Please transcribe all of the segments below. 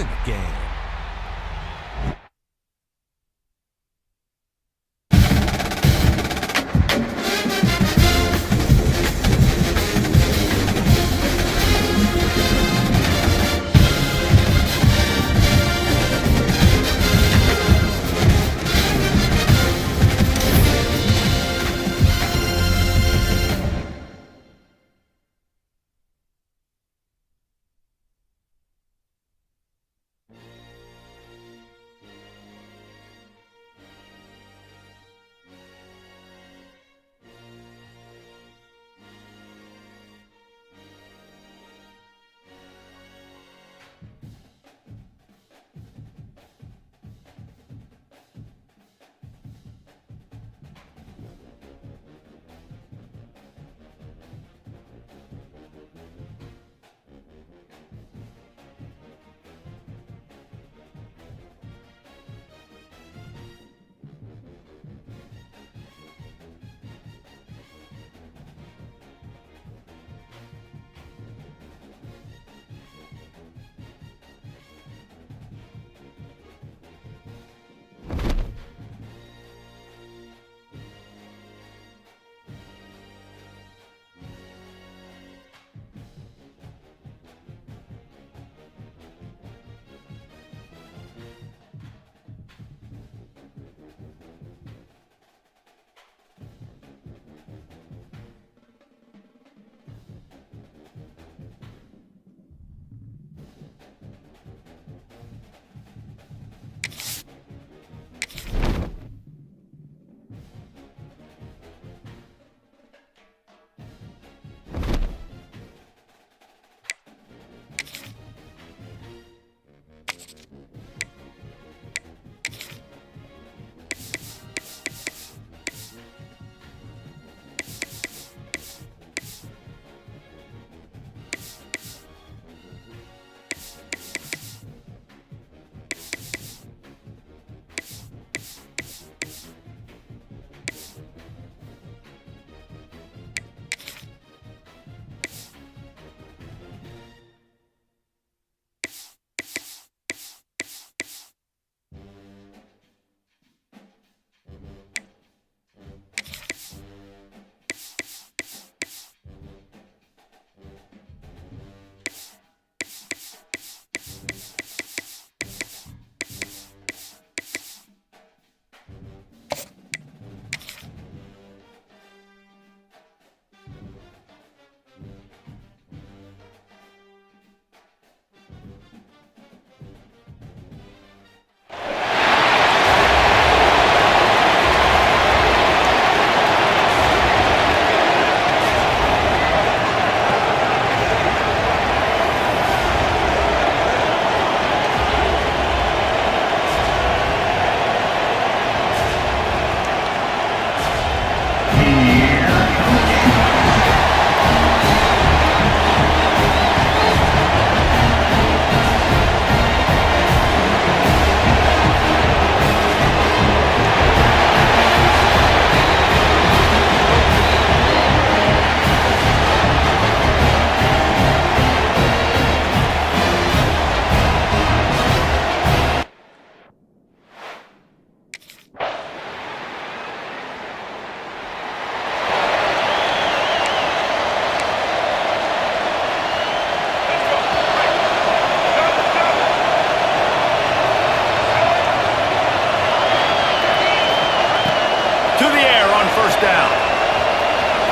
losing a game.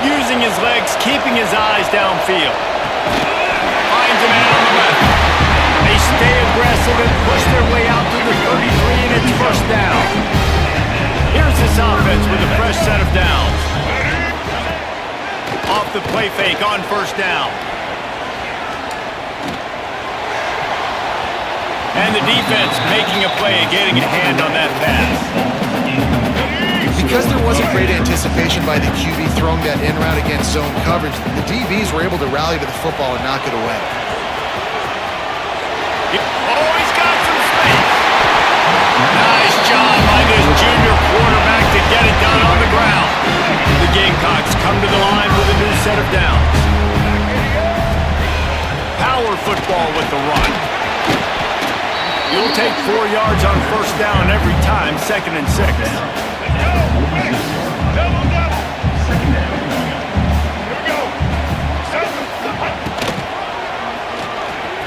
Using his legs, keeping his eyes downfield. Finds a man on the left. They stay aggressive and push their way out to the 33, and it's first down. Here's this offense with a fresh set of downs. Off the play fake on first down. And the defense making a play, getting a hand on that pass. Because there wasn't great anticipation by the QB throwing that in route against zone coverage, the DBs were able to rally to the football and knock it away. Oh, he's got some space. Nice job by this junior quarterback to get it done on the ground. The Gamecocks come to the line with a new set of downs. Power football with the run. You'll take 4 yards on first down every time, 2nd and 6.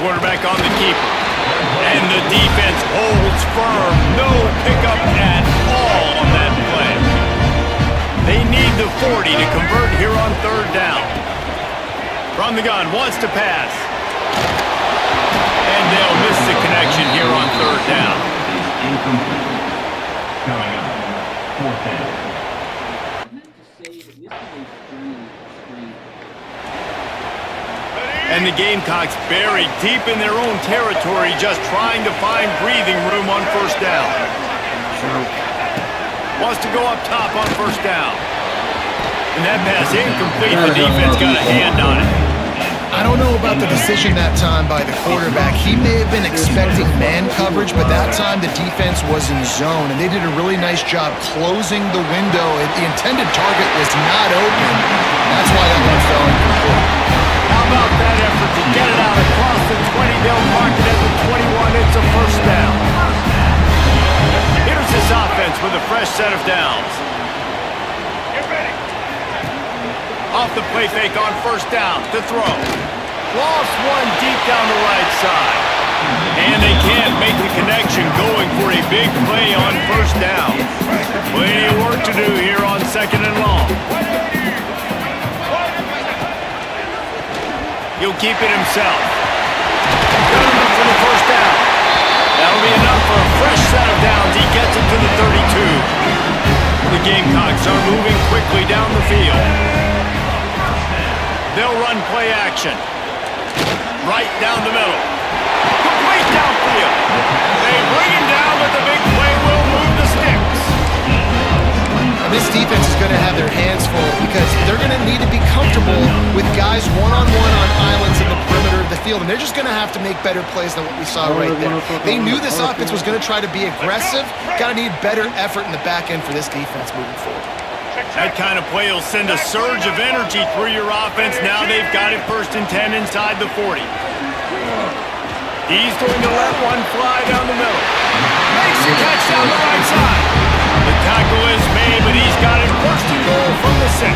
Quarterback on the keeper. And the defense holds firm. No pickup at all on that play. They need the 40 to convert here on 3rd down. From the gun, wants to pass. And they'll miss the connection here on 3rd down. And the Gamecocks buried deep in their own territory, just trying to find breathing room on 1st down. Wants to go up top on 1st down. And that pass incomplete. The defense got a hand on it. I don't know about the decision that time by the quarterback. He may have been expecting man coverage, but that time the defense was in zone, and they did a really nice job closing the window. The intended target was not open. That's why that one fell incomplete. How about that effort to get it out across the 20? They'll mark it at the 21. It's a 1st down. Here's this offense with a fresh set of downs. Get ready. Off the play fake on 1st down to throw. Lost one deep down the right side. And they can't make the connection going for a big play on 1st down. Plenty of work to do here on 2nd and long. He'll keep it himself. Got enough for the 1st down. That'll be enough for a fresh set of downs. He gets it to the 32. The Gamecocks are moving quickly down the field. They'll run play action. Right down the middle. Complete downfield. They bring him down, but the big play will move the sticks. And this defense is going to have their hands full because they're going to need to be comfortable with guys one-on-one on islands in the perimeter of the field, and they're just going to have to make better plays than what we saw right there. They knew this offense was going to try to be aggressive. Got to need better effort in the back end for this defense moving forward. That kind of play will send a surge of energy through your offense. Now they've got it 1st and 10 inside the 40. He's going to let one fly down the middle. Makes the catch down the right side. The tackle is made, but he's got it 1st and goal from the 6.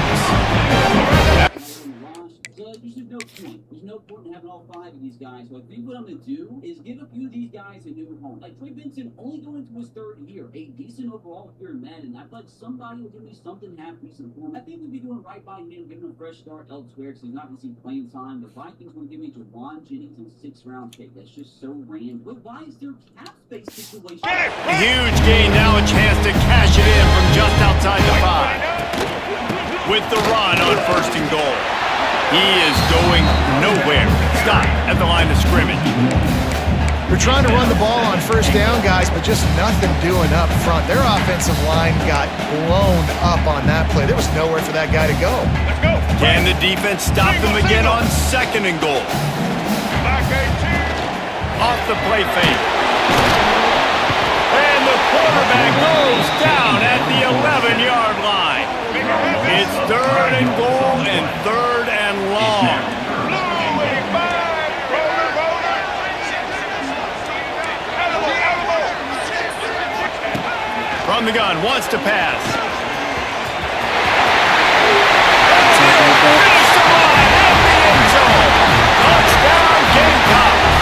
There's no point. There's no point in having all 5 of these guys. So I think what I'm going to do is give a few of these guys a new home. Like Trey Benson only going to his 3rd year. A decent overall here in Madden. I feel like somebody will give me something half decent for him. I think we'd be doing right by him, giving him a fresh start elsewhere because he's not going to see playing time. The Vikings want to give me Jawan Jennings and a 6th-round pick. That's just so random. But why is there cap space situation? A huge gain, now a chance to cash it in from just outside the 5. With the run on 1st and goal. He is going nowhere. Stop at the line of scrimmage. We're trying to run the ball on 1st down, guys, but just nothing doing up front. Their offensive line got blown up on that play. There was nowhere for that guy to go. Let's go. Can the defense stop them again on 2nd and goal? Back 18. Off the play fake. And the quarterback goes down at the 11-yard line. It's 3rd and goal and 3rd and long. From the gun, wants to pass. Finish the line at the end zone. Touchdown, Gamecocks.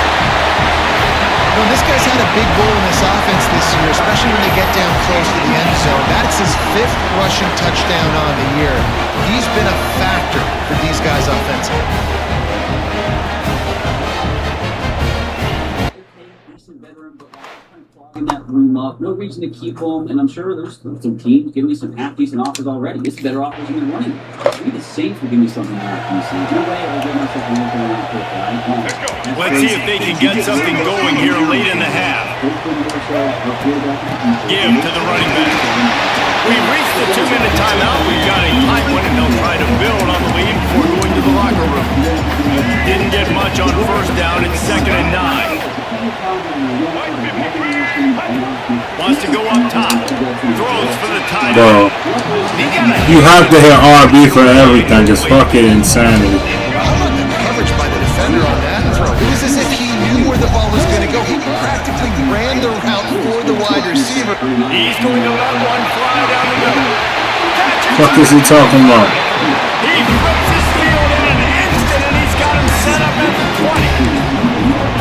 Well, this guy's had a big goal in this offense this year, especially when they get down close to the end zone. That's his 5th rushing touchdown on the year. He's been a factor for these guys offensively. That room up, no reason to keep them, and I'm sure there's some teams giving me some half-decent offers already. This is better offers than running. Maybe the Saints will give me something half-decent. No way I'll give myself a look around quick, right? Let's see if they can get something going here late in the half. Give to the running back. We reached the 2-minute timeout. We've got a tight one, and they'll try to build on the lead before going to the locker room. Didn't get much on 1st down. It's 2nd and 9. Wants to go up top. Throws for the tight end. You have to hit RB for everything. Just fucking insanity. How about the coverage by the defender on that throw? It was as if he knew where the ball was going to go. He practically ran He's going to let one fly down the middle. What is he talking about? He flips his field in an instant, and he's got him set up at the 20.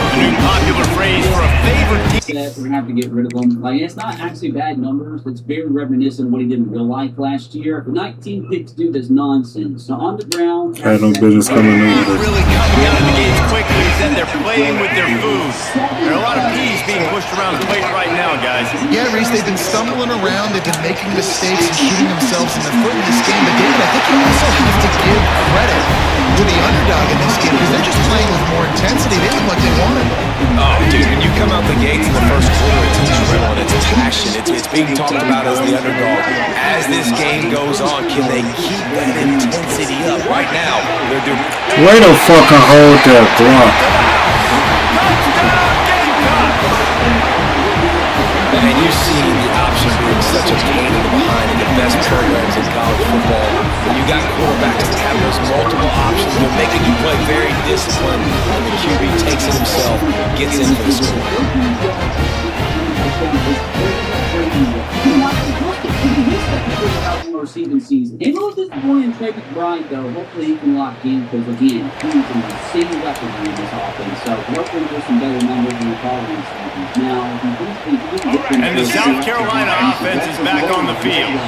A new popular phrase for a favorite team. We're gonna have to get rid of him. Like, it's not actually bad numbers. It's very reminiscent of what he did in real life last year. The 19 picks dude is nonsense. So on the ground, Had no business coming over this. Really coming out of the gates quickly is that they're playing with their food. There are a lot of peas being pushed around the plate right now, guys. Yeah, Reese, they've been stumbling around. They've been making mistakes and shooting themselves in the foot in this game. But David, I think you also have to give credit to the underdog in this game because they're just playing with more intensity. They did what they wanted. Oh, dude, when you come out the gates in the first quarter, it's adrenaline, it's passion, it's being talked about as the underdog. As this game goes on, can they keep that intensity up? Right now, they're doing... Way to fucking hold that block. And you see the option being such a pain in the behind in the best programs in college football. When you got quarterbacks that have those multiple options, they're making you play very disciplined, and the QB takes it himself, gets in for the score. Receiving season. And with this boy in Trey McBride, though, hopefully he can lock in because, again, he's an insane weapon in this offense. So, hopefully there's some better numbers in the following seasons. Now, and the South Carolina offense is back on the field.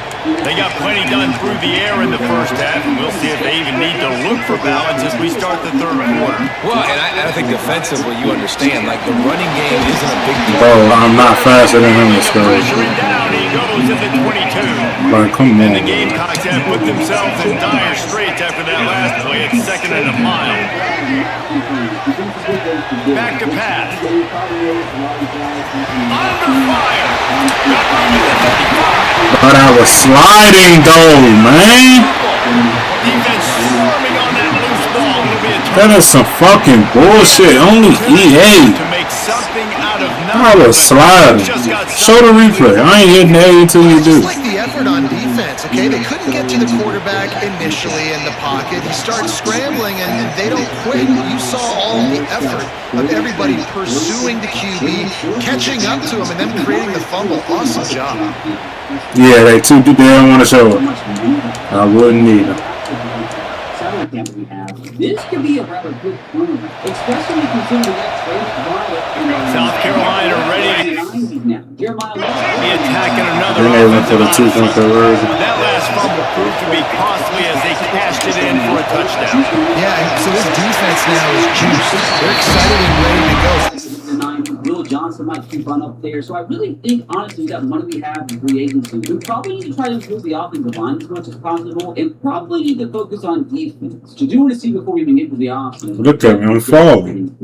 They got plenty done through the air in the first half, and we'll see if they even need to look for balance as we start the third quarter. Well, and I think defensively, you understand, like the running game isn't a big deal. Bro, I'm not faster than him this guy. Pressuring down, he goes at the 22. Like, come And on. the Gamecocks have put themselves in dire straits after that last play at 2nd and a mile. Back to pass. Under fire. Got room at the 35. But I was sliding though, man. Defense swarming on that loose ball. It'll be a That is some fucking bullshit. Only EA. to make something out of I nothing. was sliding. Show the replay. I ain't hitting A until you do. Just like the effort on defense, okay? They couldn't get to the quarterback initially in the pocket. He starts scrambling, and they don't quit. You saw all the effort of everybody pursuing the QB, catching up to him, and then creating the fumble. Awesome job. Yeah, they don't want to show it. I wouldn't either. salary cap we have. This could be a rather good move, especially considering that trade South Carolina ready to now. Jeremiah be attacking another Then they went for the offensive two-point conversion. That last fumble proved to be costly as they cashed it in for a touchdown. Yeah, so this defense now is juiced. They're excited and ready to go. Will Johnson might keep on up there. So I really think, honestly, that money we have in free agency, we probably need to try to improve the offensive line as much as possible, and probably need to focus on defense. To do what to see before we even get to the offseason. Look at me, I'm falling.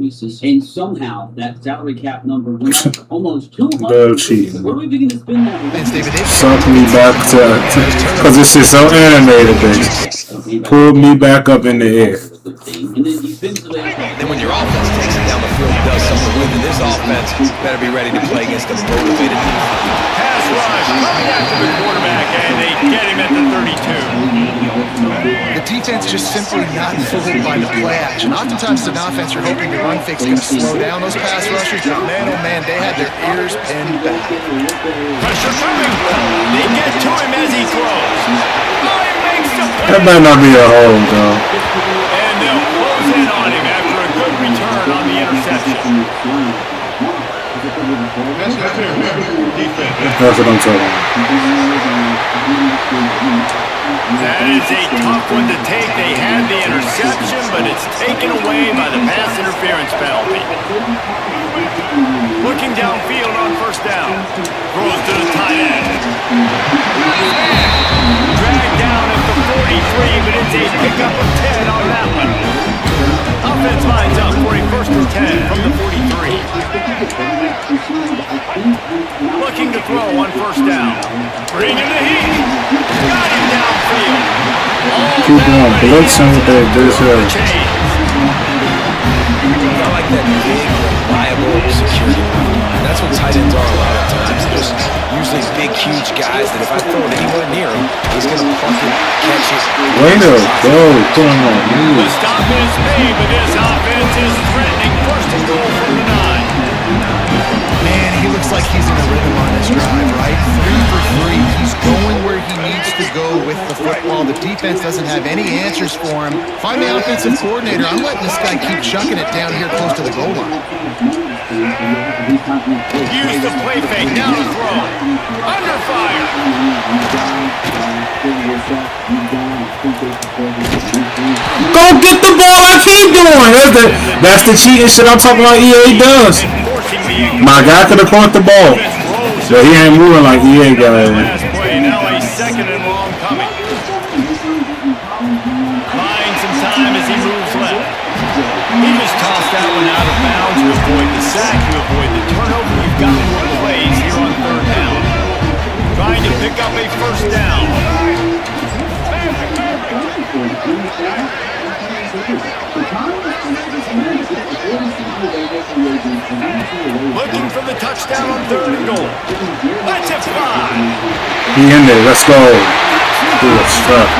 And somehow that salary cap number went up almost 200. Go cheating. Where are we beginning to spend that? Vince David, they've Suck me back to, because this is so animated, bitch. Pull me back up in the air. And then defensively, Then when your offense takes it down the field and does something with it, this offense better be ready to play against a motivated defense. Pass rush coming after the quarterback, and they get him at the 32. The defense just simply not fooled by the play action. Oftentimes, an offense you're hoping the run fake's going to slow down those pass rushers, but man, oh man, they had their ears pinned back. Pressure coming. They get to him as he throws. Oh, he makes the That might not be a hold, though. and they'll close in on him after a good return on the interception. That's what I'm talking about. That is a tough one to take. They had the interception, but it's taken away by the pass interference penalty. Looking downfield on first down. Throws to the tight end. Dragged down at the 43, but it's a pickup of 10 on that one. Offense lines up for a first and 10 from the 43. Looking to throw on first down. Bringing the heat. Got him downfield. Keep on blitzing with that this I like that big, reliable security line. That's what tight ends are a lot of times. There's usually big, huge guys that if I throw it anywhere near him, he's going to pluck it, catch it. Way to go. Put him on The move. stop is made, but this offense is threatening first and goal from the 9. Man, he looks like he's in a rhythm on this drive, right? 3 for 3. He's going where he needs to go with the football. The defense doesn't have any answers for him. Find the offensive coordinator. I'm letting this guy keep chucking it down here close to the goal line. Use the play fake. Now to throw. Under fire. Go get the ball like he doing. That's the cheating shit I'm talking about EA does. My guy could have caught the ball. So he ain't moving like EA got. Last play. Now a second and long coming. Buying some time as he moves left. He just tossed that one out of bounds. You avoid the sack. You avoid the turnover. You've got more plays here on third down. Trying to pick up a first down. Looking for the touchdown on third and goal. Let's it fly. He in there. Let's go. Do it. Stuff.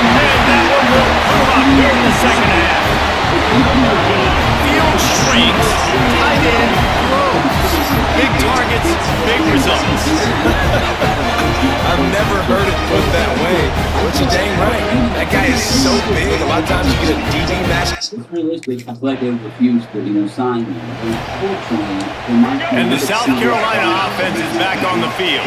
And that one will come up here in the second half. Field shrinks. Tight end grows. Big targets, big results. I've never heard it put that way. But you're dang right. That guy is so big. A lot of times you get a DB match. It's realistic. I feel like they refused to, sign him. And the South Carolina offense is back on the field.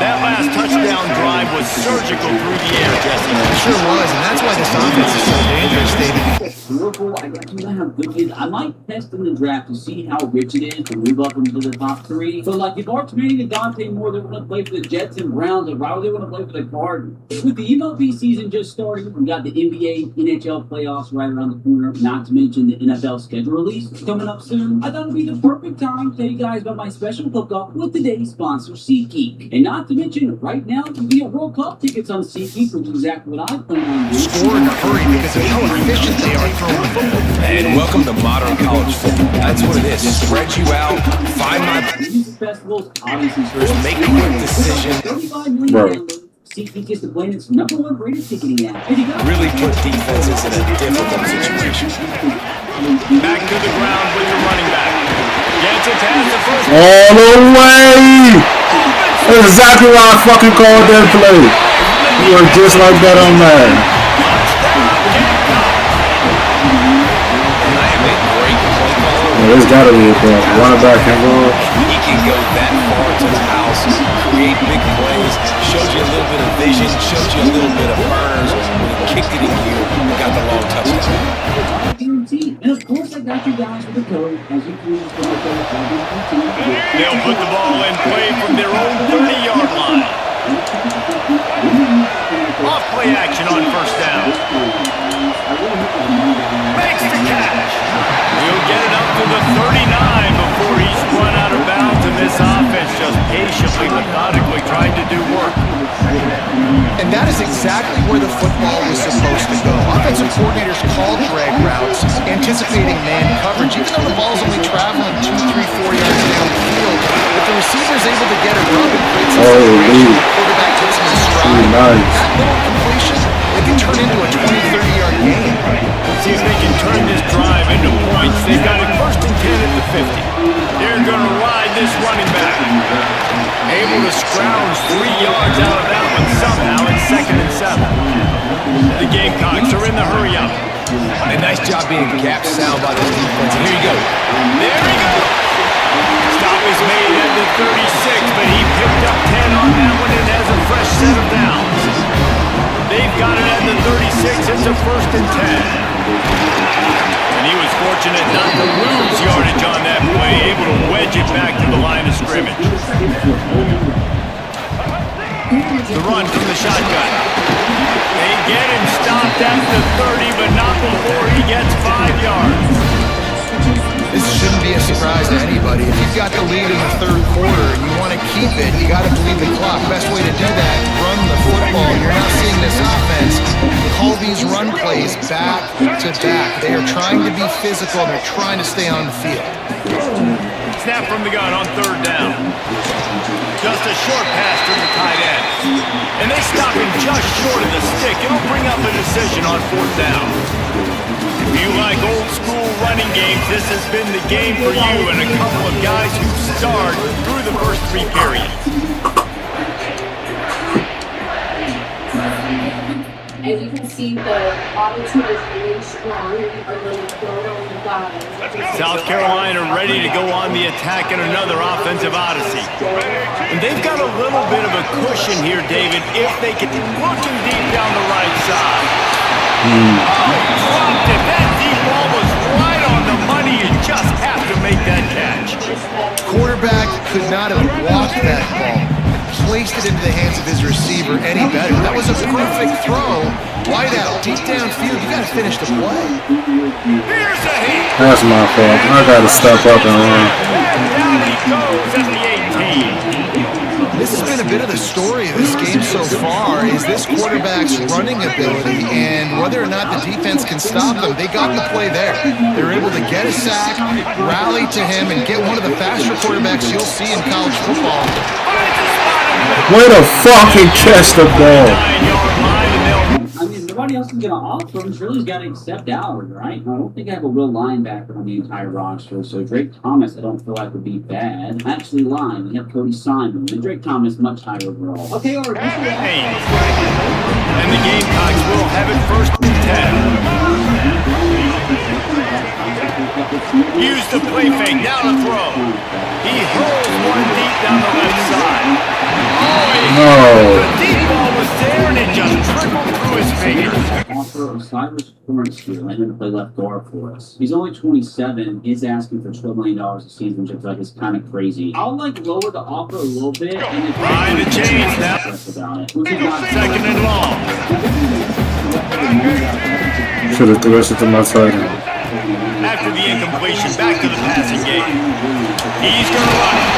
That last touchdown drive was surgical through the air, Jesse. It sure was, and that's why this offense is so dangerous, David. I might test in the draft to see how rich it is to move up into the top 3. But like if Arch Manning and Dante Moore, they want to play for the Jets and Browns, and why would they want to play for the Cardinals? With the MLB season just starting, we got the NBA, NHL playoffs right around the corner, not to mention the NFL schedule release coming up soon. I thought it'd be the perfect time to tell you guys about my special hookup with today's sponsor, SeatGeek. And not to mention, right now, you can get World Cup tickets on SeatGeek, which is exactly what I plan on doing. Score in a hurry because of how efficient they are throwing the football. And welcome to modern college football. That's what it is. Spread you out, find my festivals, obviously, make a quick decision. 35 million downloads. SeatGeek is the planet's #1 rated ticketing app. Really put defenses in a difficult situation. Back to the ground with the running back. Gets it past the first. All the way. That's exactly why I fucking called that play. You were just like that on Madden. There's got to be a play. Running back can go. He can go that far to the house, create big plays, shows you a little bit of vision, shows you a little bit of burns. When he kicked it in here, he got the long touchdown. And of course, I got you guys with the code as you please. They'll put the ball in play from their own 30-yard line. Off play action on first down. Makes the catch. He'll get it up to the 39 before he's run out of bounds, and this offense just patiently, methodically trying to do work. And that is exactly where the football was supposed to go. Offensive coordinators called drag routes, anticipating man coverage, even though the ball's only traveling 2, 3, 4 yards downfield. If the receiver's able to get a rub and create some separation, the quarterback takes him in stride. That little completion, it can turn into a 20, 30-yard game. See if they can turn this drive into points. They've got it first and 10 at the 50. They're going to ride this running back. Able to scrounge 3 yards out of that one somehow in second and 7. The Gamecocks are in the hurry-up. A nice job being gapped sound by this defense. And here you go. There he goes. Stop is made at the 36, but he picked up 10 on that one and has a fresh set of downs. They've got it at the 36. It's a first and 10. And he was fortunate not to lose yardage on that play, able to wedge it back to the line of scrimmage. The run from the shotgun. They get him stopped at the 30, but not before he gets 5 yards. This shouldn't be a surprise to anybody. If you've got the lead in the third quarter and you want to keep it, you got to bleed the clock. Best way to do that, run the football. You're not seeing this offense call these run plays back to back. They are trying to be physical. They're trying to stay on the field. Snap from the gun on third down. Just a short pass to the tight end. And they stop him just short of the stick. It'll bring up a decision on fourth down. If you like old school running games, this has been the game for you and a couple of guys who starred through the first 3 periods. As you can see, the auto-tune is really strong. South Carolina ready to go on the attack in another offensive odyssey. And they've got a little bit of a cushion here, David, if they can looking deep down the right side. Oh, he dropped it. That deep ball was right on the money. You just have to make that catch. Quarterback could not have walked that ball, placed it into the hands of his receiver any better. That was a perfect throw. Wide out, deep downfield. You got to finish the play. Here's a hit. That's my fault. I got to step up and run. Down he goes at the 18. This has been a bit of the story of this game so far, is this quarterback's running ability and whether or not the defense can stop them. They got the play there. They were able to get a sack, rally to him, and get one of the faster quarterbacks you'll see in college football. Way to fucking catch the ball. I mean, nobody else is going to offer him. Shirley's got to accept Howard, right? I don't think I have a real linebacker on the entire roster, so Drake Thomas I don't feel like would be bad. Actually, line, we have Cody Simon, and Drake Thomas much higher overall. Okay, or and the Gamecocks will have it first and 10. Use the play fake, down the throw. He hurls one deep down the left side. No. The deep ball was there and it just trickled through his fingers. Offer Osiris Torrance here, and to play left guard for us. He's only 27. He's asking for $12 million a season, which I feel like is kind of crazy. I'll lower the offer a little bit. And Behind the chains now. Second and long. Should have threw it to my tight end. After the incompletion, back to the passing game. He's going to run it.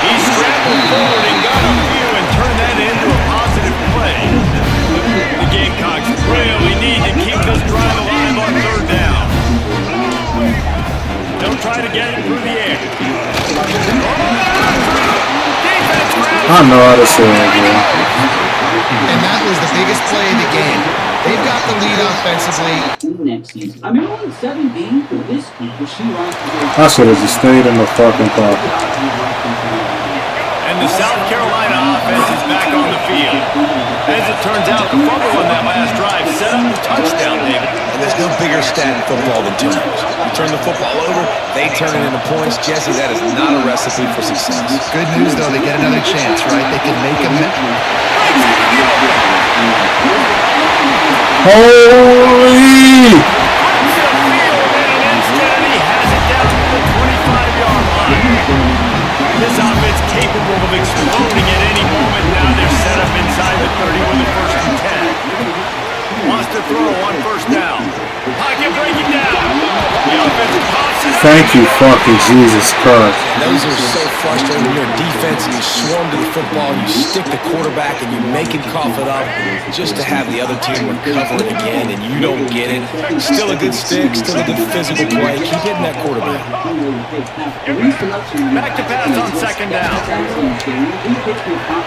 He scrambled forward and got a few and turned that into a positive play. The Gamecocks really need to keep this drive alive on 3rd down. Don't try to get it through the air. I know how to say it, bro. And that was the biggest play of the game. They've got the lead offensively. Next season. I mean, only 17 for this week. I should have just stayed in the fucking pocket. And the South Carolina offense is back on the field. As it turns out, the fumble on that last drive set up the touchdown, David. And there's no bigger stat in football than turnovers. You turn the football over, they turn it into points. Jesse, that is not a recipe for success. Good news, though, they get another chance, right? They can make a... Holy! This offense capable of exploding at any moment. Now they're set up inside the 30 with the first and 10. Wants to throw on 1st down. Pocket breaking down. The offense pops it. Thank you, fucking Jesus Christ. Those are so frustrating. You're a defense and you swarm to the football, you stick the quarterback and you make him cough it up just to have the other team recover it again and you don't get it. Still a good stick, still a good physical play. Keep hitting that quarterback. Back to pass on 2nd down.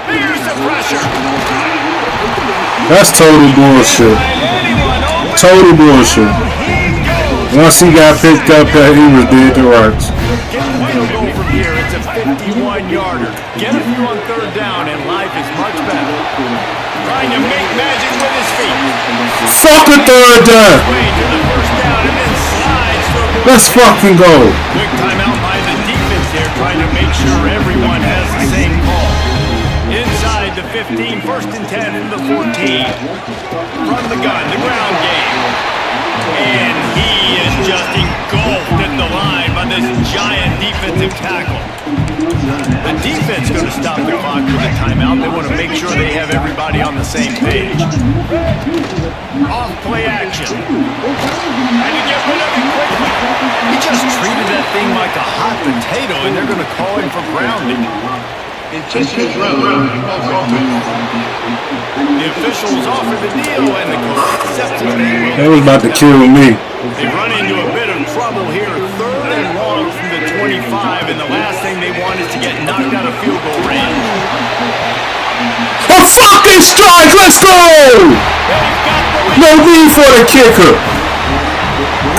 Here's the pressure. That's total bullshit. Total bullshit. Once he got picked up, he was dead to rights. Get the field goal from here. It's a 51-yarder. Get a few on 3rd down, and life is much better. Trying to make magic with his feet. Fuck a 3rd down. Let's fucking go. Quick timeout by the defense there, trying to make sure everyone has the same call. Inside the 15, 1st and 10 in the 14. From the gun, the ground game. And he is just engulfed at the line by this giant defensive tackle. The defense going to stop the clock for the timeout. They want to make sure they have everybody on the same page. Off play action. And you get rid of him quickly. He just treated that thing like a hot potato, and they're going to call him for grounding. Intentional ground. The officials offer the deal, and the coach accepts it. They was about to kill me. They run into a bit of trouble here. 3rd and long from the 25, and the last thing they want is to get knocked out of field goal range. A fucking strike! Let's go! No need for the kicker.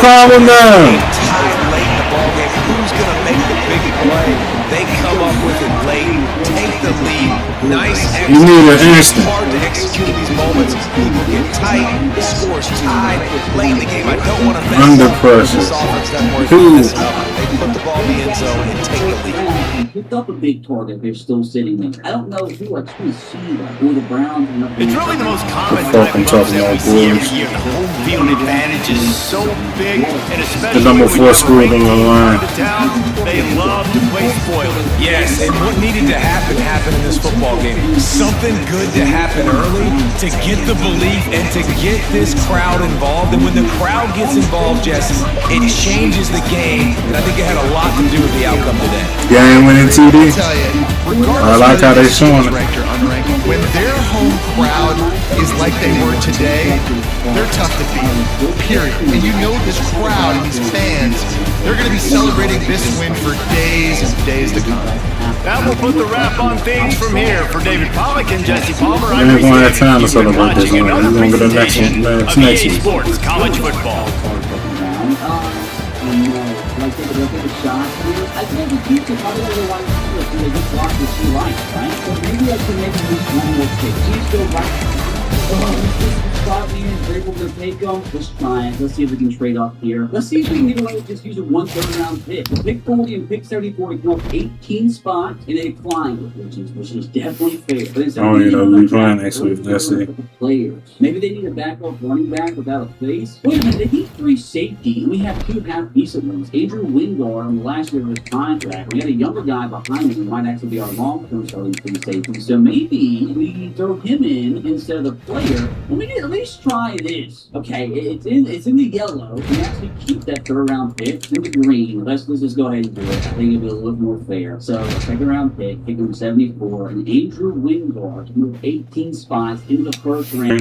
Calm him down. Tied late in the ballgame. Who's going to make the big play? They come up with it late, take the lead. Nice execution. You need an instant. Hard to execute in these moments. People get tight. The score's tied late in the game. I don't want to mess Under up pressure. this offense. That worries me this up. They put the ball in the end zone and take the lead. Picked up a big target. They're still sitting there. I don't know who I truly see that. Or the Browns. It's really the most common fuck type I'm of talking upset we about, see every boys. year. The home field advantage is so big, and especially The number when 4 you school have a on the rainy line. part of town, they love to play spoiler. Yes, and what needed to happen happened in this football game. Something good to happen early to get the belief and to get this crowd involved. And when the crowd gets involved, Jesse, it changes the game. And I think it had a lot to do with the outcome today. Game winning TD. Tell you, I like how they showing it. ranked or unranked, when their home crowd is like they were today, they're tough to beat. Period. And you know this crowd and these fans, they're going to be celebrating this win for days and days to come. That will put the wrap on things from here. For David Pollack and Jesse Palmer, We ain't gonna have time to You've been celebrate this watching one. another We're gonna go to the next presentation one. of Next EA one. Sports College Football. Like take a shot here. I think the Chiefs are probably going to want to do it so they just block the two lines, right? So maybe I can make at least one more pick. Chiefs go right. This spot here, they're able to take them. Let's try it. Let's see if we can trade off here. Let's see if we can get away with just using one third-round pick. Pick 40 and pick 74 to go up 18 spots, and they declined, which is definitely fair. But Oh, you know, we playing next week. That's it. Players. Maybe they need a backup running back without a face. Wait a minute, they need 3 safety, and we have 2 half-decent ones. Andrew Wingard on the last year of his contract. We had a younger guy behind him who might actually be our long-term starting free safety. So maybe we throw him in instead of the player. Let me at least try this. Okay, it's in the yellow. We actually keep that third-round pick in the green. Let's just go ahead and do it. I think it'll be a little more fair. So second-round pick, pick him 74, and Andrew Wingard to move 18 spots into the first round.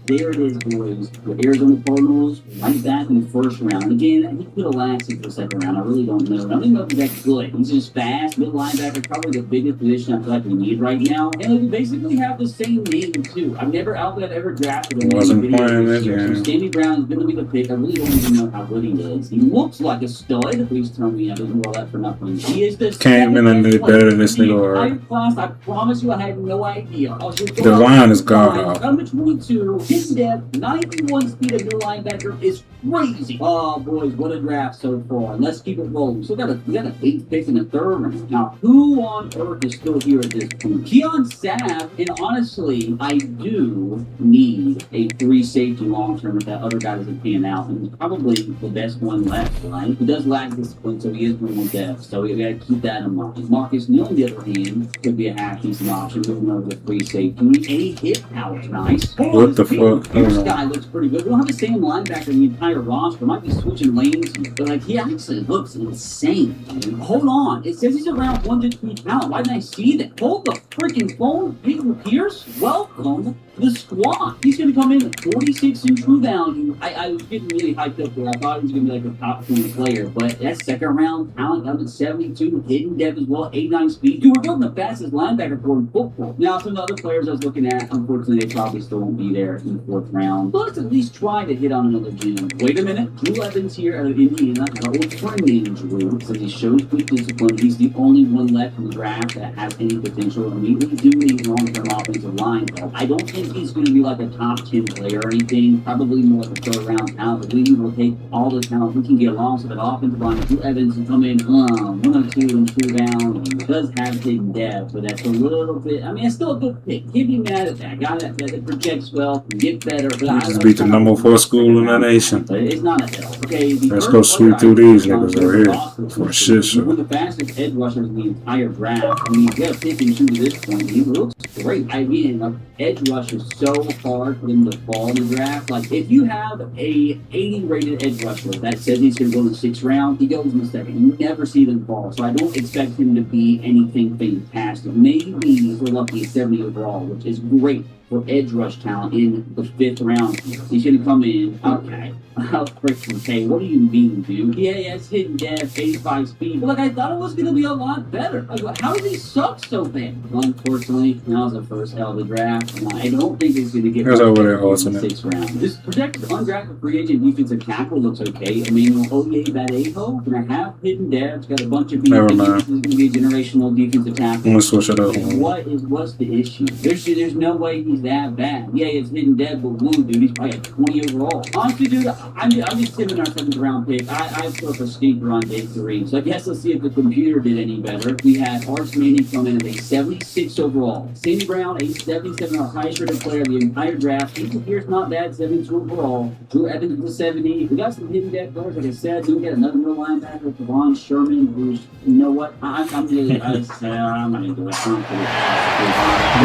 There it is, boys. The Arizona Cardinals right back in the first round. Again, he could have lasted for the second round. I really don't know. I don't even know if he's that good. He's just fast, middle linebacker, probably the biggest position I feel like we need right now. And we basically have the same name too. I've never ever drafted him. Wasn't playing this year. game. So Sammy Brown is going to be the pick. I really don't even know how good he is. He looks like a stud. Please tell me I didn't do all that for nothing. He is the Came in and did better than this nigga entire already. class. I promise you, I had no idea. The line is god awful. Number 22, his depth, 91 speed of middle linebacker is crazy. Oh, boys, what a draft so far. Let's keep it rolling. So we got a 8th pick in the third round. Now, who on earth is still here at this point? Keon Sapp, and honestly, I do need a free safety long term if that other guy doesn't pan out. And he's probably the best one left, right? He does lack discipline, so he is one more depth. So we got to keep that in mind. Marcus Neal, on the other hand, could be a half decent option. Moving over to free safety. Any hit power is nice. What the fuck? This guy looks pretty good. We don't have the same linebacker in the entire roster. Might be switching lanes, but like he actually looks insane. Hold on. It says he's around 1 to 2 pounds. Why didn't I see that? Hold the freaking phone. Peter Pierce, welcome to the squad. He's going to come in at 46 in true value. I was getting really hyped up there. I thought he was going to be like a top 20 player, but that second round talent up at 72, hidden depth as well, 89 speed. Dude, we're building the fastest linebacker for in football. Now, some of the other players I was looking at, unfortunately, they probably still won't be there in the 4th round. But let's at least try to hit on another gem. Wait a minute. Drew Evans here out of Indiana, an old friend named Drew, says he shows good discipline. He's the only one left in the draft that has any potential. And we really do need long-term offensive line help. I don't think he's going to be like a top 10 player or anything. Probably more like a third-round talent. But we will take all the talent we can get along so that offensive line. Drew Evans can come in 102 and 2 down. He does have hidden depth, but that's a little bit. I mean, it's still a good pick. Can't be mad at that. Guy that projects well, can get better. But We just beat the number 4 school in the nation. But it's not a hell. Okay, Let's go sweep through these niggas over here for a shit show. One of the fastest edge rushers in the entire draft. I mean, he's got to pick and choose at this point. He looks great. I mean, like, edge rush is so hard for them to fall in the draft. Like, if you have a 80 rated edge rusher that says he's going to go in the 6th round, he goes in the 2nd. You never see them fall. So I don't expect him to be anything fantastic. Maybe we're lucky at 70 overall, which is great for edge rush talent in the 5th round. He's going to come in. Okay. I'll freaking say, what do you mean, dude? Yeah, it's hitting depth, 85 speed. But like, I thought it was going to be a lot better. Like, how does he suck so bad? Well, unfortunately, that was the first hell of the draft. And I don't think he's going to get Here's over there, in the alternate. 6th round. This projected undrafted free agent defensive tackle looks okay. Emmanuel Oyebadejo, going to have hidden depth, got a bunch of Never beats. mind. He's going to be a generational defensive tackle. I'm gonna switch it up. What's the issue? There's no way he's that bad. Yeah, it's hidden dead, but blue, dude. He's probably a 20 overall. Honestly, dude, I'm just Tim in our 7th round pick. I put up a stinker on day 3. So I guess let's see if the computer did any better. We had Arch Manning come in at a 76 overall. Sandy Brown, a 77, our highest rated player of the entire draft. Ethan Pierce, not bad, 72 overall. Drew Evans was 70. We got some hidden dead players, like I said. We got another middle linebacker, Devon Sherman, who's, you know what? I'm not going to do it.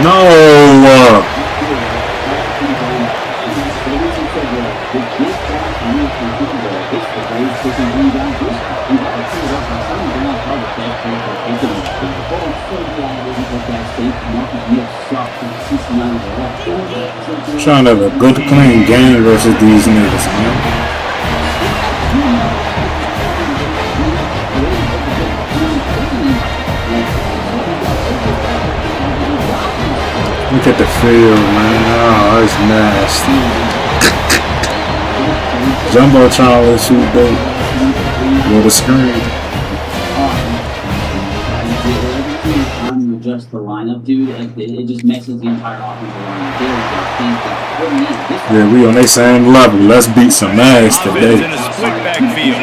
No. Trying to have a good clean game versus these niggas, man. Look at the field, man. Oh, it's nasty. Jumbo trying to shoot bait with a screen. Adjust the lineup, dude. It just messes the entire offensive line. Yeah, we on their same level. Let's beat some ass today. In a split backfield.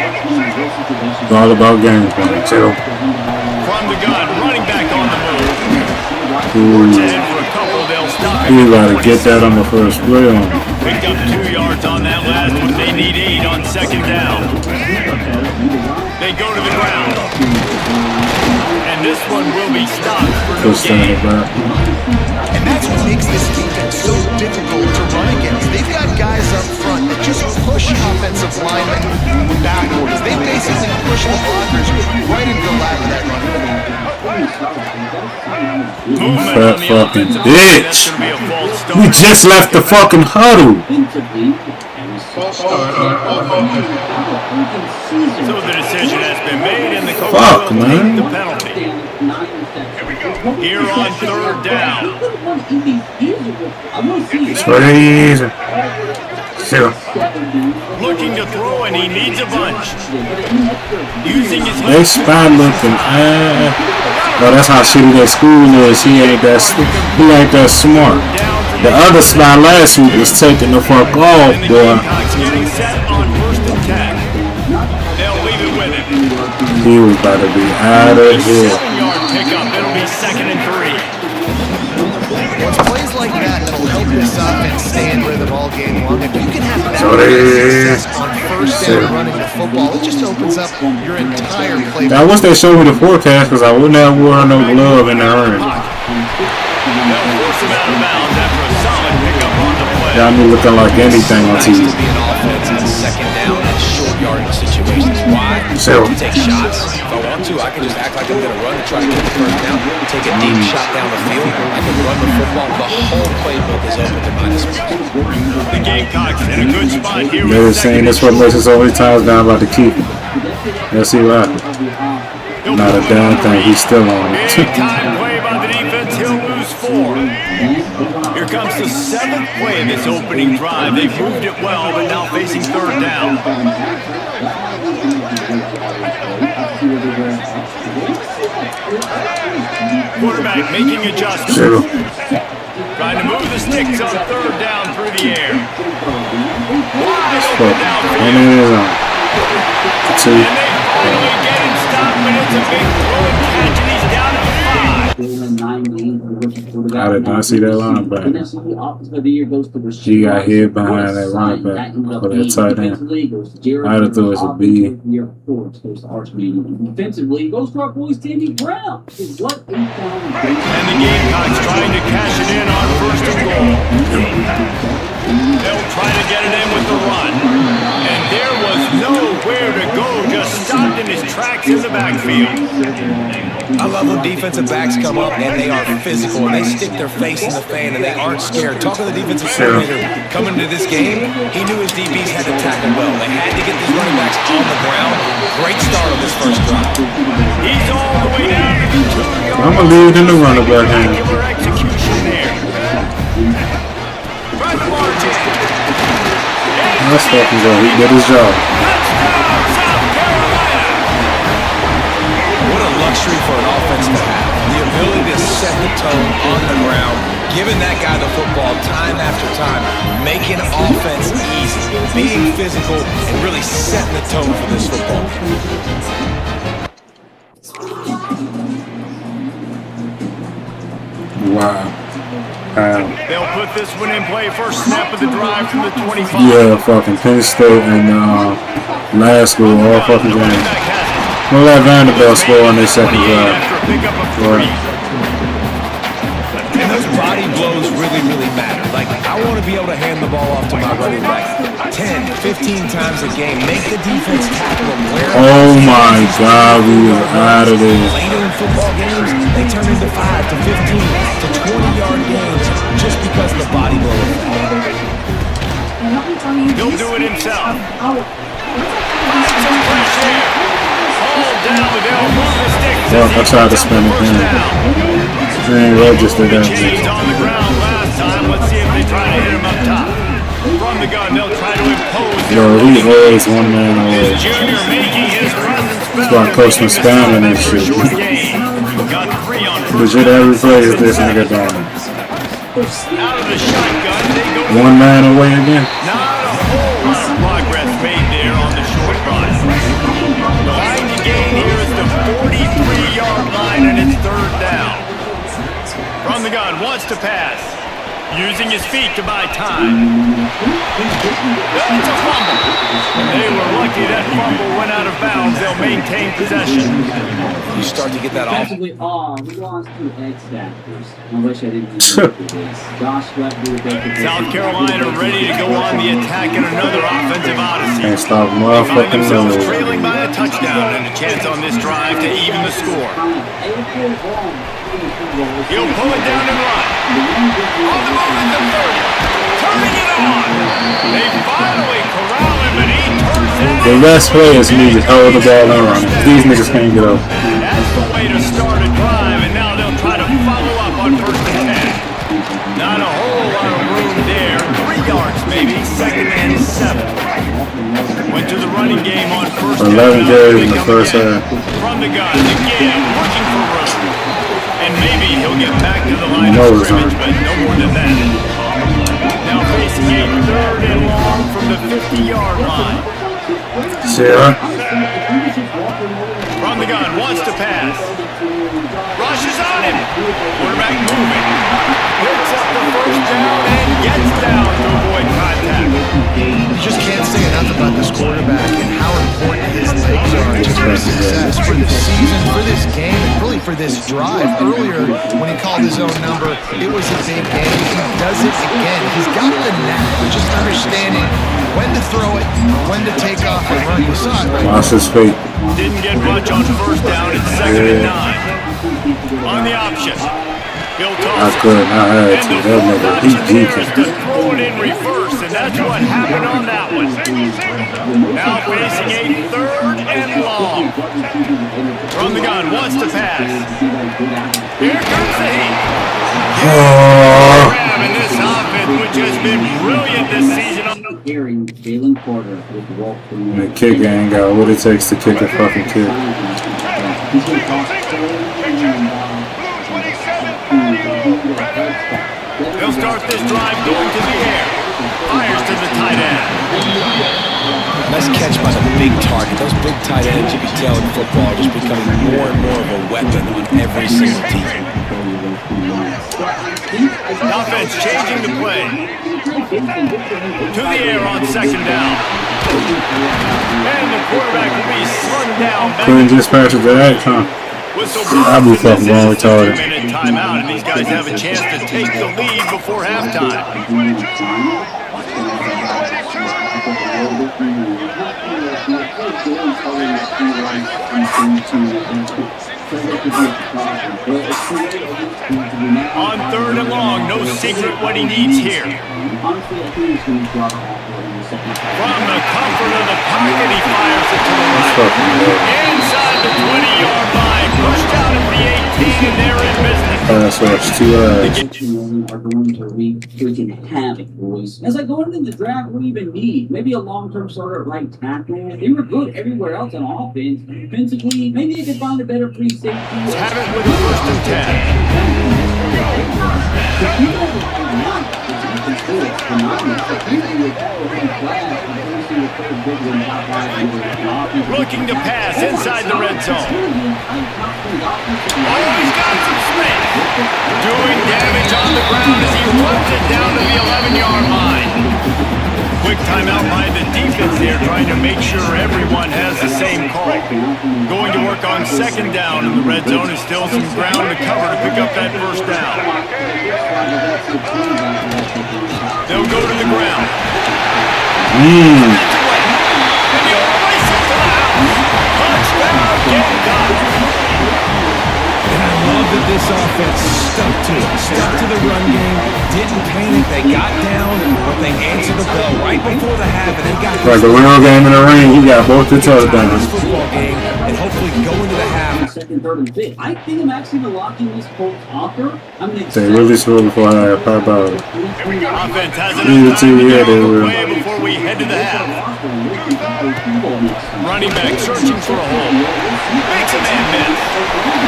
It's all about game plan. Chill. From the gun, running back on the move. Ooh. For a couple, they'll stop You gotta get that on the first play on. Picked up 2 yards on that last one. They need 8 on 2nd down. They go to the ground. And this one will be stopped for no gain. And that's what makes this defense so difficult to run against. They've got guys up front that just push offensive linemen backwards. They basically push the blockers right into the lap of that running back. Fat fucking bitch. We just left the fucking huddle. So the decision has been made and the coach Fuck, will man. take the penalty. Here on 3rd down. It's crazy. Chill. Looking to throw and he needs a bunch. Using his They legs. spot looking. Oh, that's how shitty that school is. He ain't that smart. The other spot last week was taking the fuck off, And the boy. Gamecocks getting set on 1st and 10. They'll leave it with him. He was about to be out of here. 7-yard pickup. It'll be 2nd and 3. It's plays like that that'll help this offense stay in rhythm all game long. If you can have that success on 1st down running the football, it just opens up your entire play. I wish they showed me the forecast because I wouldn't have worn no glove in the earn. They'll force him out of bounds after a solid pickup on the play. Got me looking like anything on Nice TV. to be an offense in 2nd down and short yardage situations. Why? So- To take shots. If I want to, I can just act like I'm going to run and try to get the 1st down. Take a deep shot down the field. I can run the football. The whole playbook is open to my disposal. The Gamecocks in a good spot here. Never with seen 2nd this one much so many times now. I'm about to keep it. Let's see what happens. Not a damn thing. He's still on Big it. time play by the defense. He'll lose 4. Here comes the 7th play of this opening drive. They've moved it well, but now facing 3rd down. Quarterback making adjustments. Chill. Trying to move the sticks on 3rd down through the air. Wide Fuck. open downfield. And it is on. Two. And they finally get him stopped, but it's a big throw and catch, and he's down at 5. I did not see that linebacker. He got hit behind that running back for that tight end. I'd have thought it was a B. Defensively, goes to our boy Sandy Brown. What And the Gamecocks trying to cash it in on 1st and goal. They'll try to get it in with the run. And there was nowhere to go, just stopped in his tracks backs in the backfield. I love when defensive backs come up and they are physical and they stick their face in the fan and they aren't scared. Talking to the defensive coordinator coming into this game, he knew his DBs had to tackle well. They had to get these running backs on the ground. Great start on this first drive. He's all the way down to the 2-yard line. I'm going to leave it in the running back hand. Spectacular execution there. Trying to march it. That's fucking good. He did his job. What a luxury for an offense to have. The ability to set the tone on the ground, giving that guy the football time after time, making offense easy, being physical, and really setting the tone for this football. Wow. They'll put this one in play first snap of the drive from the 25. Yeah, fucking Penn State and last school all fucking games. We'll let Vanderbilt score on their second drive. And those body blows really matter. Like, I want to be able to hand the ball off to my running back 10, 15 times a game. Make the defense tackle them where. Oh my God, we are out of there. Later in football games, they turn into 5 to 15 to 20-yard games just because of the body blow. He'll do it himself. Some pressure. All down the stick. Well, I tried to spin it in. They ain't registered that. Changed on the ground last time. Let's see if they try to hit him up top. From the gun, they'll try to impose. Yo, he always one man away. Junior making his presence felt. That's why Coach was spamming and shit. Got 3 on it. Legit every play is this nigga doing. Out of the shotgun, they go. One man away again. Not a whole lot of progress made there on the short run. The line to gain here is the 43-yard line, and it's 3rd down. From the gun, wants to pass. Using his feet to buy time. It's a fumble. They were lucky that fumble went out of bounds. They'll maintain possession. You start to get that off. Actually, we lost 2 X-Factors. I wish I didn't do this. Josh Sweat did it. South Carolina ready to go on the attack in another offensive odyssey. Can't stop They find motherfucking themselves nose. trailing by a touchdown and a chance on this drive to even the score. He'll pull it down and run. On the move at the 30. Turning it on. They finally corral him, and he turns that. The best players need to hold the ball and run. These niggas can't get up. That's the way to start a drive, and now they'll try to follow up on 1st and 10. Not a whole lot of room there. 3 yards maybe. 2nd and 7. Went to the running game on 1st and 11 carries in the first half. From the gun, again, looking for room. And maybe he'll get back to the line No, of it's scrimmage, not. but no more than that. Now facing a 3rd and long from the 50-yard line. Sarah. From the gun, wants to pass. Rushes on him. Quarterback moving. Picks up the 1st down and gets down to avoid contact. You just can't say enough about this quarterback and how important his legs are to their success for this season, for this game, and really for this drive. Earlier, when he called his own number, it was a big game. He does it again. He's got the knack of just understanding when to throw it, when to take off and run. You saw it, right? Lost his feet. Didn't get much on 1st down. It's 2nd and 9. On the option. He'll I toss it. couldn't. I had to. That nigga, he To geeking. throw it in reverse, and that's what happened on that one. Now facing a 3rd and long. From the gun, wants to pass. Here comes the heat. And this offense, which has been brilliant this season. Hearing Jalen Porter with the walk from The kick ain't got what it takes to kick a fucking kick. He's going to toss He'll start this drive going to the air. Fires to the tight end. Nice catch by the big target. Those big tight ends, you can tell in football, are just becoming more and more of a weapon on every single team. Offense changing the play. To the air on 2nd down. And the quarterback will be slung down. Couldn't just pass it to that, huh? I'll be fucking wrong retarded. 2-minute timeout, and these guys have a chance to take the lead before halftime. On 3rd and long, no secret what he needs here. From the comfort of the pocket, he fires it to the right. Inside the 20-yard line, pushed out at the 18, and they're in business. So it's 2 are going to wreak freaking havoc, boys. As I go into the draft, what do you even need? Maybe a long-term starter at right tackle. They were good everywhere else on offense. Defensively, maybe they could find a better free safety. Let's have it with the 1st and 10. Looking to pass inside the red zone. Oh, he's got some space. Doing damage on the ground as he runs it down to the 11-yard line. Quick timeout by the defense there, trying to make sure everyone has the same call. Going to work on 2nd down, and the red zone is still some ground to cover to pick up that 1st down. They'll go to the ground. And I love that this offense stuck to it, stuck to the run game, didn't panic, they got down, but they answered the bell right before the half, and they got like a real game in the ring. He got both the touchdowns. Football game, and hopefully go into the half. 2nd, 3rd, and 5th. I think I'm actually locking this Colts offer. They really scored before I pop out. Offense has enough time to get on the way before we head to the half. Running back searching for a hole. Makes a man miss.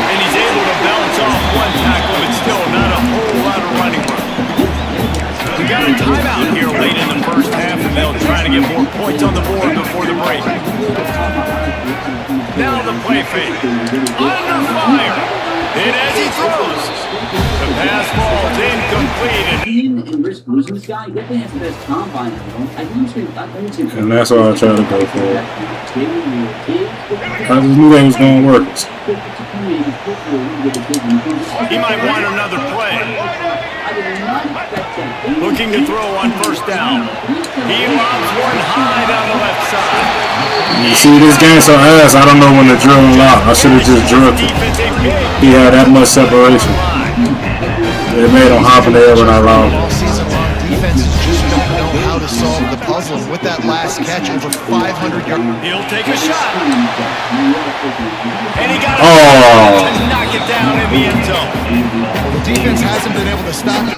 And he's able to bounce off one tackle, but still not a whole lot of running room. We got a timeout here late in the 1st half, and they'll try to get more points on the board before the break. Now the play fake. Under fire. And as he throws, the pass falls incomplete. And risk losing this guy, definitely has the best combine. And that's all I tried to go for. I just knew that was going to work. He might want another play. Looking to throw on 1st down. He lobs one high down the left side. You see, this game so ass, I don't know when to drill and lock. I should have just drilled it. He had that much separation. It made him hop in the air when I locked. All season long, defenses just don't know how to solve the puzzle. With that last catch, over 500 yards. He'll take a shot. And he got Oh. to knock it down in the end zone. The defense hasn't been able to stop it.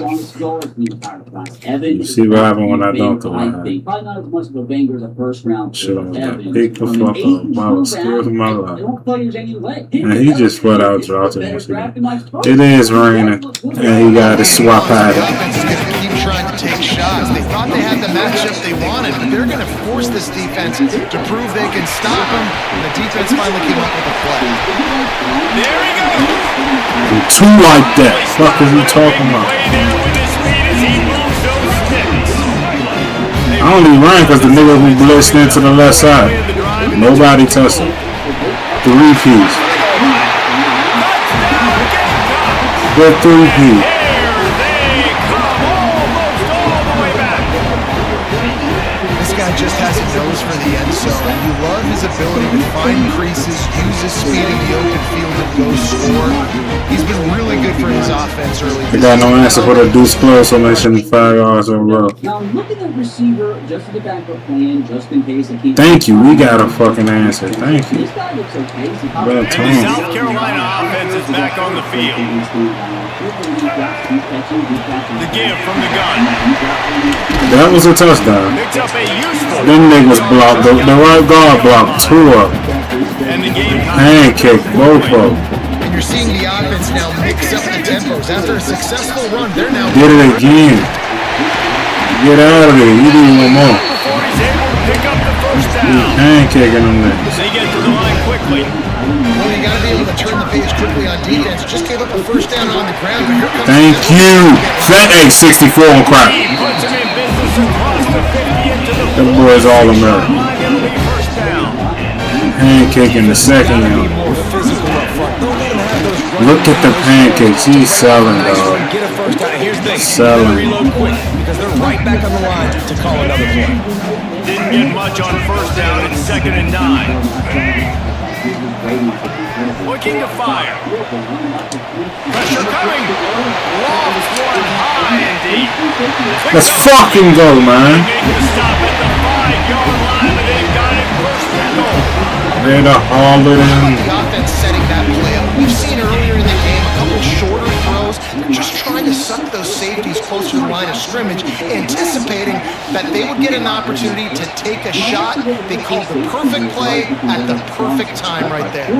You see what happened when I dunked the one. Probably not as much of a banger as a 1st round. Shit, I'm gonna pick the fuck up. My scared of my life. And he just flat out dropped it. It is raining. And he got to swap at The it. offense is going to keep trying to take shots. They thought they had the matchup they wanted, but they're going to force this defense to prove they can stop them. And the defense finally came up with a play. There he goes. Two like that. Fuck is he talking about? Way there with his feet as he moves those sticks. I only ran because the nigga who blitzed into the left side. Nobody touched him. 3 piece. Good 3 piece. This guy just has a nose for the end zone. You love his ability to find creases, use his speed in the open field, and go score. He's been really good for his offense early. They got no answer for the deuce close, so they shouldn't 5 yards in a row. Now look at the receiver just as a backup plan, just in case it keeps. Thank you. We got a fucking answer. Thank you. This guy looks okay. Better And the time. South Carolina offense is back on the field. The give from the gun. That was a touchdown. Picks up a useful. Them niggas blocked. The right guard blocked 2 up. And the game Pancake, both of them. And you're seeing the offense now mix up the tempos. After a successful run, they're now Get it again. Get out of there. You need one more. before he's able to pick up the 1st down. Pancaking them niggas. They get to the line quickly. Well, you got to be able to turn the page quickly on defense. Just gave up a 1st down on the ground, but here comes Thank you. Fat egg 64 on crack. He puts him in business across the 50 into the Them boys all American. line. It'll be 1st down. Pancake in the second Be round. more physical up front. Don't let him have those running Look at the pancakes. He's selling, nice dog. run, get a 1st down. Here's the thing. Selling. Reload quick because they're right back on the line to call another play. Didn't get much on first down and 2nd and 9. Looking to fire. Pressure coming. Lofts one high indeed. Let's fucking go, man. Make the stop at the 5-yard line, but they've got it first and goal. They're the Holland. The offense setting that play up. We've seen earlier in the game a couple shorter throws. They're just trying to suck those safeties closer to the line of scrimmage, anticipating that they would get an opportunity to take a shot. They called the perfect play at the perfect time right there.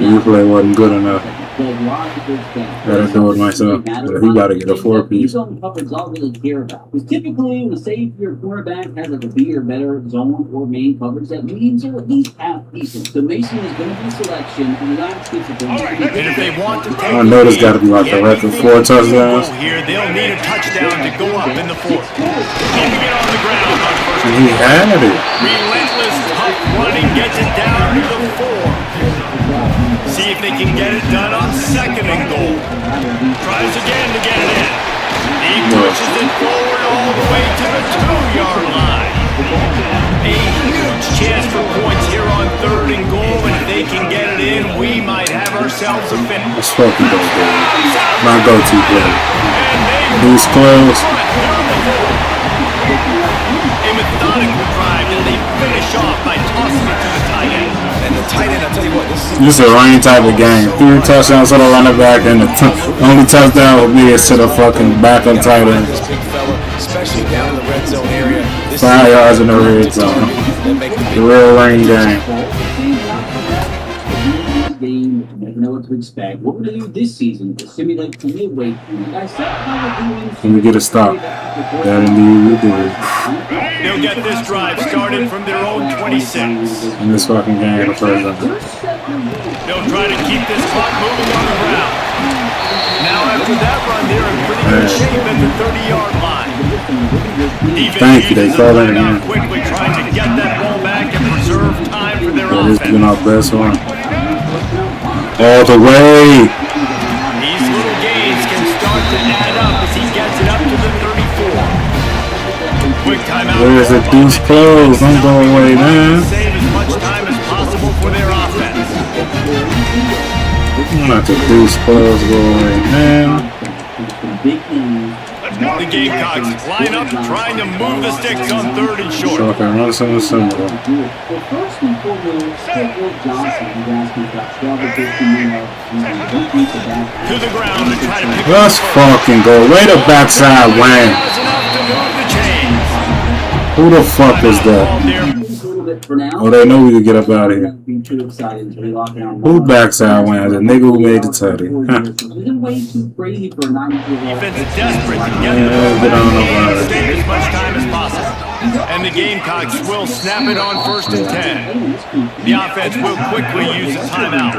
Your play wasn't good enough. Gotta do it myself. But he gotta get a 4-piece. Zone coverage all really care about. Because typically when a safety or cornerback has like a B or better zone or main coverage, that means they're at least half decent. So Mason is going to be selection, and the last piece of And if they want to take I know this gotta be like the record 4 touchdowns. here, they'll need a touchdown to go up in the 4th. Keeping it on the ground on first. And he had it. Relentless, tough running gets it down to the 4. See if they can get it done on 2nd and goal. Tries again to get it in. He pushes it forward all the way to the 2-yard line. A huge chance for points here on 3rd and goal, and if they can get it in, we might have ourselves a finish. Let's fucking go, dude. My go-to play. Who's close? A methodical drive, and they finish off by tossing it to the tight end. And the tight end, I'll tell you what, This is a rain type of game. 3 touchdowns to the running back, and the only touchdown will be to the fucking back of tight end. this big fella, especially down in the red zone area. 5 yards in the red zone. The real rain game. Never know what to expect. What we're going to do this season to simulate the midway point. Can we get a stop? That indeed we do. They'll get this drive started from their own 26. In this fucking game, the first one. They'll try to keep this clock moving on the ground. Now after that run, they're in pretty good shape at the 30-yard line. Thank you, they called it again. Quickly trying to get that ball back and preserve time for their This has been offense. our best one. All the way. These little gains can start to add up as he gets it up to the 34. Quick timeout. Where's the deuce close? I'm going away, man. Save as much time as possible for their offense. Not the deuce close, go away, man. The Gamecocks line up trying to move the sticks on 3rd and short. So I can run some similar. Well, first and foremost, Will Johnson, who's asking about 12 or 15 minutes. To the ground to try to pick Let's fucking go. Way to backside Wayne. That's enough to move the chains. Who the fuck is that? Oh, they know we could get up out of here. Who backside Wayne? The nigga who made the tutty. Defense is desperate to get the Yeah, ball get on the back line. and save as much time as possible. And the Gamecocks will snap it on 1st and 10. The offense will quickly use a timeout.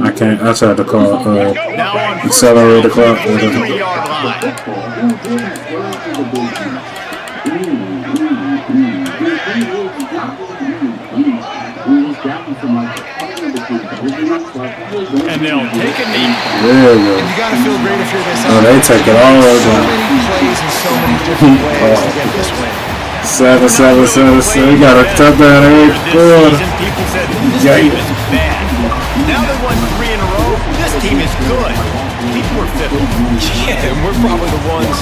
I can't. I tried to call. Now on Accelerate the clock. 33-yard line. And they'll take a knee. There we go. And you got to feel great if you're this. Oh, they take it all over. So many plays and so many different ways to get this win. 7. We got a touchdown every This quarter. season, people said this team is bad. Now they won 3 in a row. This team is good. People were fickle. Yeah, and we're probably the ones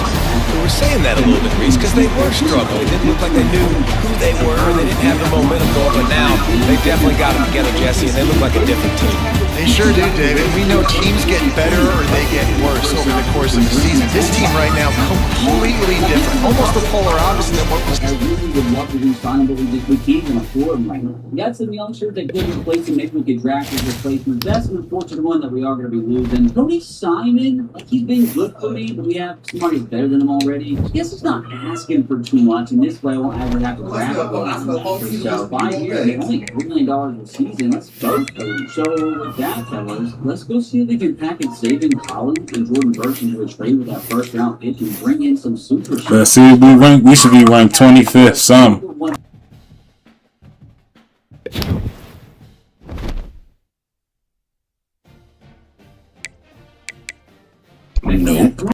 who were saying that a little bit, Reese, because they were struggling. It didn't look like they knew who they were. They didn't have the momentum going, but now they definitely got it together, Jesse, and they look like a different team. They sure do, David. We know teams get better or they get worse over the course of the season. This team right now, completely different. Almost the polar opposite of what was. I really would love to re-sign him, but we can't even afford him right now. We got some youngsters that could replace him. Maybe we could draft his replacement. That's an unfortunate one that we are going to be losing. Tony Simon, like he's been good for me, but we have somebody better than him already. I guess he's not asking for too much, and this way I won't ever have to draft him. So 5 years, only $3 million a season. That's both. So with that, fellas, let's go see if they can package Saban Collins and Jordan Burks into a trade with that first round pick and bring in some super. But see, we should be ranked 25th, some. Nope.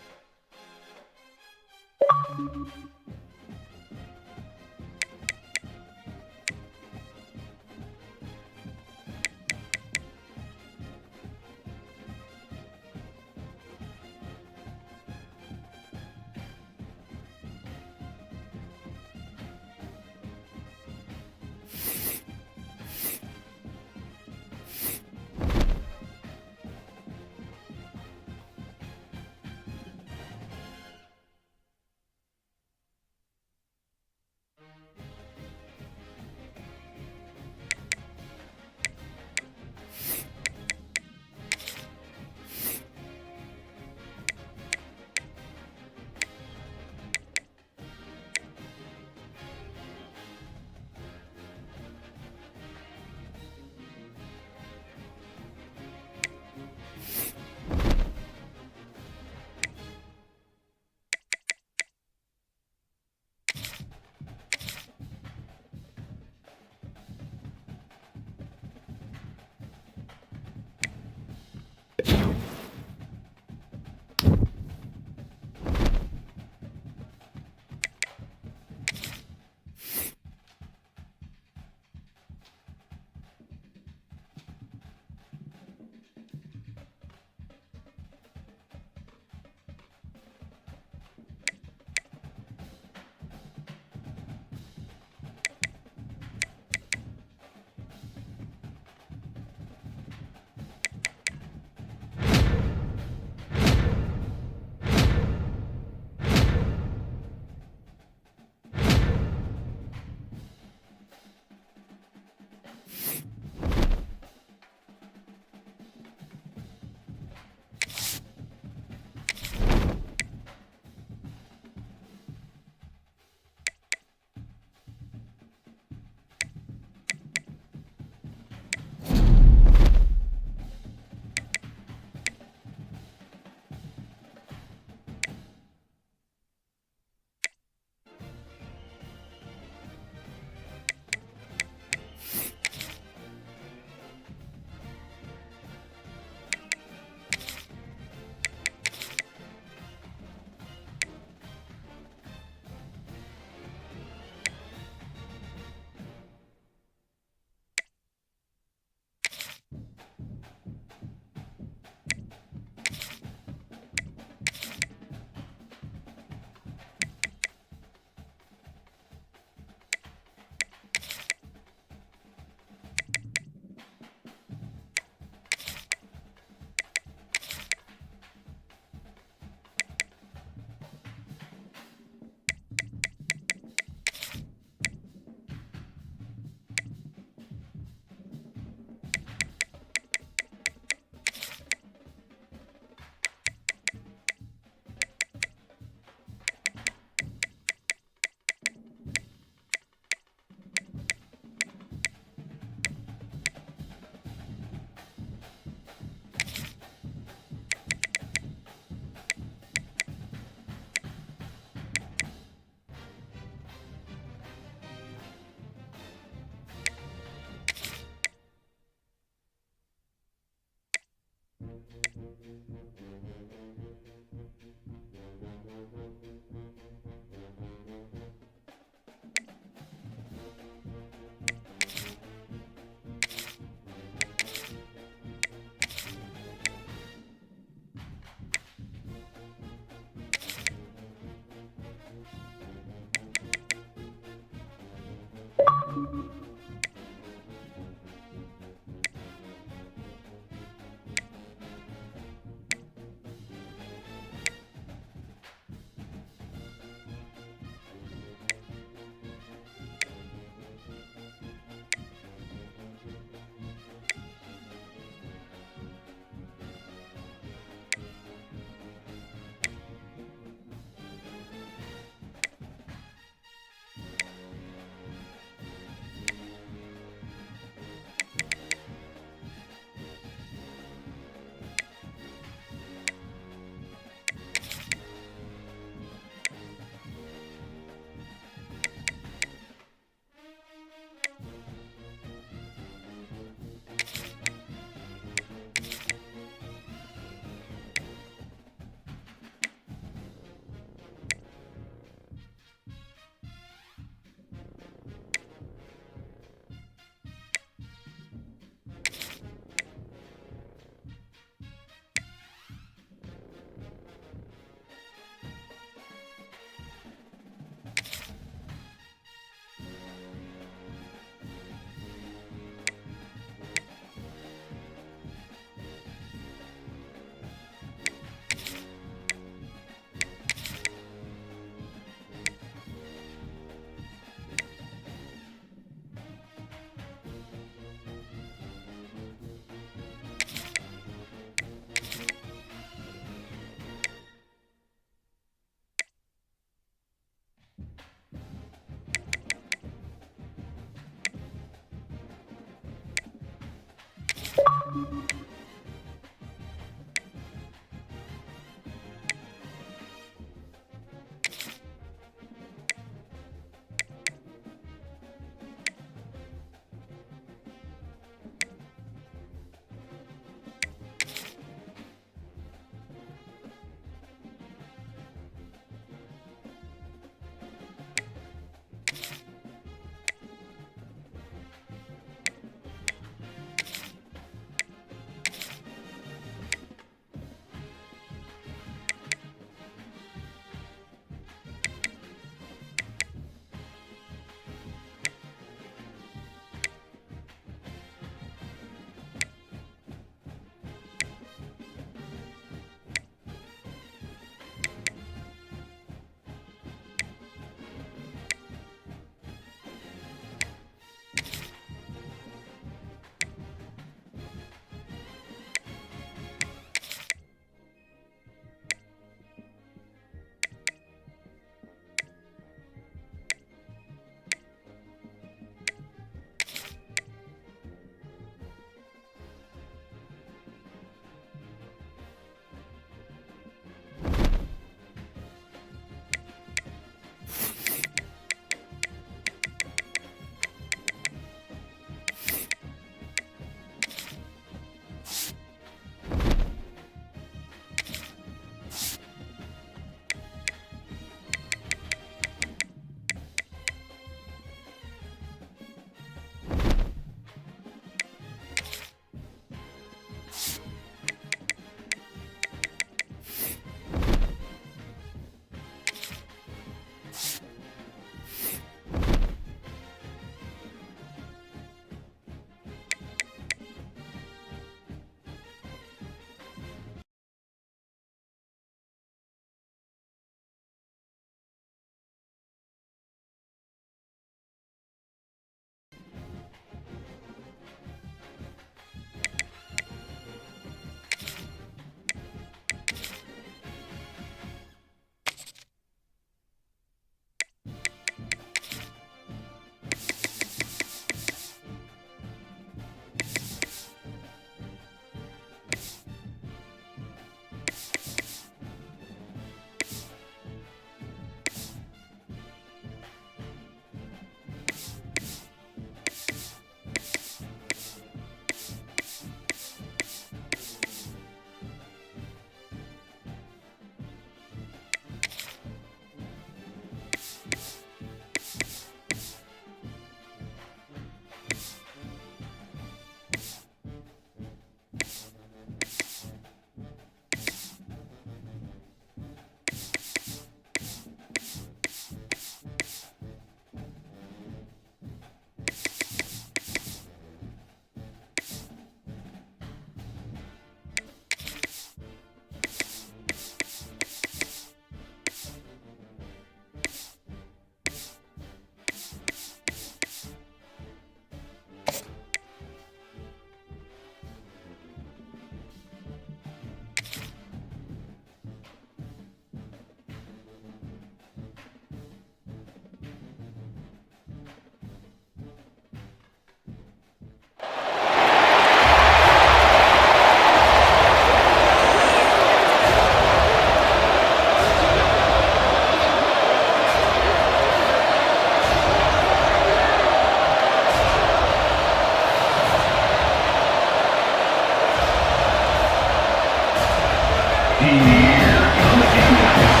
Here come the Gamecocks.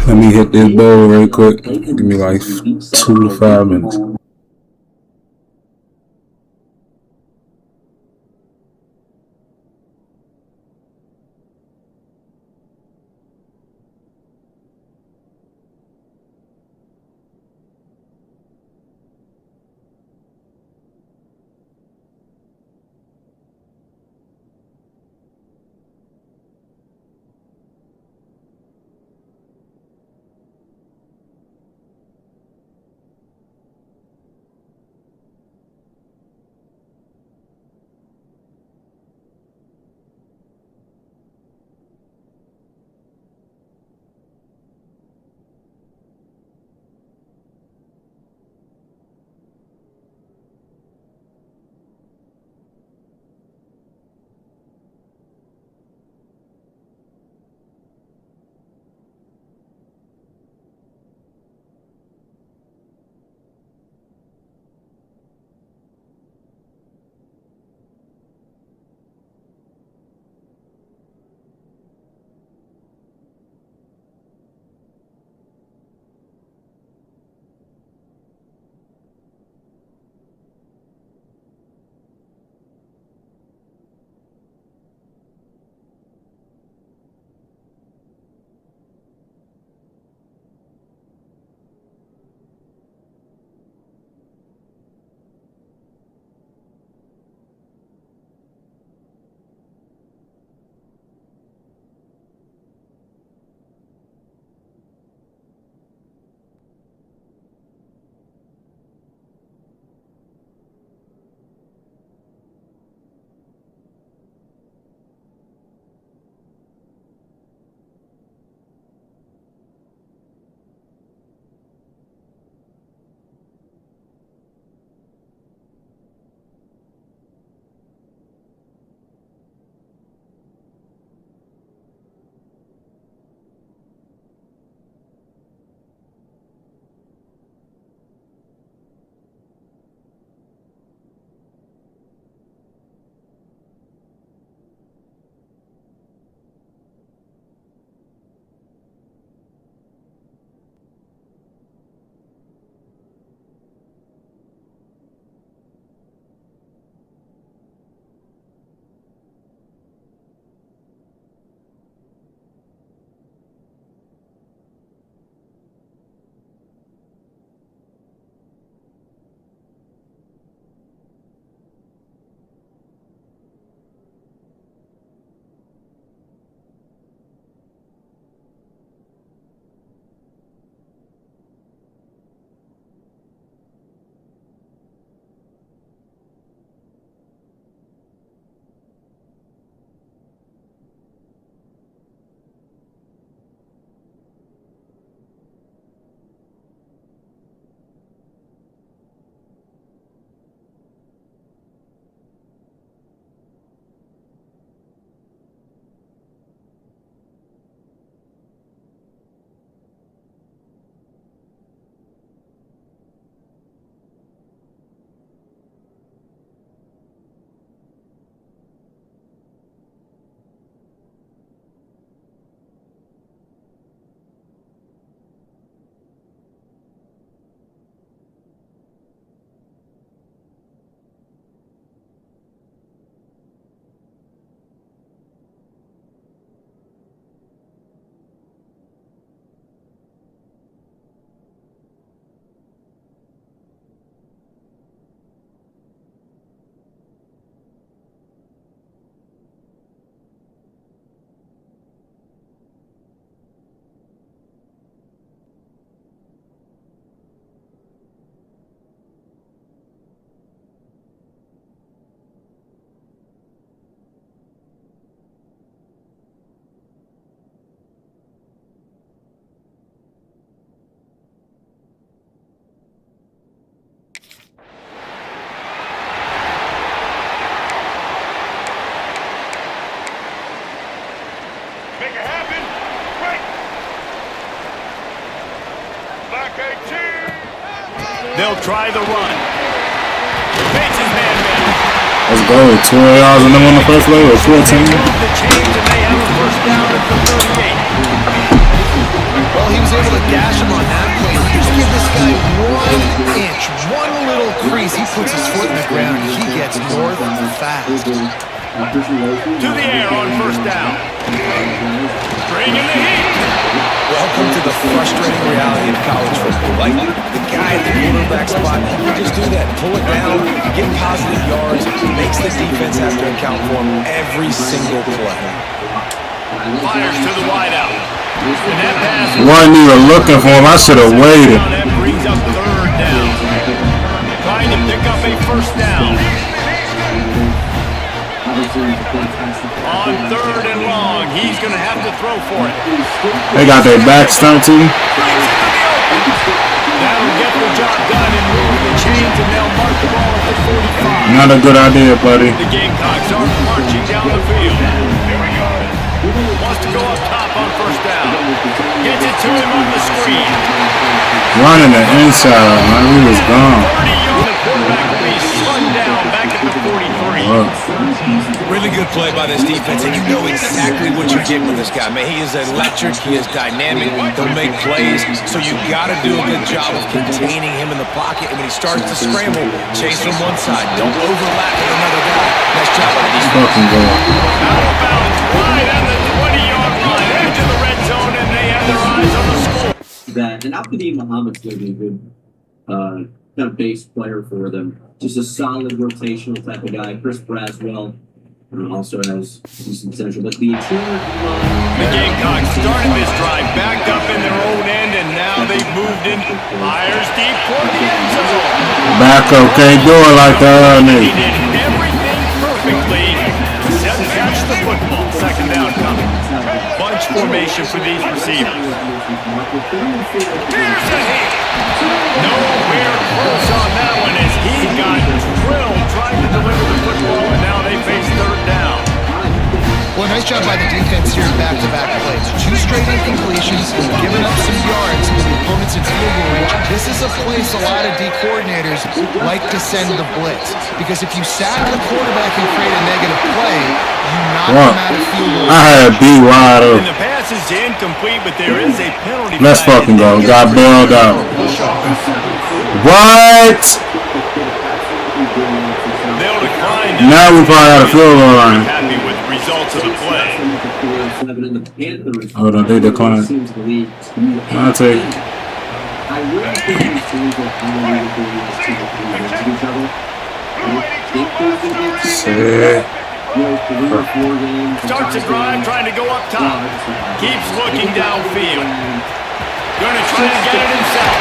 Let me hit this bowl real quick. Give me like 2 to 5 minutes. They'll try the run. Bates his man back. Let's go. 12 yards and them on the first leg or 14. The change, and they have a first down at the 38. Well, he was able to dash him on that play. Just give this guy 1 inch, one little crease. He puts his foot in the ground and he gets north fast. To the air on first down. Bringing the heat. Welcome to the frustrating reality of college football. Like, the guy at the quarterback spot, he can just do that. Pull it down, get positive yards, makes the defense have to account for him every single play. Fires to the wideout. And that pass Wasn't even looking for him. I should have waited. that brings up third down. Trying to pick up a first down. On third and long, he's going to have to throw for it. They got their back stumped too. That'll get the job done and move the chains, and they'll mark the ball at the 45. Not a good idea, buddy. The Gamecocks are marching down the field. Wants to go up top on first down. Gets it to him on the screen. Running the inside, man. He was gone. 30 yards. The quarterback will be slung down back at the 43. Really good play by this defense, and you know exactly what you get with this guy. Man, he is electric, he is dynamic, he'll make plays, so you got to do a good job of containing him in the pocket, and when he starts to scramble, chase from one side. Don't overlap with another guy. Nice job by the defense. Fucking good. Out of bounds, right at the 20-yard line, into the red zone, and they have their eyes on the score. That and Abdi Muhammad's going to be a good kind of base player for them. Just a solid rotational type of guy. Chris Braswell also has decent potential, but the interior The Gamecocks started this drive backed up in their own end, and now they've moved in. Fires deep toward the end zone. Back up, can't do it like the other He nigga. did everything perfectly except catch the football. Second down coming. Bunch formation for these receivers. Here's a hit. Nowhere close on that one as he got drilled trying to deliver the football, and now they face third down. Well, nice job by the defense here in back-to-back plays. 2 straight incompletions, giving up some yards to the opponents in field goal range. This is a place a lot of D coordinators like to send the blitz. Because if you sack the quarterback and create a negative play, you knock them out of field goal I had B wide And open. the pass is incomplete, but there is a penalty. Let's flag. fucking go. Got bailed out. What? They'll decline. Now we probably got a field goal line. Happy with the results of the play. Hold on, they declined. I'll take it. I really think these teams are probably going to each other. Sick. 3 or 4 games. Starts a drive trying to go up top. Keeps looking downfield. Going to try to get it himself.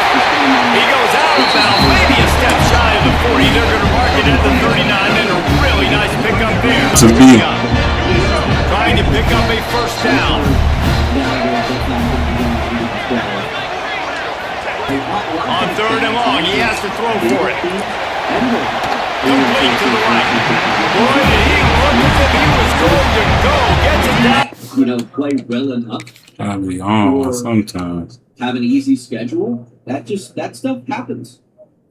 He goes out of bounds, maybe a step shy of the 40. They're going to mark it at the 39, and a really nice pickup there. It's a B. Trying to pick up a first down. On third and long, he has to throw for it. Complete to the right. Boy, did he look as if he was going to go. Gets it down. You know, play well enough. I'll be on sometimes. Have an easy schedule. That stuff happens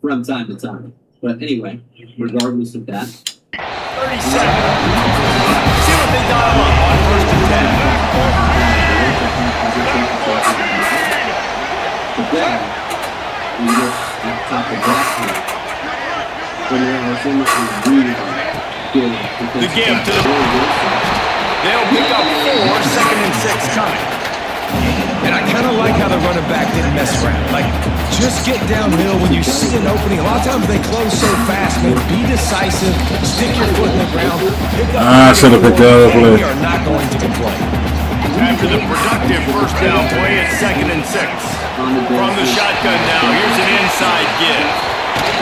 from time to time. But anyway, regardless of that. 37. See what they dial up on first and 10. But then, you get at the top of that point, when you're in so much really good. The give to the... They'll pick up 4, second and 6 coming. And I kind of like how the running back didn't mess around. Like, just get downhill when you see an opening. A lot of times they close so fast, man. Be decisive. Stick your foot in the ground. I should have picked the other play. We are not going to complain. After the productive first down play, it's second and 6. From the shotgun now, here's an inside give.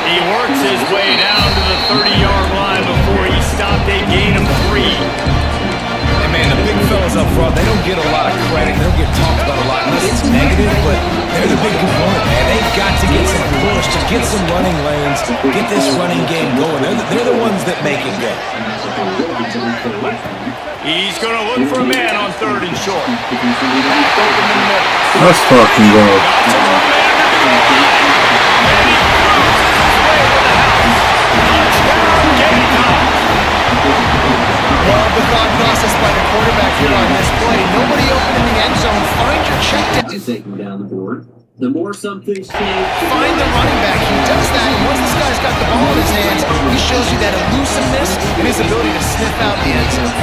He works his way down to the 30-yard line before he stopped a gain of 3. And man, the big fellas up front, they don't get a lot of credit. They don't get talked about a lot unless it's negative, but they're the big component, man. They've got to get some push, to get some running lanes, get this running game going. They're the ones that make it go. He's going to look for a man on third and short. Let's fucking go. and take him down the board. The more some things change, Find the running back. He does that, and once this guy's got the ball in his hands, he shows you that elusiveness and his ability to sniff out the end zone.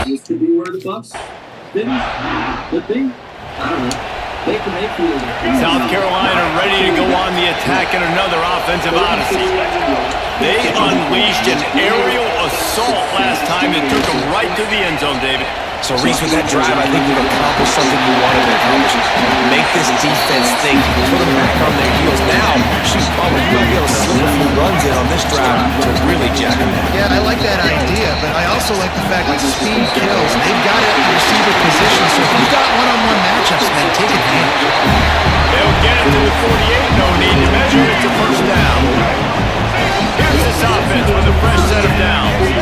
This could be where the Bucs finish. Could be. I don't know. Baker Mayfield. South Carolina ready to go on the attack in another offensive odyssey. They unleashed an aerial assault last time and took them right to the end zone, David. So, Reese, with that drive, I think you've accomplished something you wanted to accomplish. Make this defense think, put them back on their heels. Now, shoot, Butler, you might be able to slip a few runs in on this drive to really jack them down. Yeah, I like that idea, but I also like the fact that speed kills. They've got it at the receiver position, so if you've got one-on-one matchups, man, take advantage. They'll get it to the 48, no need to measure. It's a first down. Here's this offense with a fresh set of downs.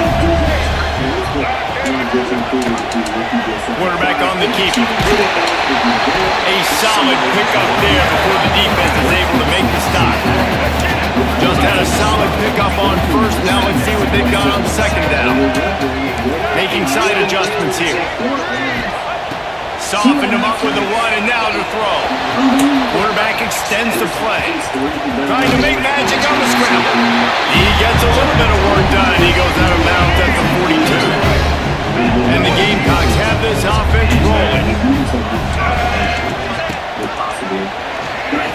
Quarterback on the keep. A solid pickup there before the defense is able to make the stop. Just had a solid pickup on first. Now let's see what they've got on second down. Making side adjustments here. Softened him up with a run, and now to throw. Quarterback extends the play. Trying to make magic on the scramble. He gets a little bit of work done. He goes out of bounds at the 42. And the Gamecocks have this offense rolling.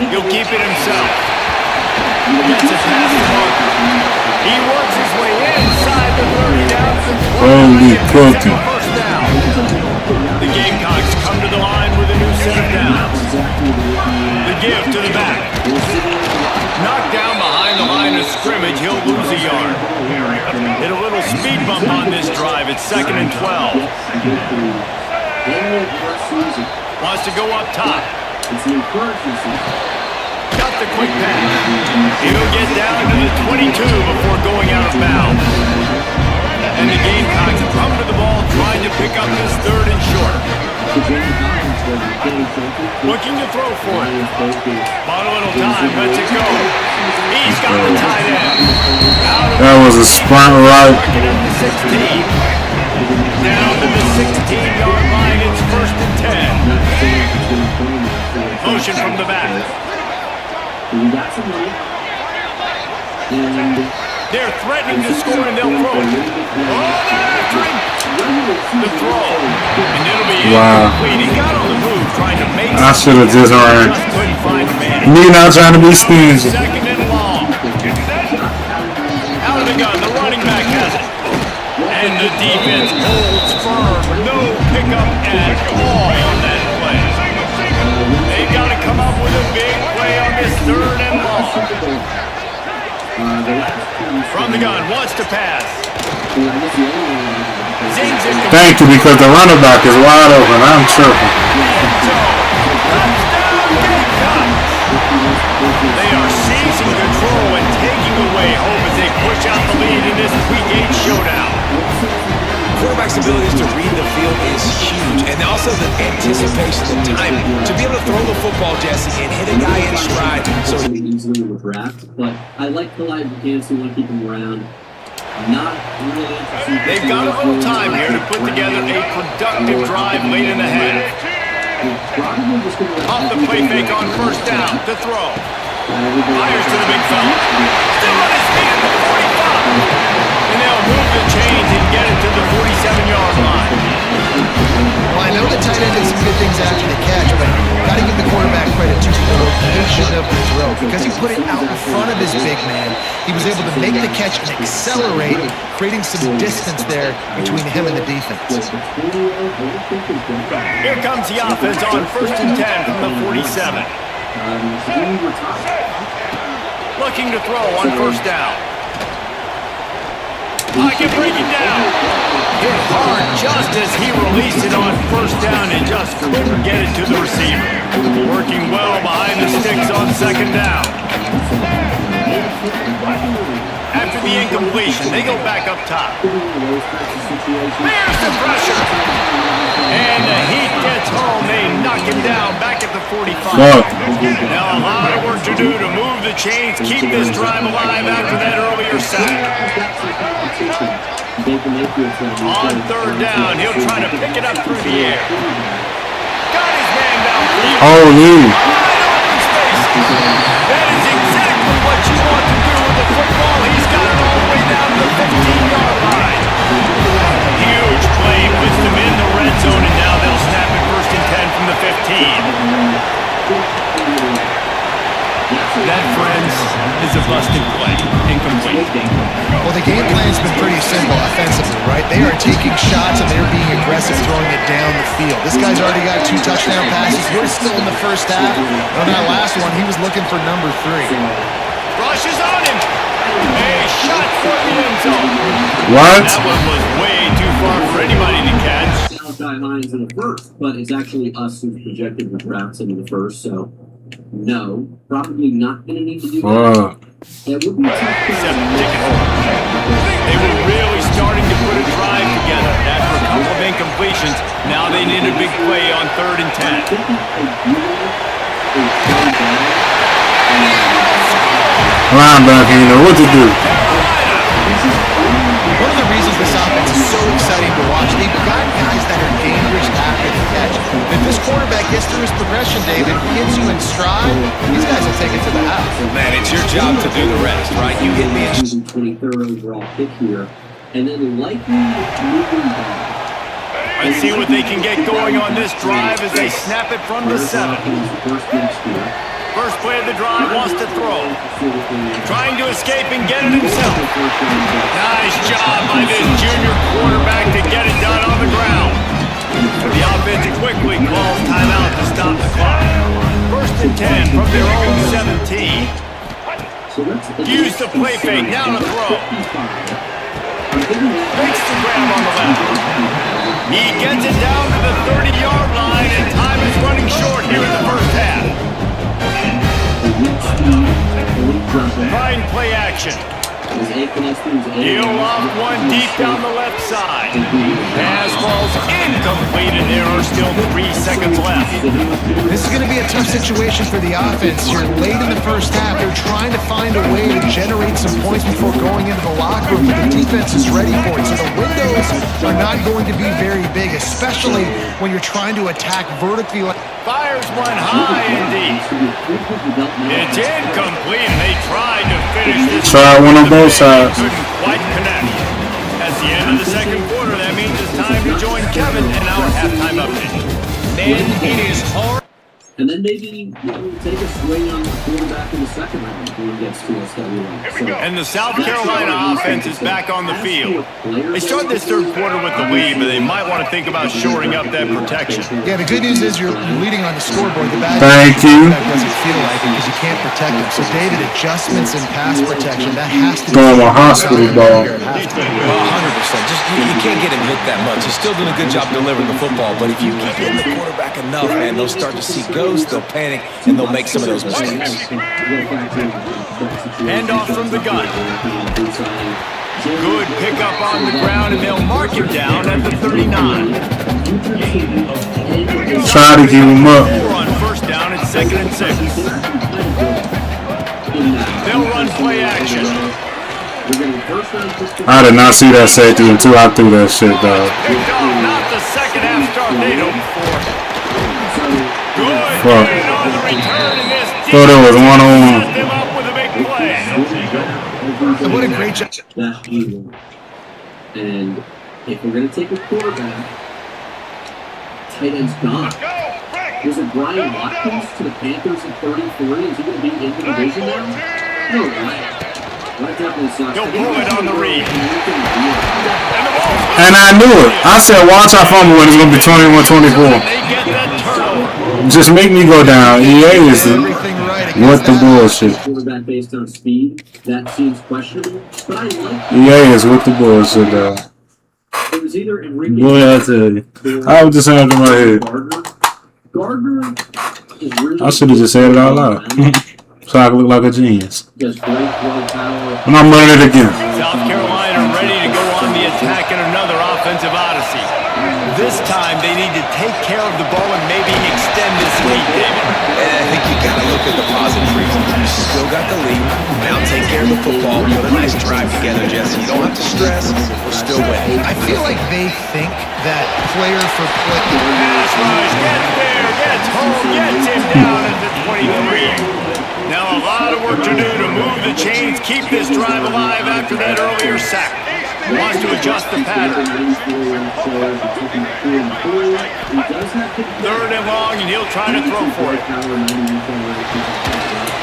He'll keep it himself. Gets it past the mark. He works his way inside the 30 down to the 20. Holy cookie. First down. The Gamecocks come to the line with a new set of downs. The give to the back. Knocked down behind the line of scrimmage, he'll lose a yard. Hit a little speed bump on this drive. It's 2nd and 12. Wants to go up top. Got the quick pass. He'll get down to the 22 before going out of bounds. And the Gamecocks come to the ball, trying to pick up this 3rd and short. Looking to throw for it. Bought a little time, lets it go. He's got the tight end. That was a sprint right. At the 16. Down to the 16-yard line, it's 1st and 10. Motion from the back. They're threatening to score and they'll throw it. Oh, they're after him. The throw. And it'll be incomplete. He got on the move trying to make I should have just ran. Just couldn't find the man. Me not trying to be stingy. 2nd and long. Out of the gun. The running back has it. And the defense holds firm. No pickup at all on that play. They've got to come up with a big play on this 3rd and long. From the gun, wants to pass. Thank you, because the running back is wide open. I'm tripping. They are seizing control and taking away hope as they push out the lead in this Week 8 showdown. Quarterback's abilities to read the field is huge, and also the anticipation, the timing to be able to throw the football, Jesse, and hit a guy in stride. So easily with draft, but I like Khalid McCann, so I want to keep him around. Not really interested. They've got a little time here to put together a productive drive late in the half. Off the play fake on 1st down to throw. Fires to the big fella. Still on his feet at the 45. And they'll move the chains and get it to the 47-yard line. Well, I know the tight end did some good things after the catch, but got to give the quarterback credit to the location of the throw. Because he put it out in front of his big man, he was able to make the catch and accelerate, creating some distance there between him and the defense. Here comes the offense on 1st and 10 from the 47. Looking to throw on 1st down. I can break it down. Hit hard just as he released it on 1st down and just couldn't get it to the receiver. Working well behind the sticks on 2nd down. After the incompletion, they go back up top. There's the pressure. And the heat gets home. They knock him down back at the 45. Now a lot of work to do to move the chains, keep this drive alive after that earlier sack. On third down, he'll try to pick it up through the air. Got his man downfield. Oh, yeah. That is exactly what you want to do with the football. He's got it all the way down to the 15-yard line. Huge play puts them in the red zone, and now they'll snap it 1st and 10 from the 15. That, friends, is a busted play. Incomplete. Well, the game plan's been pretty simple offensively, right? They are taking shots and they're being aggressive, throwing it down the field. This guy's already got 2 touchdown passes. We're still in the first half. On that last one, he was looking for number 3. Rush is on him. A shot for the end zone. What? That one was way too far for anybody to catch. Malachi Hines in the first, but it's actually us who projected the drafts into the first, so no, probably not going to need to do that. It would be tough. They were really starting to put a drive together after a couple of incompletions. Now they need a big play on 3rd and 10. Linebacker, you know what to do. One of the reasons this offense is so exciting to watch, they've got guys that are dangerous after the catch. If this quarterback gets through his progression, David, gets you in stride, these guys will take it to the house. Man, it's your job to do the rest, right? You hit me in 23rd overall pick here, and then likely moving back. Let's see what they can get going on this drive as they snap it from the 7. First play of the drive, wants to throw. Trying to escape and get it himself. Nice job by this junior quarterback to get it done on the ground. The offense quickly calls timeout to stop the clock. 1st and 10 from their own 17. Use the play fake, now to throw. Makes the grab on the left. He gets it down to the 30-yard line, and time is running short here in the first half. Fine play action. He'll off one deep down the left side. Pass falls incomplete, and there are still 3 seconds left. This is going to be a tough situation for the offense here. Late in the first half, they're trying to find a way to generate some points before going into the locker room. The defense is ready for it, so the windows are not going to be very big, especially when you're trying to attack vertically. Fires one high and deep. It's incomplete, and they tried to finish this. Try one on both sides. Couldn't quite connect. At the end of the second quarter, that means it's time to join Kevin in our halftime update. Man, it is hard. And then maybe take a swing on the quarterback in the second round when he gets to us that we like. And the South Carolina offense is back on the field. They start this third quarter with the lead, but they might want to think about shoring up that protection. Yeah, the good news is you're leading on the scoreboard. The bad Thank you. That doesn't feel like it because you can't protect them. So, David, adjustments in pass protection, that has to be Going a hospital ball. 100%. Just you can't get him hit that much. He's still doing a good job delivering the football, but if you keep hitting the quarterback enough, man, they'll start to see ghosts, they'll panic, and they'll make some of those mistakes. Hand off from the gun. Good pickup on the ground, and they'll mark him down at the 39. Try to keep him up. 4 on 1st down and 2nd and 6. They'll run play action. I did not see that safety until I threw that shit, dog. Picked up, not the second half start they hoped for. Good. Fuck. And on the return in this Thought it was one-on-one. set them up with a big play. And what a great job. That's evil. And if we're going to take a quarterback, tight end's gone. Was it Brian Watkins to the Panthers at 33? Is he going to be in the division now? No way. That definitely sucks. He'll throw it on the read. And I knew it. I said, watch our fumble when it's going to be 21-24. They get that turnover. Just make me go down. EA is Everything right what against the that. bullshit. Quarterback based on speed, that seems questionable. But I like EA is with the bullshit, dog. it was either Enrique Boy, I tell you. I was just saying to my head. Gardner is really I should have just said it out loud. So I could look like a genius. Just great throw power. And I'm running it again. South Carolina ready to go on the attack in another offensive odyssey. This time, they need to take care of the ball and maybe extend this lead, David. And I think you got to look at the positive reasons. You still got the lead. Now take care of the football. Put a nice drive together, Jesse. You don't have to stress. We're still winning. I feel like they think that player for player. Pass rush, gets there, gets home, gets him down at the 23. Now a lot of work to do to move the chains, keep this drive alive after that earlier sack. Wants to adjust the pattern. 3rd and long, and he'll try to throw for it.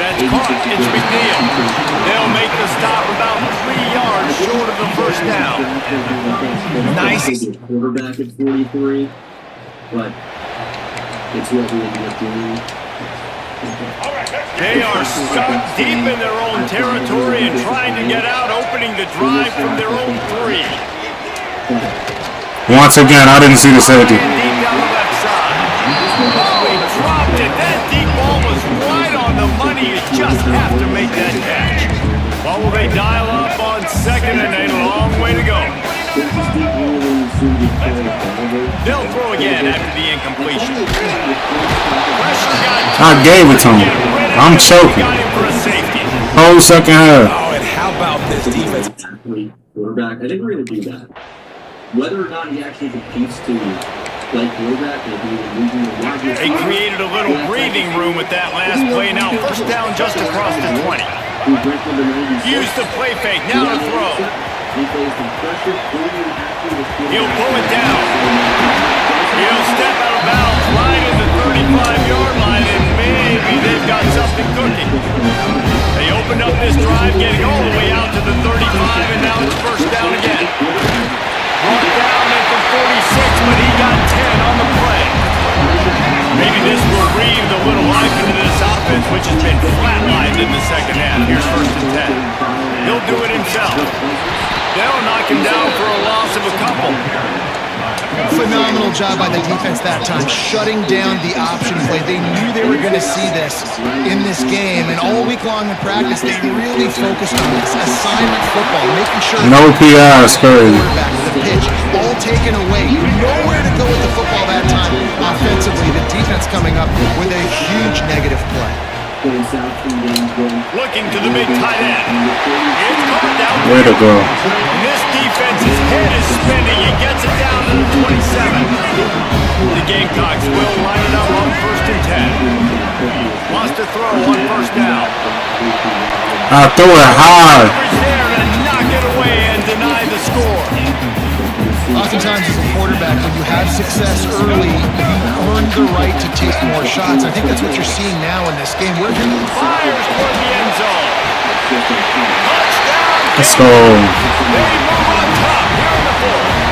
That's caught. It's McNeil. They'll make the stop about 3 yards short of the first down. Nice. Quarterback at 43, but it's what we ended up doing. They are stuck deep in their own territory and trying to get out, opening the drive from their own 3. Once again, I didn't see the safety. Deep down the left side. Oh, he dropped it. That deep ball was right on the money. You just have to make that catch. What will they dial up on 2nd and a long way to go? They'll throw again after the incompletion. I gave it to him. I'm choking. Whole second half. Oh, and how about this defense? Quarterback, I think we're going to do that. Whether or not he actually competes to play quarterback, they created a little breathing room with that last play. Now first down just across the 20. Use the play fake. Now to throw. He'll pull it down. He'll step out of bounds right at the 35-yard line, and maybe they've got something cooking. They opened up this drive, getting all the way out to the 35, and now it's first down again. Brought down at the 46, but he got 10 on the play. Maybe this will breathe a little life into this offense, which has been flatlined in the second half. Here's first and 10. He'll do it himself. They'll knock him down for a loss of a couple. Phenomenal job by the defense that time, shutting down the option play. They knew they were going to see this in this game, and all week long in practice, they really focused on this assignment football, making sure no PIs, crazy. The pitch all taken away. You know where to go with the football that time. Offensively, the defense coming up with a huge negative play. Looking to the big tight end. It's caught down. Way to go. This defense's head is spinning. He gets it down to the 27. The Gamecocks will line it up on first and 10. Wants to throw on first down. I threw it hard. There to knock it away and deny the score. Oftentimes as a quarterback, when you have success early, you earn the right to take more shots. I think that's what you're seeing now in this game. Fires toward the end zone. Touchdown. Let's go. They move on top here in the fourth.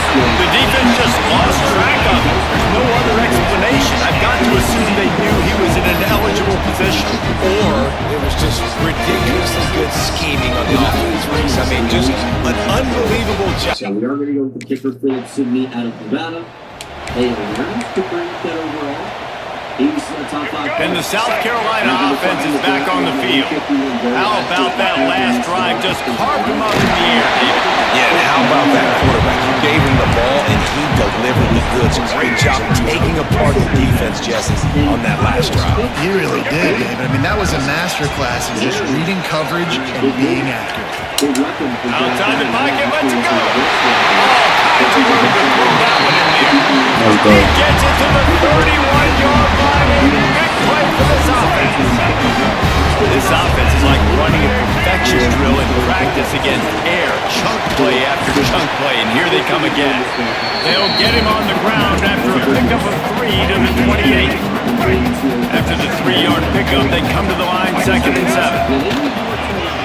The defense just lost track of him. There's no other explanation. I've got to assume they knew he was in an eligible position. Or it was just ridiculously good scheming on the offense, Reese. I mean, just an unbelievable job. So we are going to go with the kicker, Philip Sidney, out of Nevada. They are learning to bring that overall. He's a top 5. And the South Carolina offense is back on the field. How about that last drive? Just carved him up in the air, David. Yeah, and how about that quarterback? You gave him the ball, and he delivered the goods. Great job taking apart the defense, Jesse, on that last drive. He really did, David. I mean, that was a masterclass in just reading coverage and being accurate. Outside the pocket, let's go. All kinds of room to throw that one in there. Let's go. He gets it to the 31-yard line, and big play for this offense. This offense is like running a perfection drill in practice against air. Chunk play after chunk play, and here they come again. They'll get him on the ground after a pickup of 3 to the 28. After the 3-yard pickup, they come to the line, 2nd and 7.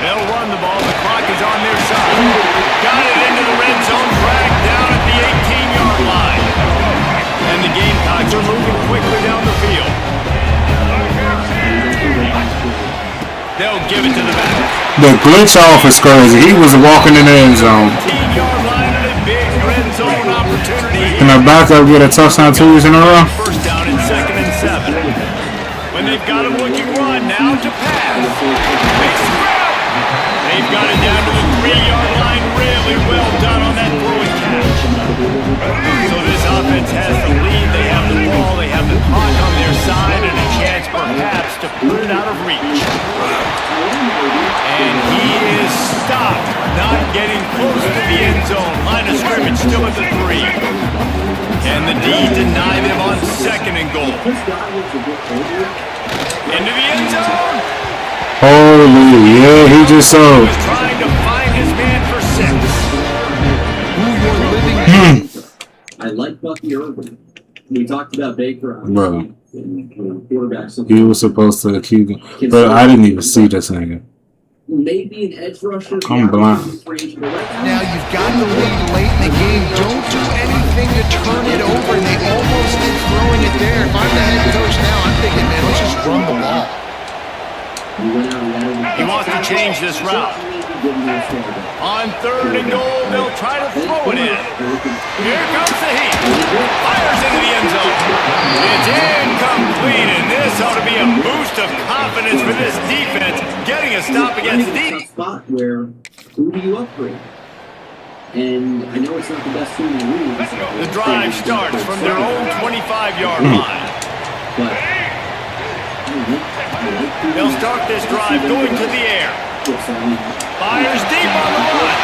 They'll run the ball. The clock is on their side. Got it into the red zone. Dragged down at the 18-yard line. And the Gamecocks are moving quickly down the field. They'll give it to the back. The glitch off is crazy. He was walking in the end zone. 18-yard line and a big red zone opportunity. Can the backup get a touchdown 2 weeks in a row? First down and 2nd and 7. When they've got him looking run, now to pass. Big spread. They've got it down to the 3-yard line. Really well done on that throw and catch. into the end zone. Line of scrimmage still at the 3. Can the D deny them on 2nd and goal? Into the end zone. Holy, yeah, he just sold. He's trying to find his man for 6. I like Bucky Irvin. We talked about Baker on Bro. quarterbacks. He was supposed to keep him. But I didn't even see this nigga. Maybe an edge rusher. I'm blind. Now you've got the lead late in the game. Don't do anything to turn it over. They almost did throwing it there. If I'm the head coach now, I'm thinking, man, let's just run the ball. He wants to change this route. On 3rd and goal, they'll try to throw it in. Here comes the heat. Fires into the end zone. It's incomplete, and this ought to be a boost of confidence for this defense, getting a stop against the deep. Spot where who do you upgrade? And I know it's not the best team in the league. The drive starts from their own 25-yard line. But They'll start this drive going to the air. Fires deep on the run.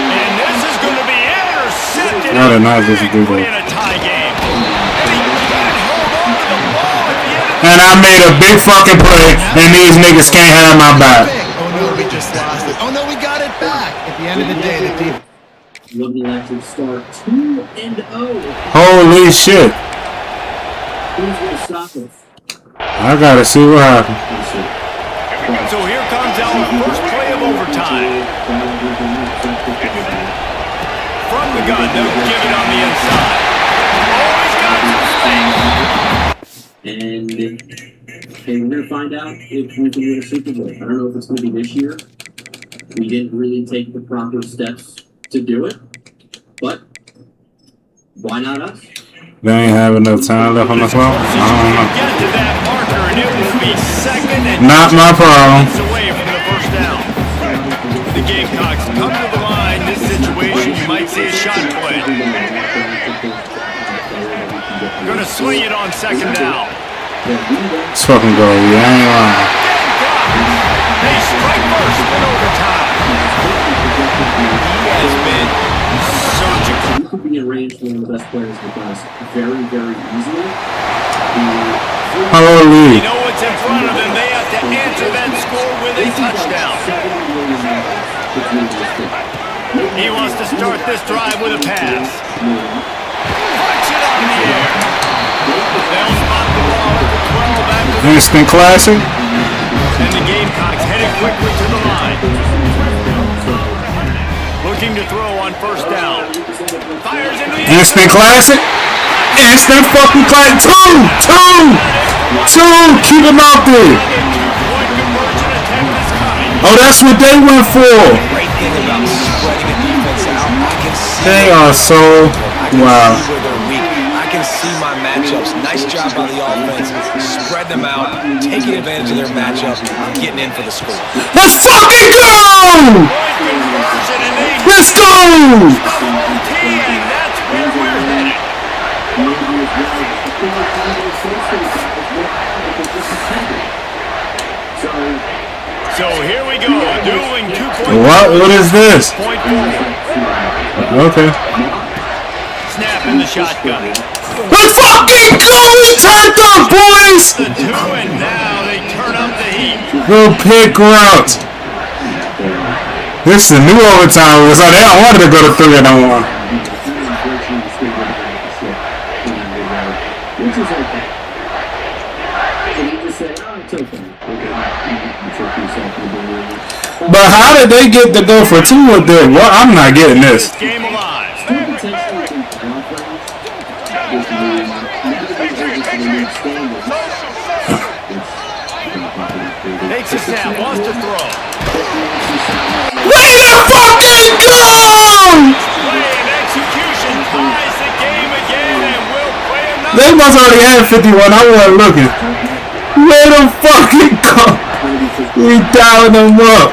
And this is going to be intercepted. Not a nice disagree. In a tie game. And he can't hold on to the ball at the end of the And I made a big fucking play, and these niggas can't have my back. Oh no, we just lost it. Oh no, we got it back. At the end of the day, the team. looking like to start 2-0. Holy shit. Who's going to stop us? I gotta see what happens. So here comes our first play of overtime. From the gun, they'll give it on the inside. And hey, we're going to find out if we can win a Super Bowl. I don't know if it's going to be this year. We didn't really take the proper steps to do it. But why not us? They ain't have enough time left on the clock. I don't know. Get to that marker, and it will be second and Not my problem. away from the first down. The Gamecocks come to the line. This situation, you might see a shot play. Going to swing it on second down. Let's fucking go. Yeah, I ain't lying. They strike first in overtime. He has been surgical. You could be in range for one of the best players in the class very, very easily. Holy. You know what's in front of them. They have to answer that score with a touchdown. He wants to start this drive with a pass. Punch it on the air. They'll spot the ball at the 12 after the Instant classic. and the Gamecocks headed quickly to the line. Looking to throw on first down. Fires into the Instant classic. Instant fucking classic. Two. Keep him out there. two-point conversion attempt is coming. Oh, that's what they went for. Great thing about spreading a defense out, I can see They are so wow. where they're weak. I can see my matchups. Nice job by the offense. Spread them out, taking advantage of their matchup, and getting in for the score. Let's fucking go! Conversion, and they Let's go! and that's where we're headed. So here we go, doing 2-point. What is this? Point forward. Okay. Snap in the shotgun. Let's fucking go! We turned up, boys! The 2, and now they turn up the heat. Little pick route. This is a new overtime. So they don't want it to go to 3 no more. Which is okay. And you just say, oh, it's okay. But how did they get to go for 2 with them? Well, I'm not getting this. Game alive. Takes a snap, wants to throw. Way to fucking go! Play and execution ties the game again, and we'll play another. They must already have 51. I wasn't looking. Way to fucking go! We dialing them up.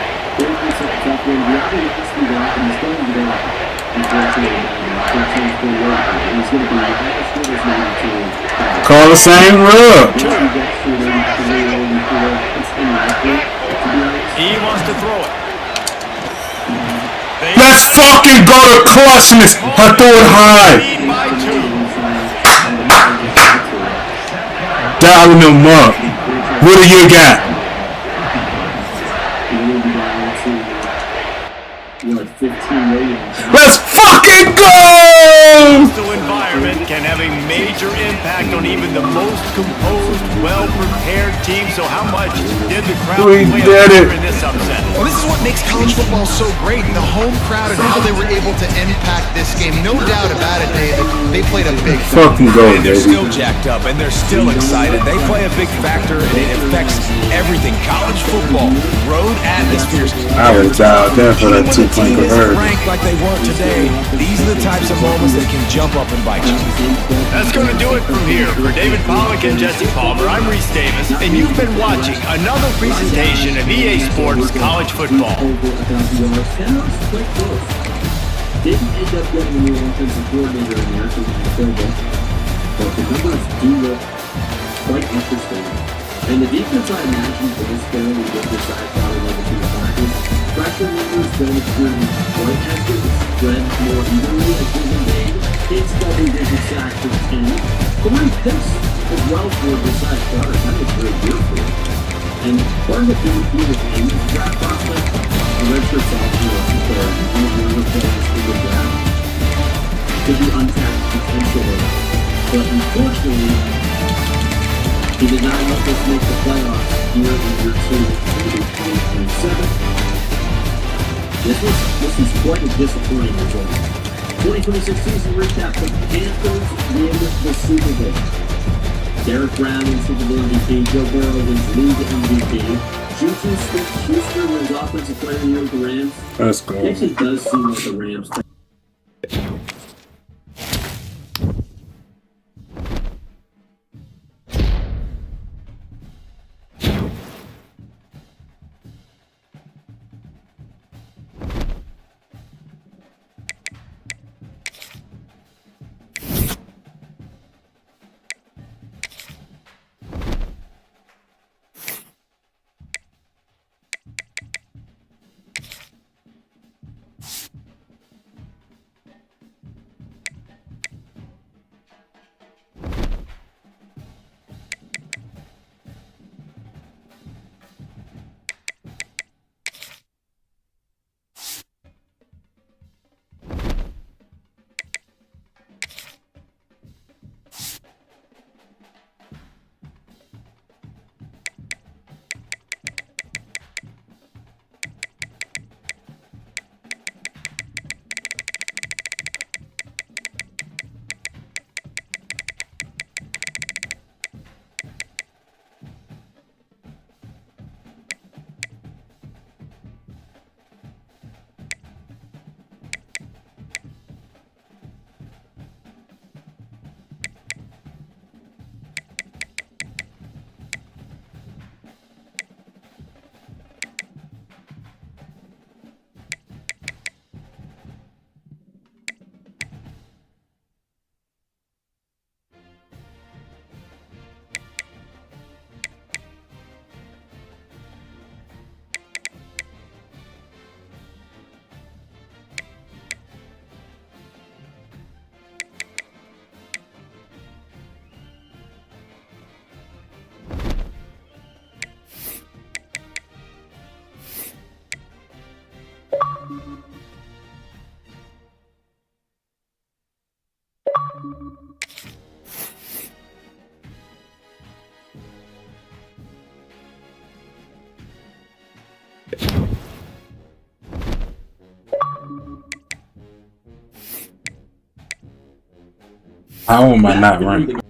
Call the same rub. He wants to throw it. Let's fucking go to clutchness. I threw it high. Lead by 2. Dialing them up. What do you got? What, 15 rating? Let's fucking go! The environment can have a major impact on even the most composed, well-prepared team. So how much did the crowd We play a did it. factor in this upset? Well, this is what makes college football so great, the home crowd and how they were able to impact this game. No doubt about it, David. They played a big thing. Fucking go, And they're baby. still jacked up, and they're still excited. They play a big factor, and it affects everything. College football, road atmospheres. I would have dialed there for Even that when the team 2-point isn't conversion. ranked like they weren't today, these are the types of moments that can jump up and bite you. That's going to do it from here. For David Pollack and Jesse Palmer, I'm Reese Davis, and you've been watching another presentation of EA Sports College Football. Over 1,000 yards. And it was quite close. Didn't end up getting a new offensive coordinator in there from Manitoba. But the numbers do look quite interesting. And the defense, I imagine, for this fairly good this side probably level to the Packers. Pressure numbers don't appear to be quite as good. Spread more evenly as Green Bay. It's double-digit sacks for the team. 3 picks as well for this side starter. That was a great year for him. And part of the beauty of the game is draft prospect. The redshirt sophomore is third. One of the other players in the draft could be untapped potential. But unfortunately, he did not help us make the playoffs here in year 2 of 2027. This was quite a disappointing result. 2026 season recap: the Panthers win the Super Bowl. Derek Brown wins Super Bowl MVP. Joe Burrow wins league MVP. Juju Smith-Schuster wins Offensive Player of the Year with the Rams. Let's go. It actually does seem like the Rams. How am I not ranked?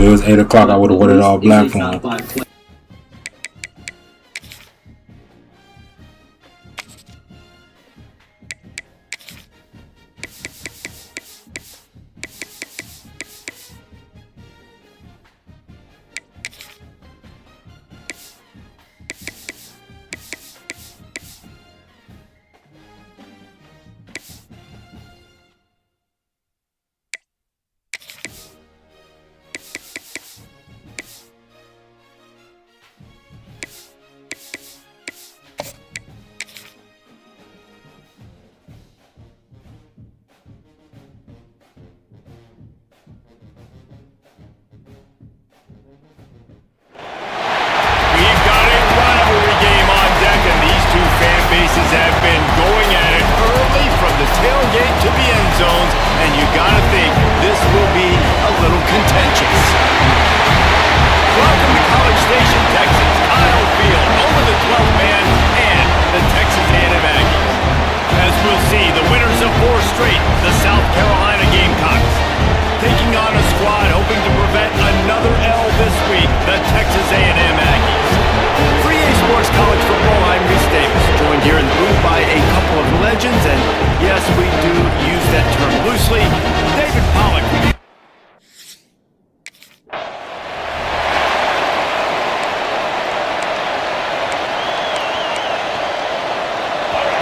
it was 8 o'clock, I would have worn it all black for him. We've got a rivalry game on deck, and these two fan bases have been going at it early from the tailgate to the end zones, and you gotta think this will be a little contentious. Welcome to College Station, Texas. Kyle Field, home of the 12th man and the Texas A&M Aggies. As we'll see, the winners of 4 straight, the South Carolina Gamecocks, taking on a squad hoping to prevent another L this week, the Texas A&M Aggies. For EA Sports College Football, I'm Reese Davis, joined here in the booth by a couple of legends, and yes, we do use that term loosely. David Pollock.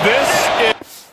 This is...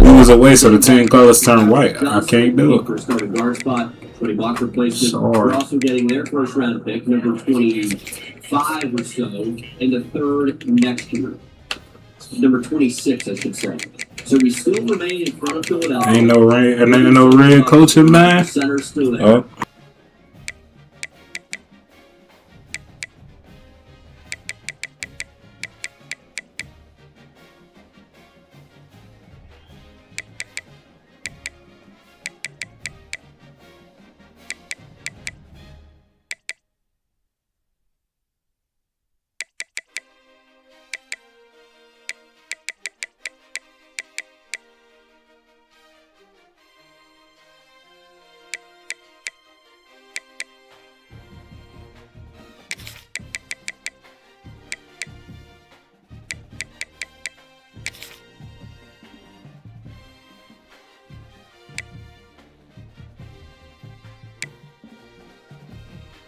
It was a waste, so the team colors turned white. I can't do it. For starting guard spot, 20 block replacement. Sorry. We're also getting their first round pick, number 25 or so, in the 3rd next year. Number 26, I should say. So we still remain in front of Philadelphia. Ain't no red coaching, man. Center still there. Oh.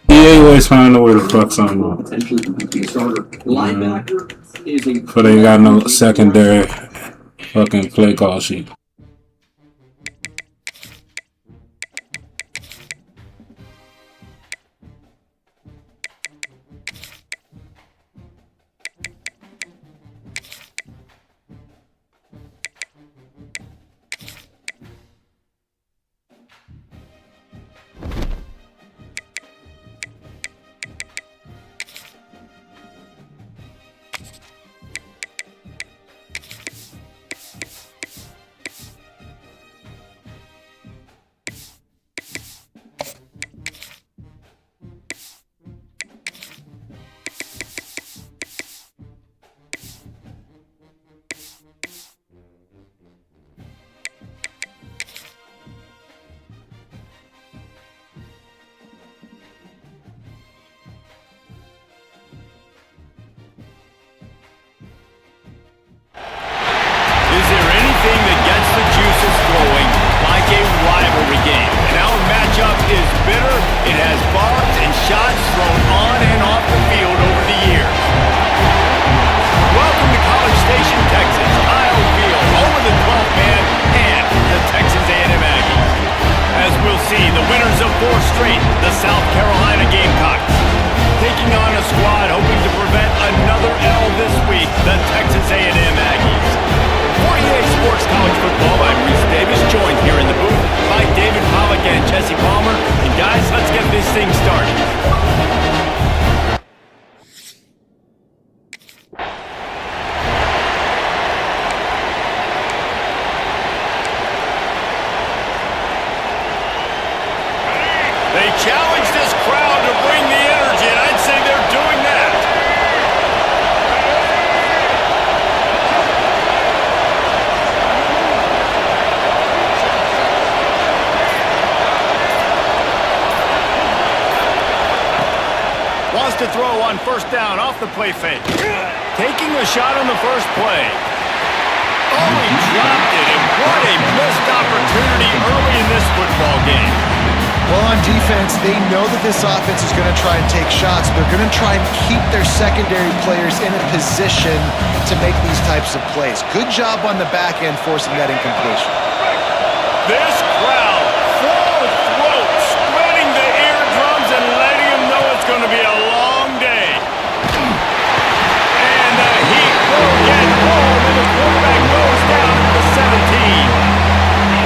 He always find a way to fuck something up. Potentially be a starter. Linebacker is a... So they got no secondary fucking play call sheet. first down off the play fake. Taking a shot on the first play. Oh, he dropped it, and what a missed opportunity early in this football game. Well, on defense, they know that this offense is going to try and take shots. They're going to try and keep their secondary players in a position to make these types of plays. Good job on the back end forcing that incompletion. This crowd, full throat, spreading the eardrums and letting them know it's going to be a long day. And the Heat will get home, and the quarterback goes down to the 17.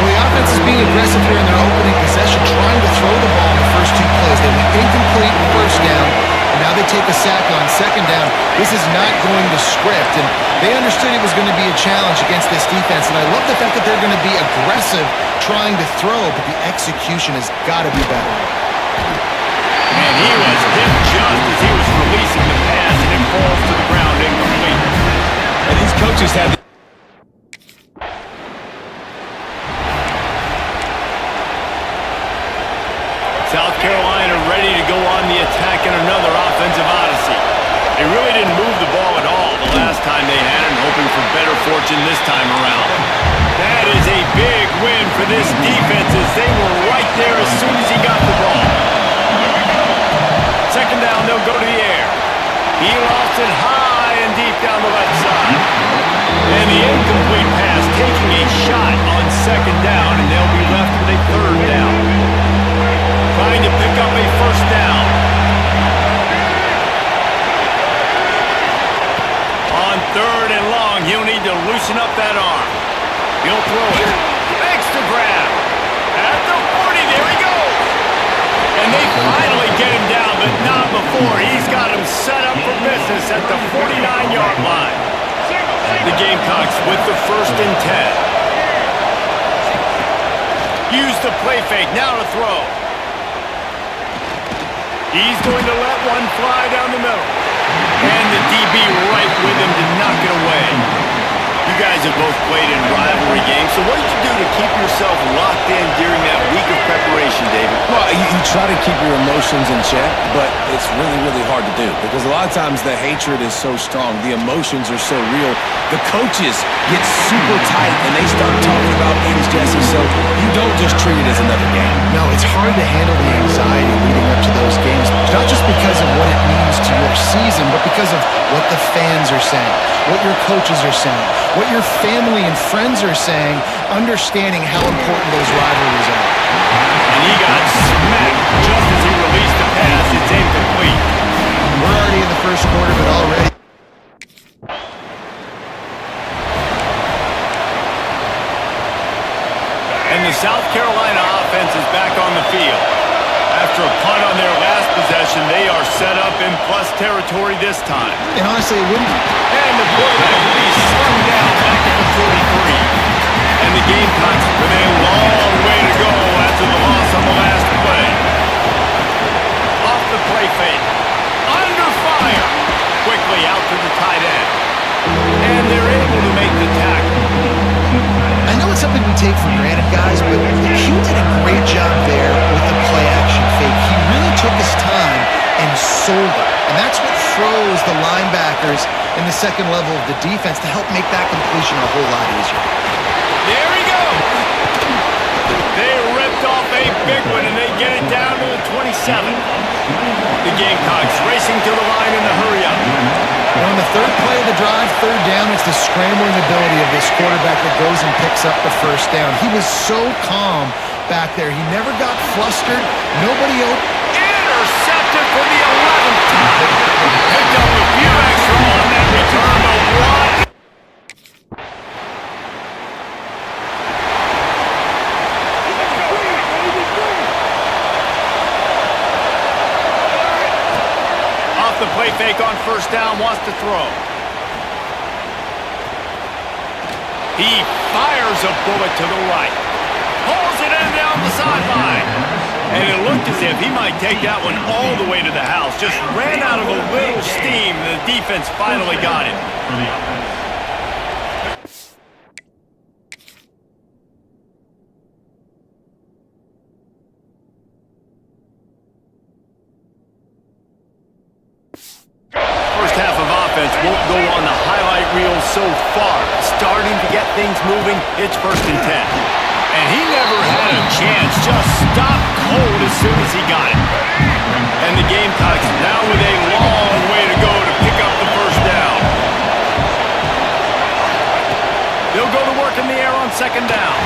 Well, the offense is being aggressive here in their opening possession, trying to throw the ball in the first two plays. They went incomplete first down, and now they take a sack on second down. This is not going to script, and they understood it was going to be a challenge against this defense, and I love the fact that they're going to be aggressive trying to throw, but the execution has got to be better. And he was hit just as he was releasing the pass, and it falls to the ground incomplete. And these coaches have South Carolina ready to go on the attack in another offensive odyssey. They really didn't move the ball at all the last time they had it, hoping for better fortune this time around. That is a big win for this defense as they were right there as soon as he got the ball. Second down, they'll go to the air. He lost it high and deep down the left side. And the incomplete pass taking a shot on second down, and they'll be left with a third down. Trying to pick up a first down. On third and long, he'll need to loosen up that arm. He'll throw it. Makes the grab. At the 40, there he goes. And they finally get him down, but not before. He's got him set up for business at the 49-yard line. The Gamecocks with the first and 10. Use the play fake, now to throw. He's going to let one fly down the middle. And the DB right with him to knock it away. You guys have both played in rivalry games, so what did you do to keep yourself locked in during that week of preparation, David? Well, you try to keep your emotions in check, but it's really, really hard to do because a lot of times the hatred is so strong. The emotions are so real. The coaches get super tight and they start talking about things, Jesse, so you don't just treat it as another game. No, it's hard to handle the anxiety leading up to those games, not just because of what it means to your season, but because of what the fans are saying, what your coaches are saying, what your family and friends are saying, understanding how important those rivalries are. And he got smacked just as he released the pass. It's incomplete. We're already in the first quarter, but already. And the South Carolina offense is back on the field. After a punt on their last possession, they are set up in plus territory this time. And honestly, it wouldn't. And the quarterback will be slung down back at the 43. And the Gamecocks with a long way to go after the loss on the last play. Off the play fake. Under fire. Quickly out to the tight end. And they're able to make the tackle. I know it's something we take for granted, guys, but Q did a great job there with the play-action fake. He really took his time and sold it. And that's what froze the linebackers in the second level of the defense to help make that completion a whole lot easier. There he goes. They ripped off a big one, and they get it down to the 27. The Gamecocks racing to the line in a hurry-up. And on the third play of the drive, third down, it's the scrambling ability of this quarterback that goes and picks up the first down. He was so calm back there. He never got flustered. Nobody open. Intercepted for the 11th time. Picked up a few extra on that return, but what? The play fake on first down, wants to throw. He fires a bullet to the right. Pulls it in down the sideline. And it looked as if he might take that one all the way to the house. Just ran out of a little steam. The defense finally got it. offense won't go on the highlight reel so far. Starting to get things moving, it's 1st and 10. And he never had a chance, just stopped cold as soon as he got it. And the Gamecocks now with a long way to go to pick up the 1st down. They'll go to work in the air on 2nd down.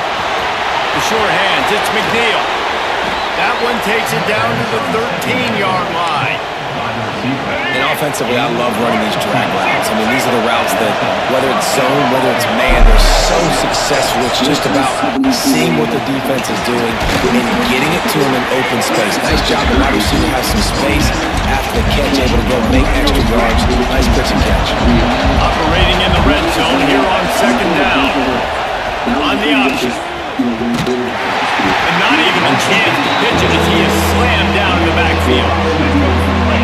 The short hands, it's McNeil. That one takes it down to the 13-yard line. And offensively, I love running these drag routes. I mean, these are the routes that, whether it's zone, whether it's man, they're so successful. It's just about seeing what the defense is doing and getting it to them in open space. Nice job. The wide receiver has some space after the catch, able to go make extra yards. Nice pitch and catch. Operating in the red zone here on 2nd down. On the option. And not even a chance to pitch it as he is slammed down in the backfield.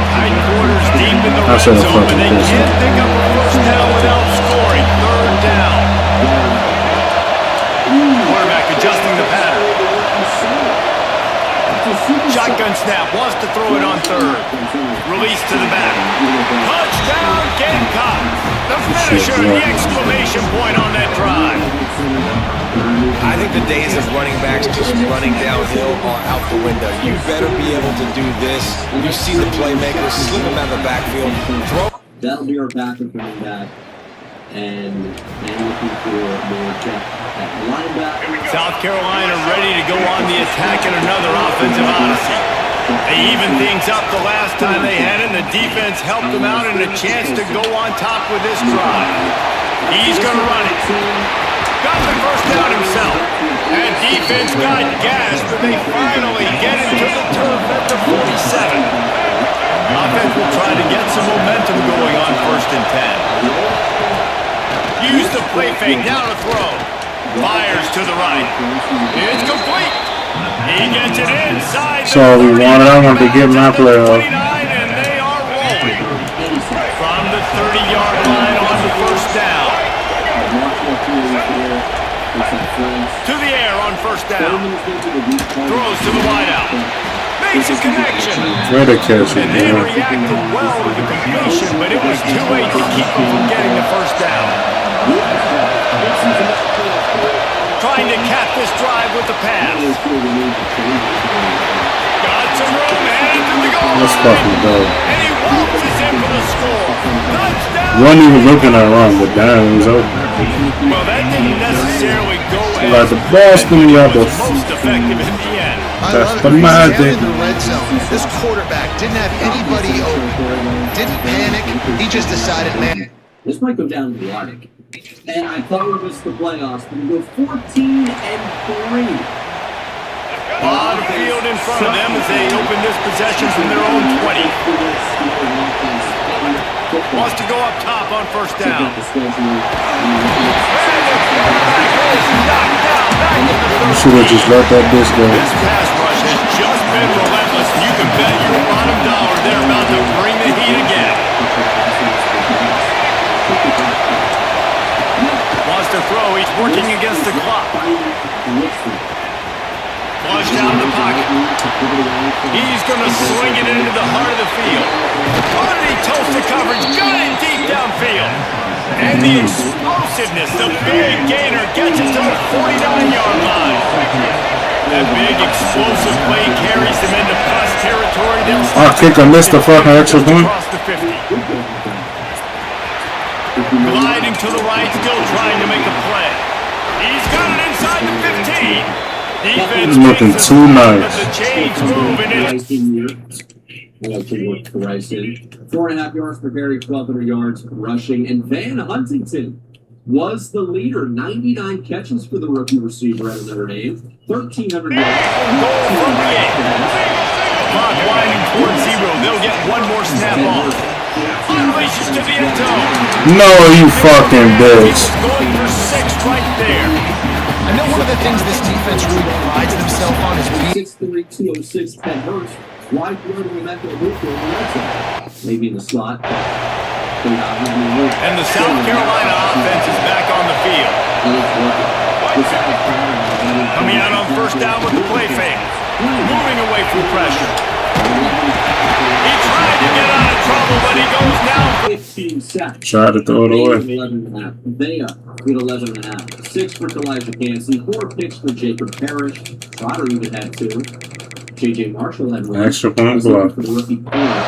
Tight quarters deep in the red zone, but they can't pick up a 1st down without scoring. 3rd down. Quarterback adjusting the pattern. Shotgun snap, wants to throw it on 3rd. Release to the back. Touchdown, Gamecocks! The finisher, the exclamation point on that drive. I think the days of running backs just running downhill are out the window. You better be able to do this. You see the playmakers, slip them out of the backfield, throw. That'll be our backup coming back. And looking for more check at linebacker. South Carolina ready to go on the attack in another offensive odyssey. They evened things up the last time they had it, and the defense helped them out and a chance to go on top with this drive. He's going to run it. Got the 1st down himself. And defense got gas, but they finally get it to the turf at the 47. Offense will try to get some momentum going on 1st and 10. Use the play fake, down to throw. Fires to the right. It's complete. He gets it inside. So we wanted, I wanted to give him that play off. And they are rolling. From the 30-yard line on the 1st down. To the air on 1st down. Throws to the wideout. Makes a connection. Where the catch And they reacted well to the completion, but it was too late to keep them from getting the 1st down. Trying to cap this drive with the pass. Got some room, headed to the goal. That's fucking dope. And he waltzes in for the score. Touchdown. Wasn't even looking at wrong, but damn, it was open. Well, that didn't necessarily go as Like the Boston Rebels. most effective in the end. That's I the love it. Madden. He's down in the red zone. This quarterback didn't have anybody open. Didn't panic. He just decided, man. This might go down to the attic. And I thought we missed the playoffs, but we go 14-3. On the field in front of them as they open this possession from their own 20. Wants to go up top on 1st down. Should have just let that bitch go. This pass rush has just been relentless. You can bet your bottom dollar they're about to bring the heat again. Wants to throw. He's working against the clock. Flushed out of the pocket. He's going to swing it into the heart of the field. Oh, and he toasts the coverage. Got it deep downfield. And the explosiveness, the big gainer gets it to the 49-yard line. That big explosive play carries them into plus territory. Our kicker missed the fucking extra point. Across the 50. Gliding to the right, still trying to make a play. He's got it inside the 15. Defense He's looking too nice. The chains move and it's 4.5 yards per carry, 1,200 yards rushing. And Van Huntington was the leader. 99 catches for the rookie receiver at Notre Dame. 1,300 yards. clock winding towards 0. They'll get one more snap off. Unleashes to the end zone. No, you fucking bitch. He's going for 6 right there. I know one of the things this defense really prides themselves on is being 6'3", 206, 10 Hurts. Wide throw to Memphis Hooper in the red zone. Maybe in the slot. And the South Carolina offense is back on the field. Coming out on first down with the play fake. Moving away from pressure. He tried to get out of trouble, but he goes down. 15 sacks. Tried to throw it away. 11.5. They are with 11.5. 6 for Elijah Hansen. 4 picks for Jacob Parrish. Trotter even had 2. J.J. Marshall had 1. Extra point block. For the rookie corner.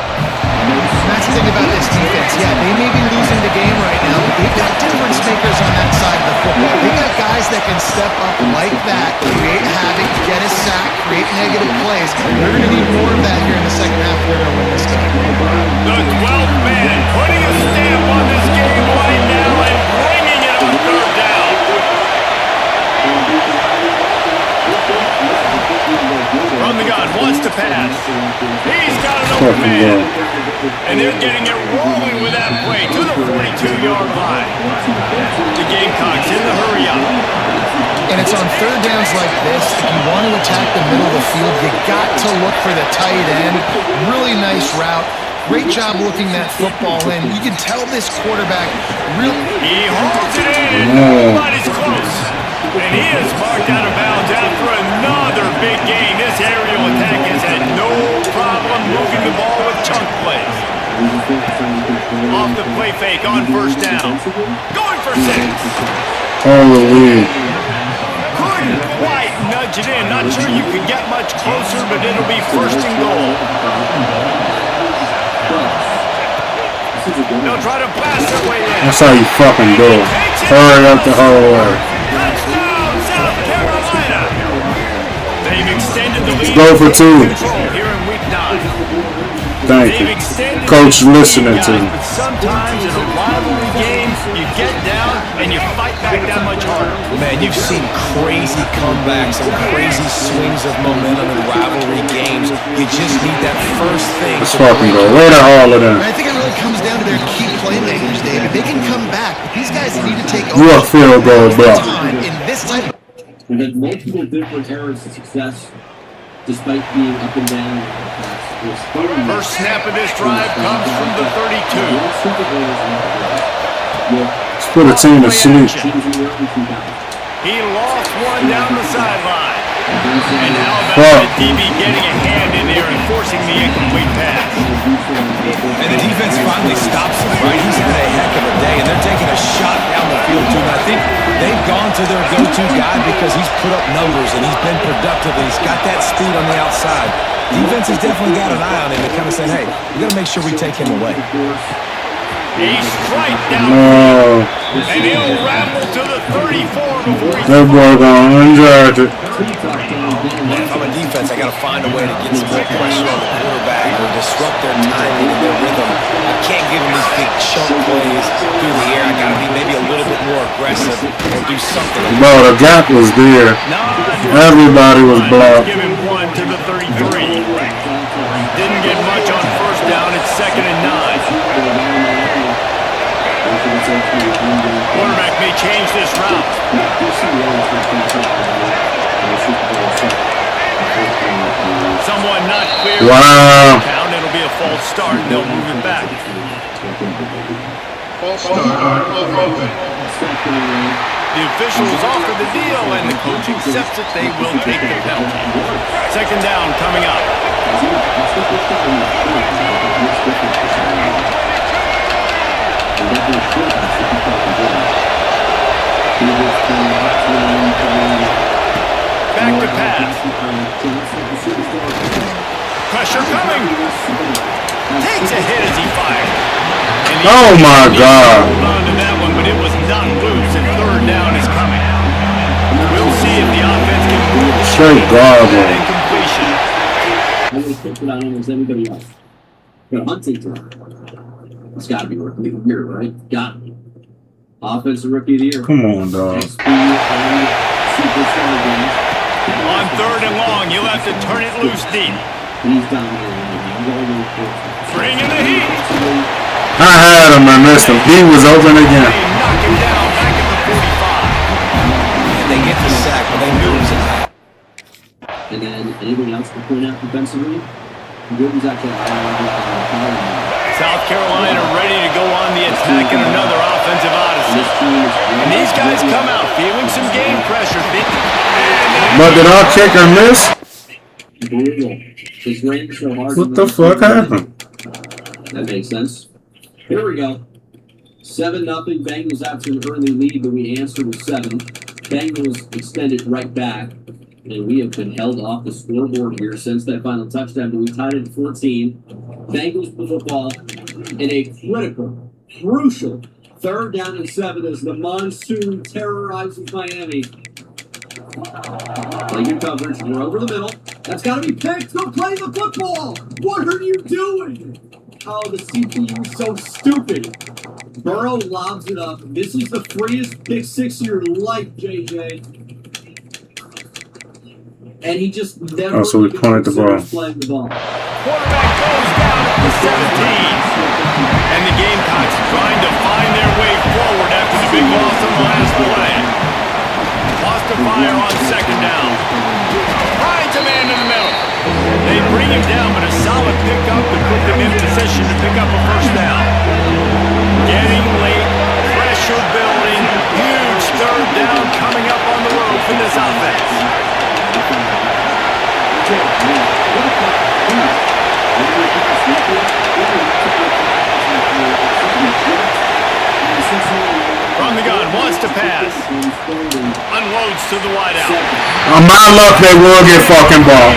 That's the thing about this defense. Yeah, they may be losing the game right now, but they've got difference makers on that side of the football. They got guys that can step up like that, create havoc, get a sack, create negative plays. They're going to need more of that here in the second half. They're going to win this game. The 12th man putting a stamp on this game right now and bringing it on third down. From the gun, wants to pass. He's got an open man. And they're getting it rolling with that play to the 42-yard line. The Gamecocks in the hurry up. And it's on third downs like this. If you want to attack the middle of the field, you got to look for the tight end. Really nice route. Great job looking that football in. You can tell this quarterback really... He holds it in, but he's close. And he is marked out of bounds after another big gain. This aerial attack has had no problem moving the ball with chunk plays. Off the play fake on first down. Going for 6. Holy. Couldn't quite nudge it in. Not sure you could get much closer, but it'll be first and goal. They'll try to blast their way in. That's how you fucking do it. Hurry up the whole way. Touchdown, South Carolina. They've extended the lead. Go for 2. Here in week 9. Thank you. Coach listening to me. But sometimes in a rivalry game, you get down and you fight back that much harder. Man, you've seen crazy comebacks and crazy swings of momentum in rivalry games. You just need that first thing. Let's fucking go. Way to haul it in. I think it really comes down to their key playmakers, David. They can come back, but these guys need to take You a field goal, bro. time in this type of... We've had multiple different eras of success, despite being up and down. First snap of this drive comes from the 32. Let's put a team to sleep. He lost one down the sideline. And now about the DB getting a hand in there and forcing the incomplete pass. And the defense finally stops him, right? He's had a heck of a day, and they're taking a shot down the field, too. And I think they've gone to their go-to guy because he's put up numbers, and he's been productive, and he's got that speed on the outside. Defense has definitely got an eye on him and kind of said, hey, we got to make sure we take him away. He's straight down. No. And he'll ramble to the 34 before he's... That boy gonna unjudge it. If I'm a defense, I got to find a way to get some more pressure on the quarterback or disrupt their timing and their rhythm. I can't give them these big chunk plays through the air. I got to be maybe a little bit more aggressive or do something. Bro, the gap was there. Everybody was blocked. Give him one to the 33. Didn't get much on first down. It's 2nd and 9. Quarterback may change this route. Someone not clear. Wow. It'll be a false start, and they'll move it back. False start. The officials offer the deal, and the coach accepts it. They will take the penalty. 2nd down coming up. Back to pass. Pressure coming. Takes a hit as he fired. Oh my God. Hold on to that one, but it was not loose, and 3rd down is coming. We'll see if the offense can move the Straight garbage. incompletion. I'm going to put it on almost everybody else. But Hunting, it's got to be rookie of the year, right? Got to be. Offensive rookie of the year. Come on, dog. On 3rd and long, you'll have to turn it loose deep. He's down there. Bringing the heat. I had him, I missed him. He was open They again. knock him down back at the 45. And they get the sack, but they knew it was a pass. And then anybody else to point out defensively? Gooden's actually South Carolina ready to go on the attack in another offensive odyssey. And these guys come out feeling some game pressure. But did our kicker miss? brutal. Just ran so hard. What the fuck happened? That makes sense. Here we go. 7-0. Bengals out to an early lead, but we answered with 7. Bengals extended right back, and we have been held off the scoreboard here since that final touchdown, but we tied it at 14. Bengals with the ball in a critical, crucial 3rd down and 7 as the monsoon terrorizes Miami. Play your coverage. We're over the middle. That's got to be picked. Go play the football. What are you doing? Oh, the CPU is so stupid. Burrow lobs it up. This is the freest pick 6 of your life, JJ. And he just never so we punted the ball. Playing the ball. Quarterback goes down at the 17. And the Gamecocks trying to find their way forward after the big loss on the last play. Lost to fire on 2nd down. Finds a man in the middle. They bring him down, but a solid pickup to put them in position to pick up a 1st down. Getting late, pressure building, huge 3rd down coming up on the road for this offense. From the gun, wants to pass. Unloads to the wideout. On my luck, they will get fucking ball.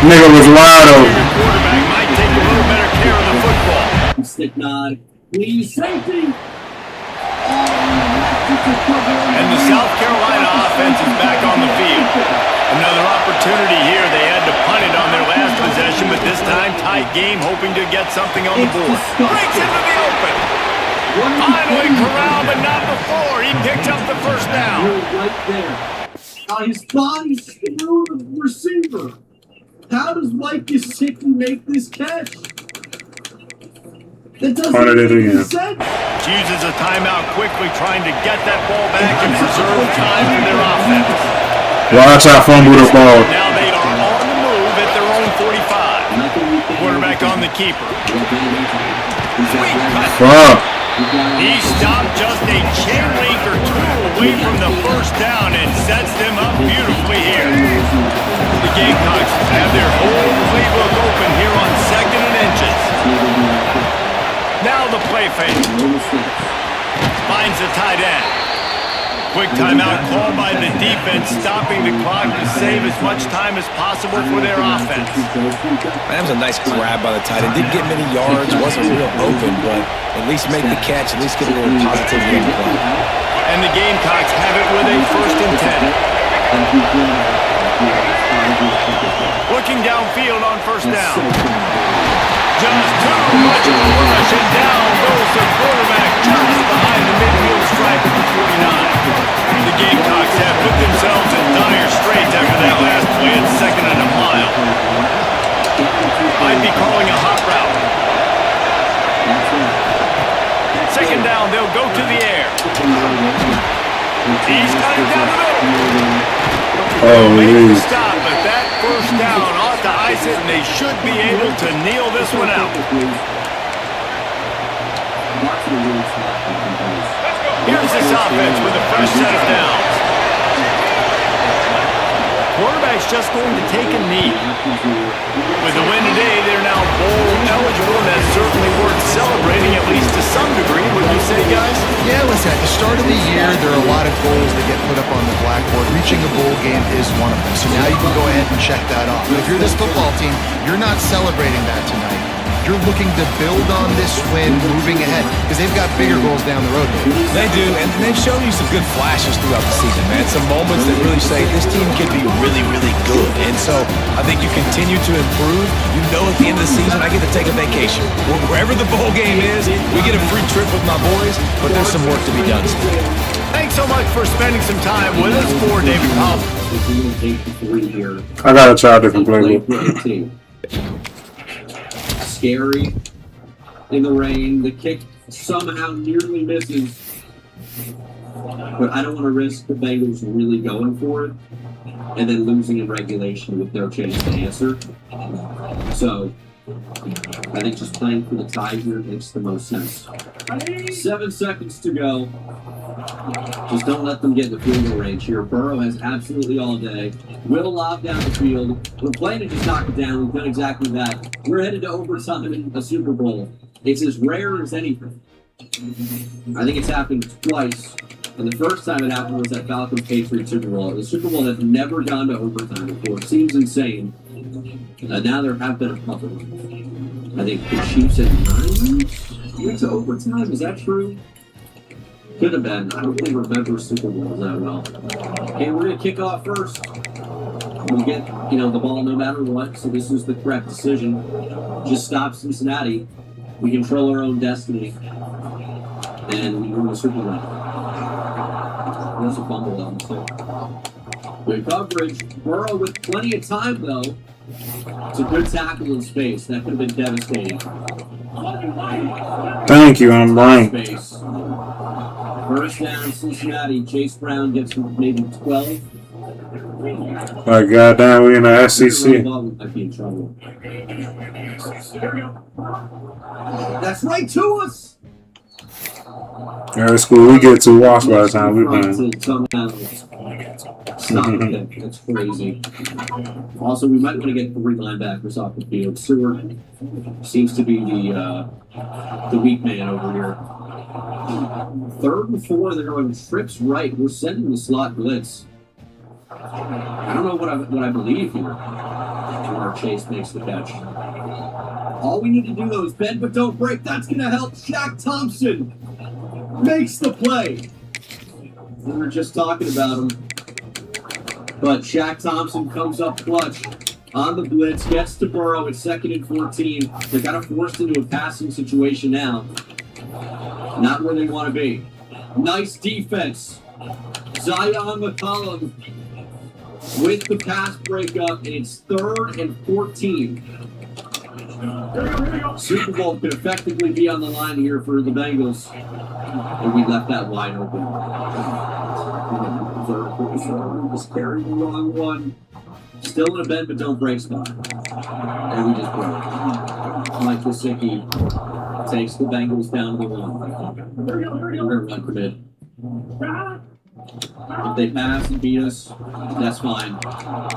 Nigga was wide open. Quarterback might take a little better care of the football. Stick nod. Please, safety. And the South Carolina offense is back on the field. Another opportunity here. They had to punt it on their last possession, but this time tight game, hoping to get something on the board. Breaks into the open. Finally corralled, but not before. He picked up the 1st down. Right there. His body's through the receiver. How does Mike Gesicki make this catch? That doesn't make any sense. Uses a timeout quickly, trying to get that ball back and preserve time for their offense. Watch out, fumble the ball. Now they are on the move at their own 45. Quarterback on the keeper. Fuck. He stopped just a chain link or 2 away from the 1st down and sets them up beautifully here. The Gamecocks have their whole playbook open here on 2nd and inches. Now the play fake. Finds the tight end. Quick timeout called by the defense, stopping the clock to save as much time as possible for their offense. That was a nice grab by the tight end. Didn't get many yards, wasn't real open, but at least make the catch, at least get a little positive gameplay. And the Gamecocks have it with a 1st and 10. Looking downfield on 1st down. Just too much of a rush, and down goes the quarterback just behind the midfield stripe at the 49. The Gamecocks have put themselves in dire straits after that last play at 2nd and a mile. Might be calling a hot route. 2nd down, they'll go to the air. He's got it down the middle. Oh, Make the stop, but that 1st down ought to ice it, and they should be able to kneel this one out. Here's this offense with a fresh set of downs. Quarterback's just going to take a knee. With the win today, they're now bowl eligible, and that's certainly worth celebrating, at least to some degree, wouldn't you say, guys? Yeah, listen, at the start of the year, there are a lot of goals that get put up on the blackboard. Reaching a bowl game is one of them. So now you can go ahead and check that off. But if you're this football team, you're not celebrating that tonight. You're looking to build on this win moving ahead because they've got bigger goals down the road. They do, and they've shown you some good flashes throughout the season, man. Some moments that really say this team can be really, really good. And so I think you continue to improve. You know at the end of the season, I get to take a vacation. Wherever the bowl game is, we get a free trip with my boys, but there's some work to be done still. Thanks so much for spending some time with us. For David Powell. I gotta try a different playbook. Scary in the rain. The kick somehow nearly misses. But I don't want to risk the Bengals really going for it and then losing in regulation with no chance to answer. So I think just playing for the tie here makes the most sense. 7 seconds to go. Just don't let them get in the field goal range here. Burrow has absolutely all day. Will lob down the field. We're playing to just knock it down. We've done exactly that. We're headed to overtime in a Super Bowl. It's as rare as anything. I think it's happened twice. And the first time it happened was at Falcons-Patriots Super Bowl. The Super Bowl has never gone to overtime before. It seems insane. Now there have been a couple. I think the Chiefs and Niners went to overtime. Is that true? Could have been. I don't really remember Super Bowls that well. Okay, we're going to kick off first. We'll get, the ball no matter what. So this is the correct decision. Just stop Cincinnati. We control our own destiny. And we win the Super Bowl. There's a fumble down the good coverage. Burrow with plenty of time, though. It's a good tackle in space. That could have been devastating. Thank you, I'm right. Space. First down, Cincinnati. Chase Brown gets maybe 12. Like, goddamn, we in the SEC. Might be in trouble. That's right to us! Every school we get to watch by the time we playing. Stop it. That's crazy. Also, we might want to get 3 linebackers off the field. Seward seems to be the weak man over here. 3rd and 4, they're going trips right. We're sending the slot blitz. I don't know what I believe here. Our Chase makes the catch. All we need to do, though, is bend but don't break. That's going to help. Shaq Thompson makes the play. We were just talking about him. But Shaq Thompson comes up clutch on the blitz, gets to Burrow at 2nd and 14. They got forced into a passing situation now. Not where they want to be. Nice defense. Zion McCollum with the pass breakup, and it's 3rd and 14. Super Bowl could effectively be on the line here for the Bengals. And we left that wide open. Just carrying the wrong one. Still in a bend but don't break spot. And we just broke. Mike Gesicki takes the Bengals down to the 1. We're going to run commit. If they pass and beat us, that's fine.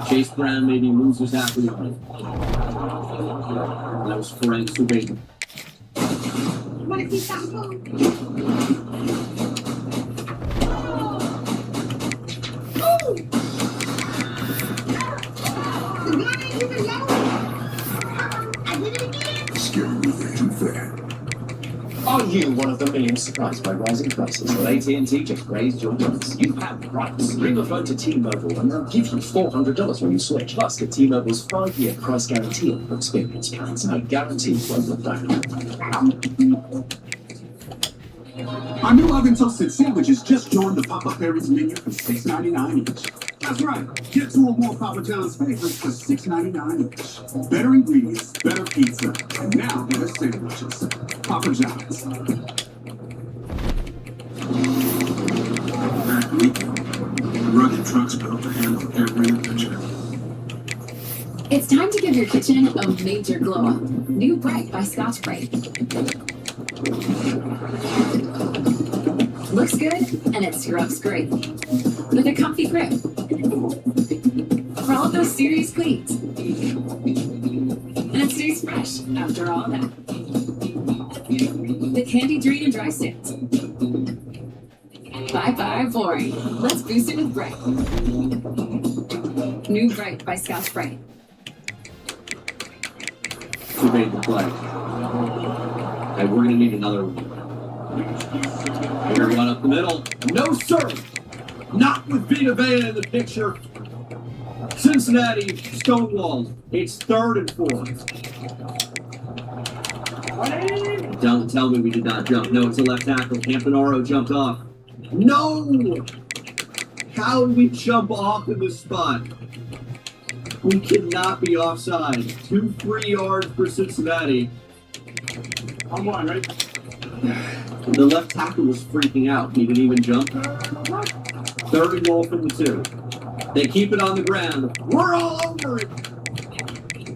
Chase Brown maybe loses half the yard. That was Frank Subban. Are you one of the millions surprised by rising prices? Well, AT&T just raised your price. You have rights. Bring your phone to T-Mobile and they'll give you $400 when you switch. Plus, get T-Mobile's 5-year price guarantee on experience plans. No guarantee won't look back. Our new oven toasted sandwiches just joined the Papa Perry's menu for $6.99 each. That's right. Get 2 or more Papa John's favorites for $6.99 each. Better ingredients, better pizza, and now better sandwiches. Papa John's. That weekend, rugged trucks built to handle every adventure. It's time to give your kitchen a major glow up. New Bright by Scotch Brite. Looks good and it scrubs great. With a comfy grip. For all those serious cleans. And it stays fresh after all that. The Candy Drain and Dry Sticks. Bye-bye boring. Let's boost it with Bright. New Bright by Scotch Brite. Who made the play? Okay, we're going to need another one. Here, one up the middle. No, sir! Not with Vita Vea in the picture. Cincinnati stonewalled. It's 3rd and 4. Don't tell me we did not jump. No, it's a left tackle. Campanaro jumped off. No! How did we jump off in this spot? We cannot be offside. 2 free yards for Cincinnati. I'm on, right? The left tackle was freaking out. He didn't even jump. 3rd and goal from the 2. They keep it on the ground. We're all over it.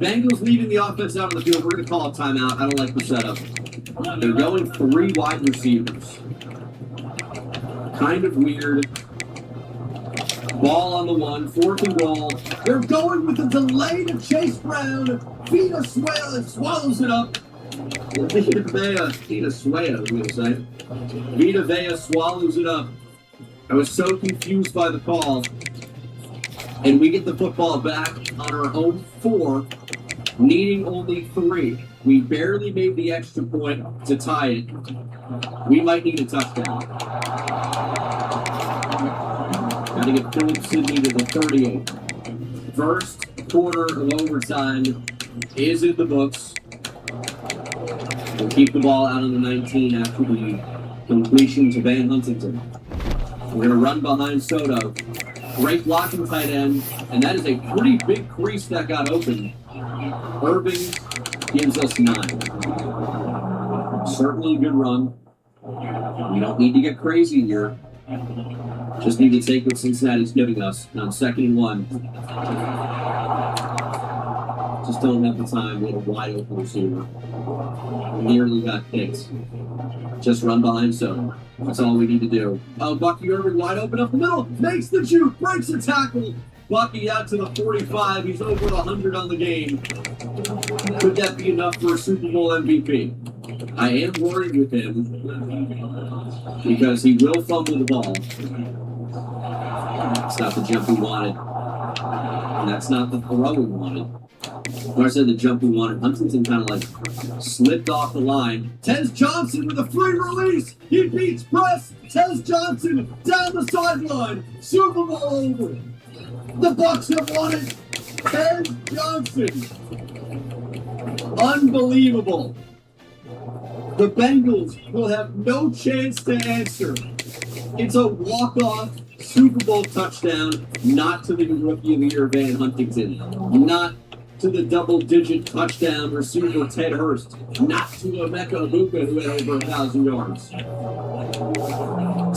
Bengals leaving the offense out on the field. We're going to call a timeout. I don't like the setup. They're going 3 wide receivers. kind of weird. Ball on the 1, 4th and goal. They're going with a delay to Chase Brown. Vita swallows it up. Vita Vea swallows it up. I was so confused by the call. And we get the football back on our own 4, needing only 3. We barely made the extra point to tie it. We might need a touchdown. Got to get Philip Sidney to the 38. First quarter of overtime is in the books. We'll keep the ball out on the 19 after the completion to Van Huntington. We're going to run behind Soto. Great blocking tight end, and that is a pretty big crease that got open. Irving gives us 9. Certainly a good run. We don't need to get crazy here. Just need to take what Cincinnati's giving us on 2nd and 1. Just don't have the time. We had a wide open receiver. Nearly got picked. Just run behind Soto. That's all we need to do. Oh, Bucky Irving wide open up the middle. Makes the juke. Breaks a tackle. Bucky out to the 45. He's over 100 on the game. Could that be enough for a Super Bowl MVP? I am worried with him because he will fumble the ball. That's not the jump we wanted. And that's not the throw we wanted. When I said the jump we wanted, Huntington kind of like slipped off the line. Tez Johnson with a free release. He beats press. Tez Johnson down the sideline. Super Bowl over. The Bucs have won it. Tez Johnson. Unbelievable. The Bengals will have no chance to answer. It's a walk-off Super Bowl touchdown, not to the Rookie of the Year Van Huntington, not to the double-digit touchdown receiver Ted Hurst, not to Emeka Egbuka, who had over 1,000 yards.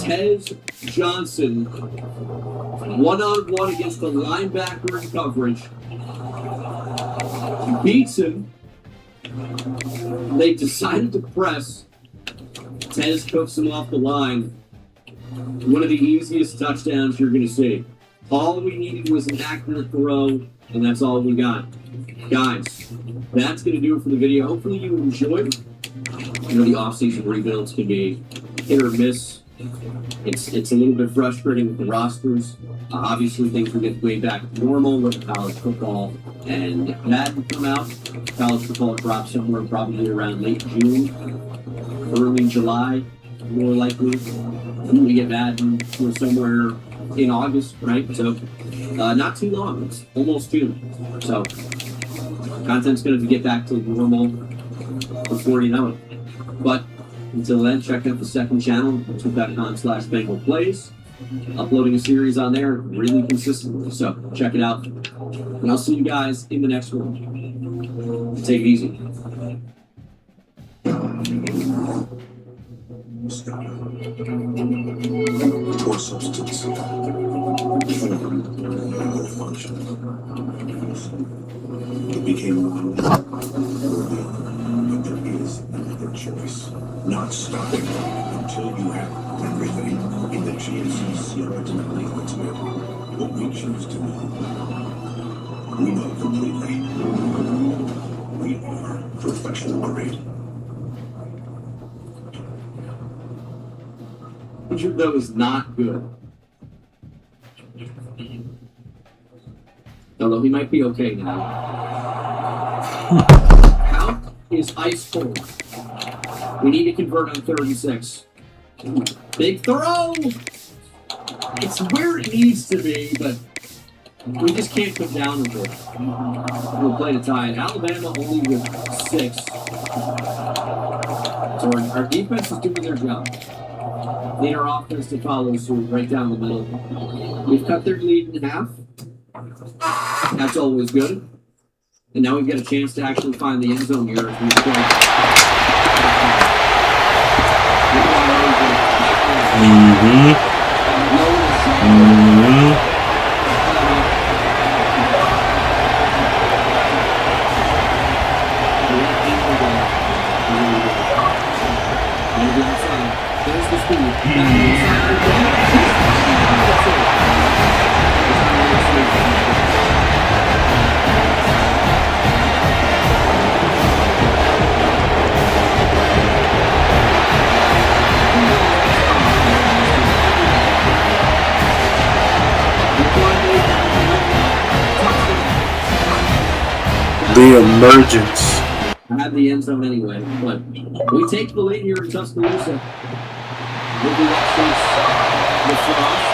Tez Johnson, one-on-one against the linebacker in coverage, beats him. They decided to press. Tez cooks him off the line. One of the easiest touchdowns you're going to see. All we needed was an accurate throw, and that's all we got. Guys, that's going to do it for the video. Hopefully you enjoyed. You know, the offseason rebuilds can be hit or miss. It's a little bit frustrating with the rosters. Obviously, things will get way back to normal with college football and Madden come out. College football drops somewhere probably around late June, early July, more likely. And we get Madden somewhere in August, right? So, not too long. It's almost June. So, content's going to get back to normal before you know it. But until then, check out the second channel, youtube.com/BengalPlays. Uploading a series on there really consistently. So check it out. And I'll see you guys in the next one. Take it easy. Poor substance. No function. It became but there is another choice. Not stopping until you have everything in the GMC Sierra Denali Ultimate. What we choose to know, we know completely. We are professional grade. That was not good. Although he might be okay now. Count is ice cold. We need to convert on 36. Big throw! It's where it needs to be, but we just can't come down with it. We'll play to tie it. Alabama only with 6. So our defense is doing their job. Need our offense to follow suit right down the middle. We've cut their lead in half. That's always good. And now we've got a chance to actually find the end zone here. There's the speed. The emergence. Have the end zone anyway, but we take the lead here in Tuscaloosa. We'll be up since the frost.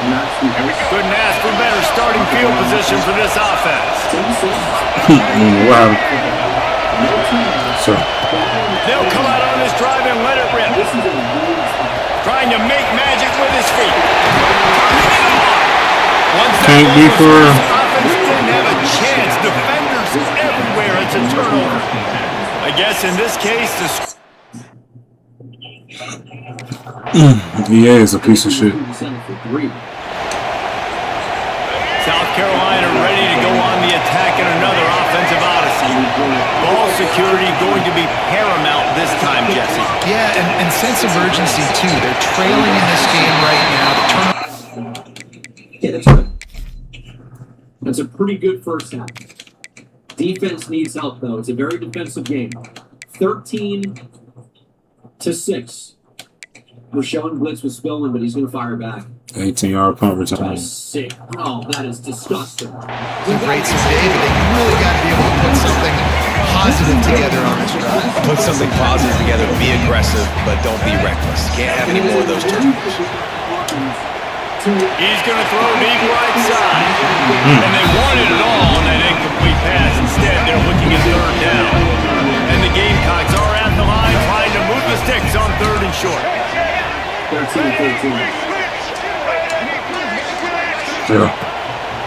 And we couldn't ask for better starting field position for this offense. Wow. So. They'll come out on this drive and let it rip. Trying to make magic with his feet. Can't be for real. Offense didn't have a chance. Defenders everywhere. It's a turnover. I guess in this case, EA is a piece of shit. South Carolina ready to go on the attack in another offensive odyssey. Ball security going to be paramount this time, Jesse. Yeah, and sense of urgency, too. They're trailing in this game right now. Yeah, that's right. That's a pretty good first half. Defense needs help, though. It's a very defensive game. 13-6. Rashawn Blitz was spilling, but he's going to fire back. 18-yard punt return. Sick. Oh, that is disgusting. It's a great save, but you really got to be able to put something positive together on this drive. Put something positive together. Be aggressive, but don't be reckless. Can't have any more of those turnovers. He's going to throw deep right side. And they wanted it all on that incomplete pass. Instead, they're looking at third down. And the Gamecocks are at the line trying to move the sticks on third and short. 13-13. Yeah.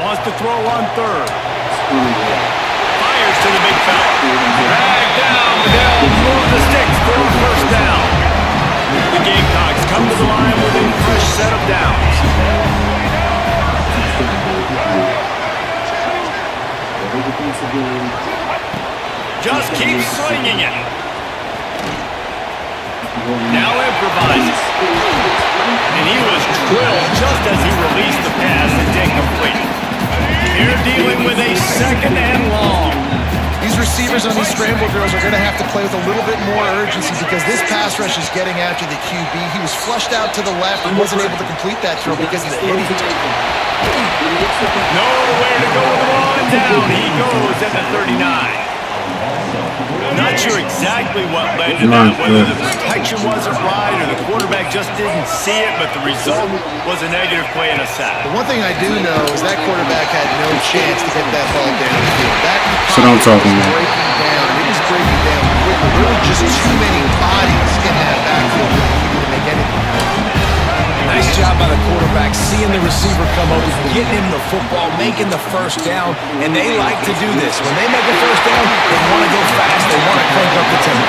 Wants to throw on third. Fires to the big fella. Drag down. They'll move the sticks for a first down. The Gamecocks come to the line with a fresh set of downs. Just keep swinging it. Now improvises. And he was drilled just as he released the pass and incomplete. They're dealing with a second and long. These receivers on these scramble drills are going to have to play with a little bit more urgency because this pass rush is getting after the QB. He was flushed out to the left and wasn't able to complete that throw because of the hit he took. Nowhere to go with the ball down. He goes at the 39. Not sure exactly what led to that, whether the protection wasn't right or the quarterback just didn't see it, but the result was a negative play and a sack. The one thing I do know is that quarterback had no chance to get that ball down the field. That So don't talk about it. breaking down. It was breaking down quickly. There were just too many bodies in that backfield for him to make anything happen. Nice job by the quarterback, seeing the receiver come over, getting him the football, making the first down, and they like to do this. When they make a first down, they want to go fast, they want to crank up the tempo.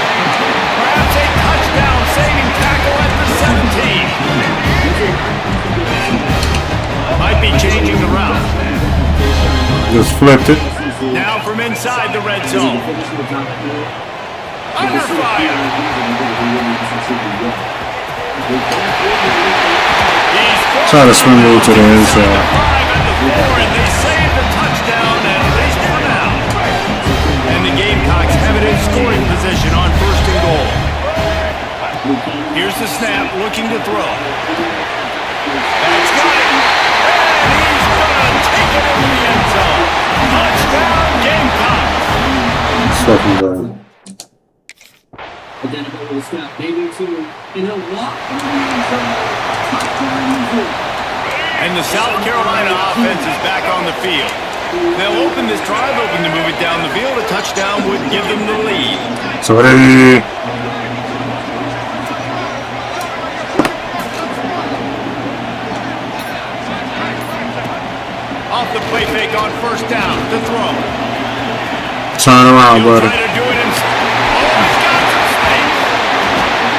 Perhaps a touchdown, saving tackle at the 17. Might be changing the route. Just flipped it. Now from inside the red zone. Under fire. Try to swing over to the inside. And they save the touchdown, at least for now. And the Gamecocks have it in scoring position on first and goal. Here's the snap, looking to throw. That's got it. And he's going to take it into the end zone. Touchdown, Gamecocks. Second down. Identical with a snap, maybe two, and he'll walk through the end zone. Touchdown, easy. And the South Carolina offense is back on the field. They'll open this drive, hoping to move it down the field. A touchdown would give them the lead. So they Off the play fake on first down to throw. turn around, He'll buddy. try to do it in. Oh, he's got some space.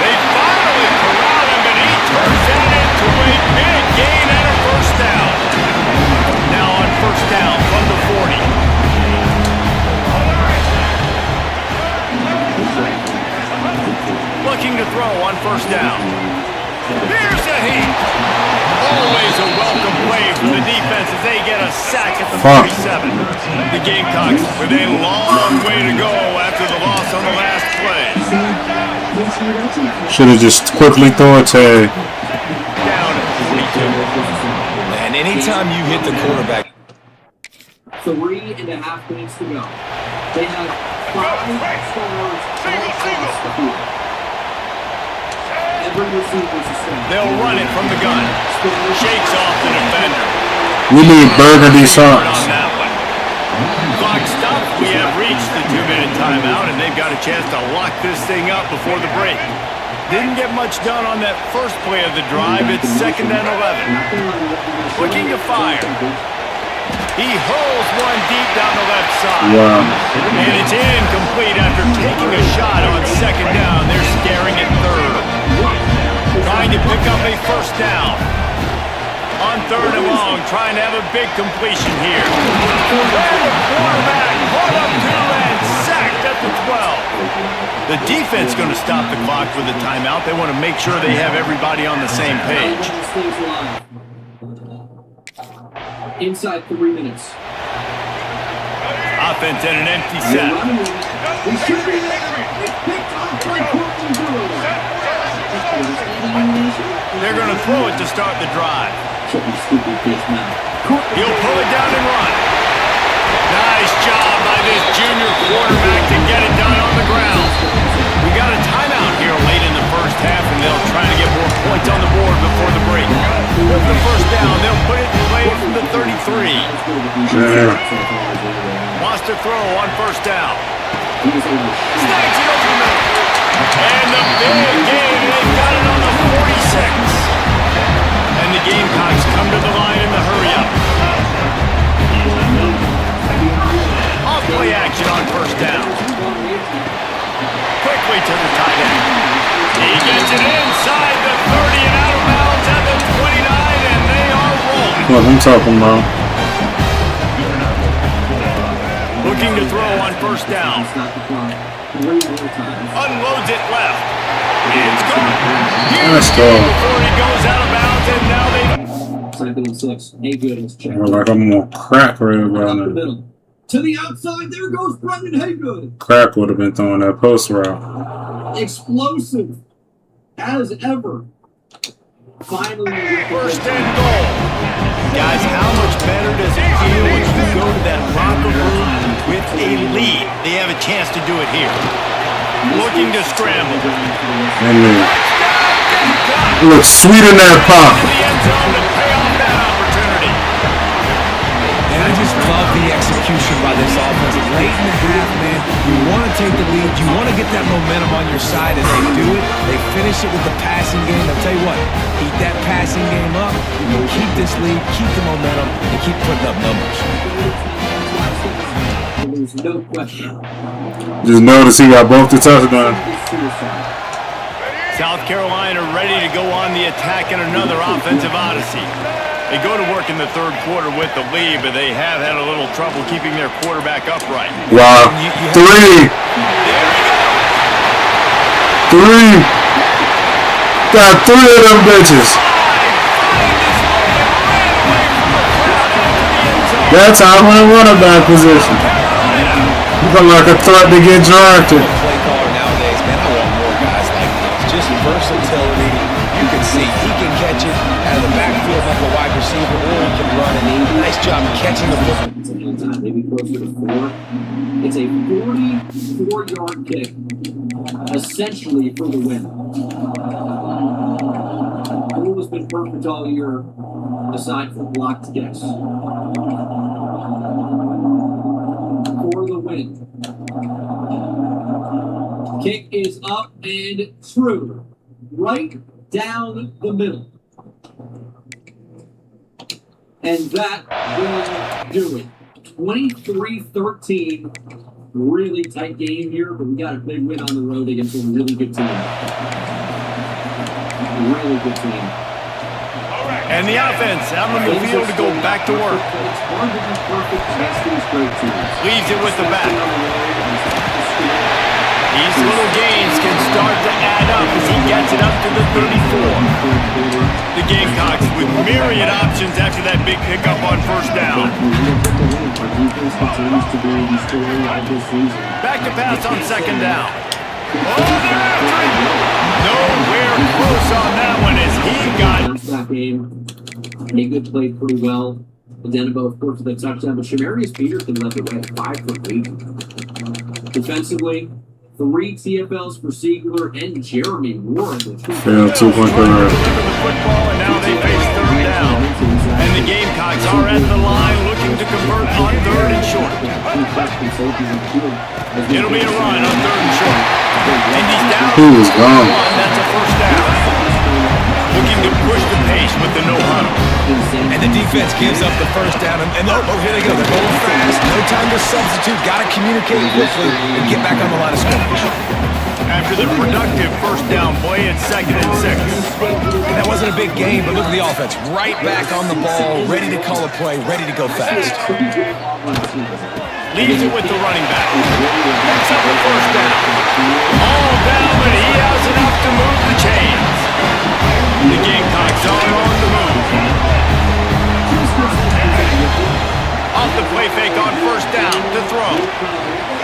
They finally corral him, and he turns that into a big gain and a first down. Now on first down from the 40. Looking to throw on first down. Here's the heat. Always a welcome play from the defense as they get a sack at the 47. The Gamecocks with a long way to go after the loss on the last play. Should have just quickly thrown a tag. Down at 42. And anytime you hit the quarterback, 3.5 minutes to go. They have 5 stars across the field. Every receiver's the same. They'll run it from the gun. Shakes off the defender. We need burgundy On socks. that one. Clock stopped. We have reached the 2-minute timeout, and they've got a chance to lock this thing up before the break. Didn't get much done on that first play of the drive. It's 2nd and 11. Looking to fire. He hurls one deep down the left side. Wow. And it's incomplete after taking a shot on 2nd down. They're staring at 3rd. Trying to pick up a 1st down. On 3rd and long, trying to have a big completion here. And the quarterback pulled up 2 and sacked at the 12. The defense going to stop the clock with a timeout. They want to make sure they have everybody on the same page. Inside 3 minutes. Offense at an empty set. They're going to throw it to start the drive. He'll pull it down and run. Nice job by this junior quarterback to get it done on the ground. We got a timeout here late in the first half, and they'll try to get more points on the board before the break. With the 1st down, they'll put it in play from the 33. Wants to throw on 1st down. Snags it over the middle. And the big game, they've got it on the 46. And the Gamecocks come to the line in the hurry-up. Off-play action on 1st down. Quickly to the tight end. He gets it inside the 30 and out of bounds at the 29, and they are rolling. What I'm talking about. Looking to throw on 1st down. Unloads it left. It's gone. Let's go. Before he goes out of bounds, and now they... 2nd and 6. Haygood is checked. Like I'm gonna crack right about Up the it. middle. To the outside, there goes Brendan Haygood. Crack would have been throwing that post route. Explosive as ever. Finally, 1st and goal. Guys, how much better does it feel when you go to that locker room with a lead? They have a chance to do it here. Looking to scramble. And it looks sweet in that pop. The end zone to pay off that opportunity. and I just love the execution by this offense. Late in the half, man, you want to take the lead, you want to get that momentum on your side, and they do it. They finish it with the passing game. I'll tell you what, keep that passing game up, keep this lead, keep the momentum, and keep putting up numbers. There's no question. Just notice he got both the touchdowns. South Carolina ready to go on the attack in another offensive odyssey. They go to work in the third quarter with the lead, but they have had a little trouble keeping their quarterback upright. Wow. Three. Got three of them bitches. That's how I'm in running back position. You look like a threat to get drafted. Play caller nowadays, man, I want more guys like this. Just versatility. You can see he can catch it out of the backfield like a wide receiver, or he can run it. Nice job catching the football. Maybe closer to 4. It's a 44-yard kick, essentially for the win. Poole has been perfect all year, aside from blocked kicks. For the win. Kick is up and through. Right down the middle. And that will do it. 23-13. Really tight game here, but we got a big win on the road against a really good team. Really good team. And the offense out on the field to go back to work. It's hard to be perfect against these great teams. Leaves it with the back. He These little gains can start to add up as he gets it up to the 34. The Gamecocks with myriad options after that big pickup on first down. Back to pass on second down. Oh, they're after him! Nowhere close on that one as he got... That game, Hagan played pretty well. Denbo, of course, with a touchdown, but Shamarius Peterson led the way at 5 for 8. Defensively, 3 TFLs for Siegler and Jeremy Ward. Yeah, 2 point the football, and now they face third down. And the Gamecocks are at the line looking to convert on third and short. It'll be a run on third and short. And he's down. He was gone. That's a first down. Looking to push the pace with the no huddle. And the defense gives up the first down. And oh, here they go. They're going fast. No time to substitute. Got to communicate quickly and get back on the line of scrimmage. After the productive first down play, it's 2nd and 6. And that wasn't a big game, but look at the offense. Right back on the ball, ready to call a play, ready to go fast. Leaves it with the running back. Picks up the first down. All down, but he has enough to move the chains. The Gamecocks are on the move. Off the play fake on first down to throw.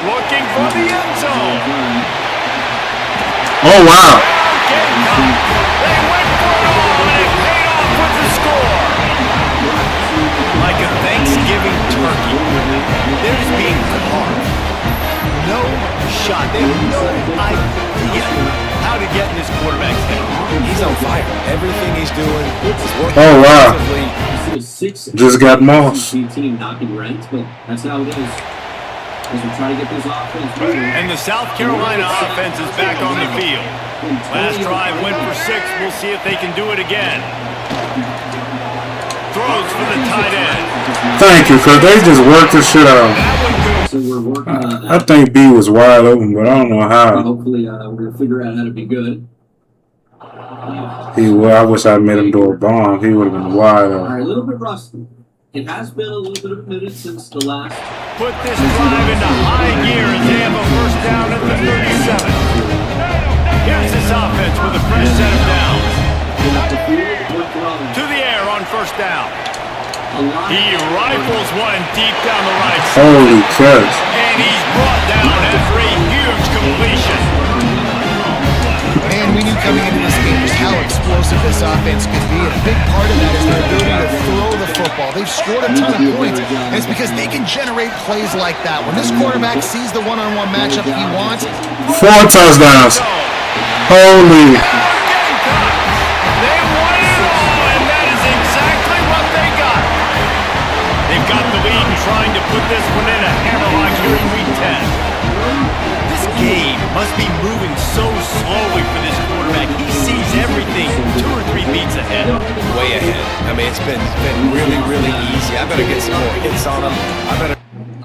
Looking for the end zone. Oh, wow. They went for it all, and it paid off with the score. Like a Thanksgiving turkey, they're just being carved. No shot. They have no idea how to get in this quarterback's head. He's on fire. Everything he's doing is working. Oh, wow. Just got moss. Team knocking rent, but that's how it is. As we try to get this offense moving. And the South Carolina offense is back on the field. Last drive went for 6. We'll see if they can do it again. Throws for the tight end. Thank you, because they just worked the shit out. So we're working on that. I think B was wide open, but I don't know how. Hopefully, we're going to figure out how to be good. I wish I made him do a bomb. He would have been wide All open. right, a little bit rusty. It has been a little bit of a minute since the last. Put this drive into high gear as they have a first down at the 37. Here's this offense with a fresh set of downs. To the air on first down. He rifles one deep down the right side. Holy catch. And he's brought down after a huge completion. And we knew coming into this game just how explosive this offense could be, and a big part of that is their ability to throw the football. They've scored a ton of points, and it's because they can generate plays like that. When this quarterback sees the one-on-one matchup he wants, 4 touchdowns. Holy. They won it all, and that is exactly what they got. They've got the lead and trying to put this one in a hammerlock here in week 10. This game must be moving so slowly for this quarterback. He sees everything 2 or 3 beats ahead. Way ahead. I mean, it's been really, really easy. I better get some more hits on him.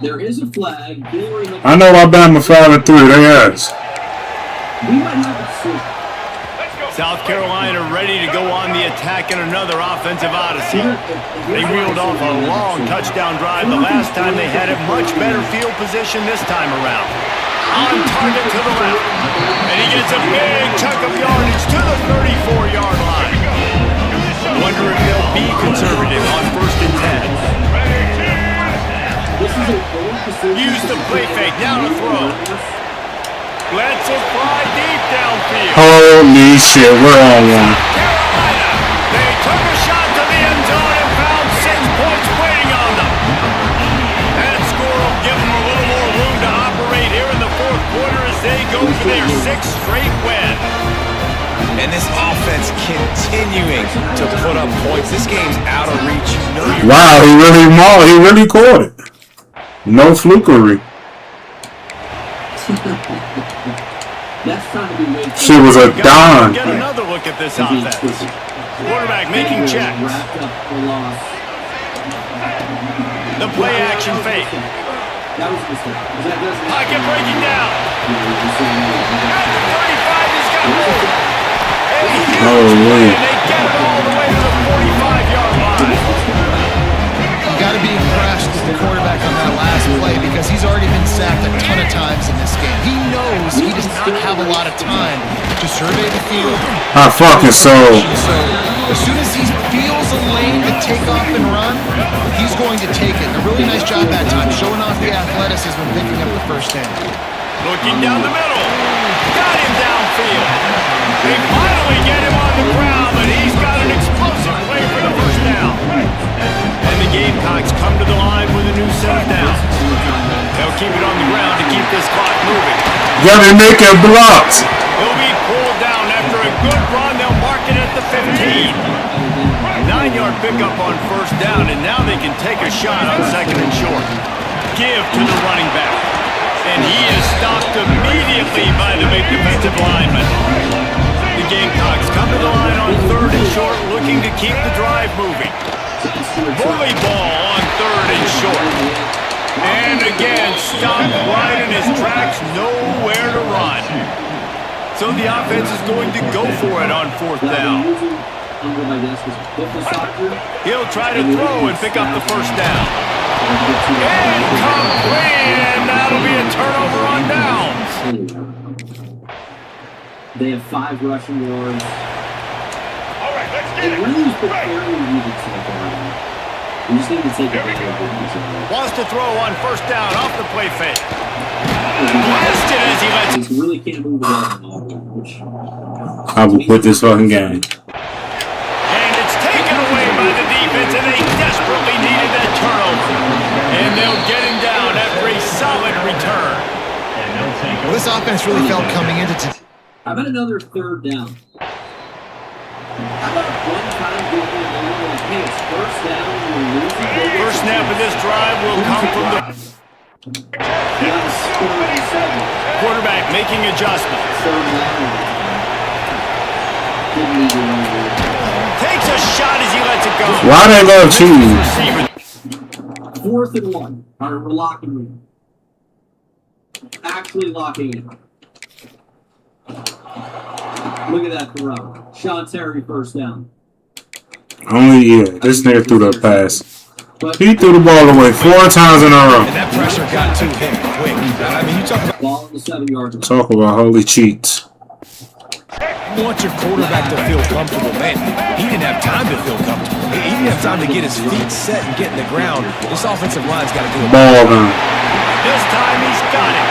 There is a flag. I know Alabama 5-3. They ass. We might have it soon. South Carolina ready to go on the attack in another offensive odyssey. They reeled off a long touchdown drive the last time they had it. Much better field position this time around. On target to the left. And he gets a big chunk of yardage to the 34-yard line. Wonder if they'll be conservative on 1st and 10. Use the play fake. Now to throw. Let's it fly deep downfield. Holy shit, we're on one. Carolina, they took a shot to the end zone and found 6 points waiting on them. That score will give them a little more room to operate here in the 4th quarter as they go for their 6th straight win. And this offense continuing to put up points. This game's out of reach. You know Wow, he really caught it. No flukery. She was a dime. Get another look at this offense. Quarterback making checks. The play action fake. Pocket breaking down. At the 35, he's got more. Holy. And they get it all the way to the 45-yard line. you got to be impressed with the quarterback on that last play because he's already been sacked a ton of times in this game. He knows he does not have a lot of time to survey the field. I fucking sold. So as soon as he feels a lane to take off and run, he's going to take it. A really nice job that time, showing off the athleticism and picking up the first down. Looking down the middle. Got him downfield. They finally get him on the ground, but he's got an explosive play for the first down. And the Gamecocks come to the line with a new set of downs. They'll keep it on the ground to keep this clock moving. Gotta make it blocked. He'll be pulled down after a good run. They'll mark it at the 15. 9-yard pickup on first down, and now they can take a shot on second and short. Give to the running back. And he is stopped immediately by the big defensive lineman. The Gamecocks come to the line on third and short, looking to keep the drive moving. Bully ball on third and short. And again, stopped right in his tracks, nowhere to run. So the offense is going to go for it on fourth down. He'll try to throw and pick up the first down. Incomplete, and that'll be a turnover on downs. They have 5 rushing yards. And really is preparing you to take it. You just need to take it. Wants to throw on first down off the play fake. Blasted as he lets He really can't move it out. I will quit this fucking game. And it's taken away by the defense, and they desperately needed that turnover. And they'll get him down after a solid return. Well, this offense really felt coming into today. How about another third down? How about one time giving it a little, hey, it's first down, we're losing. First snap of this drive will come from the quarterback making adjustments. Takes a shot as he lets it go. Why they love cheating? 4th and 1. All right, we're locking in. Actually locking in. Look at that throw. Sean Terry first down. Only this nigga threw the pass. He threw the ball away 4 times in a row. And that pressure got to him quick. I mean, you talk about Ball on the 7-yard line. Talk about holy cheats. you want your quarterback to feel comfortable, man. He didn't have time to feel comfortable. He didn't have time to get his feet set and get in the ground. This offensive line's got to do it. Ball gun. This time he's got it.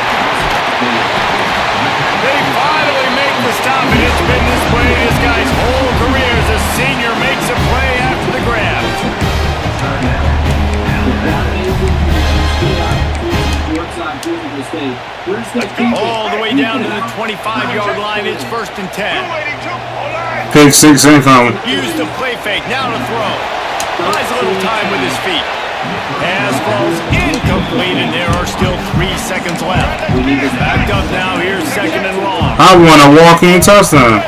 They finally make the stop, and it's been this way this guy's whole career as a senior makes a play after the grab. All the way down to the 25-yard line. It's 1st and 10. Pick 6 incoming. Use the play fake. Now to throw. Buys a little time with his feet. Pass falls incomplete, and there are still 3 seconds left. Backed up now. Here's 2nd and long. I want a walk-in touchdown.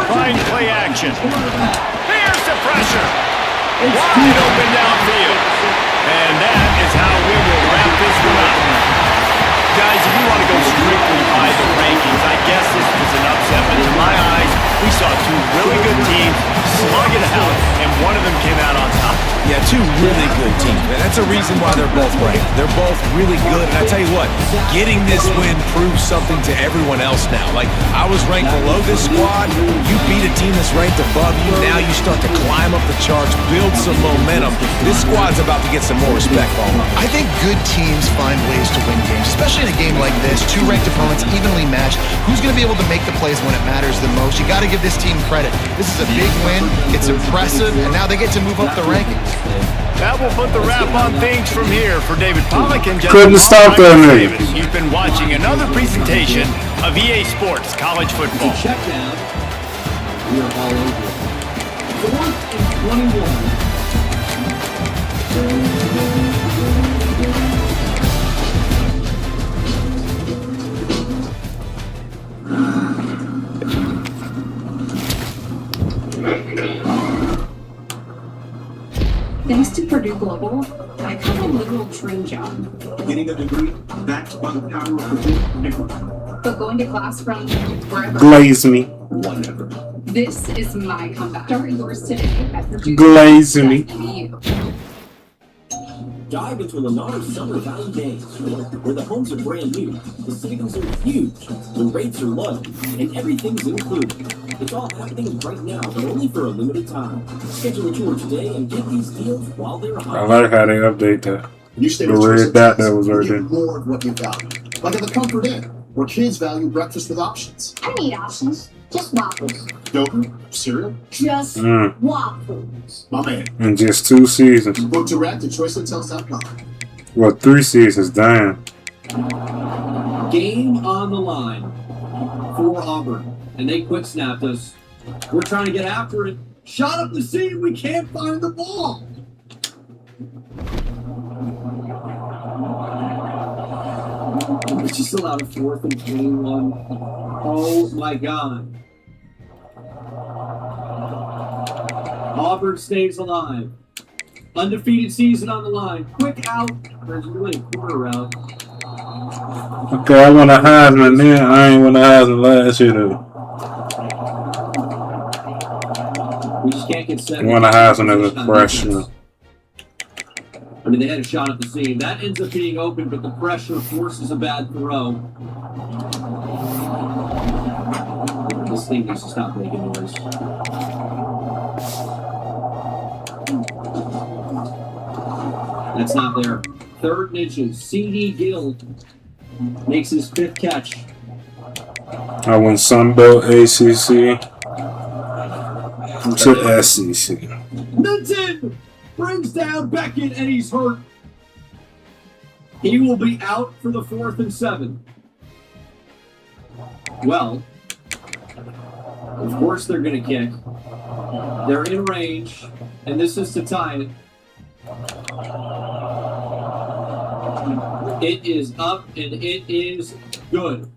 Fine play action. Here's the pressure. Wide open downfield. And that is how we will wrap this one up. Guys, if you want to go strictly by the rankings, I guess this was an upset, but in my eyes, we saw 2 really good teams slug it out, and one of them came out on top. Yeah, 2 really good teams, man. That's a reason why they're both ranked. They're both really good, and I tell you what, getting this win proves something to everyone else now. Like, I was ranked below this squad. You beat a team that's ranked above you. Now you start to climb up the charts, build some momentum. This squad's about to get some more respect, Paul. I think good teams find ways to win games, especially in a game like this. 2 ranked opponents evenly matched. Who's going to be able to make the plays when it matters the most? You got to give this team credit. This is a big win. It's impressive, and now they get to move up the rankings. That will put the wrap on things from here for David Pollack and Couldn't stop that nigga. You've been watching another presentation of EA Sports College Football. Check down. We are all over it. 4th and 21. Thanks to Purdue Global, I have a literal dream job. Getting a degree backed by the power of Purdue. But going to class from wherever. Glaze me. Whatever. This is my comeback. Start yours today at Purdue. Glaze me. FMU. Dive into Lennar's Summer Valley Days, where the homes are brand new, the savings are huge, the rates are low, and everything's included. It's all happening right now, but only for a limited time. Schedule a tour today and get these deals while they're hot. I like how they update that. You stay The with Choice red dot that Hotels, was you right get there. more of what you value. Like at the Comfort Inn, where kids value breakfast with options. I need options. Just waffles. Yogurt, cereal, Just Mm. waffles. my man. In just 2 seasons. Book direct at choicehotels.com. Well, 3 seasons, damn. Game on the line for Auburn. And they quick snapped us. We're trying to get after it. Shot up the seam. We can't find the ball. We just allowed a 4th and 21. Oh my God. Auburn stays alive. Undefeated season on the line. Quick out. There's really a quarter out. Okay, I won a Heisman then. I ain't won a Heisman last year though. We just can't get set. Won a Heisman as a freshman. I mean, they had a shot at the seam. That ends up being open, but the pressure forces a bad throw. This thing needs to stop making noise. That's not there. 3rd and inches. C.D. Gill makes his 5th catch. I went Sunbelt ACC to SEC. Minton brings down Beckett, and he's hurt. He will be out for the 4th and 7. Well, of course they're going to kick. They're in range, and this is to tie it. It is up, and it is good.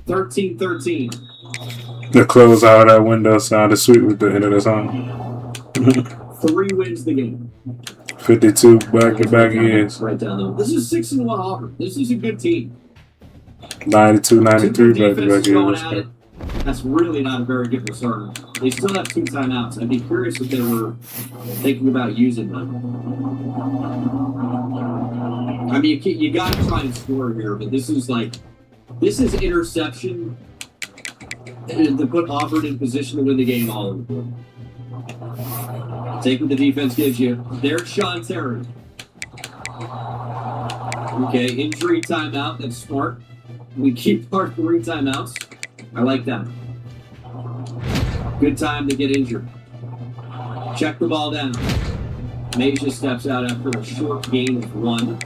13-13. The close out of that window sounded sweet with the end of the song. 3 wins the game. 52 back-to-back years. Right down though. This is 6-1 Auburn. This is a good team. 92, 93 Two back-to-back defenses going years. at it. That's really not a very good return. They still have 2 timeouts. I'd be curious if they were thinking about using them. I mean, you got to try and score here, but this is interception to put Auburn in position to win the game all over. Take what the defense gives you. There's Sean Terry. Okay, injury timeout. That's smart. We keep our 3 timeouts. I like that. Good time to get injured. Check the ball down. Major steps out after a short gain of 1.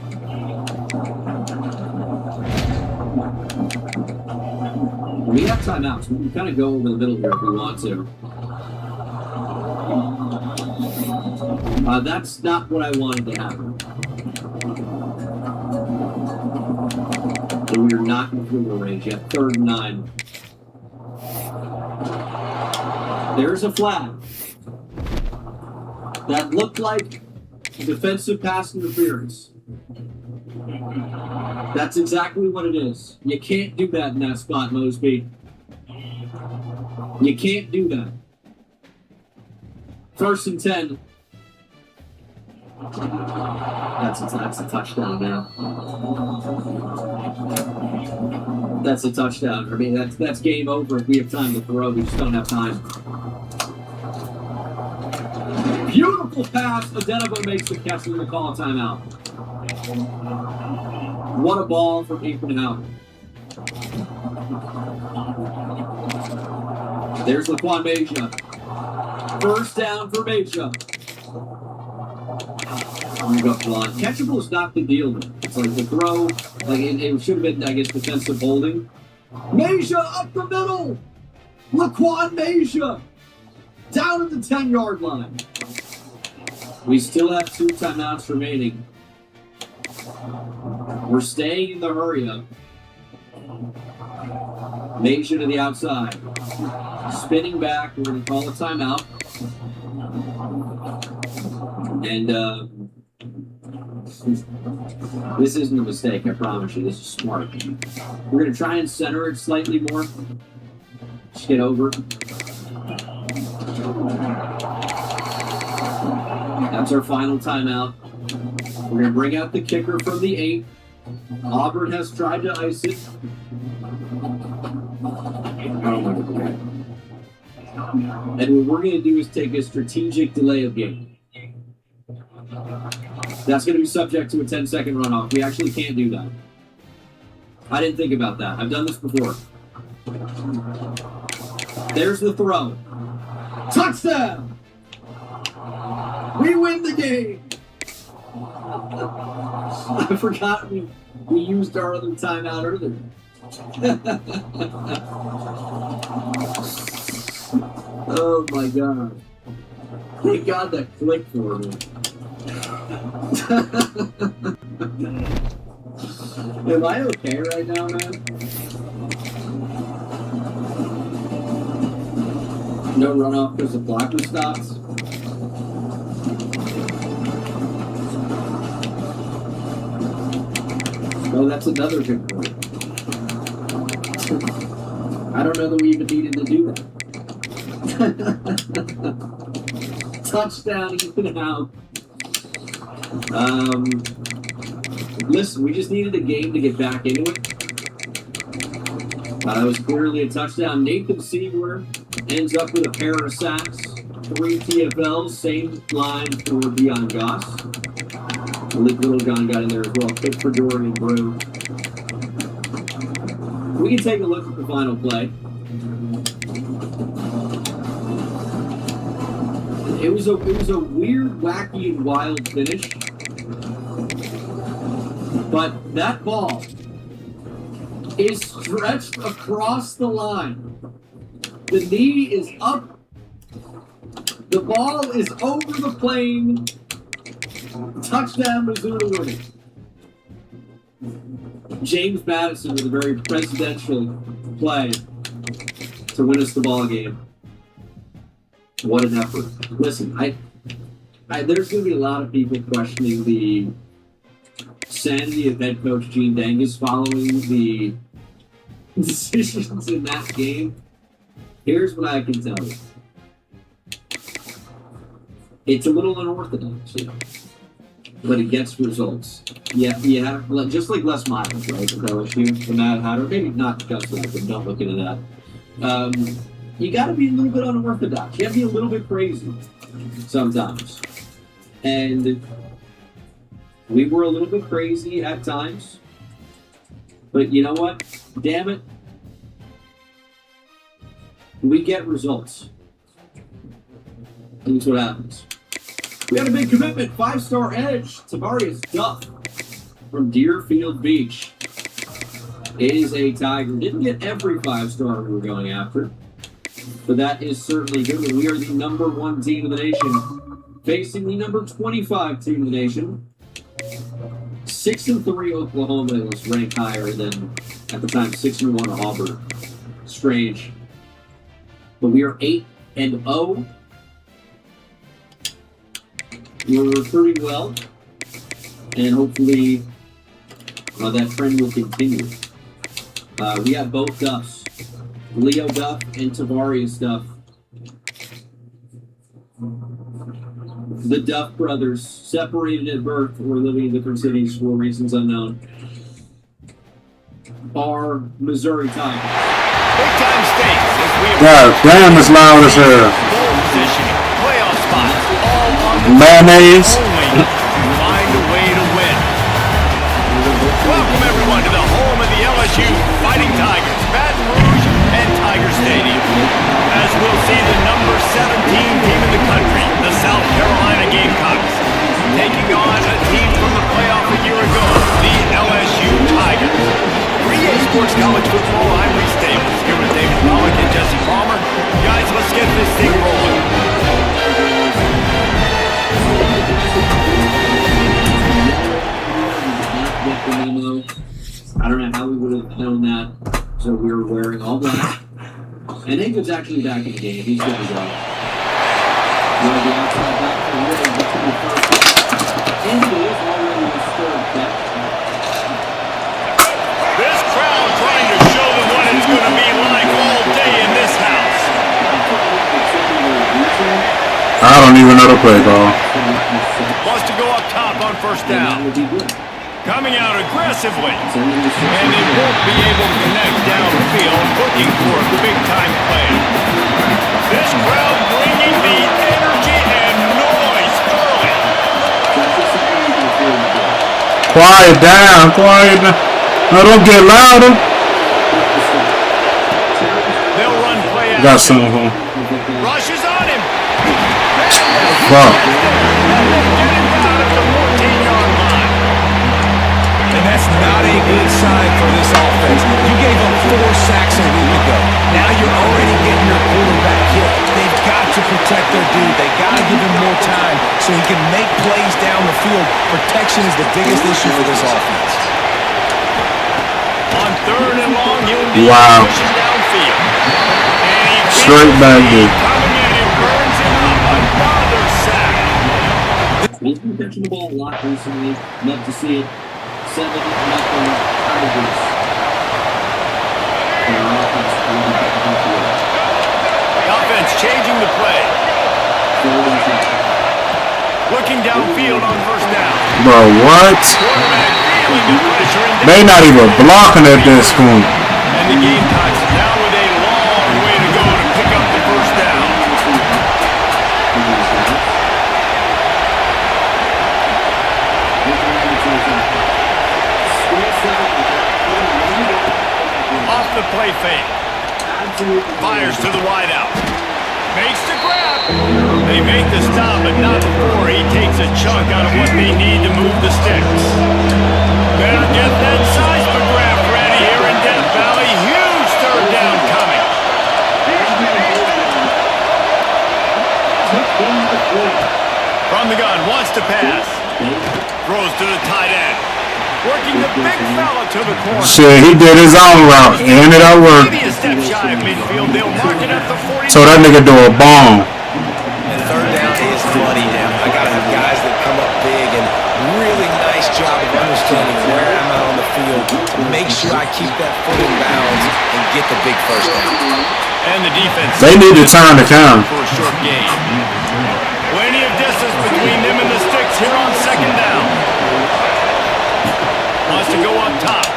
We have timeouts. We can kind of go over the middle here if we want to. That's not what I wanted to happen. So we are not in field goal range yet. 3rd and 9. There's a flag. That looked like defensive pass interference. That's exactly what it is. You can't do that in that spot, Mosby. You can't do that. 1st and 10. That's a touchdown now. That's a touchdown. I mean, that's game over if we have time to throw. We just don't have time. Beautiful pass. Adenabo makes the catch and we call a timeout. What a ball from Ethan Howard. There's Laquan Major. 1st down for Major. Catchable is not the deal. It's like the throw, like it should have been, I guess, defensive holding. Major up the middle. Laquan Major down at the 10-yard line. We still have 2 timeouts remaining. We're staying in the hurry up. Major to the outside. Spinning back. We're going to call a timeout. And this isn't a mistake, I promise you. This is smart. We're going to try and center it slightly more. Just get over. That's our final timeout. We're going to bring out the kicker from the 8. Auburn has tried to ice it. Oh my God. And what we're going to do is take a strategic delay of game. That's going to be subject to a 10-second runoff. We actually can't do that. I didn't think about that. I've done this before. There's the throw. Touchdown! We win the game! I forgot we used our other timeout earlier. Oh my God. Thank God that clicked for me. Am I okay right now, man? No runoff because the blocker stops. Oh, that's another good point. I don't know that we even needed to do that. Touchdown, Ethan Howe. Listen, we just needed a game to get back into it. It was clearly a touchdown. Nathan Siegler ends up with a pair of sacks, 3 TFLs, same line for Deion Goss. Malik Littlejohn got in there as well. Pick for Dorian Brew. We can take a look at the final play. It was a weird, wacky, and wild finish. But that ball is stretched across the line. The knee is up. The ball is over the plane. Touchdown, Missouri winning. James Madison with a very presidential play to win us the ball game. What an effort. Listen, there's going to be a lot of people questioning the sanity of head coach Gene Dangus following the decisions in that game. Here's what I can tell you. It's a little unorthodox, you know, but it gets results. Yeah, just like Les Miles, right? The LSU, the Mad Hatter. Maybe not just that, but don't look into that. You got to be a little bit unorthodox. You have to be a little bit crazy sometimes. And we were a little bit crazy at times. But you know what? Damn it. We get results. And that's what happens. We had a big commitment. 5-star edge. Tavarius Duff from Deerfield Beach is a Tiger. Didn't get every 5-star we were going after. But that is certainly good. We are the number 1 team in the nation facing the number 25 team in the nation. 6-3 Oklahoma was ranked higher than, at the time, 6-1 Auburn. Strange. But we are 8-0. We're recruiting well. And hopefully that trend will continue. We have both Duffs. Leo Duff and Tavarius Duff. The Duff brothers, separated at birth or living in different cities for reasons unknown, are Missouri Tigers. Big time stakes as we God damn, it's loud as hell. positioning, playoff spots, all on the Mayonnaise. only to find a way to win. Welcome everyone to the home of the LSU Fighting Tigers, Baton Rouge and Tiger Stadium. As we'll see the number 17 team in the country, the South Carolina Gamecocks, taking on a team from the playoff a year ago, the LSU Tigers. 3A Sports College Football, I'm Reese Davis, here with David Pollock and Jesse Palmer. Guys, let's get this thing rolling. I don't know how we would have known that, so we were wearing all black. And Ingram's actually back in the game. He's good to go. The outside back for Williams between the first and it is already a scored catch. This crowd trying to show them what it's going to be like all day in this house. I don't even know the play call. Wants to go up up top on first down. Coming out aggressively. And they won't be able to connect downfield, looking for a big-time play. This crowd bringing the energy and noise early. Quiet down, quiet down. No, don't get louder. They'll run play action. Got some of them. Rushes on him. Fuck. And that's not a good sign for this offense. You gave up 4 sacks a week ago. Now you're already getting your quarterback hit. They've got to protect their dude. They've got to give him more time so he can make plays down the field. Protection is the biggest issue for this offense. On third and long, he'll be pushing downfield. Straight back there. Coming in and burns him up. Another sack. He's been catching the ball a lot recently. Love to see it. 7-0 Tigers. The offense changing the play. Looking downfield on first down. Bro, what? They not even blocking at this point. And the Gamecocks now with a long way to go to pick up the first down. Off the play fake. Fires to the wideout. Makes the grab. They make the stop, but not before he takes a chunk out of what they need to move the sticks. Better get that seismograph ready here in Death Valley. Huge third down coming. From the gun, wants to pass. Throws to the tight end. Working the big fella to the corner. Shit, he did his own route. He ended up working. Maybe a step shy of midfield. They'll mark it at the 40. So that nigga do a bomb. And third down is money now. I got to have guys that come up big and really nice job of understanding where I'm at on the field. Make sure I keep that foot in bounds and get the big first down. And the defense. They need to time the count. For a short gain. Plenty of distance between them and the sticks here on second down. Wants to go up top.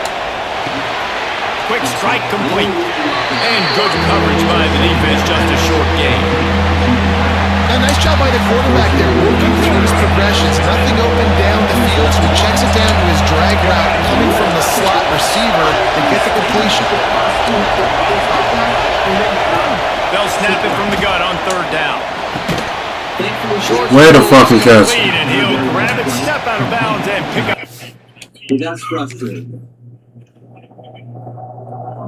Quick strike complete. And good coverage by the defense, just a short gain. A nice job by the quarterback there, working through his progressions. Nothing open down the field, so he checks it down to his drag route, coming from the slot receiver and get the completion. They'll snap it from the gun on third down. Way to fucking catch. And he'll grab it, step out of bounds, and pick up. That's frustrating.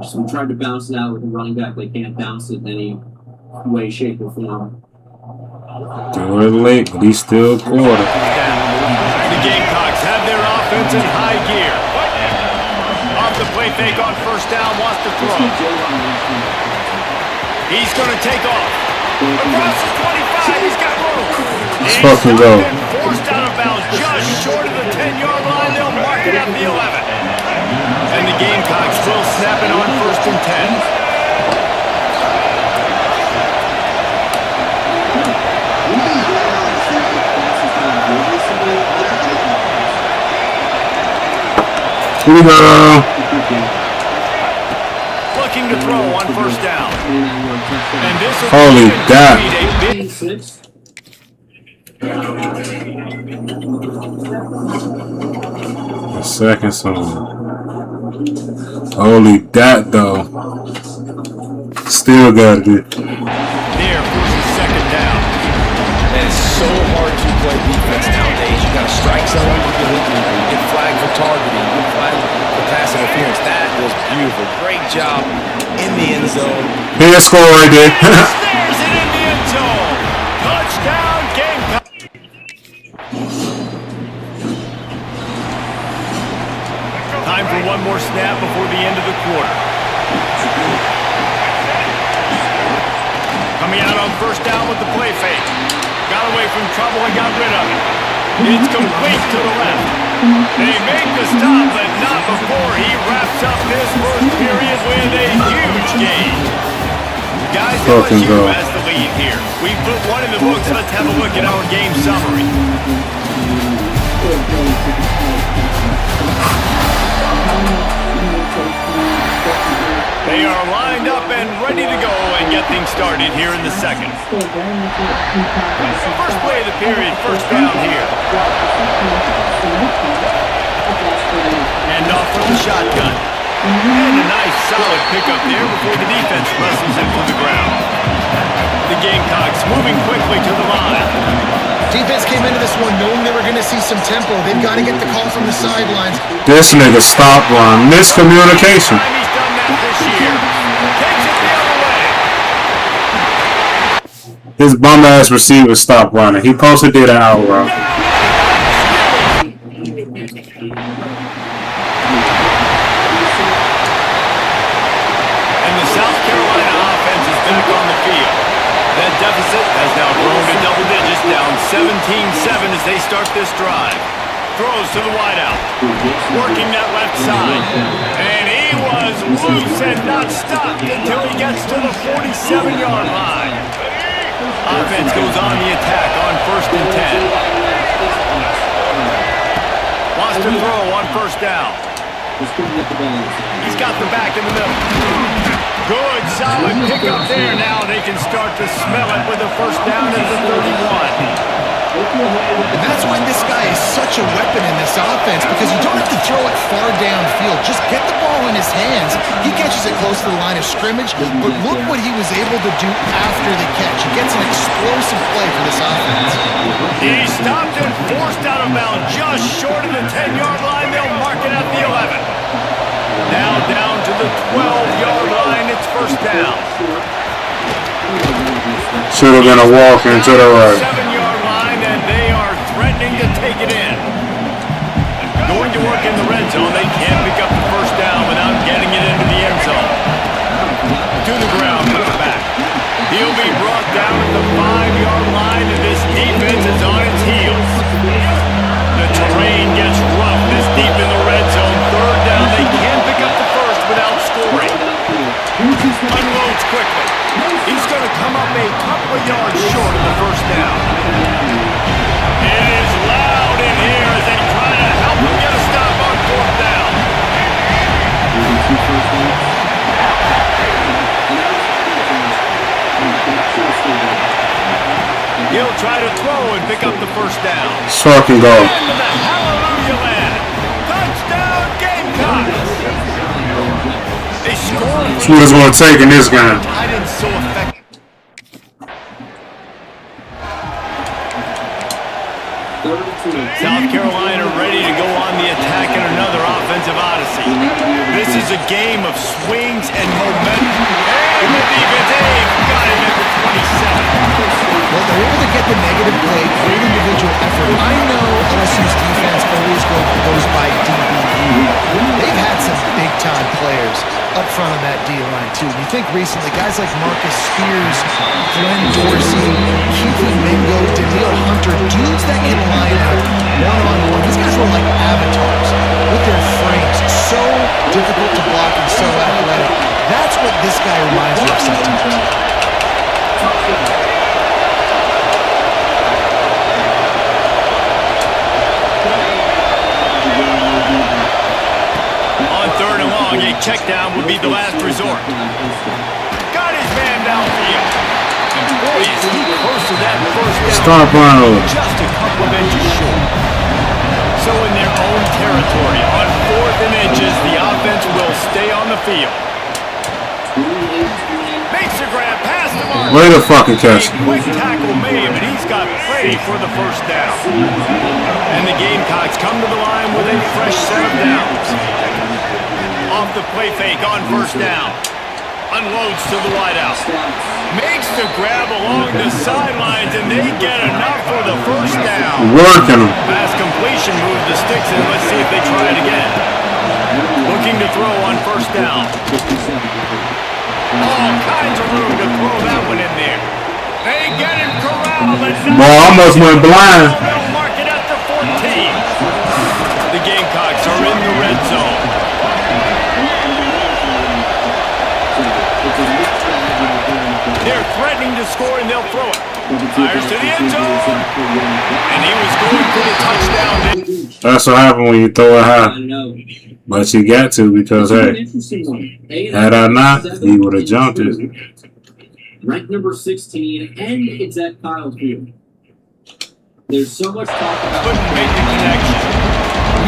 So we tried to bounce it out with the running back. They can't bounce it in any way, shape, or form. Do it late, but he's still quarter. The Gamecocks have their offense in high gear. Off the play fake on first down, wants to throw. He's going to take off. Across the 25, he's got room. Let's fucking go. Forced out of bounds just short of the 10-yard line. They'll mark it at the 11. And the Gamecocks will snap it on first and 10. Here we go. Looking to throw on first down. And this will Holy God. The second song. Holy that though. Still got it. There forces second down. And it's so hard to play defense nowadays. You got to strike someone with your hook. You get flagged for targeting. You get flagged for pass interference. That was beautiful. Great job in the end zone. Here's score right there. Snares it in the end zone. Touchdown, Gamecock. Time for one more snap before the end of the quarter. Coming out on first down with the play fake. Got away from trouble and got rid of it. It's complete to the left. They make the stop, but not before he wraps up this first period with a huge gain. Guys, LSU has the lead here. We put one in the books. Let's have a look at our game summary. They are lined up and ready to go and get things started here in the second. First play of the period, first down here. And off from the shotgun. And a nice solid pickup there before the defense wrestles him to the ground. The Gamecocks moving quickly to the line. Defense came into this one knowing they were going to see some tempo. They've got to get the call from the sidelines. This nigga stop run. Miscommunication. He's done that this year. Takes it the other way. His bum ass receiver stopped running. He posted did an out route. And the South Carolina offense is back on the field. That deficit has now grown to double digits, down 17-7 as they start this drive. Throws to the wideout. Working that left side. And he was loose and not stopped until he gets to the 47-yard line. Offense goes on the attack on 1st and 10. Wants to throw on 1st down. He's got the back in the middle. Good, solid pickup there. Now they can start to smell it with a 1st down at the 31. And that's why this guy is such a weapon in this offense, because you don't have to throw it far downfield. Just get the ball in his hands. He catches it close to the line of scrimmage, but look what he was able to do after the catch. He gets an explosive play for this offense. He stopped and forced out of bounds just short of the 10-yard line. They'll mark it at the 11. Now down to the 12-yard line. It's 1st down. Should have been a walk into the right. 7-yard line, and they are threatening to take it in. Going to work in the red zone. They can't pick up the 1st down without getting it into the end zone. To the ground, put it back. He'll be brought down at the 5-yard line, and this defense is on its heels. The terrain gets rough this deep in the red zone. 3rd down, they can't pick up the 1st without scoring. Unloads quickly. He's going to come up a couple of yards short of the 1st down. It is loud in here as they try to help him get a stop on 4th down. He'll try to throw and pick up the 1st down. Short and go. Into the hallelujah land. Touchdown Gamecocks. They score. That's what it's going to take in this game. Tight end so effective. South Carolina ready to go on the attack in another offensive odyssey. This is a game of swings and momentum. And the defense got him at the 27. Well, they're able to get the negative play, great individual effort. I know LSU's defense always goes by DBU. They've had some big-time players up front on that D-line, too. You think recently, guys like Marcus Spears, Glenn Dorsey, Keith Mingo, Daniil Hunter, dudes that can line up one-on-one. These guys were like avatars with their frames. So difficult to block and so athletic. That's what this guy reminds me of sometimes. On 3rd and long, a check down would be the last resort. Got his man downfield. And boy, is he close to that 1st down. Stop running. Just a couple of inches short. So in their own territory, on 4th and inches, the offense will stay on the field. Makes a grab past the mark. Way to fucking catch. A quick tackle made, but he's got plenty for the 1st down. And the Gamecocks come to the line with a fresh set of downs. Off the play fake on 1st down. Unloads to the wideout. Makes the grab along the sidelines, and they get enough for the 1st down. Working them. Pass completion, move the sticks in. Let's see if they try it again. Looking to throw on 1st down. All kinds of room to throw that one in there. They get him corralled. Boy, I almost went blind. They'll mark it at the 14. The Gamecocks are in the red zone. They're threatening to score, and they'll throw it. Fires to the end zone. And he was going for the touchdown. That's what happened when you throw it high. I know. But you got to because, It's an hey, interesting one. had I not, he would have jumped it. Ranked number 16, and it's at Kyle Field. There's so much talk about Couldn't make the connection.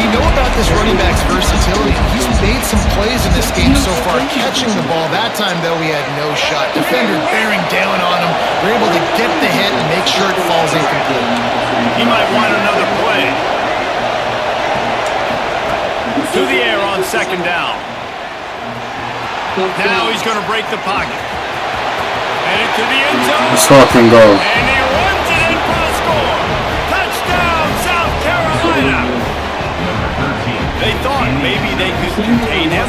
We know about this running back's versatility. He's made some plays in this game so far, catching the ball. That time, though, he had no shot. Defender bearing down on him. We're able to get the hit and make sure it falls incomplete. He might want another play. To the air on second down. Now he's going to break the pocket. Headed to the end zone. Let's fucking go. And he runs it in for a score. Touchdown, South Carolina. They thought maybe they could contain him.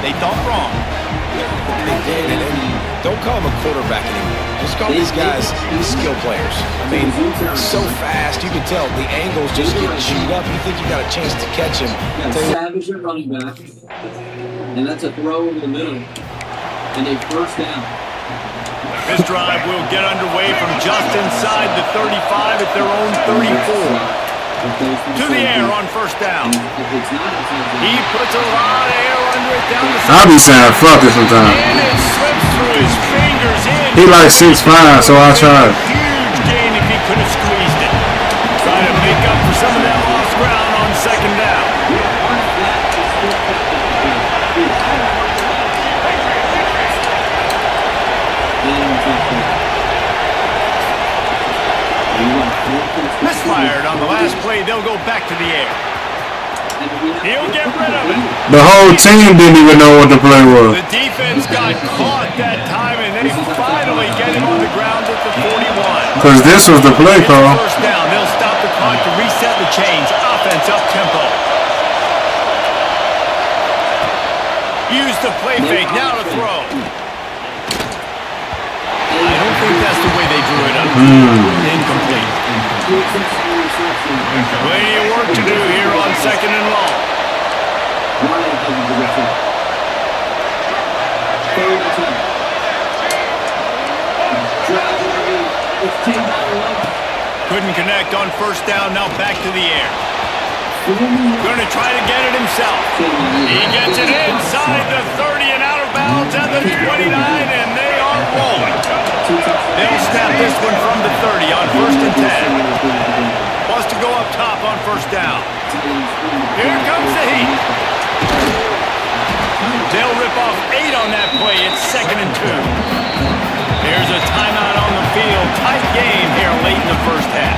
They thought wrong. They did, and don't call him a quarterback anymore. Just call these guys skill players. I mean, so fast, you can tell the angles just get chewed up. You think you got a chance to catch him. Savage at running back, and that's a throw over the middle, and a first down. This drive will get underway from just inside the 35 at their own 34. To the air on first down. He puts a lot of air under it down the I'll be saying fuck it sometimes. and it slips through his fingers in. He like 6'5", so I tried. Huge gain if he could have squeezed it. Try to make up for some of that lost ground on second down. Misfired on the last play. They'll go back to the air. He'll get rid of it. The whole team didn't even know what the play was. The defense got caught that time, and they finally get him on the ground at the 41. Because this was the play call. First down. They'll stop the clock to reset the chains. Offense up tempo. Use the play fake. Now to throw. I don't think that's the way they drew it up. Incomplete. Plenty of work to do here on second and long. Couldn't connect on first down. Now back to the air. Going to try to get it himself. He gets it inside the 30 and out of bounds at the 29, and they are rolling. They'll snap this one from the 30 on first and 10. Wants to go up top on first down. Here comes the heat. They'll rip off 8 on that play. It's second and 2. Here's a timeout on the field. Tight game here late in the first half.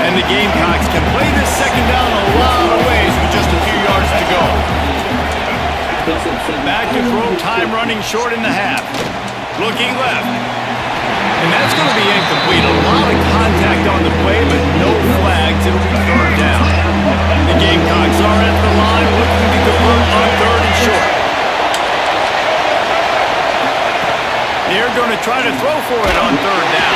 And the Gamecocks can play this second down a lot of ways with just a few yards to go. Back to throw, time running short in the half. Looking left. And that's going to be incomplete. A lot of contact on the play, but no flags. It'll be third down. The Gamecocks are at the line looking to convert on third and short. They're going to try to throw for it on third down.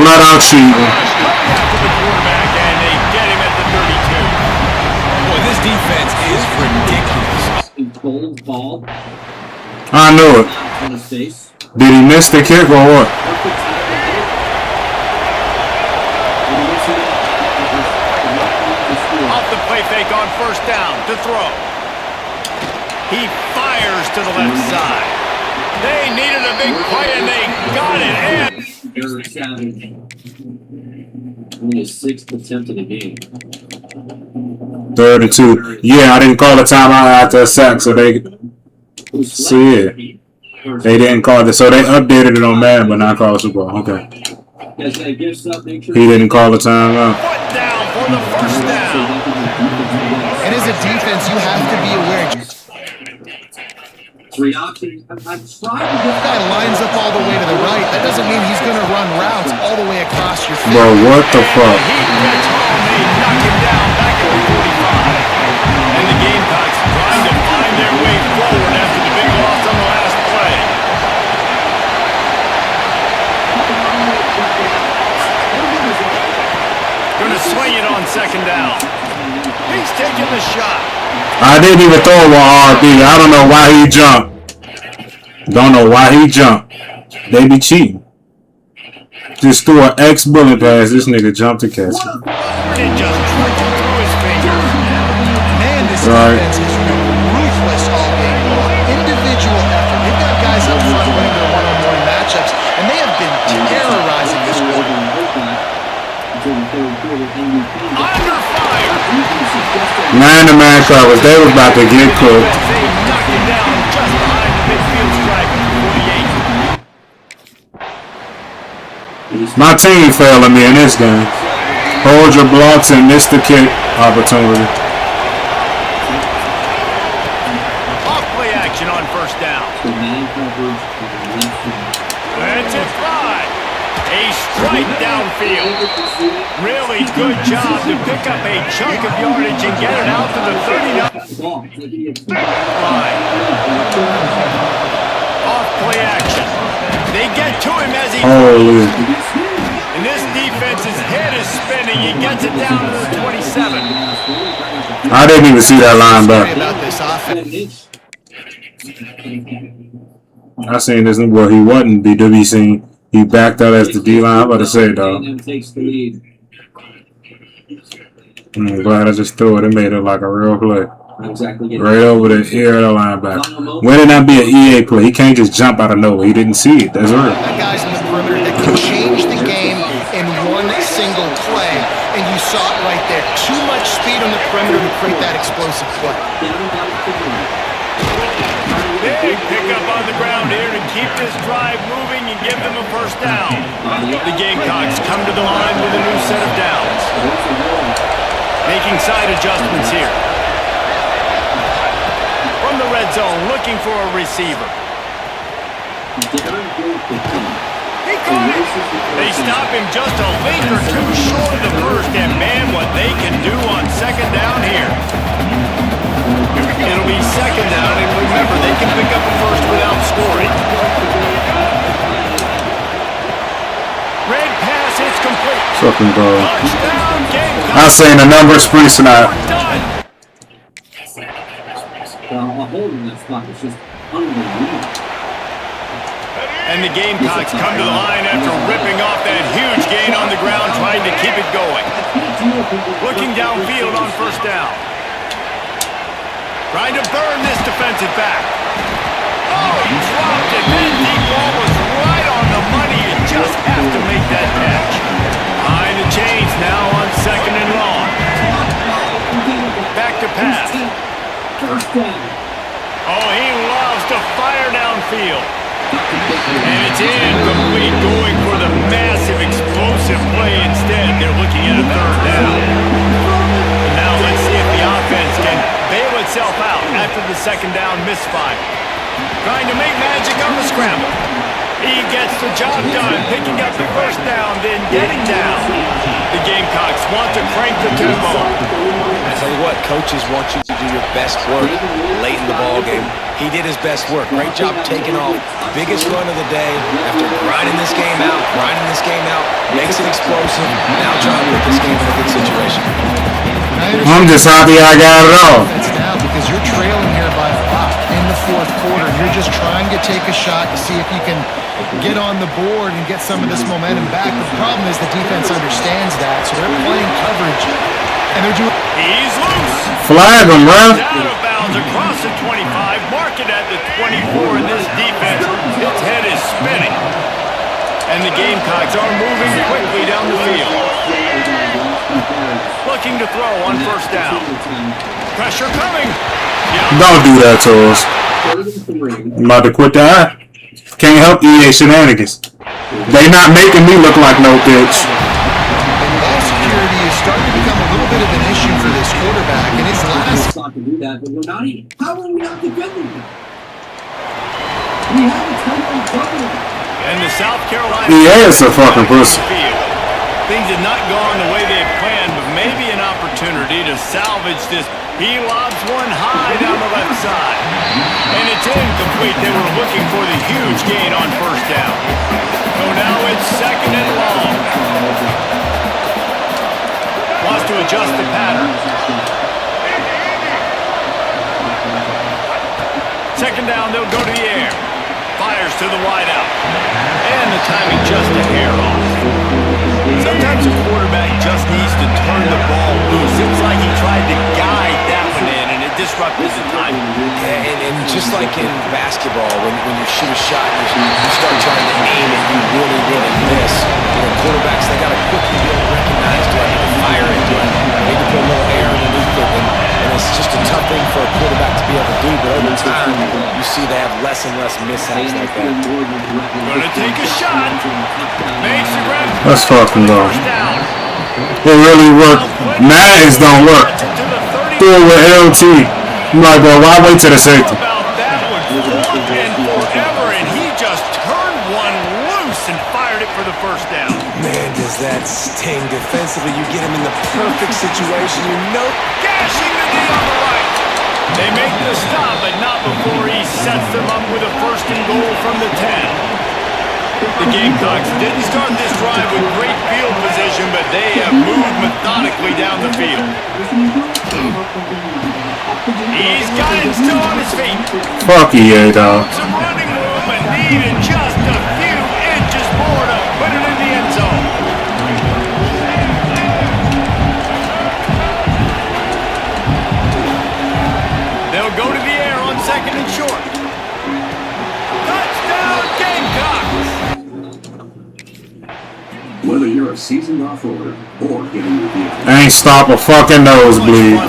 Flat out cheating. After the quarterback, and they get him at the 32. Boy, this defense is ridiculous. Cold ball I knew it. on his face. Did he miss the kick or what? Off the play fake on first down to throw. He fires to the left side. They needed a big play and they got it. And Eric Savage. Only his 6th attempt of the game. 32. Yeah, I didn't call the timeout after a sack, so they see it. They didn't call it, so they updated it on Madden, but not call the Super Bowl. Okay. He didn't call the timeout. foot down for the first down. And as a defense, you have to be aware. 3 options. I'm trying to This guy lines up all the way to the right. That doesn't mean he's going to run routes all the way across your field. Bro, what the fuck? He gets home. They knock him down back at the 45. And the Gamecocks trying to find their way forward after the big loss on the last play. Going to swing it on second down. He's taking the shot. I didn't even throw a RB. I don't know why he jumped. Don't know why he jumped. They be cheating. Just threw an X bullet pass. This nigga jumped to catch it. It just trickled through his fingers. Man, this Right. defense is ruthless all game long. Individual effort. They've got guys up front winning their one-on-one matchups, and they have been terrorizing this quarter. Under fire. Man-to-man covers. They was about to get cooked. They knocked him down just behind the midfield stripe at 48. My team failing me in this game. Hold your blocks and miss the kick opportunity. Off play action on first down. That's it fly. A strike downfield. Really good job to pick up a chunk of yardage and get it out to the 39. Line. Off play action. They get to him as he... Holy. And this defense's head is spinning. He gets it down to the 27. I didn't even see that Sorry linebacker. about this offense. I seen this nigga. Well, he wasn't BWC. He backed out as the D-line. I'm about to say, dog. I'm glad I just threw it. It made it like a real play. Right over the ear of the linebacker. When did that be an EA play? He can't just jump out of nowhere. He didn't see it. That's right. Got guys in the perimeter that can change the game in one single play, and you saw it right there. Too much speed on the perimeter to create that explosive play. Big pickup on the ground here to keep this drive moving and give them a first down. The Gamecocks come to the line with a new set of downs. Making side adjustments here. From the red zone, looking for a receiver. He caught it. They stop him just a link or two short of the first, and man, what they can do on second down here. It'll be second down, and remember, they can pick up a first without scoring. Red pass, it's complete. Fucking dog. Touchdown, Gamecocks. I seen the numbers free tonight. Done. And the Gamecocks come to the line after ripping off that huge gain on the ground, trying to keep it going. Looking downfield on first down. Trying to burn this defensive back. Oh, he dropped it. That deep ball was right on the money. You just have to make that catch. Behind the chains now on second and long. Back to pass. Oh, he loves to fire downfield. And it's incomplete, going for the massive explosive play instead. They're looking at a third down. And now let's see if the offense can bail itself out after the second down misfire. Trying to make magic on the scramble. He gets the job done, picking up the first down, then getting down. The Gamecocks want to crank the tempo. I tell you what, coaches want you to do your best work late in the ball game. He did his best work. Great job taking off. Biggest run of the day after grinding this game out, makes it explosive. Now trying to put this game in a good situation. I'm just happy I got it all. That's now because you're trailing here by a lot in the fourth quarter. You're just trying to take a shot to see if you can get on the board and get some of this momentum back. The problem is the defense understands that, so they're playing coverage. And they're doing... He's loose. Flag him, bro. Out of bounds across the 25, mark it at the 24 in this defense. Its head is spinning. And the Gamecocks are moving quickly down the field. Looking to throw on first down. Pressure coming. Don't do that to us. I'm about to quit that. Can't help EA shenanigans. They not making me look like no bitch. Ball security is starting to become a little bit of an issue for this quarterback, and his last... To do that, but we're not even. How are we not defending him? We have a ton of trouble. And the South Carolina... EA is a fucking pussy. Things had not gone the way they had planned, but maybe an opportunity to salvage this. He lobs one high down the left side. And it's incomplete. They were looking for the huge gain on first down. So now it's second and long. Wants to adjust the pattern. Second down, they'll go to the air. Fires to the wideout. And the timing just a hair off. disrupted the time. Yeah, and just like in basketball, when you shoot a shot, you start trying to aim and you really miss. Quarterbacks, they got to quickly be able to recognize, do I need to fire it? Do I need to put a little air underneath it? And it's just a tough thing for a quarterback to be able to do, but over time, you see they have less and less mishaps like that. Gonna take a shot. Makes the grab. Let's fucking go. It really worked. Madden's don't work. Do it with LT. I'm like, bro, why wait till the safety? About that one, forever, and he just turned one loose and fired it for the first down. Man, does that sting defensively. You get him in the perfect situation. You know, Gashing the knee on the right. They make the stop, but not before he sets them up with a first and goal from the 10. The Gamecocks didn't start this drive with great field position, but they have moved methodically down the field. He's got it still on his feet. Fuck yeah, dog. Some running room, but needed just a few inches more to put it in the end zone. They'll go to the air on second and short. Touchdown, Gamecocks! Whether you're a seasoned off-roader or getting your vehicle. I ain't stop a fucking nosebleed.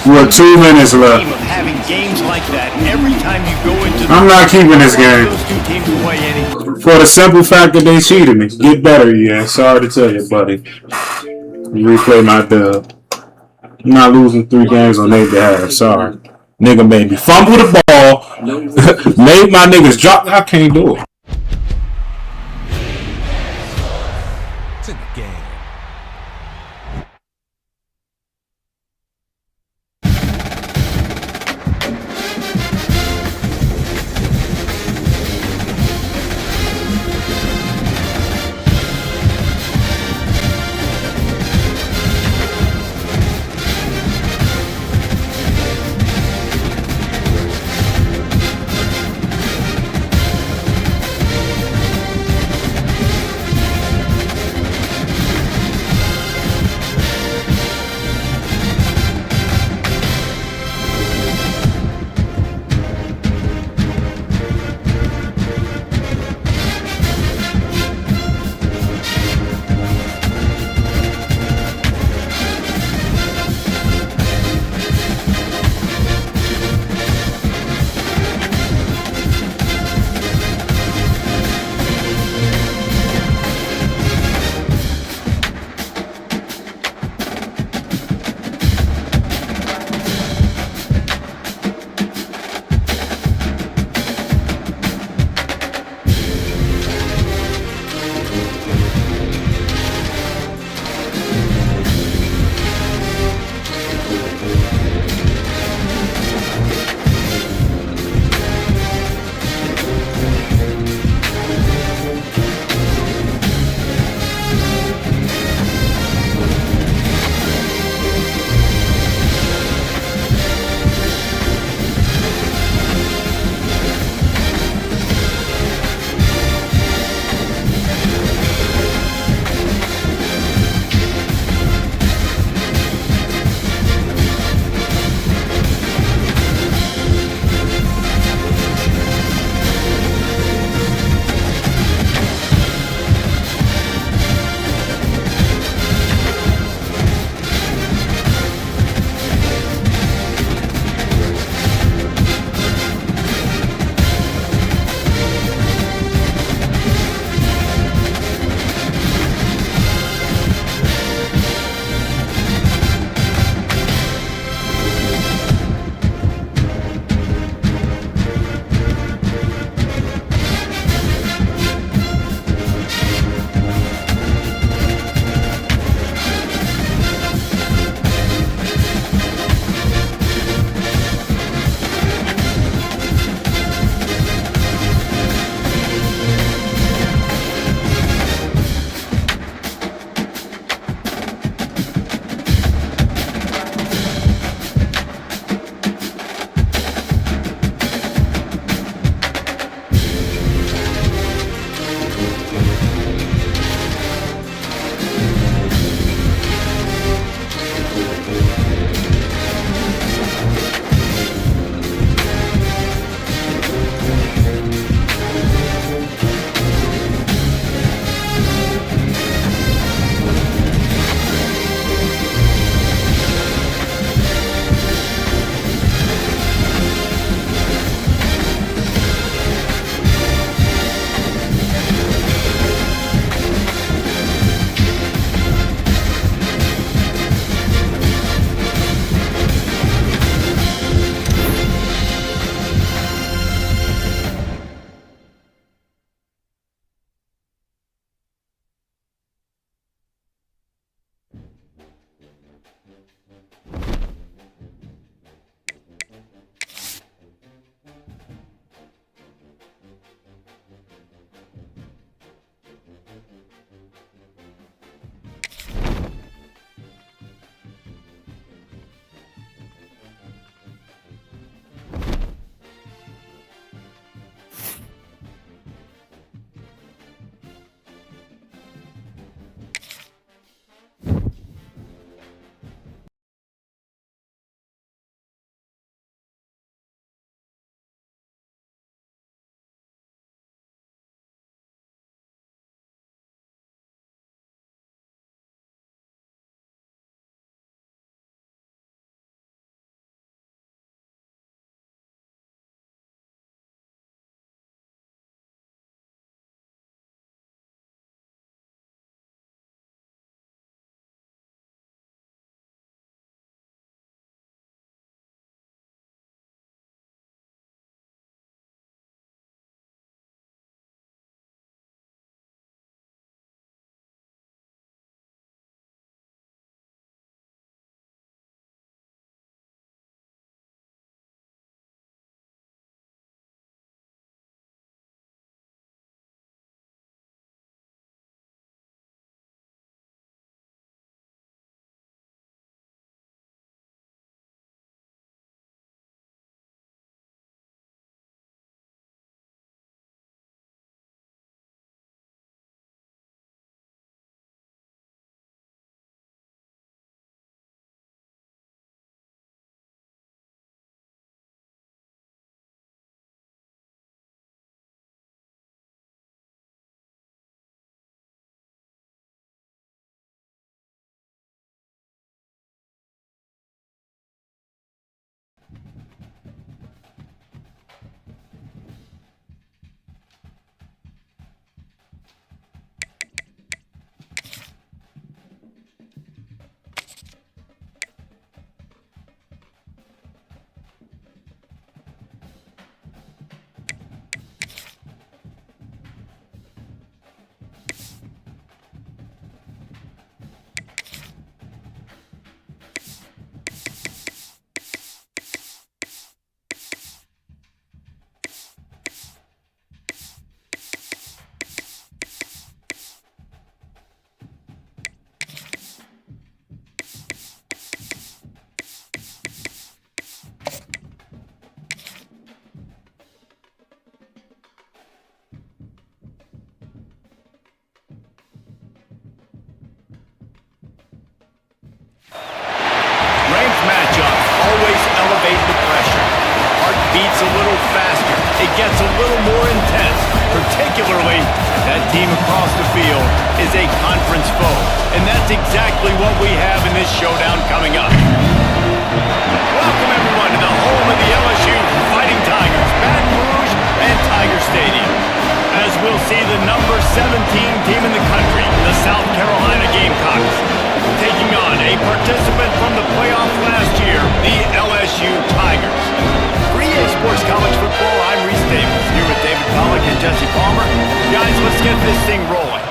With 2 minutes left. Of having games like that every time you go into I'm not keeping this game. those two teams away any. For the simple fact that they cheated me. Get better, yeah. Sorry to tell you, buddy. Replay my dub. I'm not losing 3 games on their behalf. Sorry. Nigga made me fumble the ball. Made my niggas drop. I can't do it. it's in the game. gets a little faster. It gets a little more intense. Particularly, that team across the field is a conference foe. And that's exactly what we have in this showdown coming up. Welcome, everyone, to the home of the LSU Fighting Tigers, Baton Rouge and Tiger Stadium. As we'll see the number 17 team in the country, the South Carolina Gamecocks, taking on a participant from the playoff last year, the LSU Tigers. For EA Sports College Football, I'm Reese Davis, here with David Pollack and Jesse Palmer. Guys, let's get this thing rolling.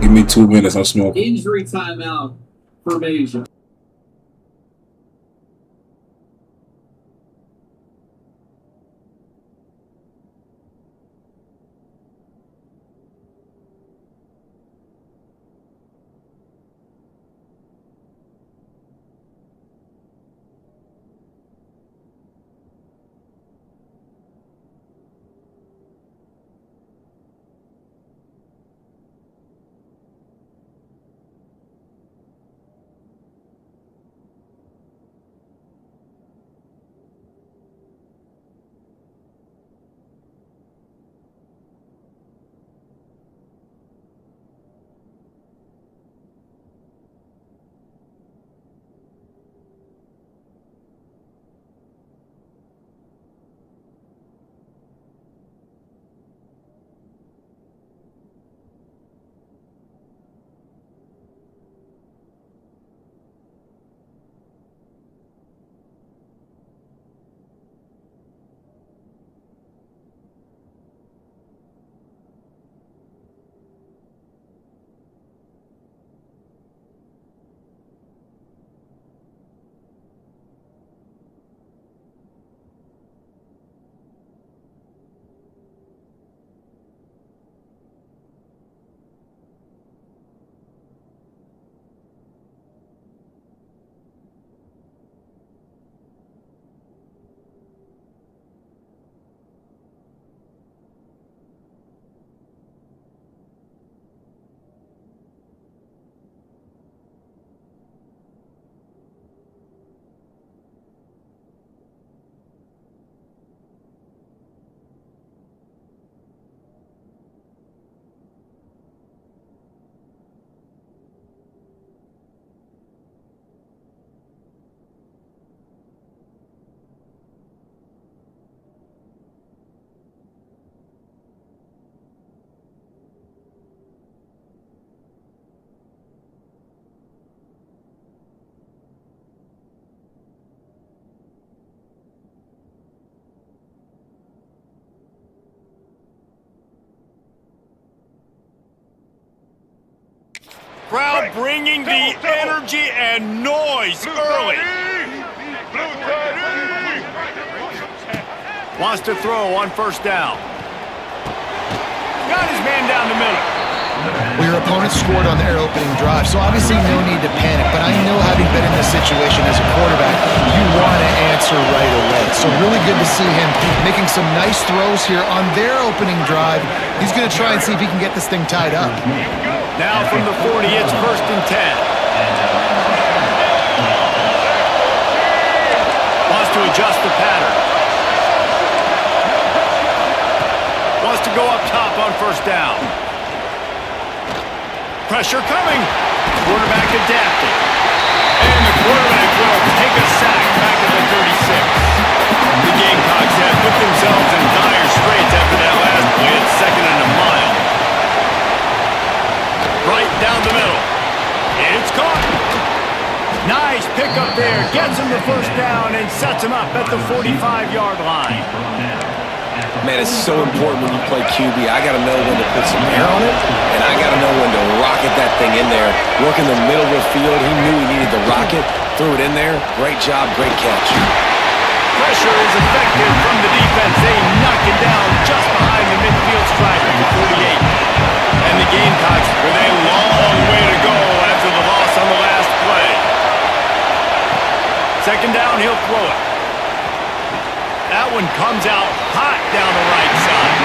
Give me 2 minutes, I'm smoking. Injury timeout for Asia. Crowd bringing the energy and noise early. Wants to throw on first down. Got his man down the middle. Well, your opponent scored on their opening drive, so obviously no need to panic. But I know, having been in this situation as a quarterback, you want to answer right away. So really good to see him making some nice throws here on their opening drive. He's going to try and see if he can get this thing tied up. Now from the 40, it's 1st and 10. Wants to adjust the pattern. Wants to go up top on first down. Pressure coming. Quarterback adapting. And the quarterback will take a sack back at the 36. The Gamecocks have put themselves in dire straits after that last play at 2nd and a mile. Right down the middle. It's caught. Nice pickup there. Gets him the first down and sets him up at the 45-yard line. Man, it's so important when you play QB. I got to know when to put some air on it, and I got to know when to rocket that thing in there. Work in the middle of the field. He knew he needed the rocket. Threw it in there. Great job, great catch. Pressure is effective from the defense. They knock it down just behind the midfield stripe at the 48. And the Gamecocks with a long way to go after the loss on the last play. 2nd down, he'll throw it. That one comes out hot down the right side.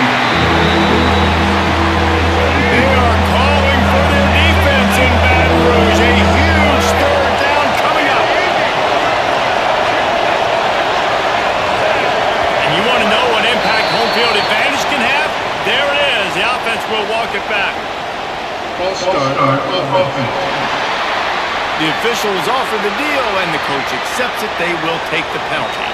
They are calling for their defense in Baton Rouge. A huge 3rd down coming up. And you want to know what impact home field advantage can have? There it is. The offense will walk it back. The official has offered the deal, and the coach accepts it. They will take the penalty.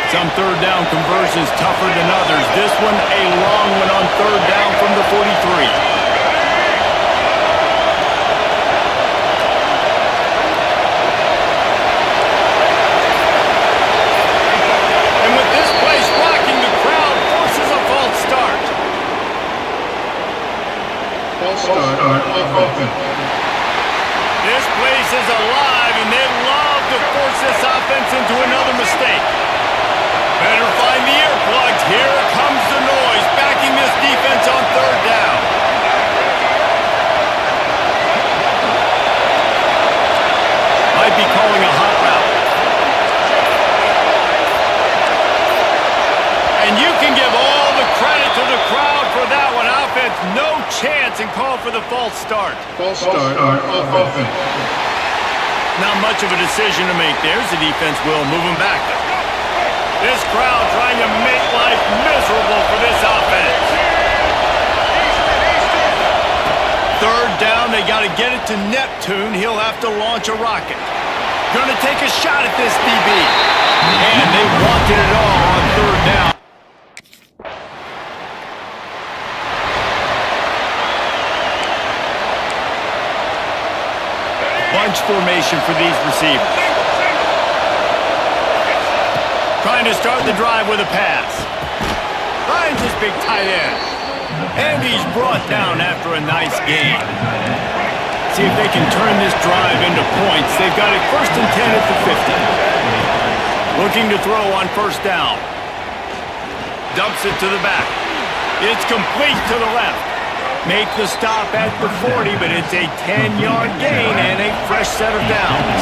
Some 3rd down conversions tougher than others. This one, a long one on 3rd down from the 43. And with this place rocking, the crowd forces a false start. This place is alive, and they love to force this offense into another mistake. Better find the earplugs. Here comes the noise, backing this defense on 3rd down. Might be calling a hot route. And you can give all the credit to the crowd for that one. Offense, no chance, and call for the false start. Not much of a decision to make. There's the defense will move him back. This crowd trying to make life miserable for this offense. 3rd down, they got to get it to Neptune. He'll have to launch a rocket. Gonna take a shot at this DB. And they wanted it all on 3rd down. Bunch formation for these receivers. Trying to start the drive with a pass. Finds his big tight end. And he's brought down after a nice gain. See if they can turn this drive into points. They've got it 1st and 10 at the 50. Looking to throw on first down. Dumps it to the back. It's complete to the left. Make the stop at the 40, but it's a 10-yard gain and a fresh set of downs.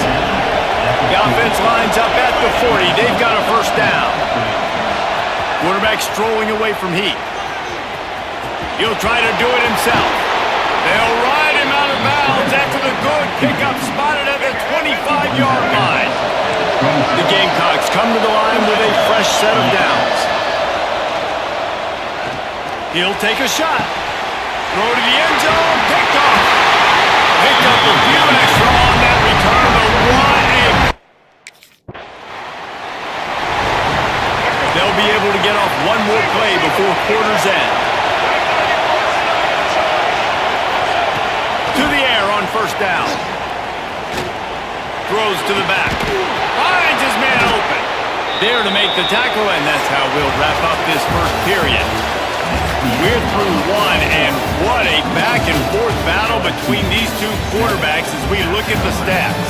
The offense lines up at the 40. They've got a first down. Quarterback strolling away from heat. He'll try to do it himself. They'll ride him out of bounds after the good pickup spotted at the 25-yard line. The Gamecocks come to the line with a fresh set of downs. He'll take a shot. Throw to the end zone. Picked off. Picked up a few extra on that return. The run. They'll be able to get off one more play before quarter's end. To the air on first down. Throws to the back. Finds his man open. There to make the tackle, and that's how we'll wrap up this first period. We're through one, and what a back-and-forth battle between these two quarterbacks as we look at the stats.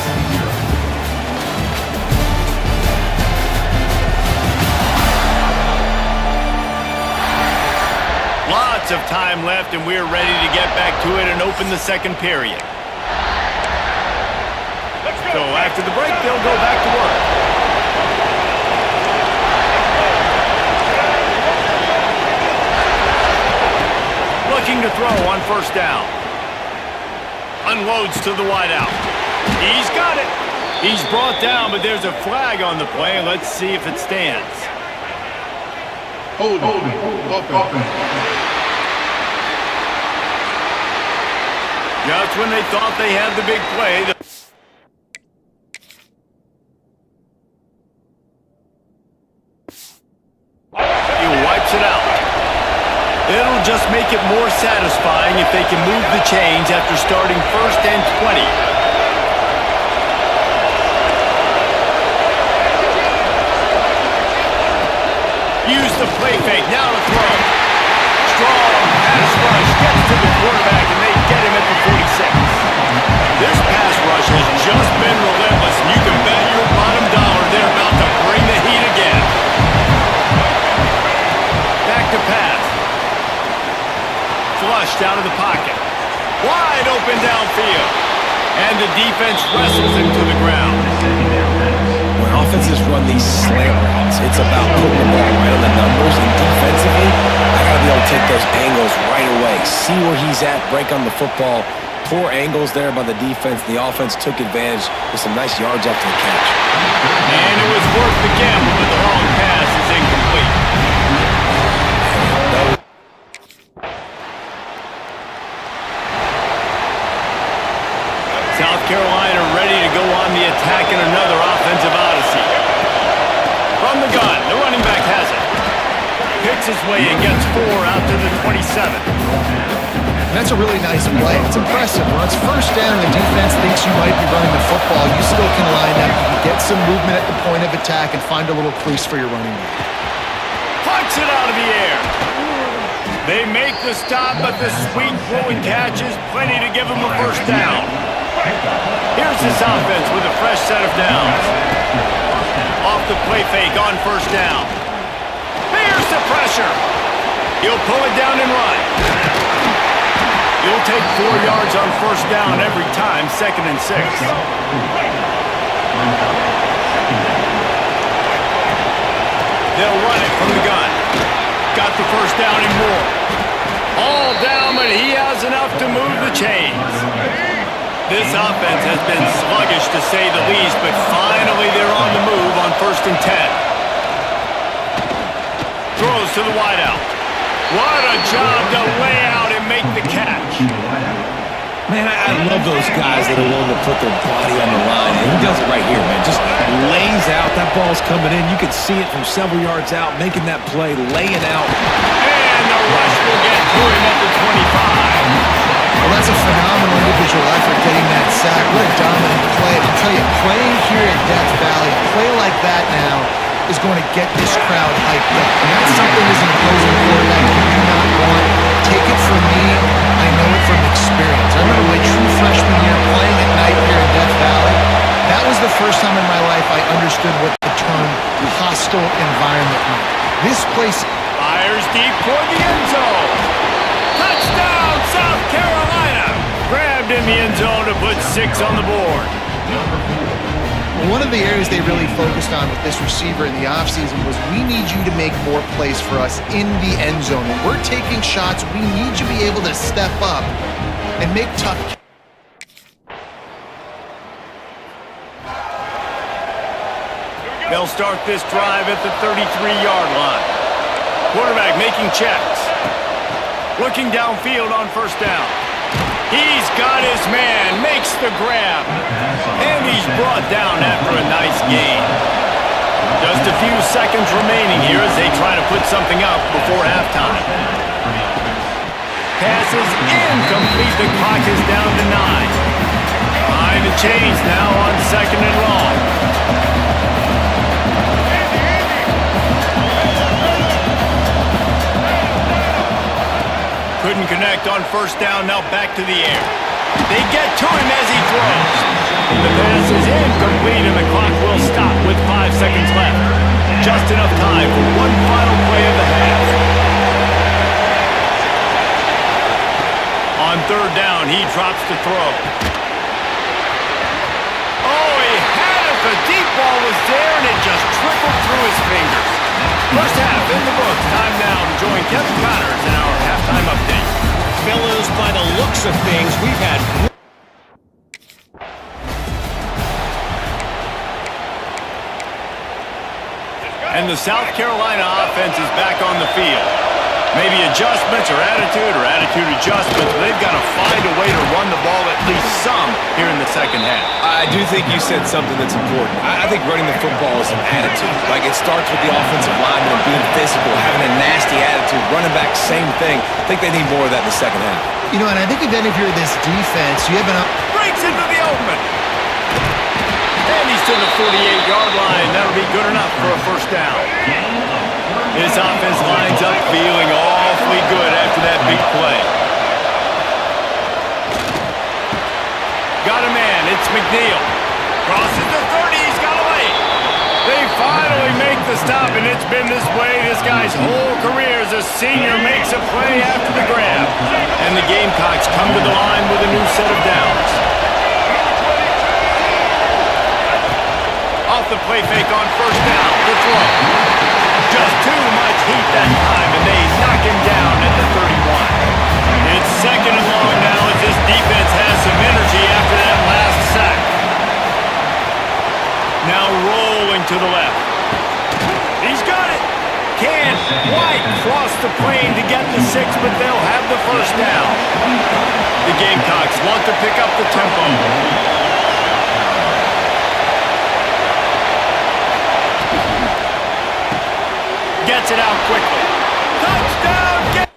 Lots of time left, and we're ready to get back to it and open the second period. So after the break, they'll go back to work. Looking to throw on first down. Unloads to the wideout. He's got it. He's brought down, but there's a flag on the play. Let's see if it stands. Hold open. Just when they thought they had the big play, he wipes it out. It'll just make it more satisfying if they can move the chains after starting 1st and 20. Use the play fake, now to throw. Strong pass rush, gets to the quarterback, and they get him at the 46. This pass rush has just been relentless, and you can bet your bottom dollar they're about to bring the heat again. Back to pass. Flushed out of the pocket. Wide open downfield. And the defense wrestles him to the ground. When offenses run these slant routes, it's about putting the ball right on the numbers, and defensively, I got to be able to take those angles right away. See where he's at, break on the football. Poor angles there by the defense. The offense took advantage with some nice yards after the catch. And it was worth the gamble, but the long pass is incomplete. South Carolina ready to go on the attack in another offensive odyssey. From the gun, the running back has it. Picks his way and gets 4 out to the 27. That's a really nice play. It's impressive. When it's first down, the defense thinks you might be running the football. You still can line up, you get some movement at the point of attack, and find a little crease for your running back. Puts it out of the air. They make the stop, but the sweet throwing catch is plenty to give them a first down. Here's this offense with a fresh set of downs. Off the play fake on first down. Here's the pressure. He'll pull it down and run. He'll take 4 yards on first down every time, 2nd and 6. They'll run it from the gun. Got the first down and more. All down, but he has enough to move the chains. This offense has been sluggish to say the least, but finally they're on the move on 1st and 10. Throws to the wideout. What a job to lay out and make the catch. Man, I love those guys that are willing to put their body on the line, and he does it right here, man. Just lays out. That ball's coming in. You can see it from several yards out, making that play, laying out. And the rush will get to him at the 25. Well, that's a phenomenal individual effort getting that sack. What a dominant play. I'll tell you, playing here at Death Valley, a play like that now is going to get this crowd hyped up. And that's something as an opposing quarterback you do not want. Take it from me. I know it from experience. I remember my true freshman year playing at night here in Death Valley. That was the first time in my life I understood what the term hostile environment meant. This place fires deep toward the end zone. Touchdown, South Carolina! Grabbed in the end zone to put 6 on the board. One of the areas they really focused on with this receiver in the offseason was we need you to make more plays for us in the end zone. When we're taking shots, we need you to be able to step up and make tough. They'll start this drive at the 33-yard line. Quarterback making checks. Looking downfield on first down. He's got his man, makes the grab. And he's brought down after a nice gain. Just a few seconds remaining here as they try to put something up before halftime. Passes incomplete. The clock is down to 9. Behind the chains now on 2nd and long. couldn't connect on first down. Now back to the air. They get to him as he throws. The pass is incomplete, and the clock will stop with 5 seconds left. Just enough time for one final play of the half. On third down, he drops to throw. Oh, he had it. The deep ball was there, and it just trickled through his fingers. First half in the books. Time now to join Kevin Connors in our halftime update. Fellas, by the looks of things, we've had... And the South Carolina offense is back on the field. Maybe adjustments or attitude adjustments, but they've got to find a way to run the ball at least some here in the second half. I do think you said something that's important. I think running the football is an attitude. Like, it starts with the offensive lineman and being physical, having a nasty attitude. Running back, same thing. I think they need more of that in the second half. You know, and I think even if you're this defense, you have an... Breaks into the open. And he's to the 48-yard line. That'll be good enough for a first down. This offense lines up feeling awfully good after that big play. Got a man. It's McNeil. Crosses the 30. He's got away. They finally make the stop, and it's been this way this guy's whole career as a senior makes a play after the grab. And the Gamecocks come to the line with a new set of downs. Off the play fake on first down. The throw. Just too much heat that time, and they knock him down at the 31. It's second and long now as this defense has some energy after that last sack. Now rolling to the left. He's got it. Can White cross the plane to get the 6, but they'll have the first down. The Gamecocks want to pick up the tempo. Gets it out quickly. Touchdown!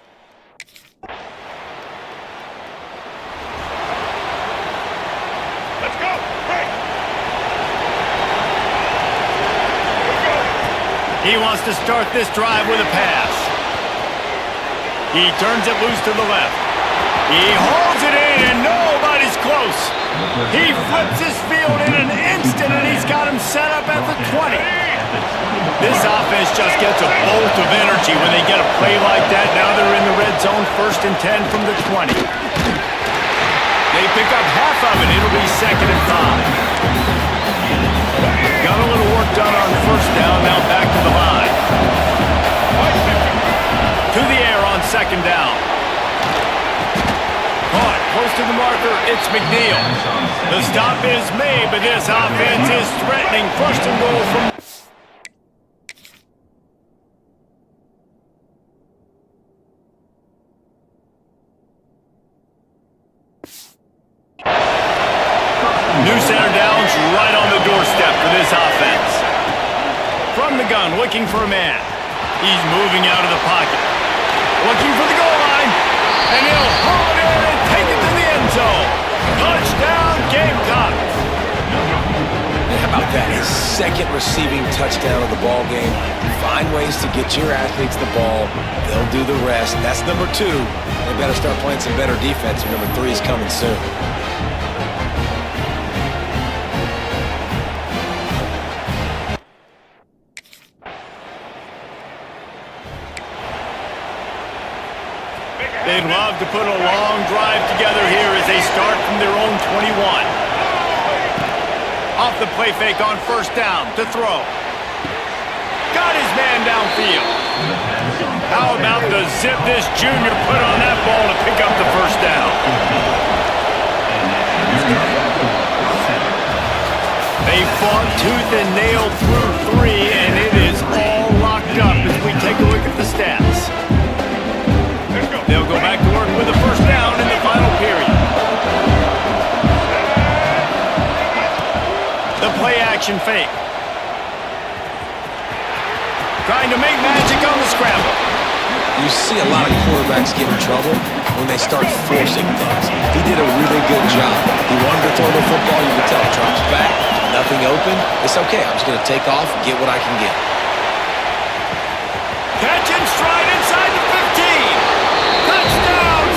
Let's go! Break! He wants to start this drive with a pass. He turns it loose to the left. He holds it in, and nobody's close. He flips his field in an instant, and he's got him set up at the 20. This offense just gets a bolt of energy when they get a play like that. Now they're in the red zone, 1st and 10 from the 20. They pick up half of it. It'll be 2nd and 5. Got a little work done on first down. Now back to the line. To the air on 2nd down. Caught close to the marker. It's McNeil. The stop is made, but this offense is threatening. 1st and goal from... New center downs right on the doorstep for this offense. From the gun, looking for a man. He's moving out of the pocket. Looking for the goal line. And he'll haul it in and take it to the end zone. Touchdown, Gamecock. How about that? His 2nd receiving touchdown of the ball game. Find ways to get your athletes the ball. They'll do the rest. That's number 2. They better start playing some better defense. Number 3 is coming soon. They'd love to put a long drive together here as they start from their own 21. Off the play fake on first down to throw. Got his man downfield. How about the zip this junior put on that ball to pick up the first down? They fought tooth and nail through 3, and it is all locked up as we take a look at the stats. They'll go back to work with a first down in the final period. The play action fake. Trying to make magic on the scramble. You see a lot of quarterbacks get in trouble when they start forcing things. He did a really good job. He wanted to throw the football. You can tell. Drops back. Nothing open. It's okay. I'm just going to take off and get what I can get. Catch and stride inside the 15. Touchdown,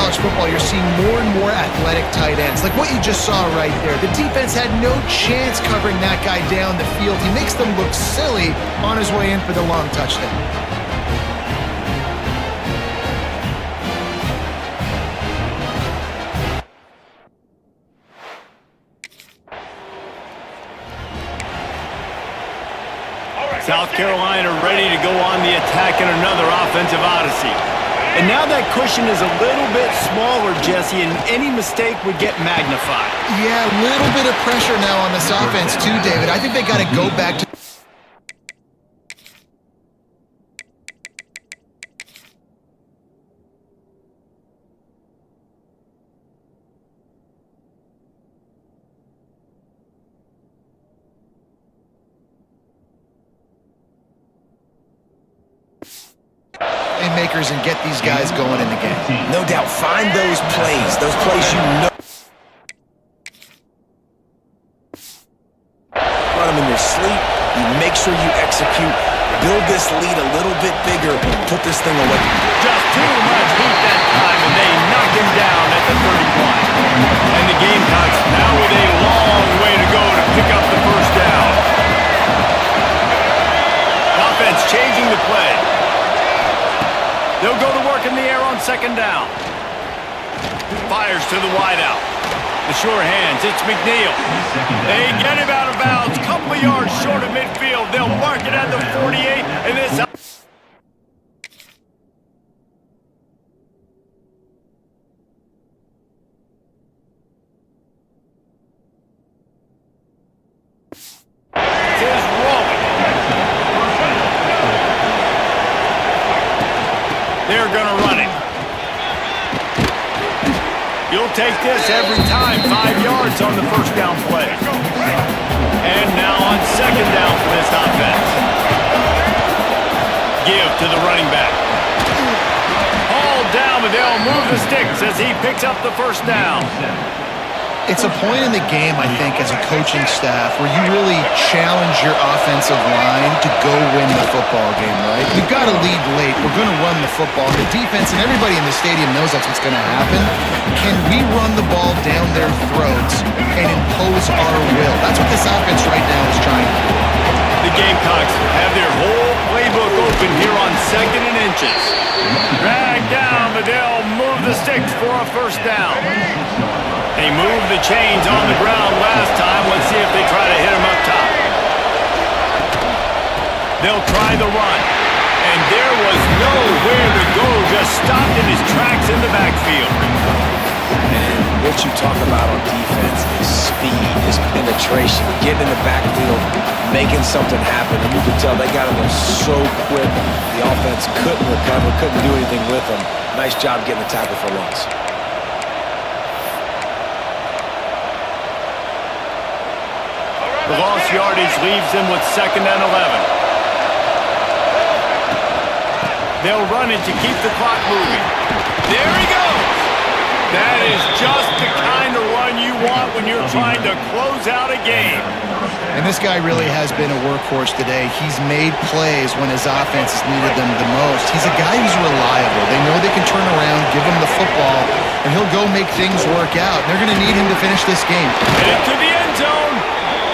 college football, you're seeing more and more athletic tight ends, like what you just saw right there. The defense had no chance covering that guy down the field. He makes them look silly on his way in for the long touchdown. South Carolina ready to go on the attack in another offensive odyssey. And now that cushion is a little bit smaller, Jesse, and any mistake would get magnified. Yeah, a little bit of pressure now on this offense too, David. I think they got to go back to makers and get these guys going in the game. No doubt, find those plays you know. Run them in your sleep, you make sure you execute, build this lead a little bit bigger, put this thing away. Just too much heat that time, and they knock him down at the 31. And the Gamecocks now with a long way to go to pick up the first down. Offense changing the play. They'll go to work in the air on second down. Fires to the wideout. The sure hands, it's McNeil. They get him out of bounds, couple of yards short of midfield. They'll mark it at the 48, and this... They're going to run it. You'll take this every time. 5 yards on the first down play. And now on second down for this offense. Give to the running back. Hauled down, but they'll move the sticks as he picks up the first down. It's a point in the game, I think, as a coaching staff where you really challenge your offensive line to go win the football game, right? We've got to lead late. We're going to run the football. The defense and everybody in the stadium knows that's what's going to happen. Can we run the ball down their throats and impose our will? That's what this offense right now is trying to do. The Gamecocks have their whole playbook open here on second and inches. Drag down, but they'll move the sticks for a first down. They moved the chains on the ground last time. Let's see if they try to hit him up top. They'll try the run. And there was nowhere to go. Just stopped in his tracks in the backfield. And what you talk about on defense is speed, is penetration, getting in the backfield, making something happen. And you can tell they got in there so quick. The offense couldn't recover, couldn't do anything with them. Nice job getting the tackle for loss. The lost yardage leaves them with second and 11. They'll run it to keep the clock moving. There he goes! That is just the kind of run you want when you're trying to close out a game. And this guy really has been a workhorse today. He's made plays when his offense has needed them the most. He's a guy who's reliable. They know they can turn around, give him the football, and he'll go make things work out. They're going to need him to finish this game. Headed to the end zone.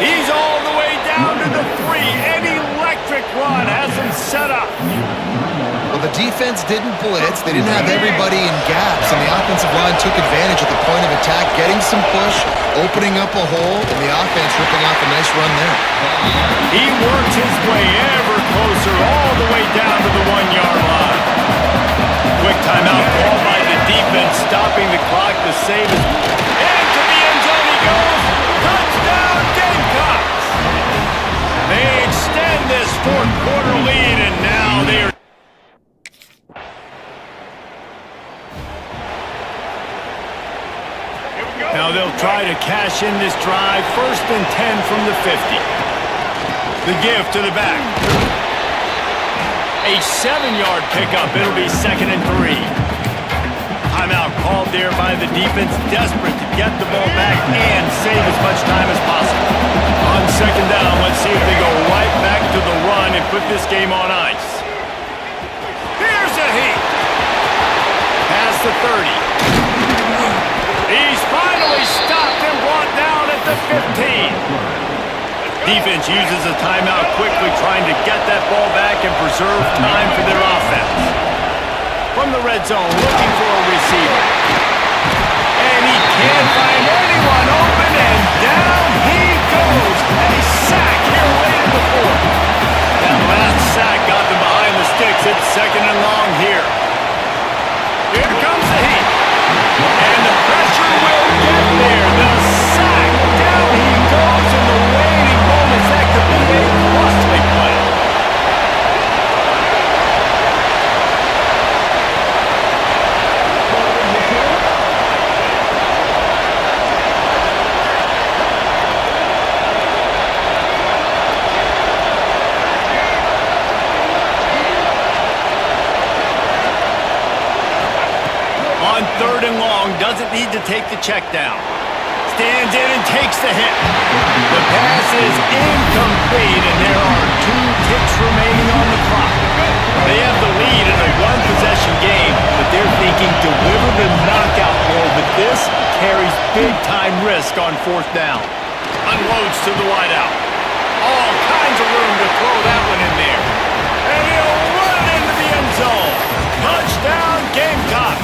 He's all the way down to the 3. An electric run has him set up. Well, the defense didn't blitz. They didn't have everybody in gaps, and the offensive line took advantage at the point of attack, getting some push, opening up a hole, and the offense ripping off a nice run there. He works his way ever closer all the way down to the 1-yard line. Quick timeout called by the defense, stopping the clock to save his... Into the end zone he goes! Touchdown, Gamecocks! They extend this fourth-quarter lead, and now they are... Now they'll try to cash in this drive. First and 10 from the 50. The give to the back. A 7-yard pickup. It'll be second and 3. Timeout called there by the defense, desperate to get the ball back and save as much time as possible. On second down, let's see if they go right back to the run and put this game on ice. Here's a heat. Past the 30. the 15. Defense uses a timeout quickly, trying to get that ball back and preserve time for their offense. From the red zone, looking for a receiver. And he can't find anyone open, and down he goes. A sack here late in the fourth. That last sack got them behind the sticks. It's 2nd and long here. Here comes the heat. And the pressure will get there. The sack. Down he goes in the waiting moments. That could be a costly play. On 3rd and long, doesn't need to take the check down. Stands in and takes the hit. The pass is incomplete, and there are 2 ticks remaining on the clock. They have the lead in a one-possession game, but they're thinking deliver the knockout blow, but this carries big-time risk on 4th down. Unloads to the wideout. All kinds of room to throw that one in there. And he'll run it into the end zone. Touchdown, Gamecock.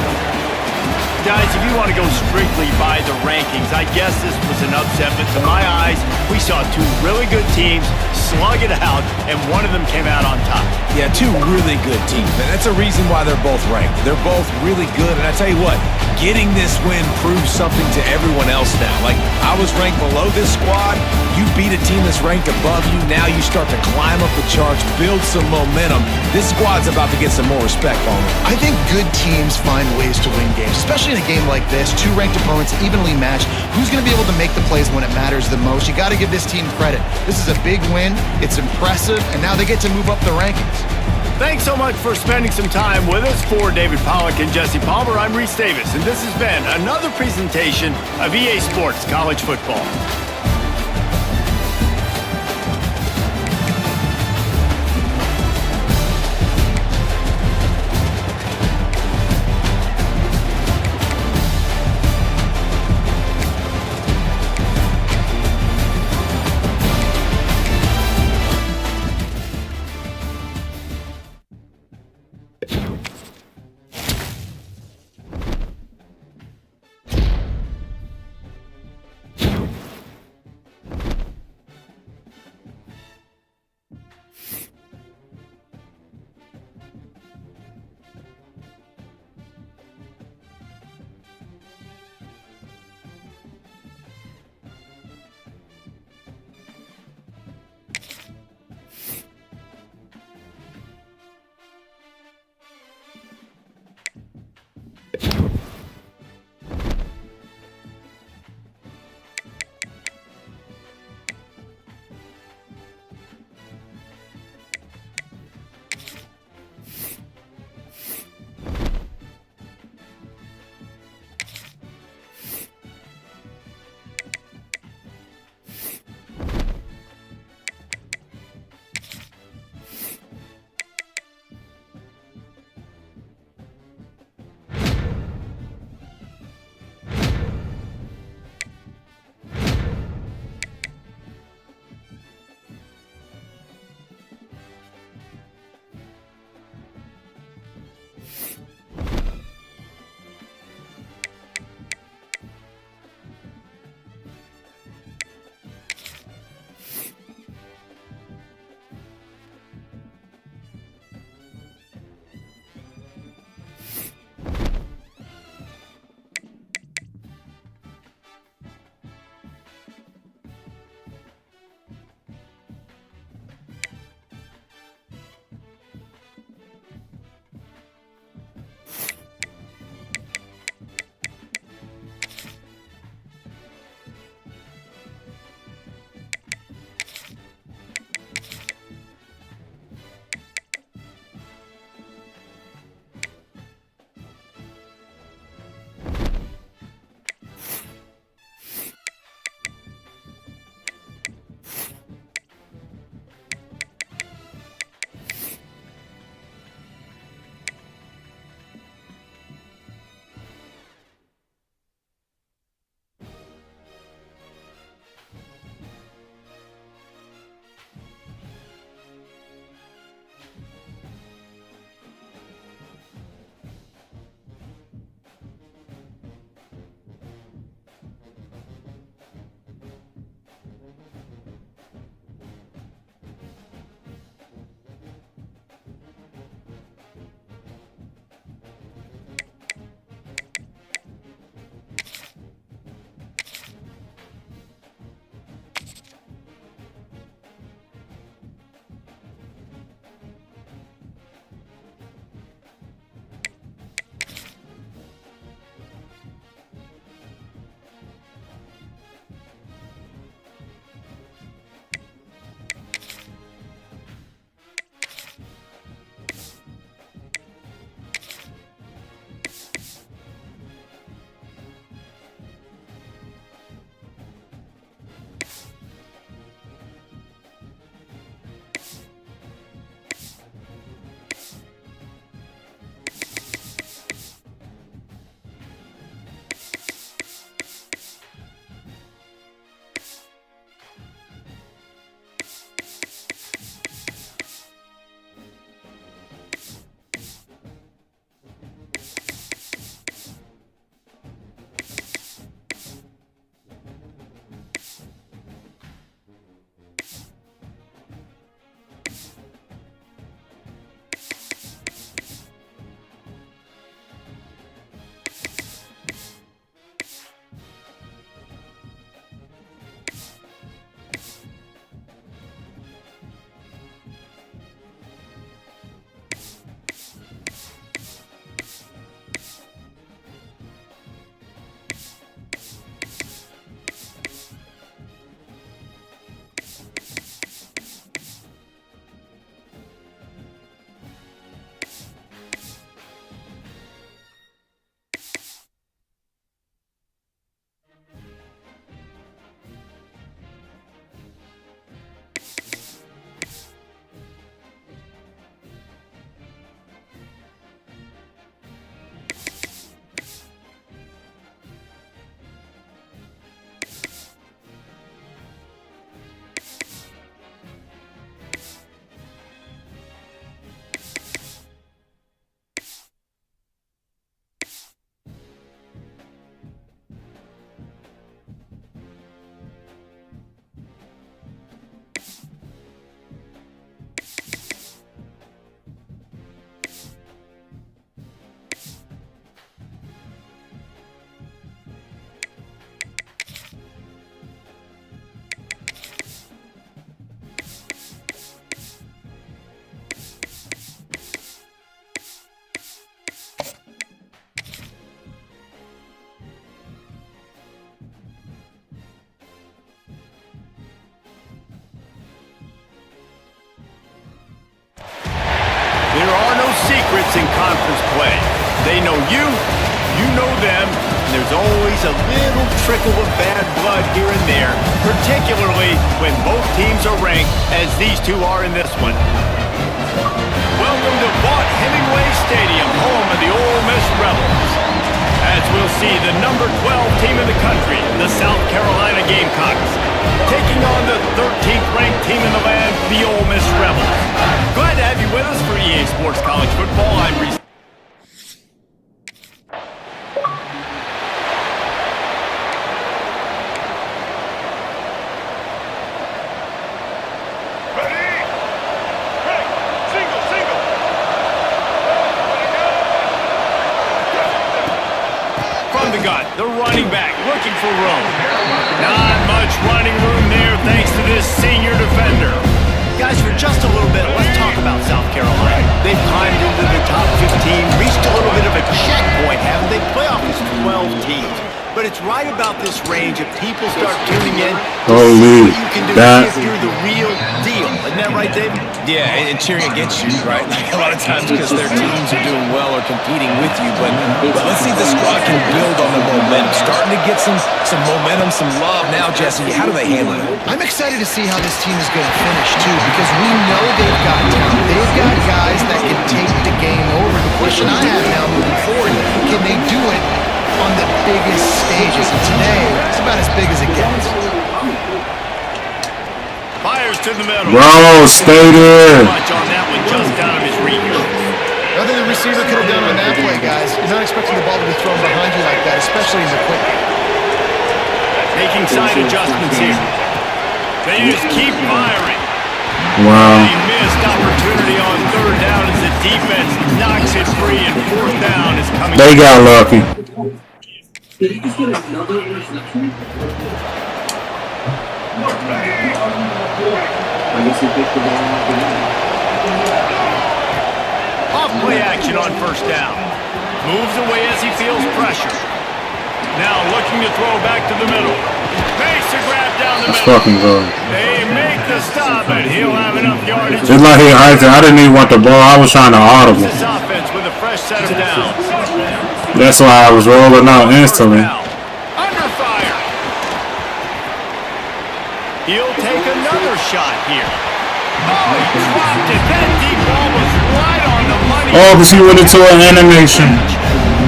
Guys, if you want to go strictly by the rankings, I guess this was an upset, but to my eyes, we saw 2 really good teams slug it out, and one of them came out on top. Yeah, 2 really good teams, and that's a reason why they're both ranked. They're both really good, and I tell you what, getting this win proves something to everyone else now. Like, I was ranked below this squad, you beat a team that's ranked above you, now you start to climb up the charts, build some momentum. This squad's about to get some more respect on them. I think good teams find ways to win games, especially in a game like this. 2 ranked opponents evenly matched. Who's going to be able to make the plays when it matters the most? You got to give this team credit. This is a big win. It's impressive, and now they get to move up the rankings. Thanks so much for spending some time with us. For David Pollack and Jesse Palmer, I'm Reese Davis, and this has been another presentation of EA Sports College Football. favorites in conference play. They know you know them, and there's always a little trickle of bad blood here and there, particularly when both teams are ranked as these two are in this one. Welcome to Vaught Hemingway Stadium, home of the Ole Miss Rebels. As we'll see, the number 12 team in the country, the South Carolina Gamecocks, taking on the 13th ranked team in the land, the Ole Miss Rebels. Glad to have you with us for EA Sports College Football. I'm Reese. The running back looking for room. Not much running room there thanks to this senior defender. Guys, for just a little bit, let's talk about South Carolina. They've climbed into the top 15, reached a little bit of a checkpoint, haven't they? Playoff is 12 teams. But it's right about this range if people start tuning in to see what you can do if you're the real deal. Isn't that right, David? Yeah, and cheering against you, right? Like a lot of times because their teams are doing well or competing with you. But let's see if the squad can build on the momentum. Starting to get some momentum, some love now, Jesse. How do they handle it? I'm excited to see how this team is going to finish, too, because we know they've got talent. They've got guys that can take the game over. The question I have now moving forward, can they do it on the biggest stages? And today, it's about as big as it gets. Fires to the middle. Bro, stay there. Much on that one, just out of his reach. Nothing the receiver could have done on that play, guys. You're not expecting the ball to be thrown behind you like that, especially in the quick. Making side adjustments here. They just keep firing. Wow. A missed opportunity on third down as the defense knocks it free, and fourth down is coming. They got lucky. Did he just get another interception? I guess he picked the ball up again. Off play action on first down. Moves away as he feels pressure. Now looking to throw back to the middle. Makes a grab down the That's middle. fucking good. They make the stop, and he'll have enough yardage. It's like he hyped it. I didn't even want the ball. I was trying to audible. This offense with a fresh set of downs. That's why I was rolling out instantly. Under fire. He'll take another shot here. Oh, he dropped it. That deep ball was right on the money. Oh, because he went into an animation.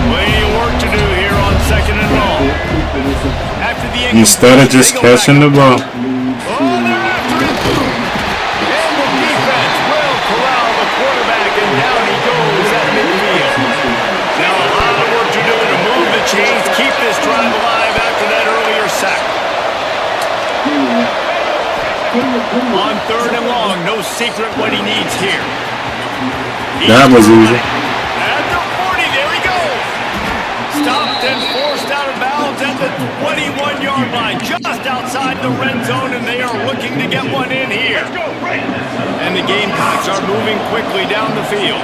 Plenty of work to do here on second and long. After the Instead of just catching the ball. Oh, they're after it. And the defense will corral the quarterback, and down he goes at midfield. Now a lot of work to do to move the chains, keep this drive alive after that earlier sack. On third and long, no secret what he needs here. That was easy. At the 40, there he goes. Stopped and forced out of bounds at the 21-yard line, just outside the red zone, and they are looking to get one in here. And the Gamecocks are moving quickly down the field.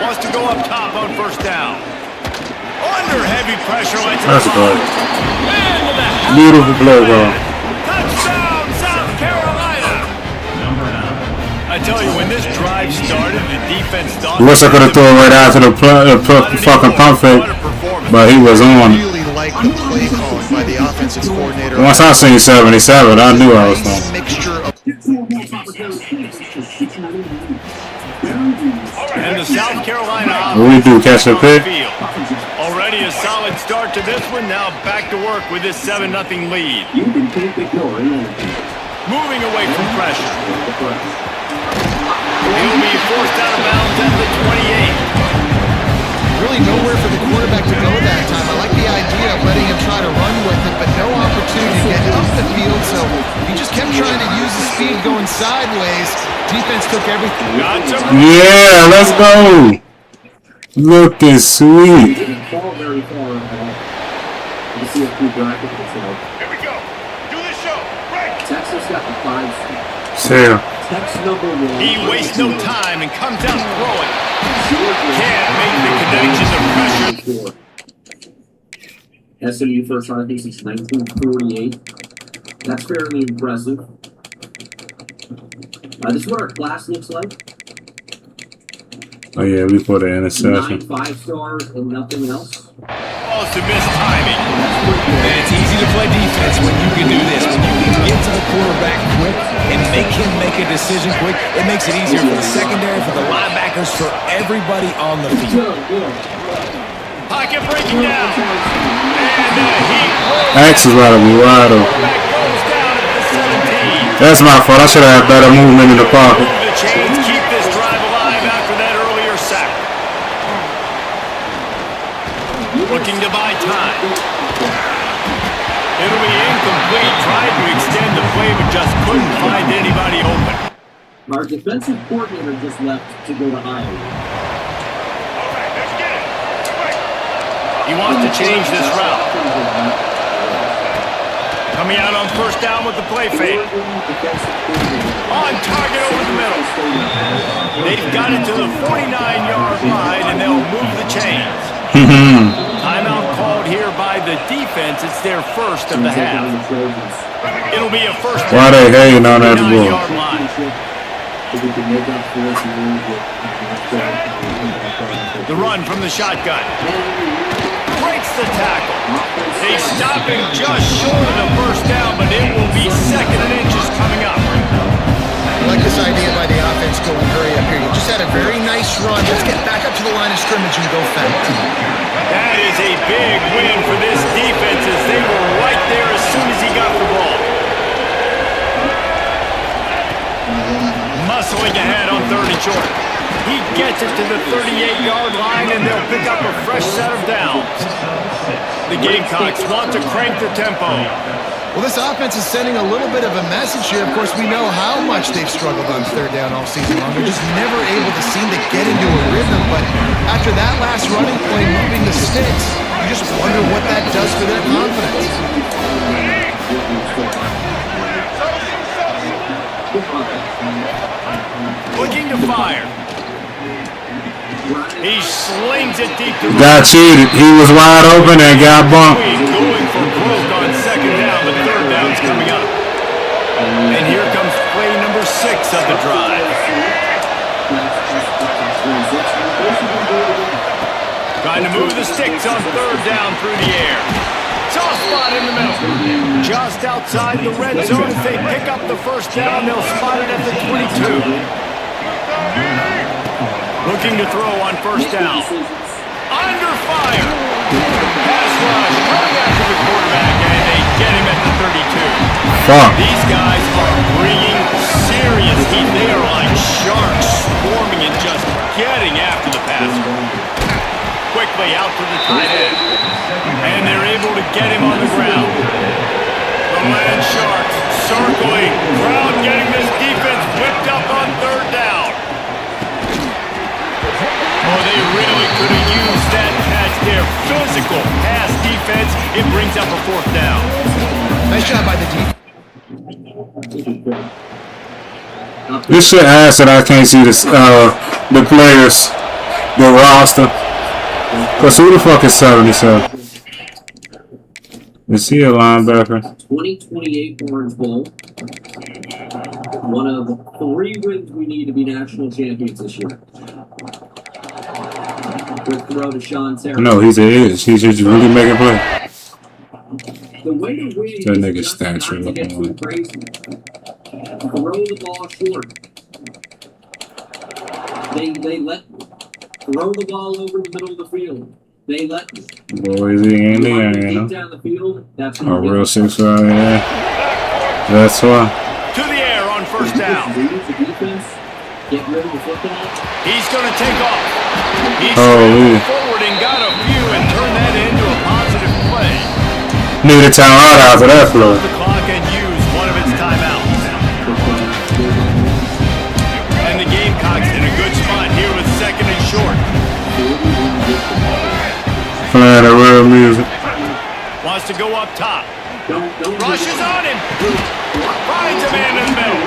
Wants to go up top on first down. Under heavy pressure. That's good. And to the Beautiful play, bro. touchdown, South Carolina. I tell you, when this drive started, the defense thought... Wish I could have thrown right after the fucking pump fake, but he was on. Really like the play calling by the offensive coordinator. Once I seen 77, I knew I was on. Mixture of And the South Carolina What we do, catch a pick? already a solid start to this one. Now back to work with this 7-0 lead. You can take the goal, Moving away from pressure. He'll be forced out of bounds at the 28. really nowhere for the quarterback to go that time. I like the idea of letting him try to run with it, but no opportunity to get up the field, so he just kept trying to use the speed going sideways. Defense took everything. Yeah, let's go. Looking sweet. Here we go. Do the show. Right. Texas got the 5. Sarah. Text number 1. He wastes no time and comes out throwing. Can't make the connection to pressure. SMU first round, I think since 1948. That's fairly impressive. This is what our class looks like. Oh yeah, we put an interception. 9 5-stars and nothing else. Oh, some missed timing. And it's easy to play defense when you can do this. When you can get to the quarterback quick and make him make a decision quick, it makes it easier for the secondary, for the linebackers, for everybody on the field. Pocket breaking down. And X is about to be wide open. goes down at the 17. That's my fault. I should have had better movement in the pocket. The chains keep this drive alive after that earlier sack. Looking to buy time. It'll be incomplete. Tried to extend the play, but just couldn't find anybody open. Our defensive coordinator just left to go to Iowa. He wants to change this route. Coming out on first down with the play fake. On target over the middle. They've got it to the 49-yard line, and they'll move the chains. Timeout called here by the defense. It's their first of the half. It'll be a first down. Why they hating on that ball? The run from the shotgun. Breaks the tackle. They stop him just short of the first down, but it will be 2nd and inches coming up. I like this idea by the offense going hurry up here. You just had a very nice run. Let's get back up to the line of scrimmage and go fast. That is a big win for this defense as they were right there as soon as he got the ball. Muscling ahead on 3rd and short. He gets it to the 38-yard line, and they'll pick up a fresh set of downs. The Gamecocks want to crank the tempo. Well, this offense is sending a little bit of a message here. Of course, we know how much they've struggled on 3rd down all season long. They're just never able to seem to get into a rhythm. But after that last running play, moving the sticks, you just wonder what that does for their confidence. Looking to fire. He slings it deep to Got cheated. He was wide open and got bumped. Going for broke on 2nd down, but 3rd down's coming up. And here comes play number 6 of the drive. Trying to move the sticks on 3rd down through the air. Soft spot in the middle. Just outside the red zone. If they pick up the first down, they'll spot it at the 22. Looking to throw on 1st down. Under fire. Pass rush. Coming after the quarterback, and they get him at the 32. Fuck. These guys are bringing serious heat. They are like sharks swarming and just getting after the passer. Quickly out to the tight end. And they're able to get him on the ground. The Land Sharks circling. Crowd getting this defense whipped up on 3rd down. Oh, they really could have used that as their physical pass defense. It brings up a 4th down. Nice job by the defense. This shit ass that I can't see this, the players, the roster. Cause who the fuck is 77? Is he a linebacker? 2028 Orange Bowl. One of 3 wins we need to be national champions this year. With throw to Sean Terry. No, he's just really making play. The way to win That is nigga just not stature to get looking too crazy. Throw the ball short. They let throw the ball over the middle of the field. They let Boys, he ain't there, you know. down the field. That's A real 6 out here. That's why. To the air on 1st down. Get rid of the football. He's going to take off. He's Holy. forward and got a few and turned that into a positive play. Need a timeout after that flow. The clock and use one of its timeouts. And the Gamecocks in a good spot here with 2nd and short. Playing the real music. Wants to go up top. Rushes on him. Finds a man in the middle.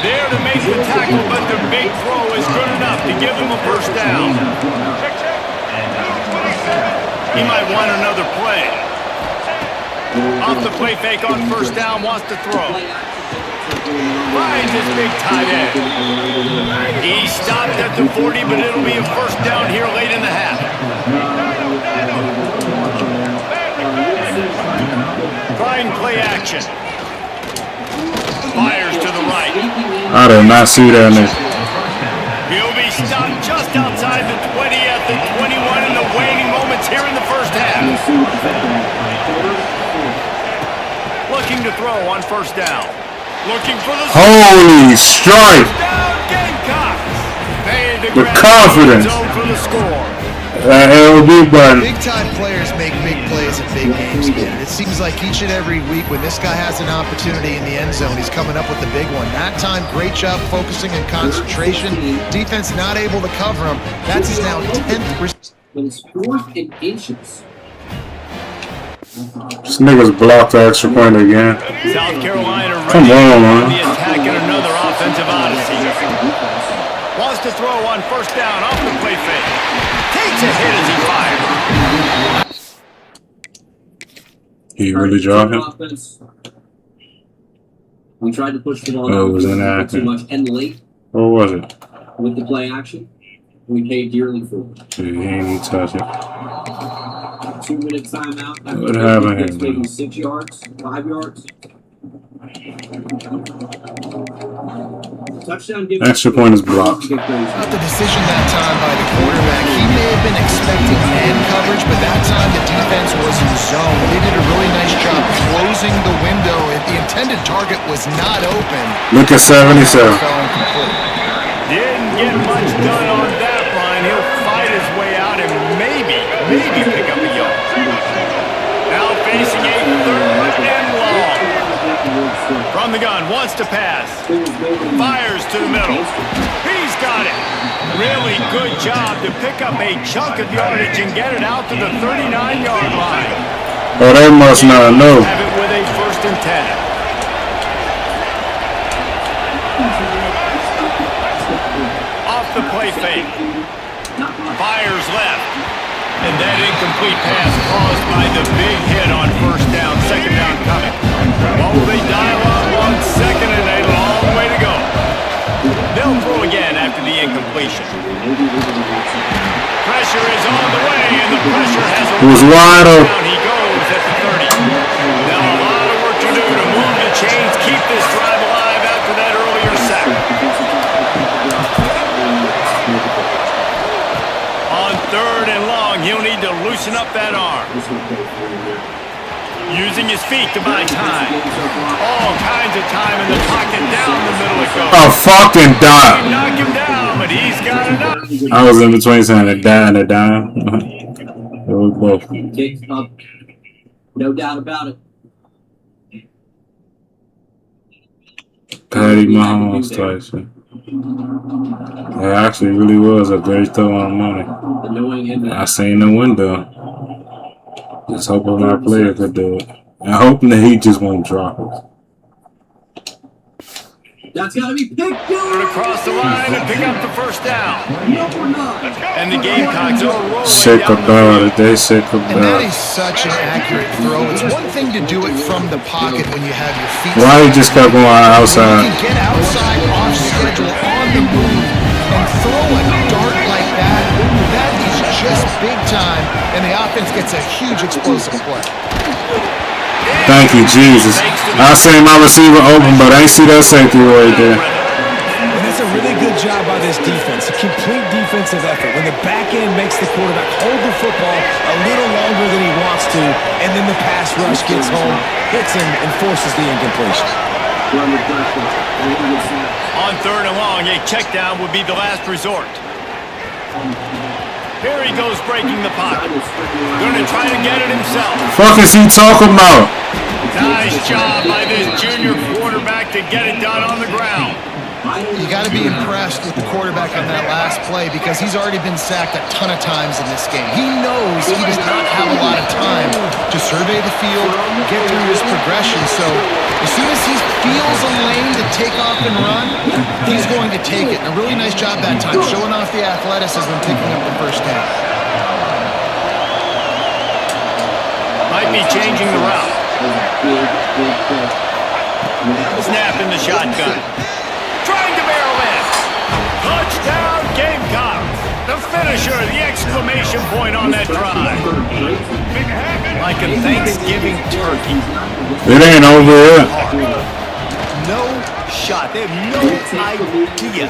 There to make the tackle, but the big throw is good enough to give him a 1st down. He might want another play. Off the play fake on 1st down, wants to throw. Finds his big tight end. He stopped at the 40, but it'll be a first down here late in the half. Trying play action. Fires to the right. I did not see that nigga. He'll be stopped just outside the 20 at the 21 in the waning moments here in the first half. Looking to throw on first down. Looking for the Holy strike! The confidence. For the score. LB button. Big-time players make big plays in big games, man. It seems like each and every week when this guy has an opportunity in the end zone, he's coming up with the big one. That time, great job focusing and concentration. Defense not able to cover him. That's his now 10th. But it's 4th and inches. This nigga's blocked the extra point again. South Carolina Come on, man. the attack in another offensive odyssey. Wants to throw on first down off the play fake. Takes a hit as he fires. He really dropped him? We tried to push the ball Oh, it was too much and late What was it? with the play action. We paid dearly for it. Dude, he ain't even touch it. 2-minute timeout. What happened here, Maybe man? 6 yards, 5 yards. Touchdown. Extra point is blocked. Not the decision that time by the quarterback. He may have been expecting man coverage, but that time the defense was in zone. They did a really nice job closing the window. If the intended target was not open, Look at 77. fell incomplete. Didn't get much done on that line. He'll fight his way out and maybe pick up a yard. Now facing a 3rd and long. From the gun, wants to pass. Fires to the middle. He's got it. Really good job to pick up a chunk of yardage and get it out to the 39-yard line. Oh, they must not know. Have it with a 1st and 10. Off the play fake. Fires left. And that incomplete pass caused by the big hit on first down, 2nd down coming. Well, they dial up on 2nd and a long way to go. They'll throw again after the incompletion. Pressure is on the way, and the pressure has a was wide open. down. He goes at the 30. Now a lot of work to do to move the chains, keep this drive alive after that earlier sack. On 3rd and long, he'll need to loosen up that arm. Using his feet to buy time. All kinds of time in the pocket, down the middle it goes. A fucking dime. Knock him down, but he's got enough. I was in between saying a dime and a dime. It was both. No doubt about it. Patty Mahomes type shit. It actually really was a great throw on money. I seen the window. Just hoping my player could do it. And hoping that he just won't drop it. That's got to be picked up. Across the line and pick up the first down. And the Gamecocks are rolling. Sick about it. They sick And that about is it. such an accurate throw. It's one thing to do it from the pocket when you have your feet. Why he just kept going When outside? you can get outside, off schedule, on the move, and throw a dart like that, that is just big time, and the offense gets a huge explosive play. Thank you, Jesus. I seen my receiver open, but I ain't see that safety right there. And that's a really good job by this defense. A complete defensive effort. When the back end makes the quarterback hold the football a little longer than he wants to, and then the pass rush gets home, hits him, and forces the incompletion. On 3rd and long, a check down would be the last resort. Here he goes breaking the pocket. Going to try to get it himself. Fuck is he talking about? Nice job by this junior quarterback to get it done on the ground. You got to be impressed with the quarterback on that last play because he's already been sacked a ton of times in this game. He knows he does not have a lot of time to survey the field, get through his progression. So as soon as he feels a lane to take off and run, he's going to take it. And a really nice job that time, showing off the athleticism and picking up the first down. Might be changing the route. Snap in the shotgun. Trying to barrel in. Touchdown, Gamecocks. The finisher, the exclamation point on that drive. Like a Thanksgiving turkey. It ain't over yet. No shot. They have no idea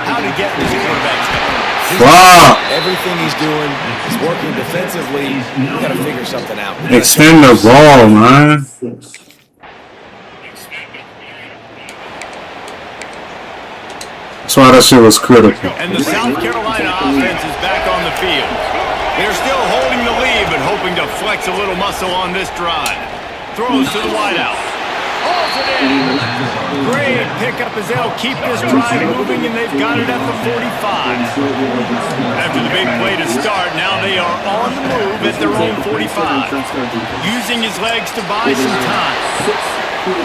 how to get this quarterback's head. Wow. Everything he's doing is working defensively. You got to figure something out. Extend the ball, man. That's why that shit was critical. And the South Carolina offense is back on the field. They're still holding the lead, but hoping to flex a little muscle on this drive. Throws to the wideout. Hauls it in. Great pickup as they'll keep this drive moving, and they've got it at the 45. After the big play to start, now they are on the move at their own 45. Using his legs to buy some time.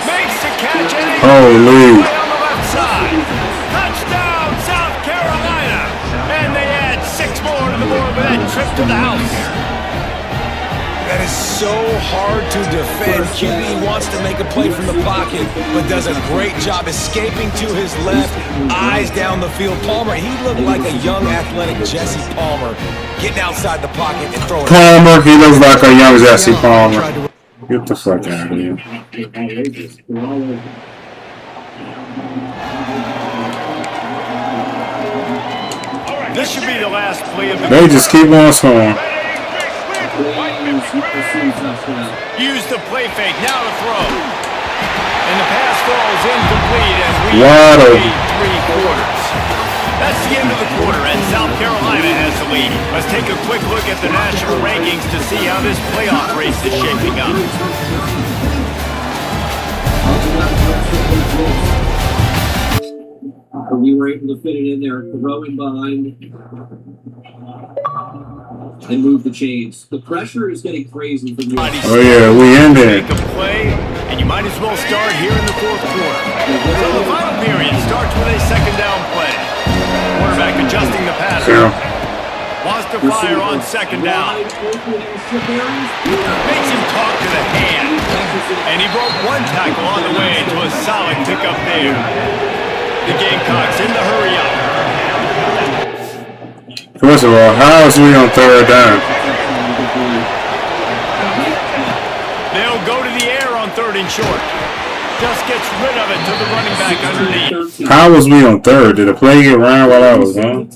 Makes the catch, and he's Holy. on the left side. Touchdown, South Carolina! And they add 6 more to the board with that trip to the house. That is so hard to defend. QB wants to make a play from the pocket, but does a great job escaping to his left, eyes down the field. Palmer, he looked like a young, athletic Jesse Palmer, getting outside the pocket and throwing. Palmer, he looks like a young Jesse Palmer. Get the fuck out of here. This should be the last play of the They just keep on scoring. Use the play fake, now to throw. And the pass falls incomplete as we Waddle. wait 3 quarters. That's the end of the quarter, and South Carolina has the lead. Let's take a quick look at the national rankings to see how this playoff race is shaping up. We were able to fit it in there, throw in behind, and move the chains. The pressure is getting crazy from the Oh yeah, we in there. Make a play, and you might as well start here in the 4th quarter. So the final period starts with a 2nd down play. Quarterback adjusting the pattern. Wants to fire on 2nd down. Makes him talk to the hand. And he broke 1 tackle on the way to a solid pickup there. The Gamecocks in the hurry up. First of all, how is we on 3rd down? They'll go to the air on 3rd and short. Just gets rid of it to the running back underneath. How was we on 3rd? Did the play get ran while I was on?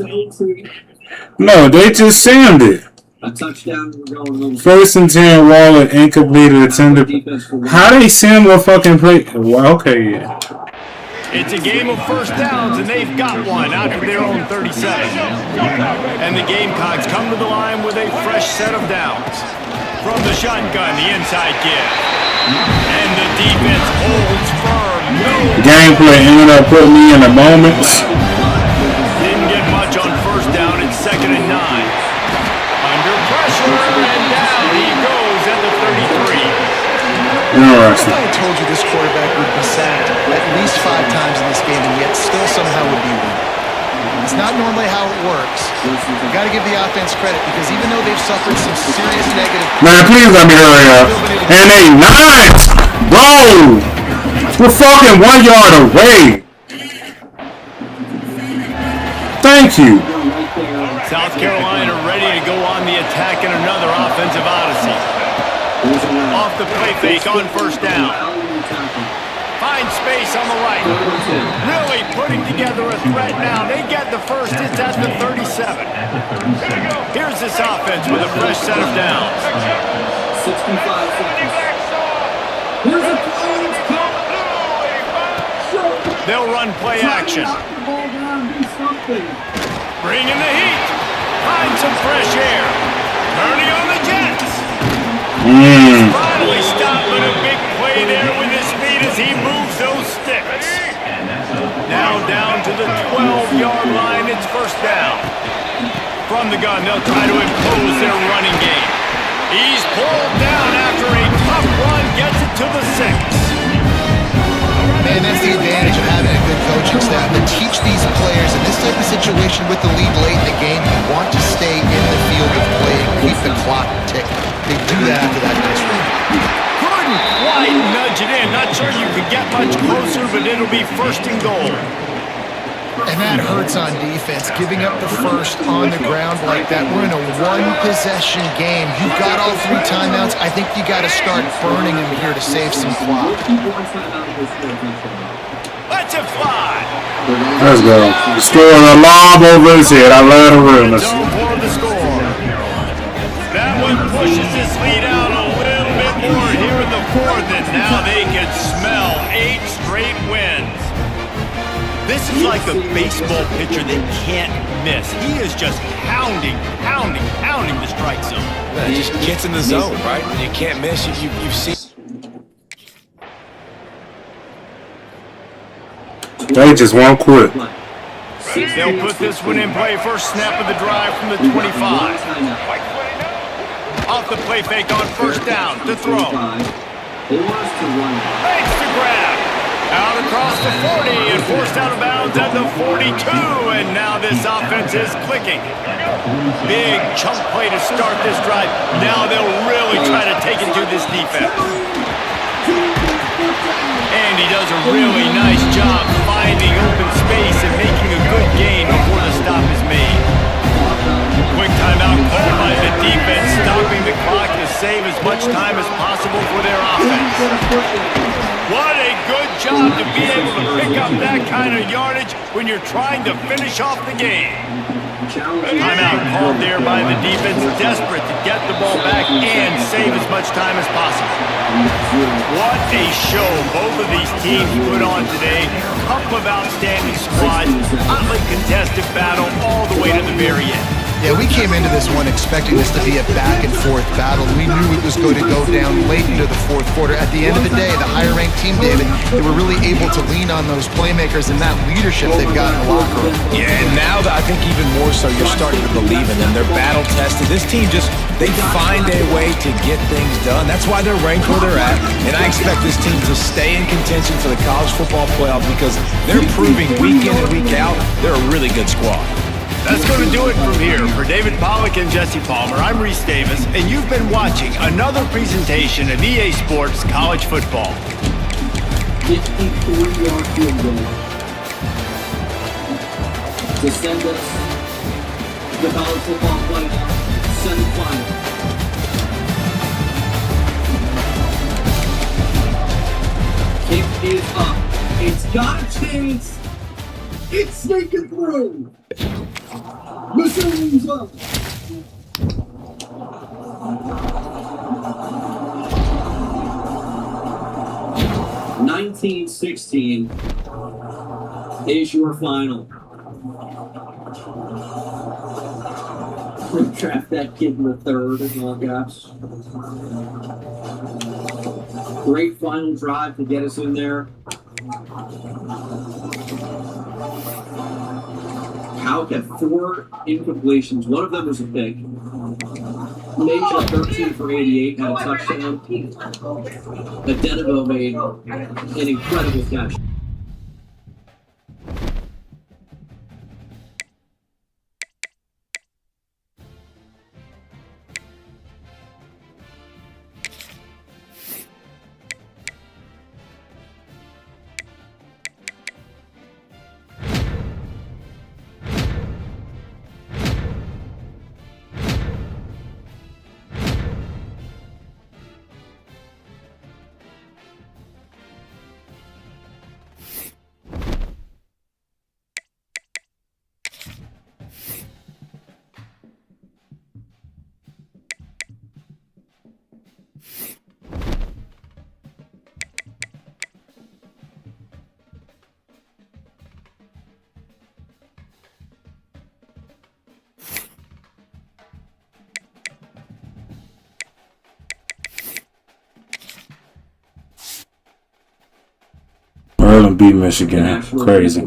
No, they just sammed it. A touchdown. We're going home. 1st and 10, Waller incompleted attempted. How they sim a fucking play? Well, okay, yeah. It's a game of 1st downs, and they've got one out of their own 37. And the Gamecocks come to the line with a fresh set of downs. From the shotgun, the inside give. And the defense holds firm. No Gameplay ended up putting me in the moments. Didn't get much on 1st down. It's 2nd and 9. Under pressure, and down he goes at the 33. Interesting. I told you this quarterback would be sacked at least 5 times in this game, and yet still somehow would be winning. It's not normally how it works. You've got to give the offense credit because even though they've suffered some serious negative... Man, please let me hurry up. And they nice! Bro! We're fucking 1 yard away! Thank you. South Carolina ready to go on the attack in another offensive odyssey. Off the play fake on 1st down. Finds space on the right. Really putting together a threat now. They get the first. It's at the 37. Here's this offense with a fresh set of downs. 65 seconds. Here's a They'll run play action. Bring in the heat. Find some fresh air. Turning on the Jets. Finally stopped with a big play there with his feet as he moves those sticks. Now down to the 12-yard line. It's 1st down. From the gun, they'll try to impose their running game. He's pulled down after a tough run. Gets it to the 6. Man, that's the advantage of having a good coaching staff to teach these players in this type of situation with the lead late in the game. You want to stay in the field of play and keep the clock ticking. They do that after that nice run. Couldn't quite nudge it in. Not sure you can could get much closer, but it'll be first and goal. And that hurts on defense, giving up the first on the ground like that. We're in a one-possession game. You've got all 3 timeouts. I think you got to start burning them here to save some clock. Let's it fly. Let's go. Scoring a lob over his head. I love the rumors. For the score. That one pushes this lead out a little bit more here in the 4th, and now they can smell 8 straight wins. This is like a baseball pitcher that can't miss. He is just pounding the strike zone. It just gets in the zone, right? You can't miss. You've seen. They just won't quit. They'll put this one in play. First snap of the drive from the 25. Off the play fake on first down to throw. Makes the grab. Out across the 40 and forced out of bounds at the 42. And now this offense is clicking. Big chunk play to start this drive. Now they'll really try to take it to this defense. And he does a really nice job finding open space and making a good gain before the stop is made. Quick timeout called by the defense, stopping the clock to save as much time as possible for their offense. What a good job to be able to pick up that kind of yardage when you're trying to finish off the game. Timeout called there by the defense, desperate to get the ball back and save as much time as possible. What a show both of these teams put on today. A couple of outstanding squads, hotly contested battle all the way to the very end. Yeah, we came into this one expecting this to be a back-and-forth battle. We knew it was going to go down late into the 4th quarter. At the end of the day, the higher-ranked team, David, they were really able to lean on those playmakers and that leadership they've got in the locker room. Yeah, and now that I think even more so, you're starting to believe in them. They're battle-tested. This team they find a way to get things done. That's why they're ranked where they're at. And I expect this team to stay in contention for the college football playoff because they're proving week in and week out they're a really good squad. That's going to do it from here. For David Pollack and Jesse Palmer, I'm Reese Davis, and you've been watching another presentation of EA Sports College Football. 54-yard field goal to send us to the college football playoff semifinal. Kick is up. It's got a chance. It's sneaking through. Missouri's up. (19-16) is your final. Draft that kid in the 3rd in all caps. Great final drive to get us in there. Houck had 4 incompletions. One of them was a pick. Major 13 for 88, had a touchdown. Adenabo made an incredible catch. Maryland beat Michigan. Crazy.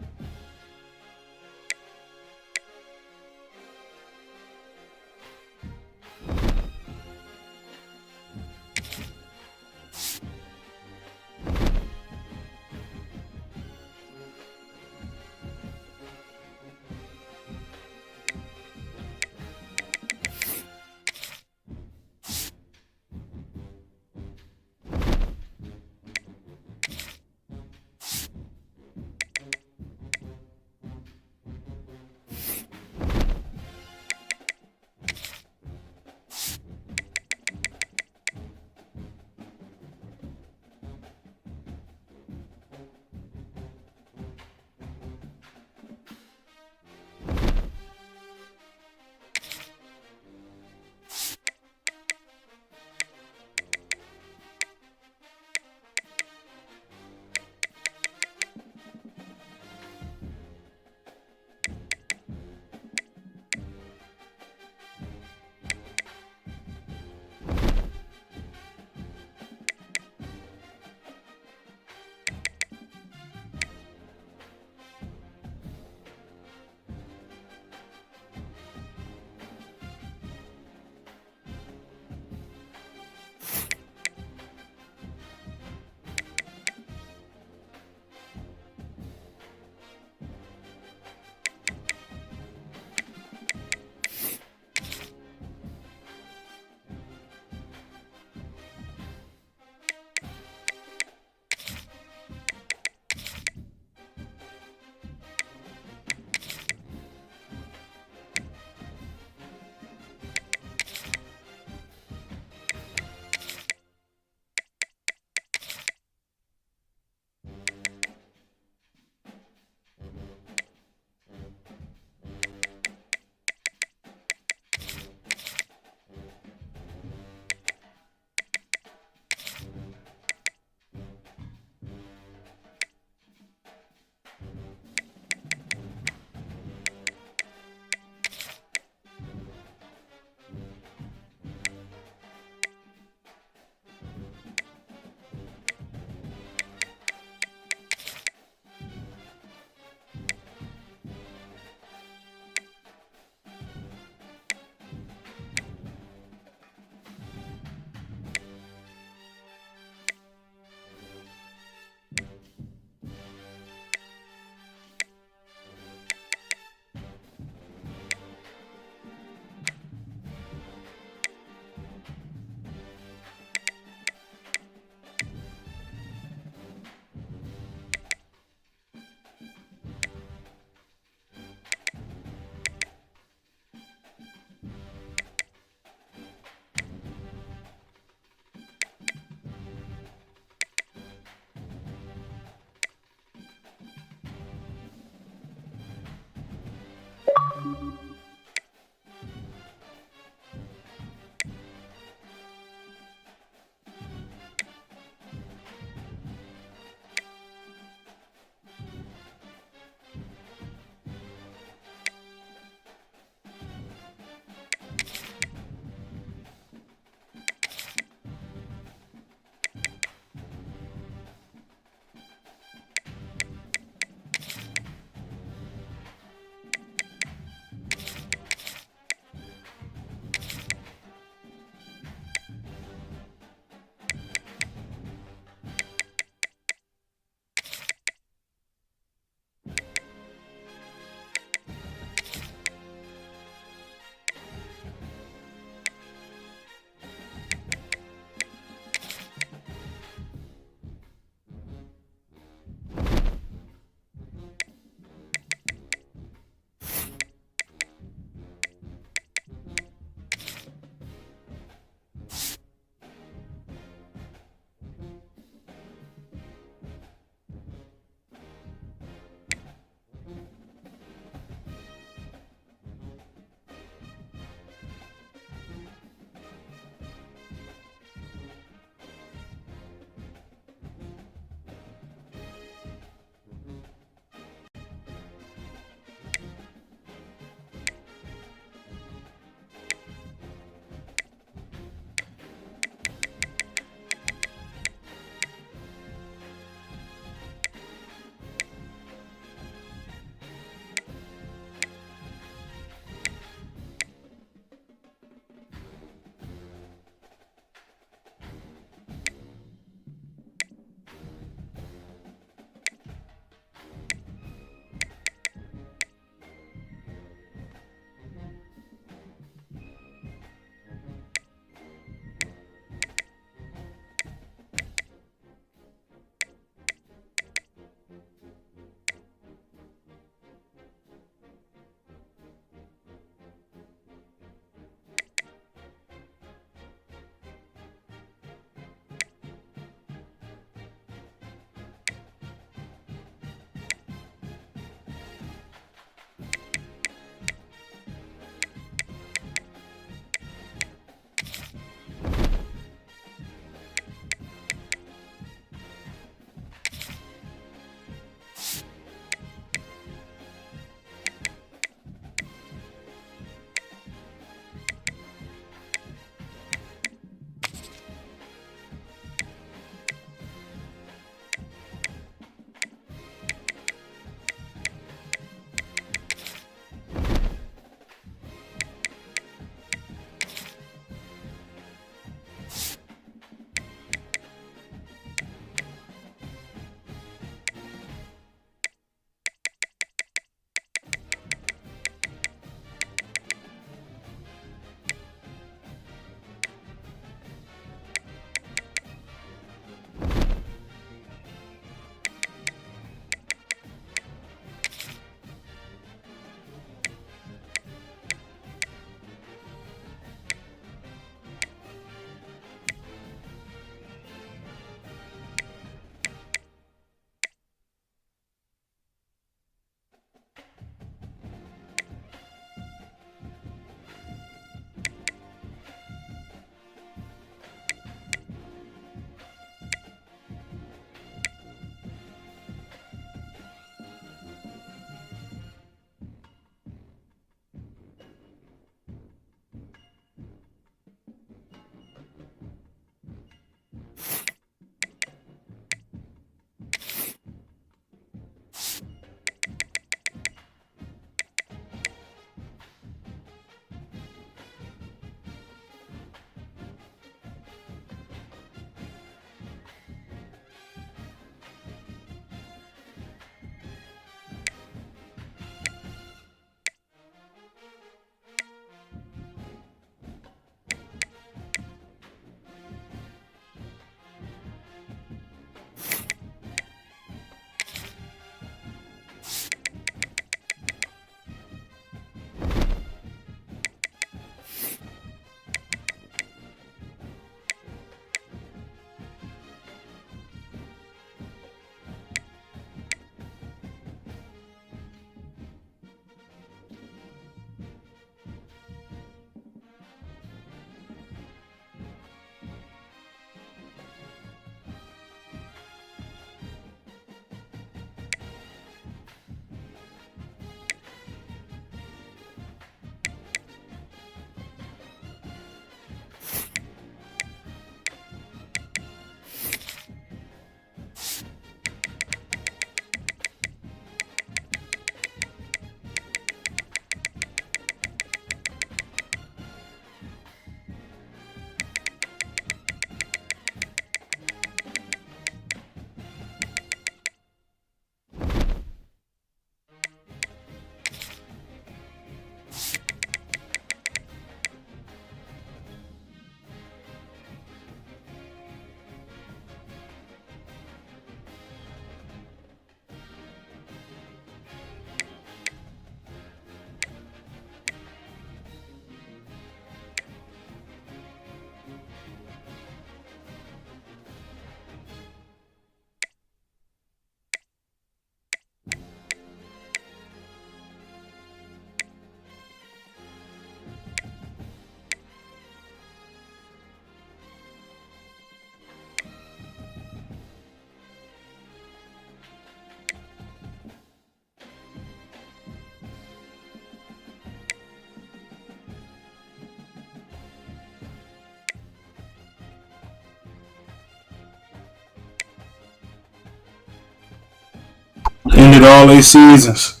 played all their seasons.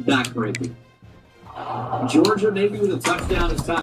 Backbreaking. Georgia maybe with a touchdown this time.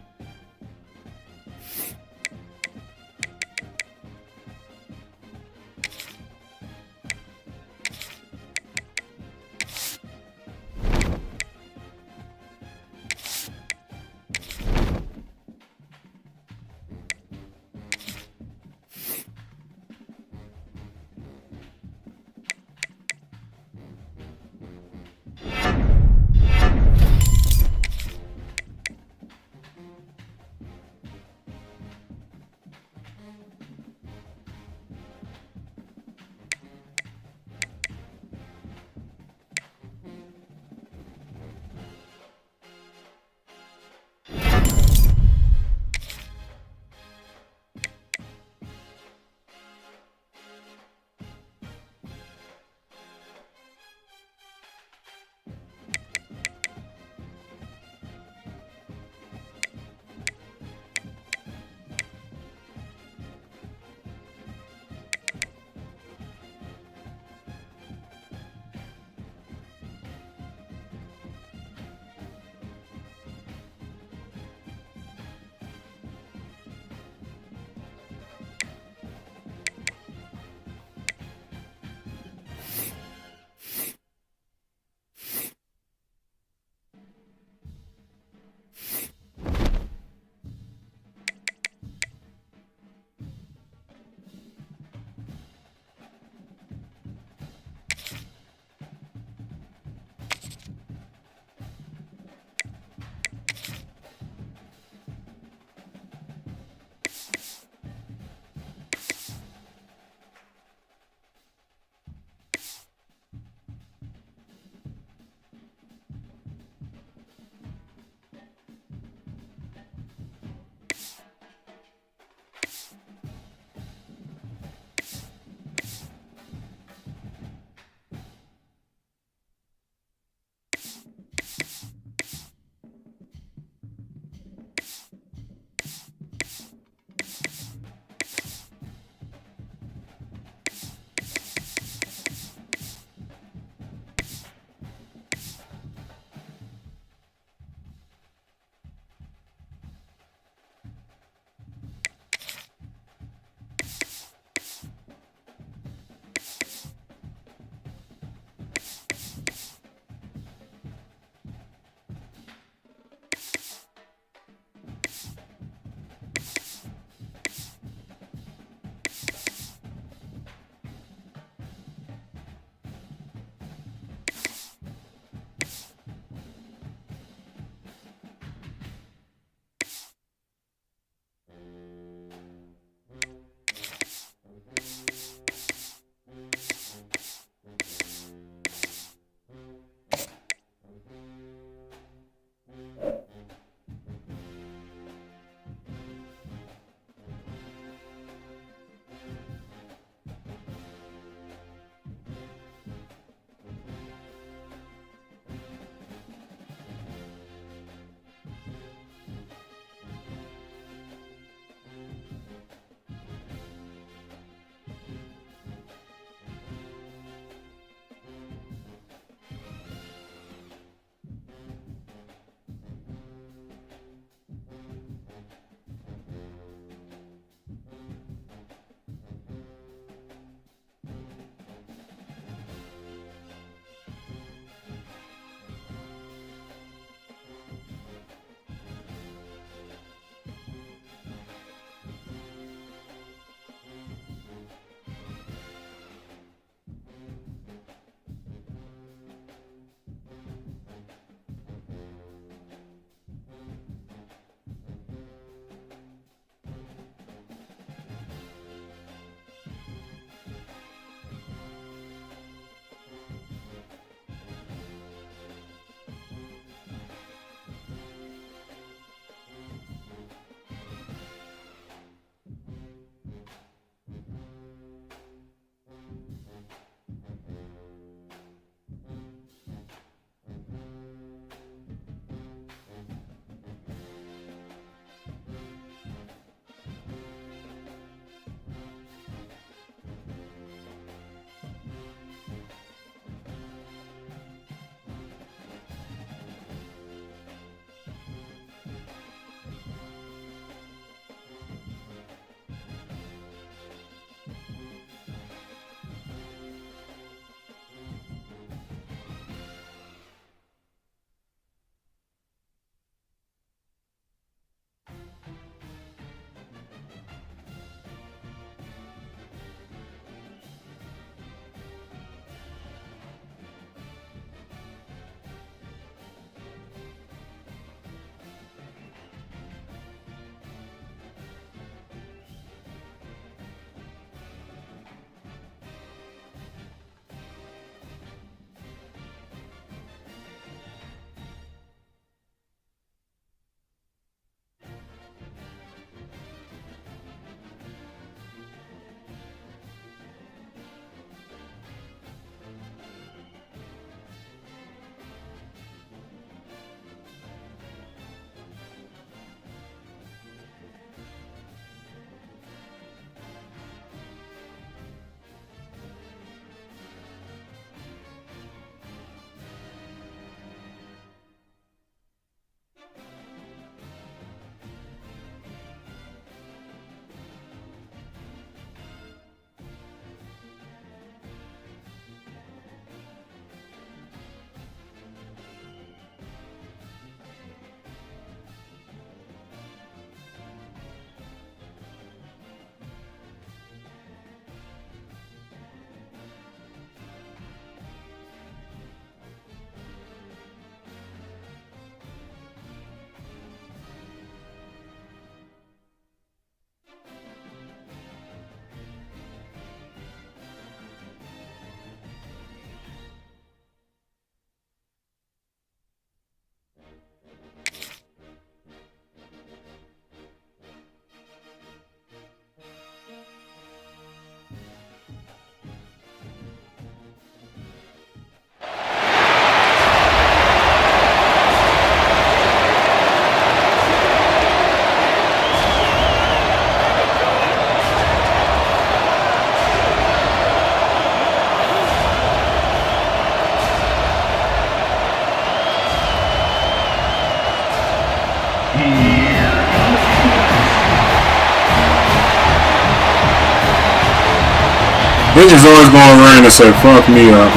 They just always going around and say, fuck me up.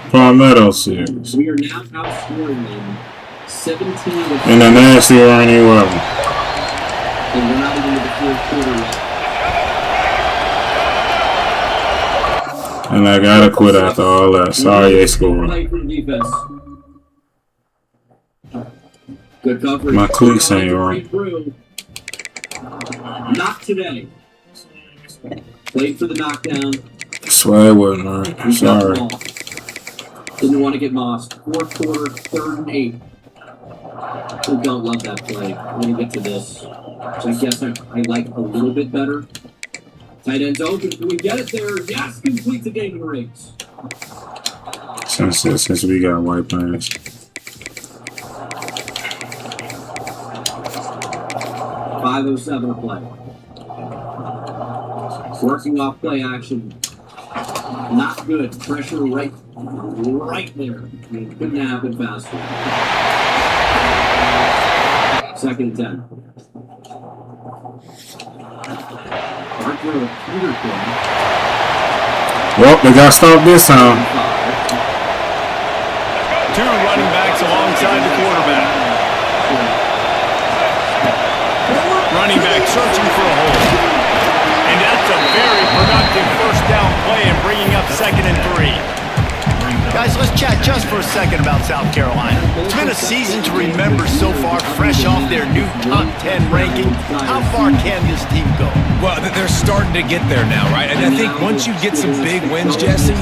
Palmetto series. We are now outscoring them 17 to In the nasty rainy weather. and we're not even in the fourth quarter yet. And I gotta quit after all that. Sorry they scored. Play for the defense. Good coverage. My cleats ain't right. Not today. Played for the knockdown. Swear it wasn't right. Sorry. Didn't want to get mossed. Fourth quarter, 3rd and 8. We don't love that play. We're going to get to this. So I guess I like a little bit better. Tight end's open. Can we get it there? Yes, complete the game in rings. Since we got white pants. .507 play. Working off play action. Not good. Pressure right there. Couldn't happen faster. 2nd and 10. Well, they got stopped this time. 2 running backs alongside the quarterback. Running back searching for a hole. And that's a very productive first down play and bringing up 2nd and 3. Guys, let's chat just for a second about South Carolina. It's been a season to remember so far, fresh off their new top 10 ranking. How far can this team go? Well, they're starting to get there now, right? And I think once you get some big wins, Jesse,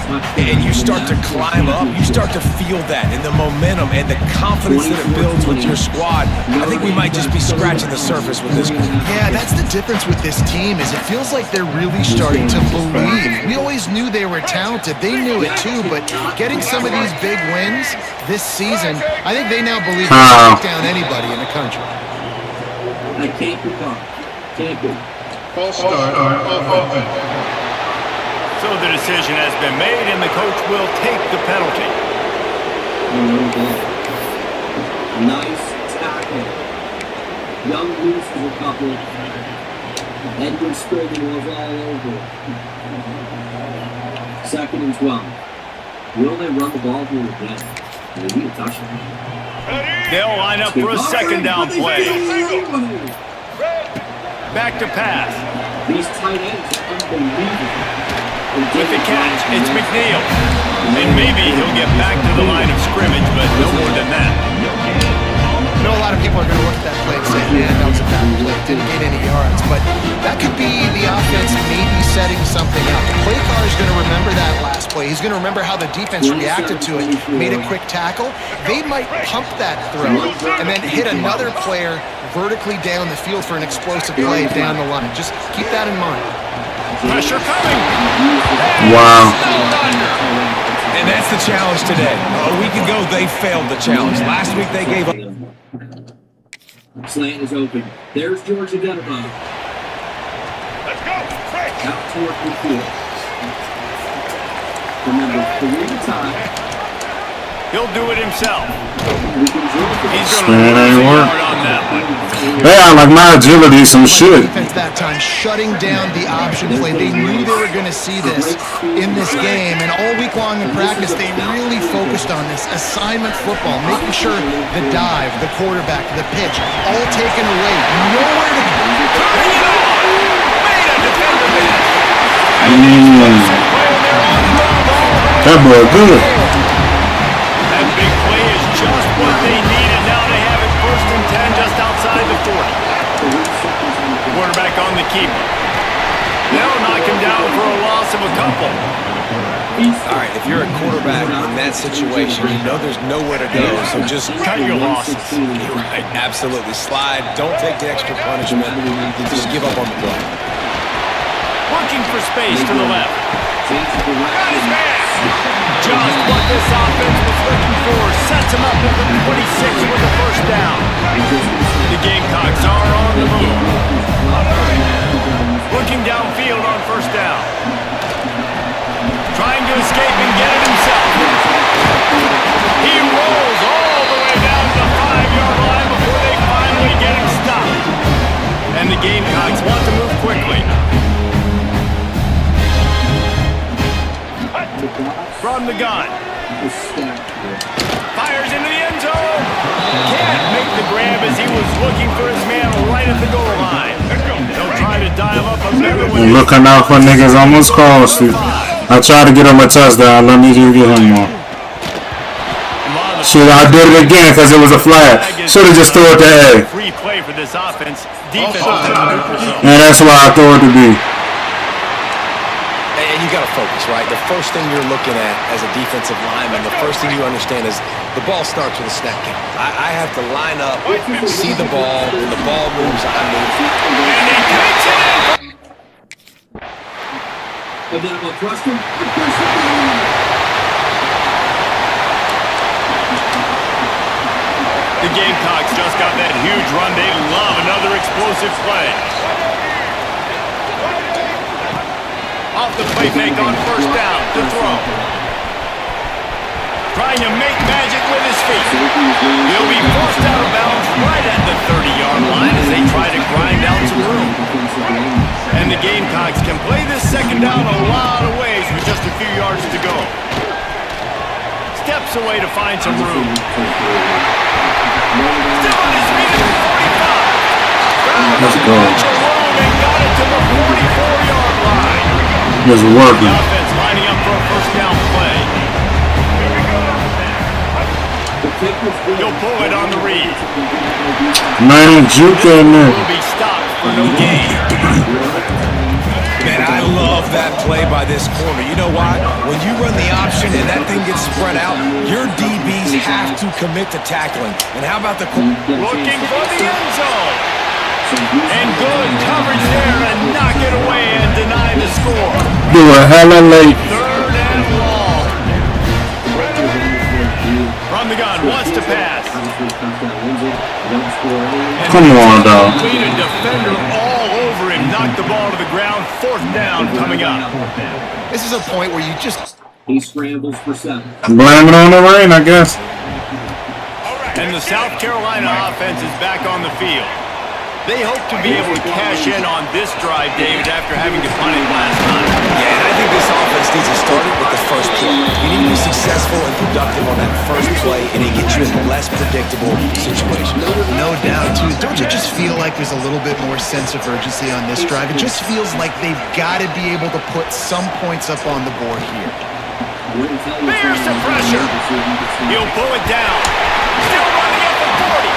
and you start to climb up, you start to feel that and the momentum and the confidence that it builds with your squad. I think we might just be scratching the surface with this group. Yeah, that's the difference with this team is it feels like they're really starting to believe. We always knew they were talented. They knew it too, but getting some of these big wins this season, I think they now believe they can take down anybody in the country. I can't be caught. Can't be. False start off offense. So the decision has been made, and the coach will take the penalty. Nice tackle. Young loses a couple. Edward Springer was all over. 2nd and 12. Will they run the ball here again? Maybe a touchdown. They'll line up for a 2nd down play. Back to pass. These tight ends are unbelievable. With the catch, it's McNeil. And maybe he'll get back to the line of scrimmage, but no more than that. I know a lot of people are going to look at that play and say, man, that was a bad play. Didn't get any yards. But that could be the offense maybe setting something up. The play caller is going to remember that last play. He's going to remember how the defense reacted to it, made a quick tackle. They might pump that throw and then hit another player vertically down the field for an explosive play down the line. Just keep that in mind. Pressure coming. Wow. And that's the challenge today. A week ago, they failed the challenge. Last week, they gave up. Slant is open. There's George Adenaba. Let's go. Out toward the field. Remember, 3 time. He'll do it himself. He's going Man, to ain't work work. hard on that one. They are like my agility, some shit. Defense that time shutting down the option play. They knew they were going to see this in this game, and all week long in practice, they really focused on this assignment football, making sure the dive, the quarterback, the pitch, all taken away. Nowhere to go. Bring it on. Made a defender miss. That boy good. That big play is just what they needed. Now they have it 1st and 10 just outside the 40. Quarterback on the keeper. They'll knock him down for a loss of a couple. All right, if you're a quarterback in that situation, you know there's nowhere to go, so just Cut your losses. Right, absolutely. Slide. Don't take the extra punishment. Just give up on the play. Working for space to the left. Just what this offense was looking for. Sets him up at the 26 with the 1st down. The Gamecocks are on the move. Looking downfield on first down. Trying to escape and get it himself. He rolls all the way down to the 5-yard line before they finally get him stopped. And the Gamecocks want to move quickly. From the gun. Fires into the end zone. Can't make the grab as he was looking for his man right at the goal line. They'll try to dial up another one. Looking out for niggas almost crossed it. I tried to get him a touchdown. Let me just get him one. Shit, I did it again because it was a flag. Should have just threw it to A. Free play for this offense. Defense. And that's why I threw it to B. And you got to focus, right? The first thing you're looking at as a defensive lineman, the first thing you understand is the ball starts with a snap count. I have to line up, see the ball, when the ball moves, I move. And he takes it in. And then about Preston. The Gamecocks just got that huge run. They love another explosive play. Off the play fake on first down to throw. Trying to make magic with his feet. He'll be forced out of bounds right at the 30-yard line as they try to grind out some room. And the Gamecocks can play this second down a lot of ways with just a few yards to go. Steps away to find some room. Still on his feet at the 45. Let's go. They got it to the 44-yard line. Just working. The offense lining up for a first down play. He'll pull it on the read. Man, juke in there. Will be stopped for no gain. Man, I love that play by this corner. You know why? When you run the option and that thing gets spread out, your DBs have to commit to tackling. And how about the Looking for the end zone. And good coverage there and knock it away and deny the score. Do a hella late. Third and long. From the gun, wants to pass. Come on, dog. Clean a defender all over him. Knocked the ball to the ground. Fourth down coming up. This is a point where you just... He scrambles for 7. Blame it on the rain, I guess. And the South Carolina offense is back on the field. They hope to be able to cash in on this drive, David, after having to punt it last time. Yeah, and I think this offense needs to start it with the first play. You need to be successful and productive on that first play, and it gets you in less predictable situations. No doubt, too. Don't you just feel like there's a little bit more sense of urgency on this drive? It just feels like they've got to be able to put some points up on the board here. There's the pressure. He'll pull it down. Still running at the 40.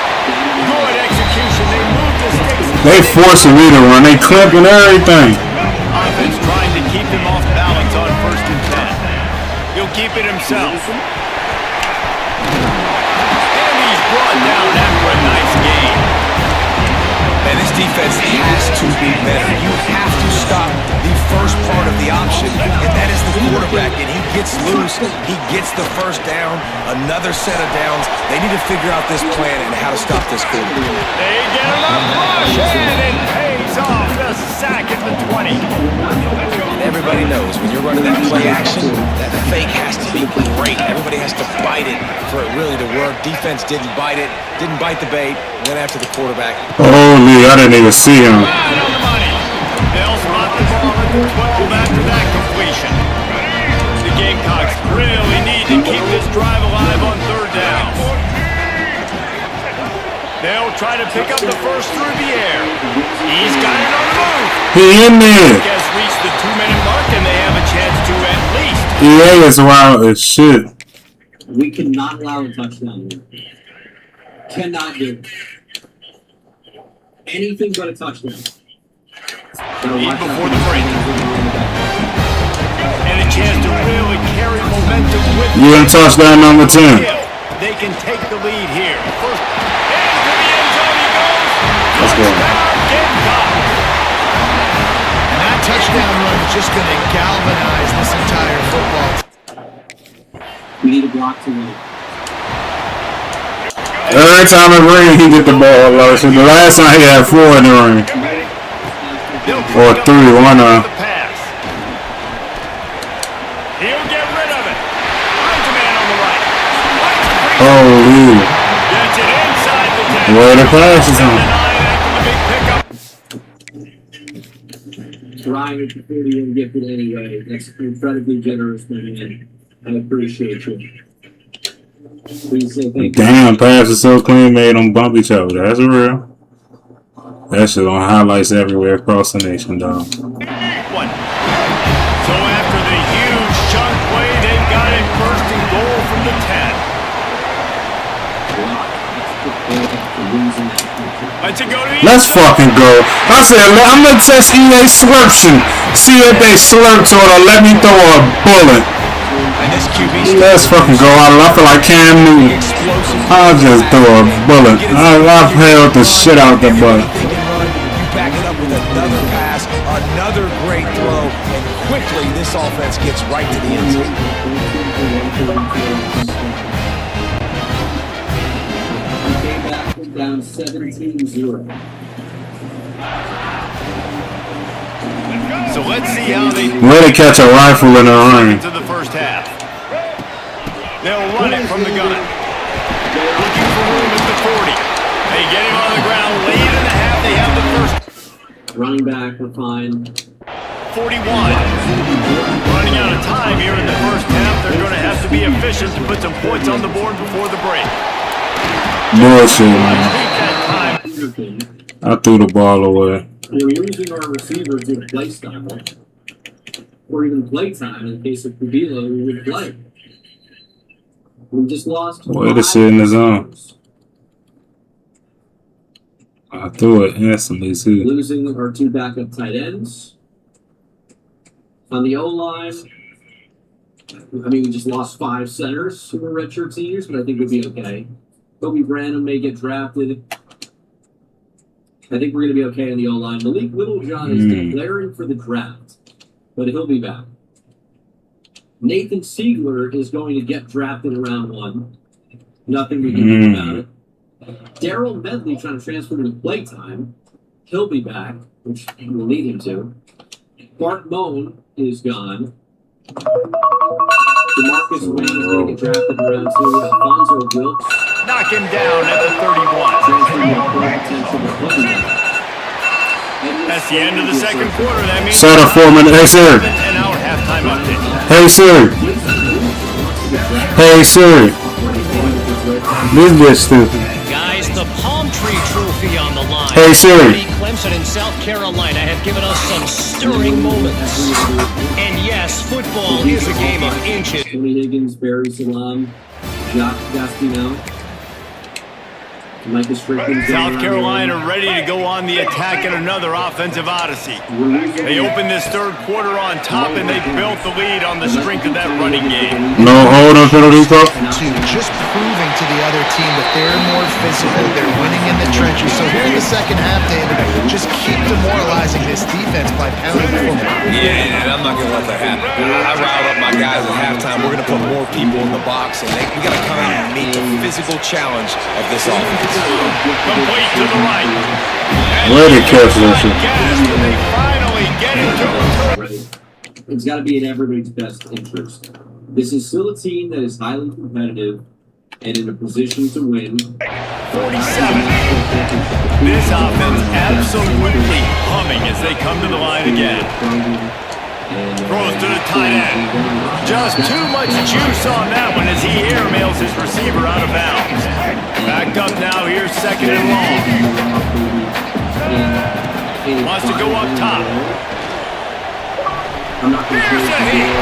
Good execution. They move the sticks. They forcing me to run. They clipping everything. Offense trying to keep him off balance on 1st and 10. He'll keep it himself. And he's brought down after a nice game. And this defense has to be better. You have to stop the first part of the option, and that is the quarterback. And he gets loose. He gets the first down, another set of downs. They need to figure out this plan and how to stop this quarterback. They get him up rush, and it pays off the sack at the 20. And everybody knows when you're running that play action, that fake has to be great. Everybody has to bite it for it really to work. Defense didn't bite it, didn't bite the bait, went after the quarterback. Holy, I didn't even see him. Right on the money. They'll spot the ball at the 12 after that completion. The Gamecocks really need to keep this drive alive on 3rd down. They'll try to pick up the first through the air. He's got it on the move. He in there. Has reached the 2-minute mark, and they have a chance to at least. EA is wild as shit. We cannot allow a touchdown here. Cannot do it. Anything but a touchdown. Lead before the break. And a chance to really carry momentum with them. You in touchdown number 10. They can take the lead here. First, into the end zone he goes. Let's go. And that touchdown run is just going to galvanize this entire football team. We need a block to win. Every time it rains, he get the ball lotion. The last time he had 4 in the rain. Or 3, one the pass. He'll get rid of it. Finds a man on the right. holy. Gets it inside the 10. Where the pass is on. Ryan, if you feel you didn't get it anyway, that's incredibly generous, man. I appreciate you. Please say thank you. Damn, pass is so clean, made them bump each other. That's real. That shit on highlights everywhere across the nation, dog. So after the huge chunk play, they've got it first and goal from the 10. Let's go to Let's fucking go. I said, I'm gonna test EA slurption. See if they slurp or let me throw a bullet. Let's fucking go out. I feel like Cam Newton. I'll just throw a bullet. I've held the shit out the butt. Back it up with another pass, another great throw, and quickly this offense gets right to the end zone. Came back from down 17-0. So let's see how they Way to catch a rifle in the ring. into the first half. They'll run it from the gun. Looking for room at the 40. They get him on the ground late in the half. They have the first. Running back, we're fine. 41. Running out of time here in the first half. They're going to have to be efficient to put some points on the board before the break. Bullshit, man. I threw the ball away. We're using our receivers in play style, or even play time in the case of Pudila, who would play. We just lost. Way to sit in the zone. I threw it instantly, too. Losing our 2 backup tight ends. On the O-line, I mean, we just lost 5 centers who were redshirt seniors, but I think we'll be okay. Kobe Branham may get drafted. I think we're going to be okay on the O-line. Malik Littlejohn is declaring for the draft, but he'll be back. Nathan Siegler is going to get drafted in round 1. Nothing we can do about it. Daryl Medley trying to transfer to playtime. He'll be back, which we'll need him to. Bart Moan is gone. DeMarcus Wayne is going to get drafted in round 2. Alfonso Wilkes. Knock him down at the 31. That's the end of the second quarter. That means Set a 4-minute. Hey, sir. an hour halftime update. Hey, sir. Hey, sir. This bitch stupid. Guys, the Palm Tree Trophy on the line. Hey, sir. Clemson and South Carolina have given us some stirring moments. And yes, football is a game of inches. Tony Higgins, Barry Salam, Jacques Gastineau. South Carolina ready to go on the attack in another offensive odyssey. They opened this third quarter on top, and they built the lead on the strength of that running game. No holding penalty call. Just proving to the other team that they're more physical, they're winning in the trenches. So here in the second half, David, just keep demoralizing this defense by pounding the football. Yeah, and I'm not going to let that happen. I riled up my guys at halftime. We're going to put more people in the box, and we got to come out and meet the physical challenge of this offense. Complete to the right. Way to catch that shit. They finally get it to him. It's got to be in everybody's best interest. This is still a team that is highly competitive and in a position to win. 47. This offense absolutely humming as they come to the line again. Throws to the tight end. Just too much juice on that one as he airmails his receiver out of bounds. Backed up now, here's second and long. Wants to go up top. Here's a hit.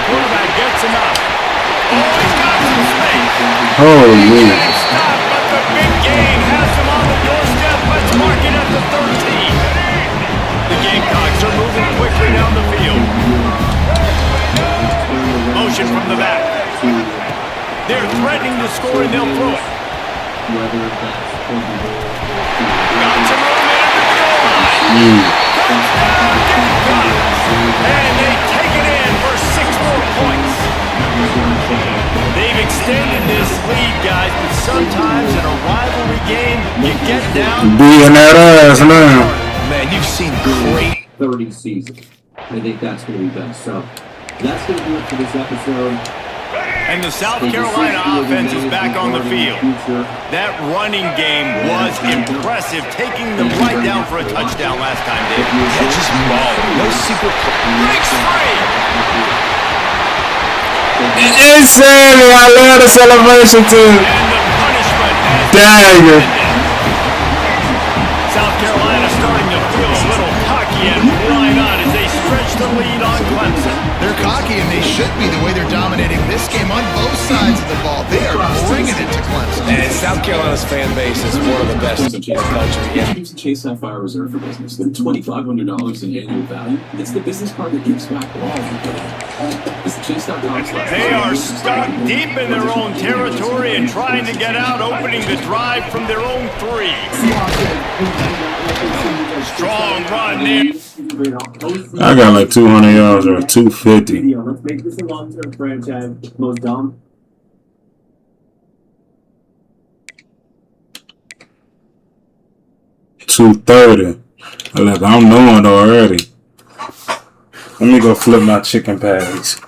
Quarterback gets him up. Oh, he's got some space. Holy. Stop, but the big gain has him on the doorstep. Let's mark it at the 13. The Gamecocks are moving quickly down the field. Motion from the back. They're threatening to score and they'll throw it. Got some room in at the goal line. Touchdown, Gamecocks. And they take it in for 6 more points. They've extended this lead, guys, but sometimes in a rivalry game, you get down. Beating that ass now. Man, you've seen great 30 seasons. I think that's going to be best. So that's going to do it for this episode. And the South Carolina offense is back on the field. That running game was impressive, taking them right down for a touchdown last time, Dave. catches ball. No secret. Breaks free! It's Sammy. I love the celebration too. And the punishment has Dagger. South Carolina starting to feel a little cocky and why not as they stretch the lead on Clemson. They're cocky, and they should be the way they're dominating this game on both sides of the ball. They are bringing it to Clemson. And South Carolina's fan base is one of the best in the country. Yeah. Introduce the Chase Sapphire Reserve for Business. They're $2,500 in annual value. It's the business card that gives back all of it. It's Chase.com/. They are stuck deep in their own territory and trying to get out, opening the drive from their own 3. Strong run there. I got like 200 yards or 250. Let's make this a long-term franchise. Most dumb. $230. Like I'm knowing already. Let me go flip my chicken patties.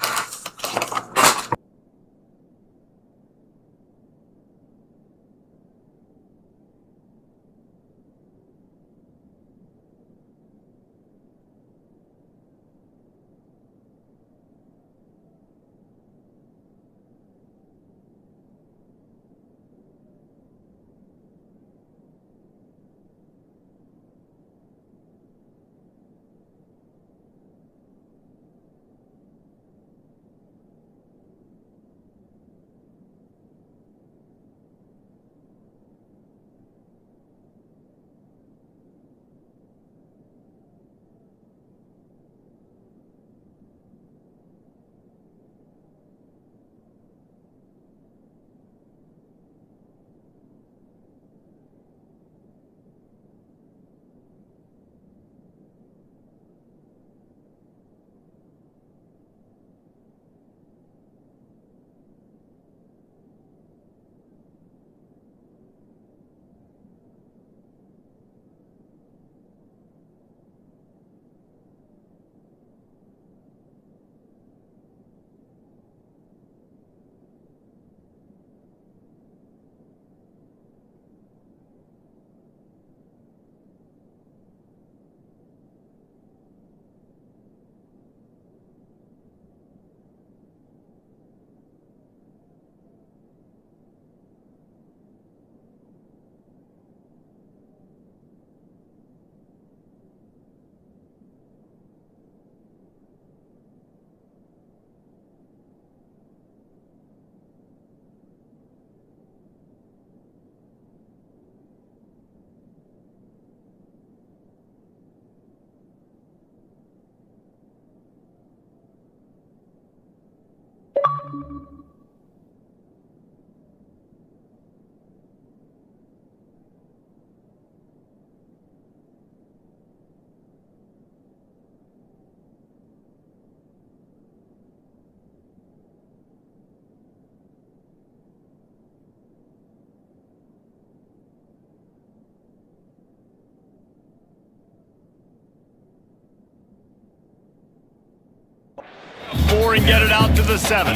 And get it out to the 7.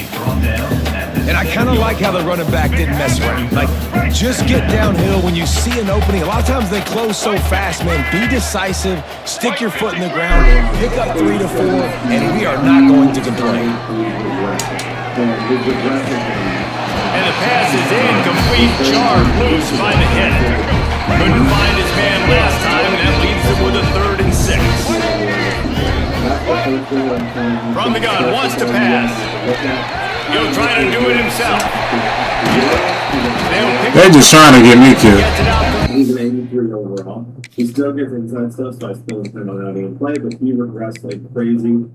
And I kind of like how the running back didn't mess around. Like, just get downhill when you see an opening. A lot of times they close so fast, man. Be decisive, stick your foot in the ground, pick up 3 to 4, and we are not going to complain. And the pass is incomplete. Charred loose by the hit. Couldn't find his man last time, and that leaves him with a 3rd and 6. From the gun, wants to pass. He'll try to do it himself. They're just trying to get me killed. He's an 83 overall. He still gets inside stuff, so I still depend on how he can play, but he regressed like crazy.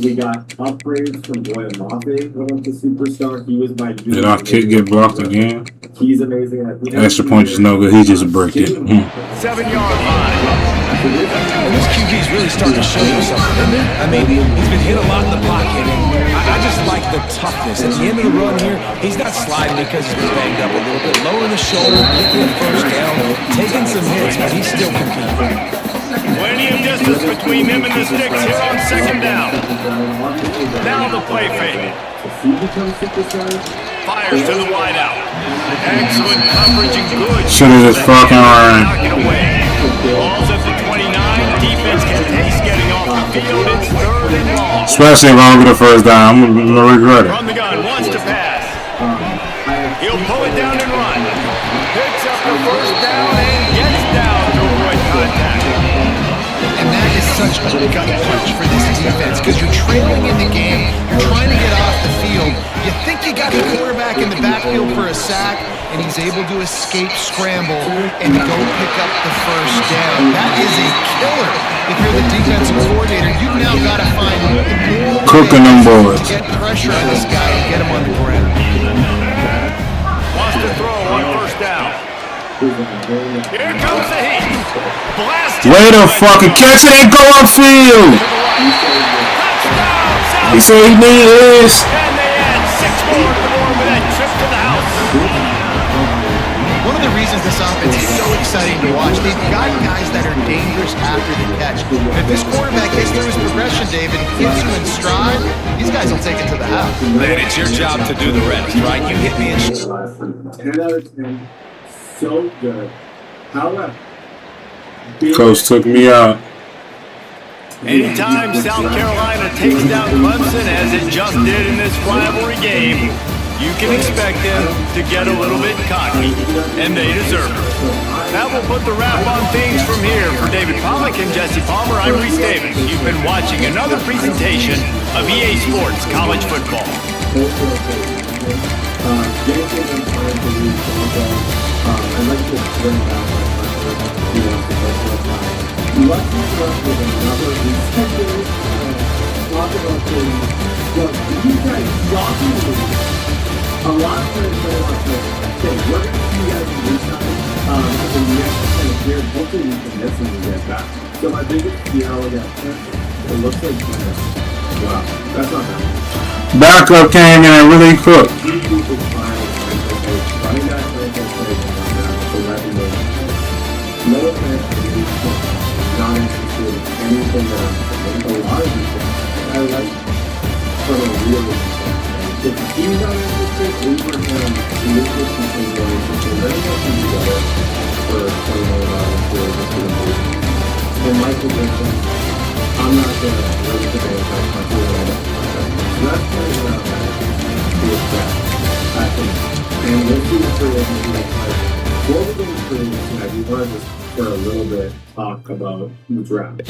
We got upgrades from Boya Mafe going to superstar. He was my Did our kick get blocked again? He's amazing. Extra point is no good. He just break it. 7-yard line. And this QB's really starting to show you something, isn't it? I mean, he's been hit a lot in the pocket, and I just like the toughness. At the end of the run here, he's not sliding because he's been banged up a little bit. Lowering the shoulder, getting the first down, taking some hits, but he's still competing. Plenty of distance between them and the sticks here on second down. Now the play fake. Fires to the wideout. Excellent coverage and good. Should have just fucking run. Knock it away. Ball's at the 29. Defense can taste getting off the field. It's third and long. Especially if I don't get a first down. I'm going to regret it. From the gun, wants to pass. He'll pull it down and run. Picks up the first down and gets down to avoid contact. And that is such a gut punch for this defense because you're trailing in the game, you're trying to get off the field, you think you got the quarterback in the backfield for a sack, and he's able to escape scramble and go pick up the first down. That is a killer. If you're the defensive coordinator, you've now got to find more cooking them boys. Get pressure on this guy and get him on the ground. Wants to throw on first down. Here comes the heat. Blast. Way to fucking catch it and go upfield. He said he needed this. And they add 6 more to the board with that trip to the house. One of the reasons this offense is so exciting to watch, they've got guys that are dangerous after the catch. If this quarterback gets through his progression, David, hits you in stride, these guys will take it to the house. Man, it's your job to do the rest, right? You hit me in 10 out of 10. So good. However, Coach took me out. Anytime South Carolina takes down Clemson, as it just did in this rivalry game, you can expect them to get a little bit cocky, and they deserve it. That will put the wrap on things from here. For David Pollack and Jesse Palmer, I'm Reese Davis. You've been watching another presentation of EA Sports College Football. I'd like to bring back let's talk with another talk about these guys shockingly. A lot of players say, okay, we're going to see you guys do something in the next kind of year. Hopefully we can miss when we get back. So my biggest fear, it looks like, wow, that's not bad. Backup came in and really cooked. No offense to these folks, not interested in anything that I'm saying. A lot of these things I like from a real if he's not interested, Abraham, Lucas, and continuation, they're going to be together for $20 million for this organization. In my position, I'm not going to raise the bank on my food and I don't. So that's kind of what I'm to expect, I think. And we'll see the free agency next time. What we're going to do tonight, we want to just for a little bit talk about the draft.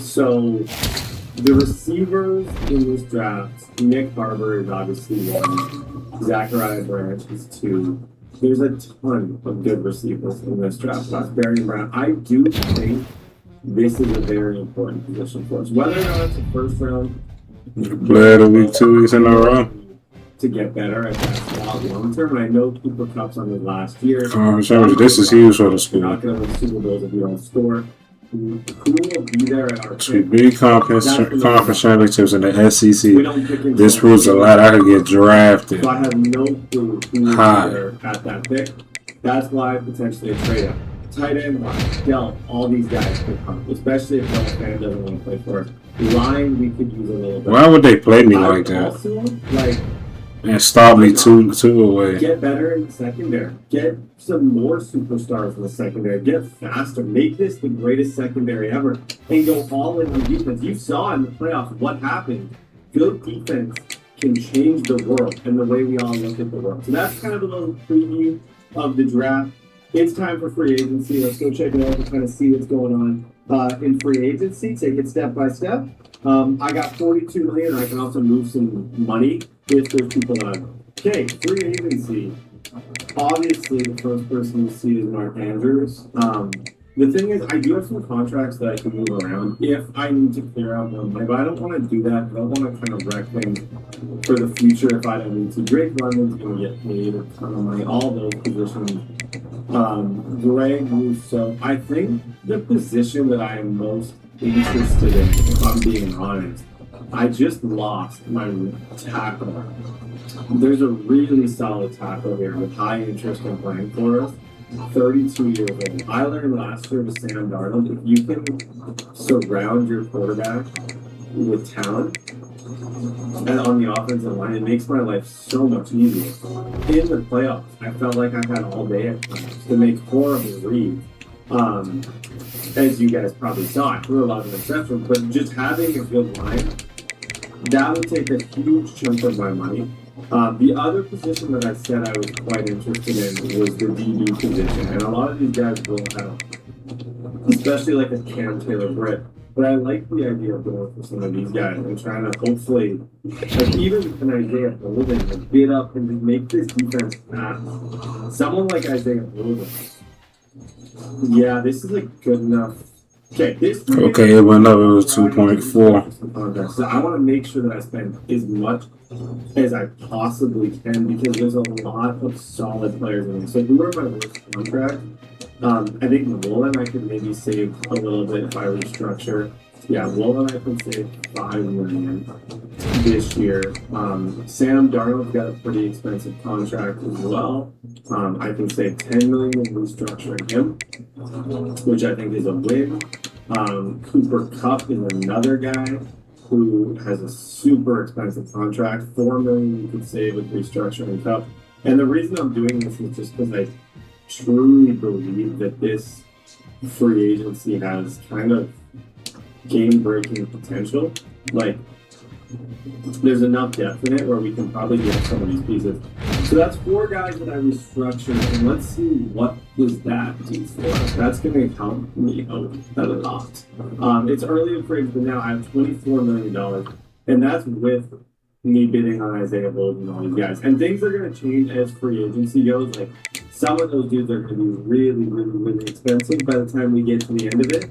So the receivers in this draft, Nick Barber is obviously one, Zachariah Branch is 2. There's a ton of good receivers in this draft class. Barry Brown, I do think this is a very important position for us. Whether or not it's a first round, Played a week, 2 weeks in a row. To get better at that spot long term. And I know Cooper Kupp's on the last year. This is huge for the school. You're not going to win Super Bowls if you don't score. Who will be there at our Two big conference championships in the SEC. This proves a lot. I could get drafted. So I have no clue who will be there at that pick. That's why potentially a trade up. Tight end, Dell, all these guys could come, especially if Dell fan doesn't want to play for us. Line, we could use a little bit. Why would they play me like that? Also, and stop me two away. Get better in the secondary. Get some more superstars in the secondary. Get faster. Make this the greatest secondary ever. And go all in on defense. You saw in the playoffs what happened. Good defense can change the world and the way we all look at the world. So that's kind of a little preview of the draft. It's time for free agency. Let's go check it out and kind of see what's going on in free agency. Take it step by step. I got $42 million. I can also move some money if there's people that I know. Okay, free agency. Obviously, the first person to see is Mark Andrews. The thing is, I do have some contracts that I can move around if I need to clear out more money, but I don't want to do that. I don't want to kind of wreck things for the future if I don't need to. Drake London's going to get paid a ton of money, all those positions. Greg Rousseau. I think the position that I am most interested in, if I'm being honest, I just lost my tackle. There's a really solid tackle here with high interest in playing for us. 32 years old. I learned last year with Sam Darnold, if you can surround your quarterback with talent and on the offensive line, it makes my life so much easier. In the playoffs, I felt like I had all day at times to make horrible reads. As you guys probably saw, I threw a lot of interceptions, but just having a good line, that would take a huge chunk of my money. The other position that I said I was quite interested in was the DB position, and a lot of these guys will have, especially like a Cam Taylor-Britt. But I like the idea of going for some of these guys and trying to hopefully, like even an Isaiah Bolden, like get up and make this defense fast. Someone like Isaiah Bolden. Yeah, this is like good enough. Okay, this. Okay, it went up. It was 2.4. So I want to make sure that I spend as much as I possibly can because there's a lot of solid players in there. So who are my worst contract? I think Woolen I could maybe save a little bit if I restructure. Yeah, Woolen I can save $5 million this year. Sam Darnold's got a pretty expensive contract as well. I can save $10 million in restructuring him, which I think is a win. Cooper Kupp is another guy who has a super expensive contract. $4 million you could save with restructuring Kupp. And the reason I'm doing this is just because I truly believe that this free agency has kind of game-breaking potential. Like, there's enough depth in it where we can probably get some of these pieces. So that's 4 guys that I restructured, and let's see what does that do for us. That's going to help me out a lot. It's early in free, but now I have $24 million, and that's with me bidding on Isaiah Bolden and all these guys. And things are going to change as free agency goes. Like, some of those dudes are going to be really, really, really expensive by the time we get to the end of it.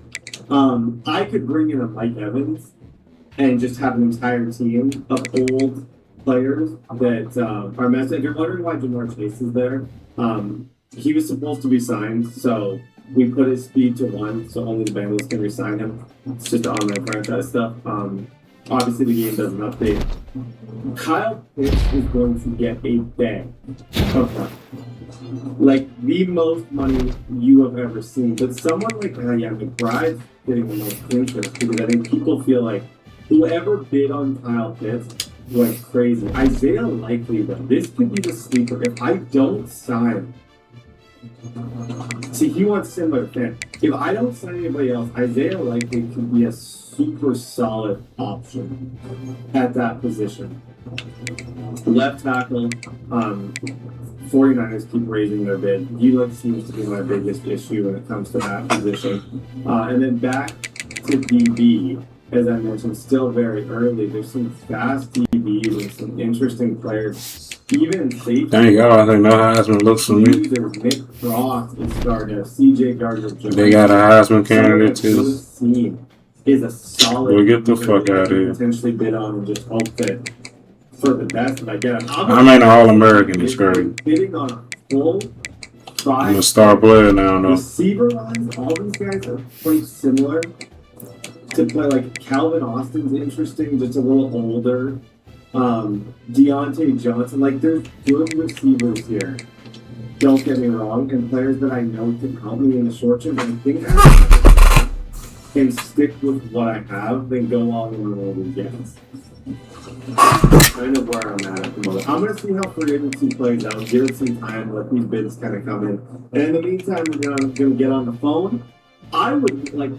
I could bring in a Mike Evans and just have an entire team of old players that are messing. If you're wondering why Jamar Chase is there, he was supposed to be signed, so we put his speed to 1, so only the Bengals can re-sign him. It's just online franchise stuff. Obviously, the game doesn't update. Kyle Pitts is going to get a bag of money. Like, the most money you have ever seen. But someone like McBride's getting the most interest because I think people feel like whoever bid on Kyle Pitts went crazy. Isaiah Likely, though, this could be the sleeper. If I don't sign, see, he wants similar thing. If I don't sign anybody else, Isaiah Likely could be a super solid option at that position. Left tackle, 49ers keep raising their bid. Gila seems to be my biggest issue when it comes to that position. And then back to DB, as I mentioned, still very early. There's some fast DBs and some interesting players. Even safety. Dang, y'all, I think no Heisman looks for me. Nick Frost is starting. CJ Gardner-Jones. They got a Heisman candidate too. Is a solid. Well, get the fuck out of here. Potentially bid on and just hope that for the best that I get. I'm an All-American. It's great. Bidding on a full 5. I'm a star player now. No. Receiver lines, all these guys are pretty similar to play. Like Calvin Austin's interesting, just a little older. Deontay Johnson, like there's good receivers here. Don't get me wrong, and players that I know can help me in the short term. But I think I can stick with what I have, then go all in on all these guys. Kind of where I'm at the moment. I'm gonna see how free agency plays out. Give it some time, let these bids kind of come in. And in the meantime, we're gonna get on the phone. I would like.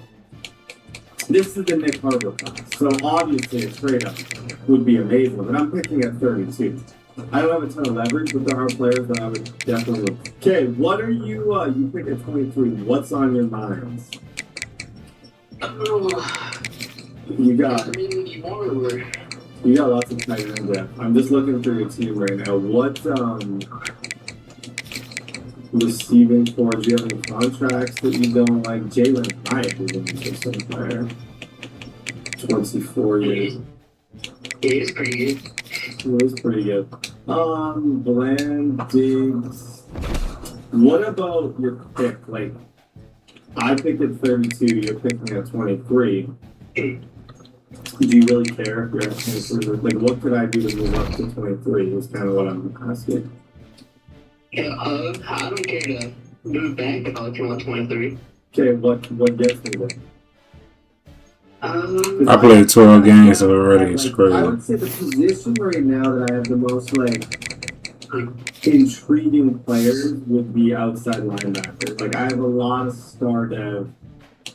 This is the Nick Harbor class, so obviously a trade-up would be amazing, but I'm picking at 32. I don't have a ton of leverage, but there are players that I would definitely. Okay, what are you? You pick at 23. What's on your minds? You got lots of tight end depth. I'm just looking through your team right now. What receiving for? Do you have any contracts that you don't like? Jalen Hyatt is an interesting player. 24 years. He is pretty good. He is pretty good. Bland, Diggs. What about your pick? Like, I picked at 32, you're picking at 23. Do you really care if you're at 23? Like, what could I do to move up to 23 is kind of what I'm asking. Yeah, I don't care to move back if you want 23. Okay, what gets me there? I played 12 games already. It's crazy. I would say the position right now that I have the most intriguing players would be outside linebackers. Like I have a lot of star depth.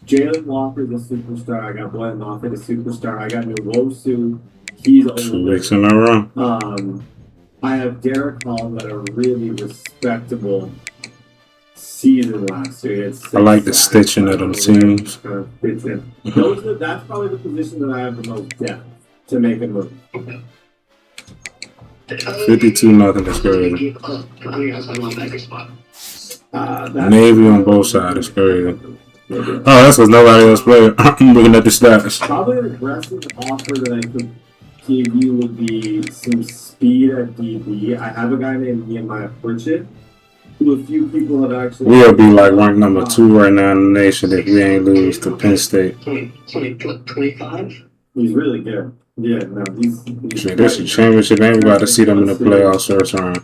Jalen Walker's a superstar. I got Boyd Moffitt a superstar. I got Nwosu. He's a 2 weeks in a row. I have Derek Hall that a really respectable season last year. I like the stitching of them teams. That's probably the position that I have the most depth to make a move. 52-0. That's crazy. Navy on both sides. It's crazy. Oh, that's what nobody else played. I'm looking at the stats. Probably an aggressive offer that I could give you would be some speed at DB. I have a guy named Nehemiah Pritchett, who a few people have actually... We'll be like ranked number 2 right now in the nation if we ain't lose to Penn State. 25? He's really good. Yeah, no, he's Shit, this is a championship. Ain't about to see them in the playoffs first round.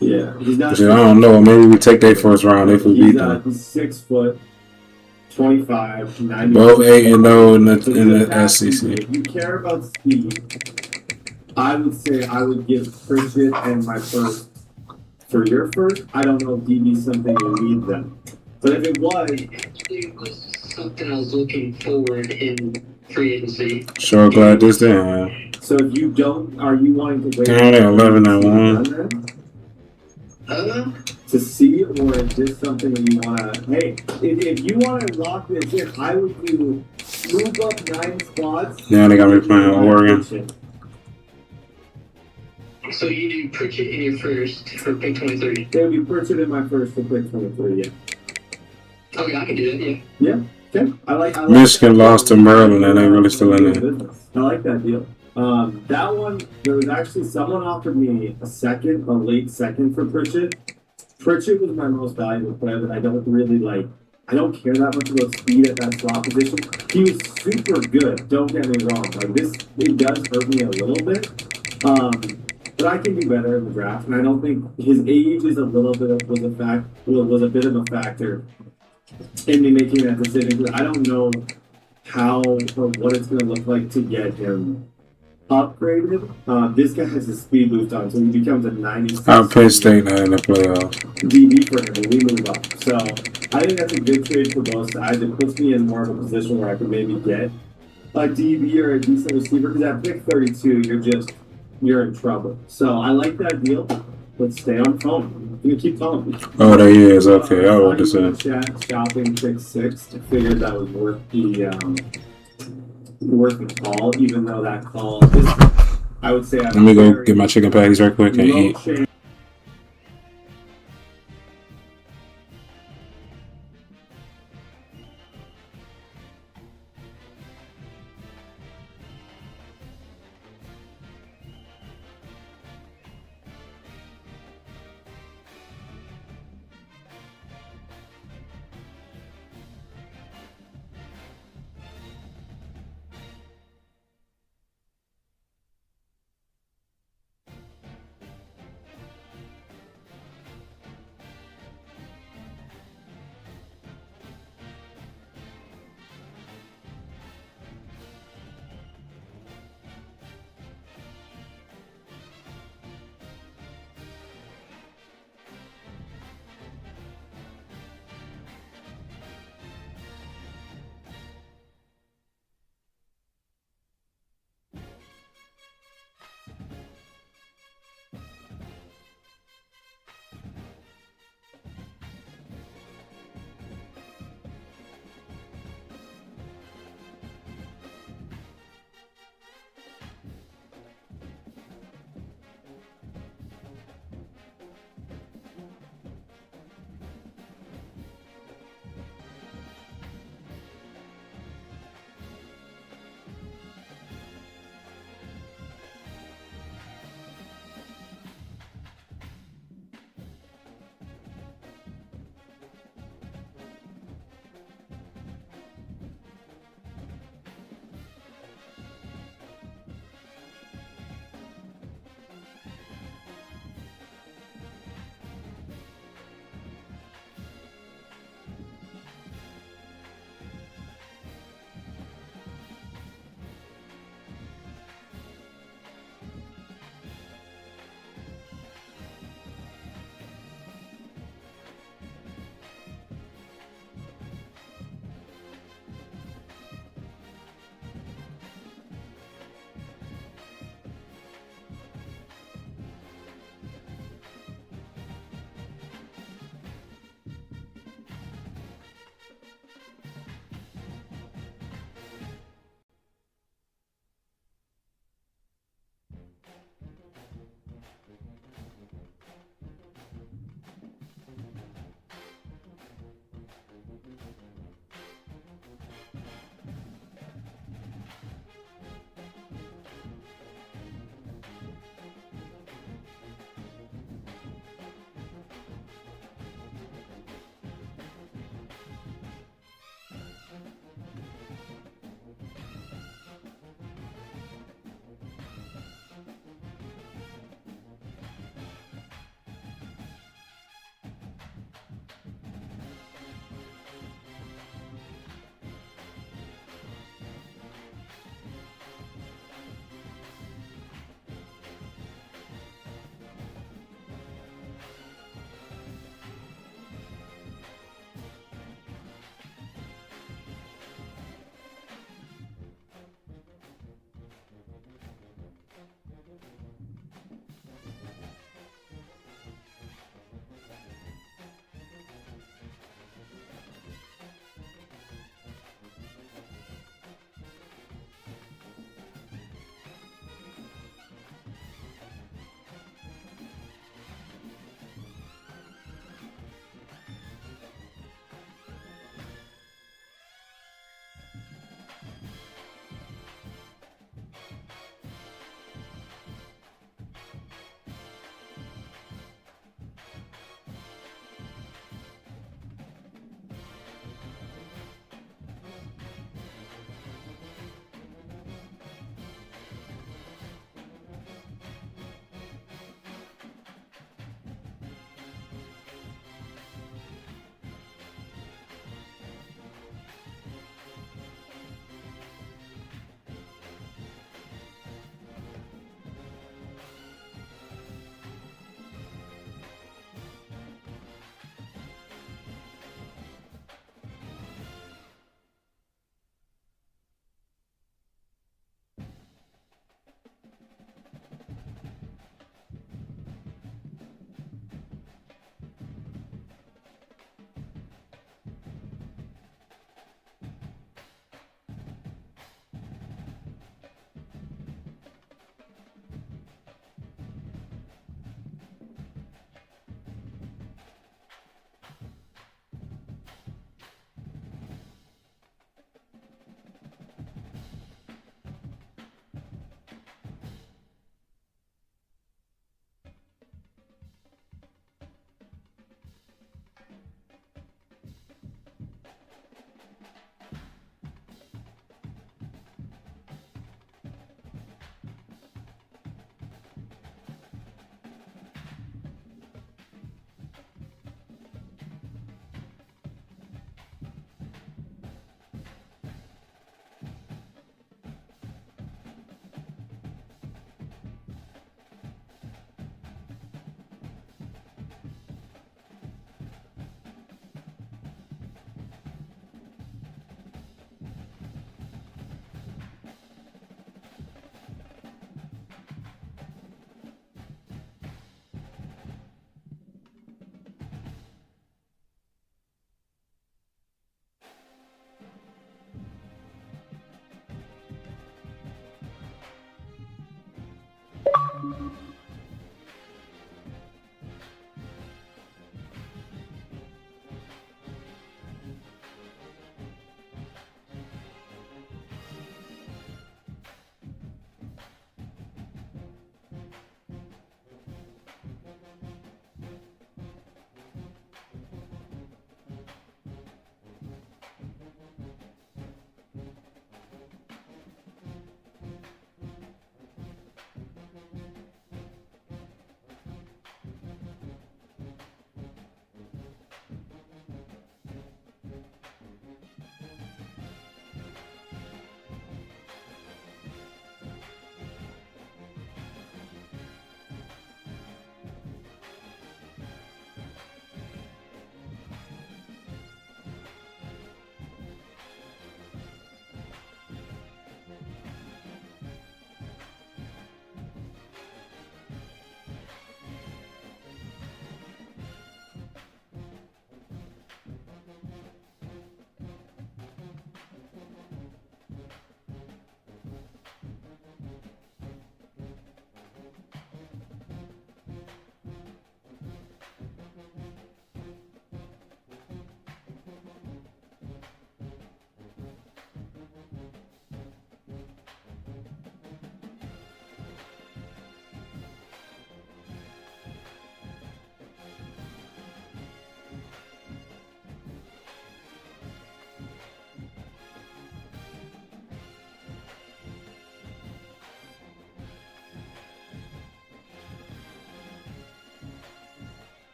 Yeah, he's not... Shit, I don't know. Maybe we take their first round if we beat them. He's 6 foot. 25, 90. Both 8-0 in the SEC. If you care about speed, I would say I would give Pritchett and my first for your first. I don't know if DB's something you need them. But if it was something I was looking forward in free agency. Sure glad this day. So if you don't, are you wanting to wait? Yeah, they're 11-1. To see, or is this something that you want to? Hey, if you want to lock this in, I would do move up 9 spots. Yeah, they got me playing Oregon. So you do Pritchett in your first for pick 23. It would be Pritchett in my first for pick 23. Yeah. Okay, I can do that. Yeah. Yeah. Okay. I like Michigan lost to Maryland, and they really still in there. I like that deal. That one, there was actually someone offered me a late second for Pritchett. Pritchett was my most valuable player that I don't really like. I don't care that much about speed at that slot position. He was super good. Don't get me wrong. It does hurt me a little bit. But I can do better in the draft, and I don't think his age is was a bit of a factor in me making that decision. Because I don't know how or what it's going to look like to get him upgraded. This guy has a speed boost on, so he becomes a 96. Penn State now in the playoffs. DB for him, and we move up. So I think that's a good trade for both sides. It puts me in more of a position where I could maybe get a DB or a decent receiver. Because at pick 32, you're in trouble. So I like that deal. Let's stay on phone. I'm gonna keep calling. Oh, there he is. Okay, I what this is. Shopping pick 6. I figured that was worth the call, even though that call is, I would say. Let me go get my chicken patties right quick and eat.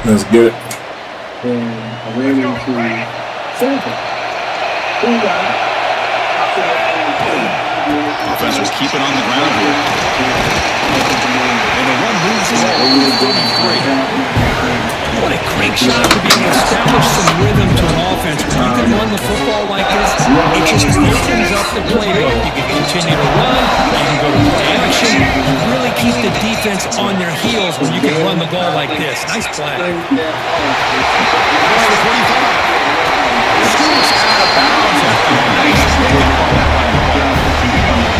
Let's get it. And I ran into Santa. Offense keep it on the ground here. And the run moves the ball over 33. What a great shot to be able to establish some rhythm to an offense. When you can run the football like this, it just opens up the playbook. You can continue to run, you can go to play action, really keep the defense on their heels when you can run the ball like this. Nice play. Scoots out of bounds after a nice pickup on that one.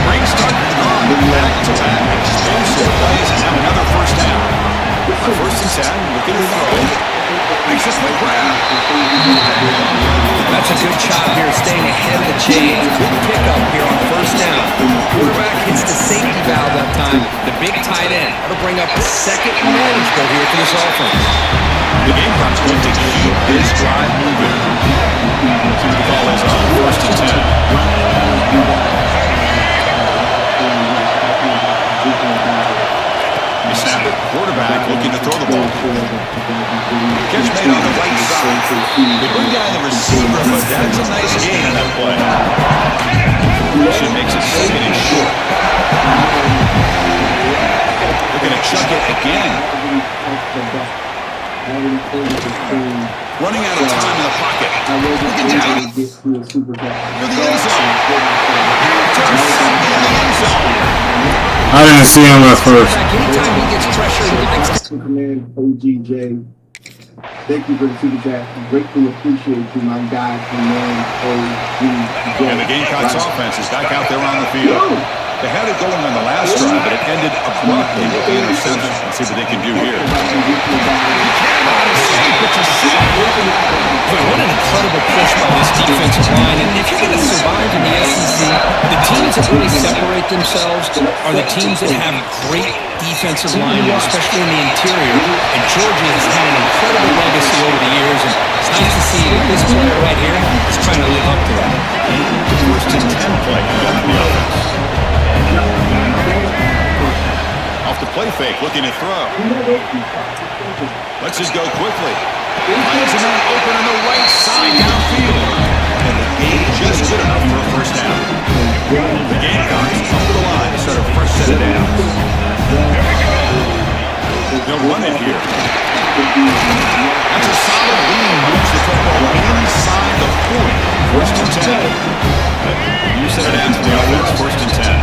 Great start back-to-back explosive plays, and now another first down. First and 10, looking to throw. Makes a quick grab. That's a good job here, staying ahead of the chains. Good pickup here on first down. Quarterback hits the safety valve that time. The big tight end. That'll bring up a second manageable here for this offense. The Gamecocks going to keep this drive moving. See what the call is on first and 10. They snap it. Quarterback looking to throw the ball. Catch made on the right side. They bring down the receiver, but that's a nice gain on that play. Should makes it second and short. They're going to chuck it again. Running out of time in the pocket. Looking down. For the end zone. Intercepted in the end zone. I didn't see him at first. Anytime he gets pressure, he likes to Command OGJ. Thank you for the super chat. Greatly appreciate you, my guy, Command OGJ. And the Gamecocks offense is back out there on the field. They had it going on the last drive, but it ended abruptly with the interception. Let's see what they can do here. What an incredible push by this defensive line. And if you're going to survive in the SEC, the teams that really separate themselves are the teams that have great defensive linemen, especially in the interior. And Georgia has had an incredible legacy over the years. And it's nice to see that this player right here is trying to live up to that. First and 10 play on the offense. Off the play fake, looking to throw. Let's just go quickly. Finds a man open on the right side downfield. And the gain just good enough for a first down. The Gamecocks up to the line to start a first set of downs. They'll run it here. That's a solid lean. Moves the football inside the 40. First and 10. You set it down to the offense. First and 10.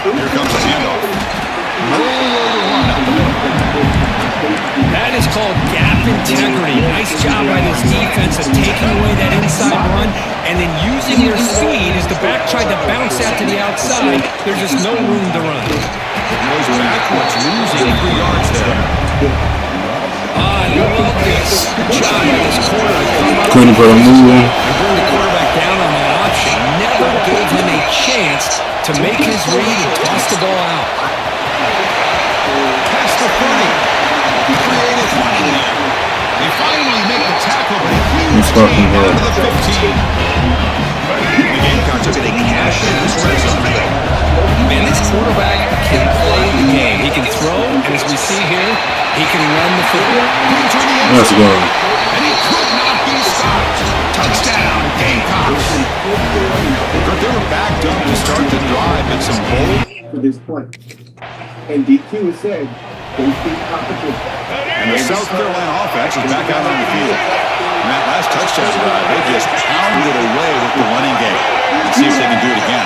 Here comes a handoff. That is called gap integrity. Nice job by this defense of taking away that inside run and then using their speed as the back tried to bounce out to the outside. There's just no room to run. It goes backwards, losing 3 yards there. I love this. Good job by this corner. Couldn't put a move on. And bring the quarterback down on that option. Never gave him a chance to make his read and toss the ball out. Past the 30. Creative running there. They finally make the tackle, but a huge gain out to the 15. The Gamecocks are going to cash in this red zone. Man, this quarterback can play the game. He can throw, and as we see here, he can run the football. Let's go. And he could not be stopped. Touchdown, Gamecocks. But they were backed up to start the drive at some bold. For this point. And DQ has said, they think competition. And the South Carolina offense is back out on the field. And that last touchdown drive, they just pounded away with the running game. Let's see if they can do it again.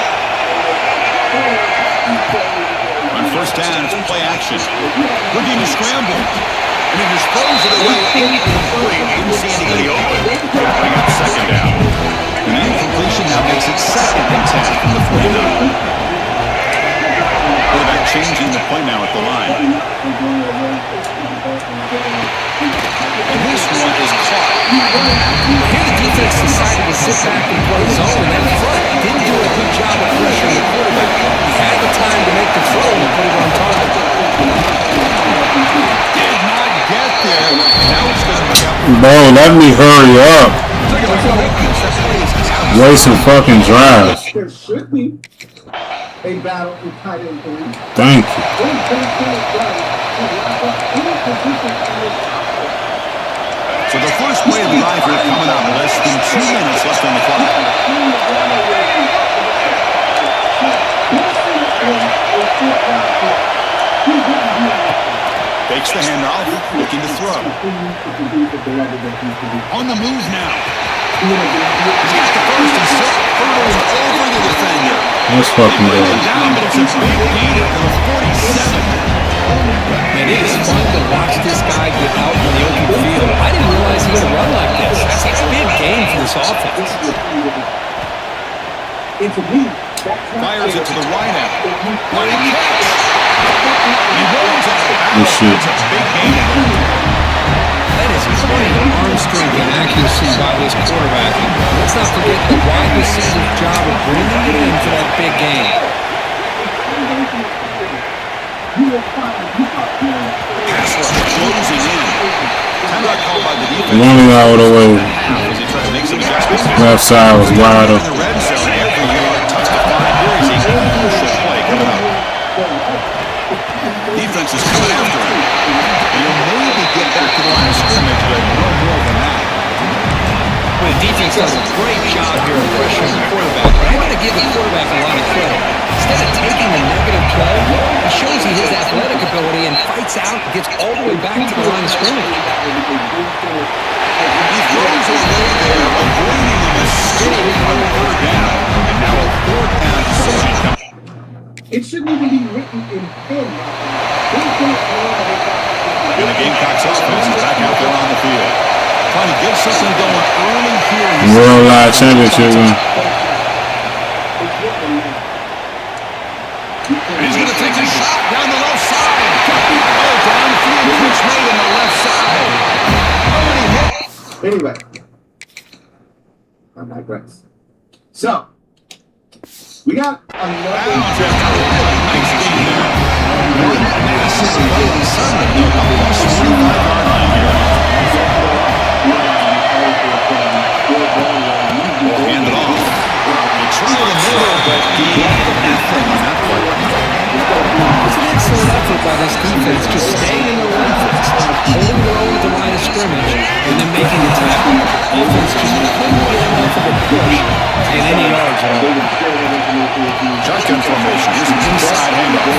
On first down, it's play action. Looking to scramble. And he just throws it away incomplete. Didn't see anybody open. Bring up second down. And the incompletion now makes it second and 10 from the 49. Quarterback changing the play now at the line. And this one is caught. Here the defense decided to sit back and play zone, and that front didn't do a good job of pressuring the quarterback. He had the time to make the throw and put it on target. Did not get there. Now it's going to be up. Bro, let me hurry up. Waste some fucking drives. There should be. a battle in tight end three. Thank you. So the first play of the drive here coming up. Less than 2 minutes left on the clock. Takes the handoff, looking to throw. On the move now. He's got the first and still hurdles over the defender. That's fucking good. Down, but it's a big gain at the 47. Man, it is fun to watch this guy get out in the open field. I didn't realize he could run like this. That's a big game for this offense. Fires it to the right out. What a catch! He rolls out of bounds. It's a big gain. That is plenty of arm strength and accuracy by this quarterback. Let's not forget the wide receiver's job of bringing it in for that big game. Pass rush closing in. Timeout called by the defense. Running out of the way. As he tried to make some adjustments. Left side was wide In open. the red zone, every yard tough to find. Here is a crucial play coming up. Defense is coming after him. He'll maybe get back to the line of scrimmage, but no more than that. Well, the defense does a great job here of pressuring the quarterback, but I got to give the quarterback a lot of credit. Instead of taking a negative play, he shows he has athletic ability and fights out and gets all the way back to the line of scrimmage. He throws away there, avoiding a mistake on third down. And now a fourth down decision. It shouldn't even be written in pen. And the Gamecocks offense is back out there on the field. Trying to get something going early here. Worldwide championship win. He's going to take a shot down the left side. Oh, downfield pitch made on the left side. Oh, and he hit. Anyway, I digress. So, we got another. Nice game there. One massive play on Sunday. Almost 45-yard line here. We'll hand it off. They try to middle, but nothing on that play. It's an excellent effort by this defense, just staying in their run fence, holding their own at the line of scrimmage, and then making the tackle. Offense just couldn't get enough of a push to get any yards at all. Shotgun formation. Here's an inside handoff.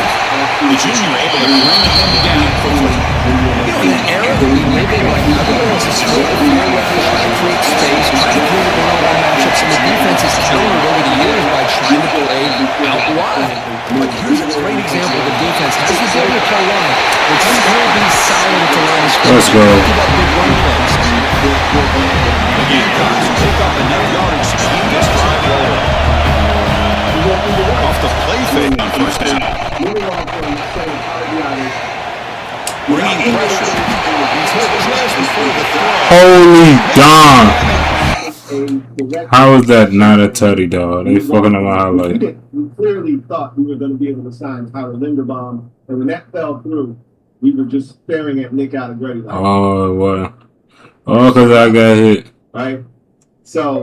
The junior able to bring him down quickly. You know, in an era that we live in right now, everyone wants to split the field around, try to create space, try to create one-on-one matchups, and the defense has countered over the years by trying to play out wide. But here's a great example of the defense has the ability to play wide, but still be solid at the line of scrimmage. Let's go. Give up big run plays. The Gamecocks pick up enough yardage to keep this drive rolling. Off the play fake on first down. Bringing pressure. He's hit just before the throw. Holy darn. How is that not a tutty, dog? They fucking up my highlight. We clearly thought we were going to be able to sign Tyler Linderbaum, and when that fell through, we were just staring at Nick Allegretti. Like, Oh, well. Oh, because I got hit. right? So,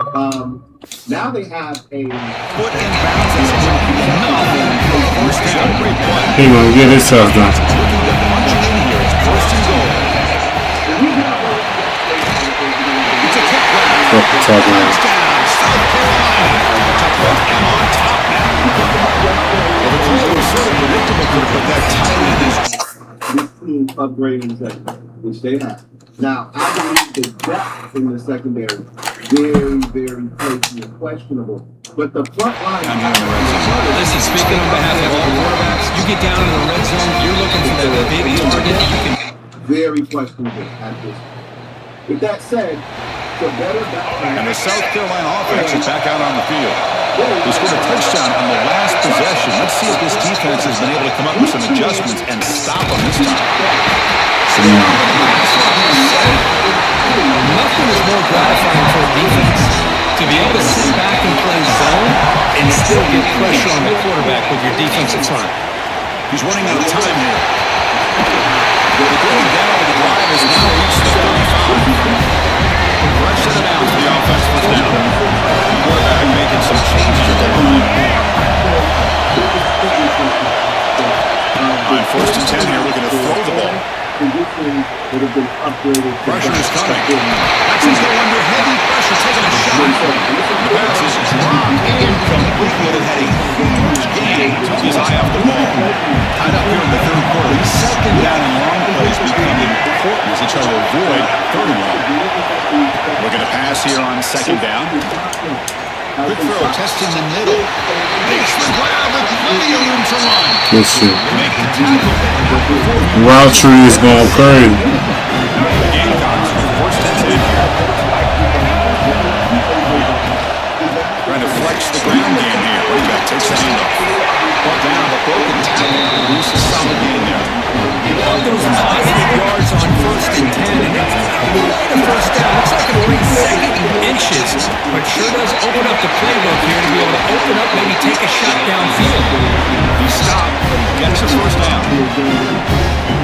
now they have a Foot in bounds. It's enough. First down. Great play. He gonna get his touchdown. Looking to punch it in here. It's first and goal. It's a kick back. Fuck the touchdown. Touchdown, South Carolina. To put him on top now. Well, the play was sort of predictable. Could have put that tight end in. this team upgrading secondary, which they have. Now, I believe the depth in the secondary very, very crazy and questionable. But the front line. Listen, speaking on behalf of all quarterbacks, you get down in the red zone, you're looking for that big target. You can. Very questionable at this. With that said, the better back. And the South Carolina offense is back out on the field. They scored a touchdown on the last possession. Let's see if this defense has been able to come up with some adjustments and stop them this time. Nothing is more gratifying for a defense to be able to sit back and play zone and still get pressure on the quarterback with your defensive front. He's running out of time here. The going down of the drive has now reached the 35. Right set it down to the offense first down. Quarterback making some changes at the line. On 1st and 10 here, looking to throw the ball. Pressure is coming. Texans go under heavy pressure, taking a shot. The pass is dropped and complete with a heading. Huge gain. Took his eye off the ball. Tied up here in the third quarter. These second down and long plays become important as they try to avoid third and long. Looking to pass here on 2nd down. Quick throw, testing the middle. Makes the grab with plenty of room to run. Good shit. Make the tackle. Roundtree is going crazy. The Gamecocks with 1st and 10 here. Trying to flex the ground game here. Running back takes the handoff. Ball down, a broken tackle. Lose a solid gain there. You want those positive yards on 1st and 10, and it's quite a first down. Looks like it'll reach 2nd and inches, but sure does open up the playbook here to be able to open up, maybe take a shot downfield. He stopped, but he gets a first down.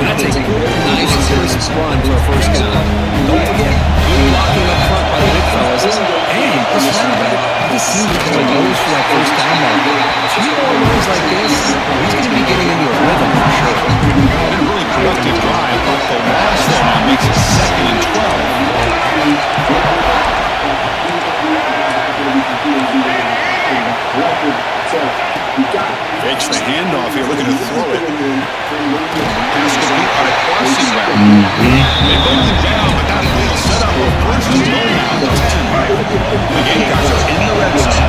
And that's a good, nice, crisp run for a first down. Don't forget, good blocking up front by the big fellas. And this running back, this seems to be goes for that first down mark. A few more runs like this, he's going to be getting into a rhythm for sure. Been a really productive drive, but the loss there now makes it 2nd and 12. Takes the handoff here, looking to throw it. Pass complete on a crossing route. They both it down, but that will set up a 1st and goal now to 10. The Gamecocks are in the red zone.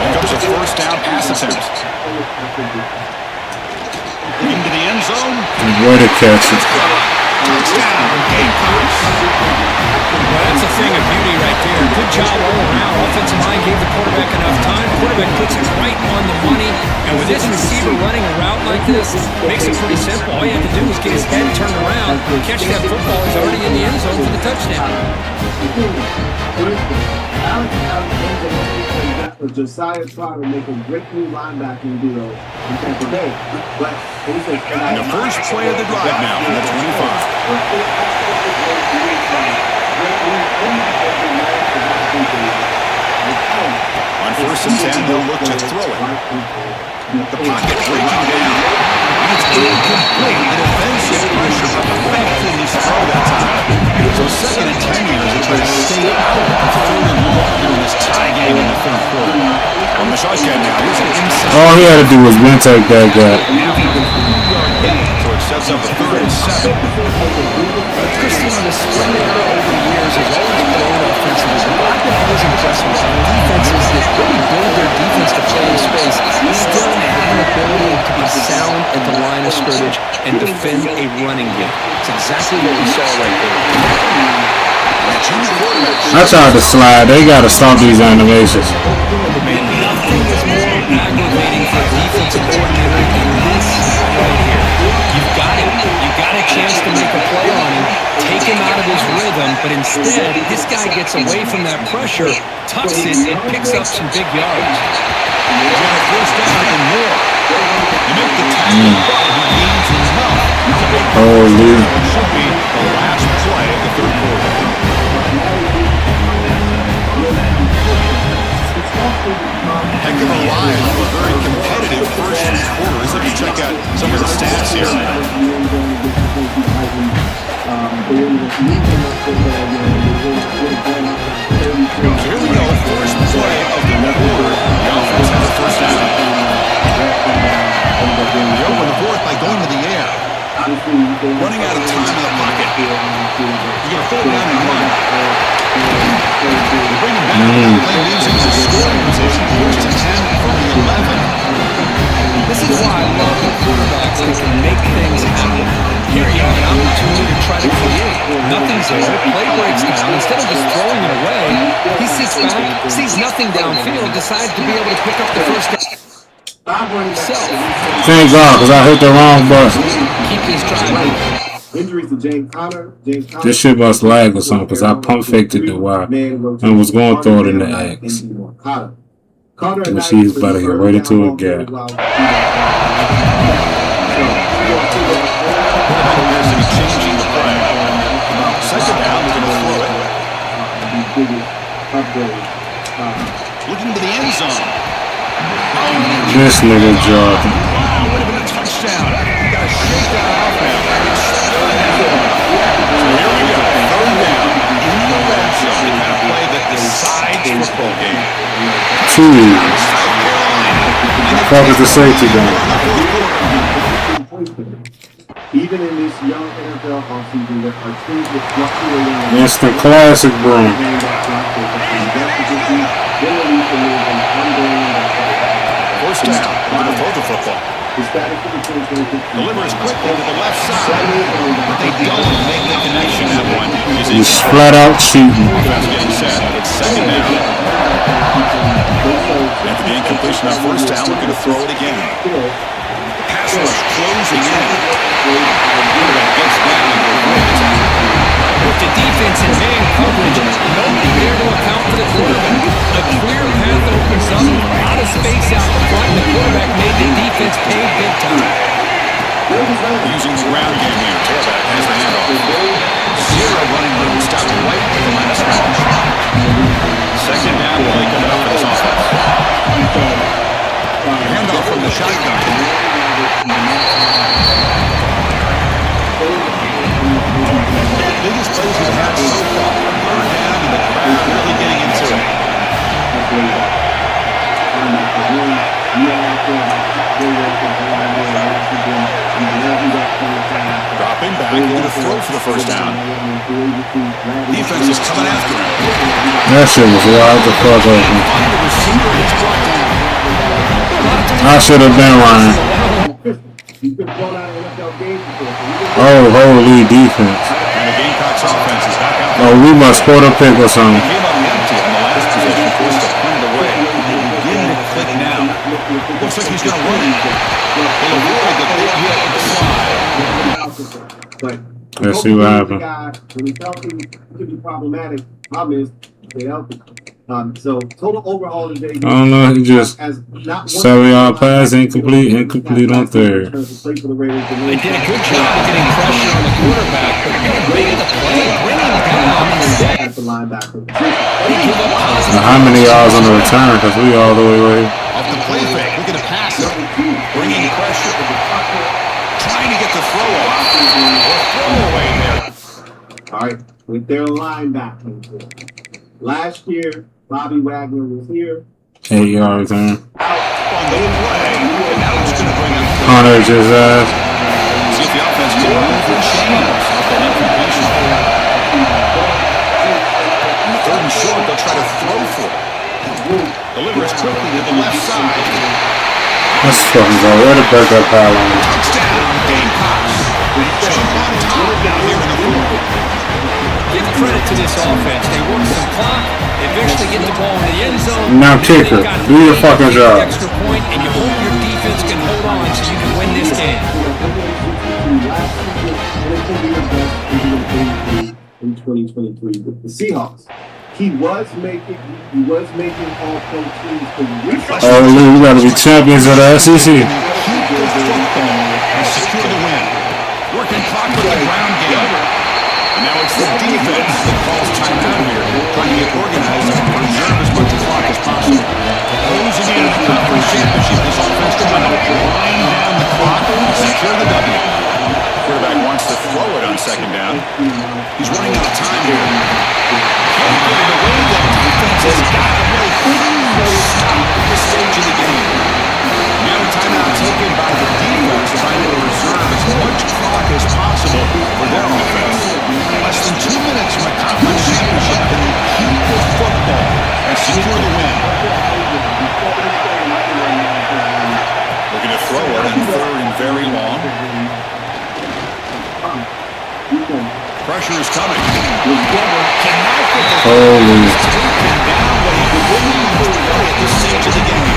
Here comes a 1st down pass attempt. Into the end zone. What a catch. Touchdown, Gamecocks. Well, that's a thing of beauty right there. Good job all around. Offensive line gave the quarterback enough time. Quarterback puts it right on the money. And with this receiver running a route like this, makes it pretty simple. All you have to do is get his head turned around, catch that football. He's already in the end zone for the touchdown. Josiah trying to make a great new linebacking deal in Tampa Bay. But and the first play of the drive now from the 25. On 1st and 10, they'll look to throw it. The pocket breaking down. It's incomplete. The defensive pressure effectively needs to throw that time. So 2nd and 10 years to try to stay out of 3rd and long in this tie game in the 3rd quarter. On the shotgun now, here's an inside. All he had to do was win take that guy. So it sets up a 3rd and 7. Christian, the spread era over the years has always grown offensively. I've been always impressed with some defenses that really build their defense to play in space, still have an ability to be sound at the line of scrimmage and defend a running game. It's exactly what we saw right there. I tried to slide. They got to stop these animations. Man, nothing is more aggravating for a defensive coordinator than this right here. You've got him. You got a chance to make a play on him, take him out of his rhythm, but instead, this guy gets away from that pressure, tucks it, and picks up some big yards. He's got a first down and more. You make the tackle, but he gains enough to make Holy. should be the last play of the 3rd quarter. Heck of a line of a very competitive first quarter. Let's let me check out some of the stats here. So here we go, first play of the quarter. The offense has a first down. They open the 4th by going to the air. Running out of time in the pocket. You're going to 4th down and 1. They bring him back. Play leaves him in a scoring position. 1st and 10 from the 11. This is why I love the quarterbacks that can make things happen. Here you have an opportunity to try to create. Nothing's there. Play breaks down. Instead of just throwing it away, he sits back, sees nothing downfield, decides to be able to pick up the first down himself. Thank God, because I hit the wrong button. Keep this drive. Injuries to James Conner. This shit must lag or something, because I pump faked it the while and was going to throw it in the X. Which he's about to get right into a gap. Changing the play. 2nd down, they're going to throw it. Looking to the end zone. This nigga dropped. Wow, would have been a touchdown. Got to shake that off now. So here we go. Third down in the red zone. The kind of play that decides football game. Two. Fuck is the safety gun? Even in this young NFL offseason, there are teams that fluctuate. Instant classic, bro. First down, going to throw the football. Delivers quickly to the left side, but they don't make the connection. That one is He's flat out cheating. Offense getting set. It's second down. After the incompletion on first down, looking to throw it again. Pass rush closing in. Gets down and with the defense in man coverage, nobody there to account for the quarterback. A clear path opens up, a lot of space out in front, and the quarterback made the defense pay big time. Using the ground game here. Tailback has the handoff. Zero running room. Stopped right at the line of scrimmage. Second down, really coming up for this offense. Handoff from the shotgun. Biggest plays we've had so far. Third down, and the crowd really getting into it. Dropping back, going to throw for the first down. Defense is coming after him. That shit was wild the fuck open. I should have been Ryan. Oh, holy defense. And the Gamecocks offense is back out. Oh, we must score a pick or something. Came up empty on the last possession, forced to punt it away. Beginning to click now. Looks like he's going to run it. He'll avoid the big hit on the slide. Let's see what happens. When he's healthy, it could be problematic. Problem is, they're healthy. So total overall today. I don't know. He just 7-yard pass, incomplete on third. They did a good job of getting pressure on the quarterback, but made the play, bringing him down instead. At the linebacker. Now, how many yards on the return? Because we all the way away. Off the play fake, look at the pass up. Bringing pressure. Trying to get the throw off. Throw away there. All right, with their linebacker. Last year, Bobby Wagner was here. 8-yard return. On the play. And now it's going to bring up Hunter just see if the offense can move the chains off that incompletion. Third and short, they'll try to throw for it. Delivers quickly to the left side. That's fucking go. Where the backup power on? Touchdown, Gamecocks. Jump on top now here in the fourth. Give credit to this offense. They work some clock, they eventually get the ball in the end zone. Now kicker, do your fucking job. Extra point, and you hope your defense can hold on so you can win this game. In 2023 with the Seahawks. He was making all pro teams. Oh, we gotta be champions of the SEC. And secure the win. Working clock with the ground game. And now it's the defense that calls timeout here, trying to get organized and preserve as much clock as possible. Closing in on the conference championship, this offense trying to wind down the clock and secure the W. Quarterback wants to throw it on second down. He's running out of time here. Can't get it away. The defense has got to make stop at this stage of the game. Now timeout taken by the defense, trying to reserve as much clock as possible for their offense. Less than 2 minutes from a conference championship. Can they keep the football and secure the win? Looking to throw it on third and very long. Pressure is coming. Holy. At this stage of the game.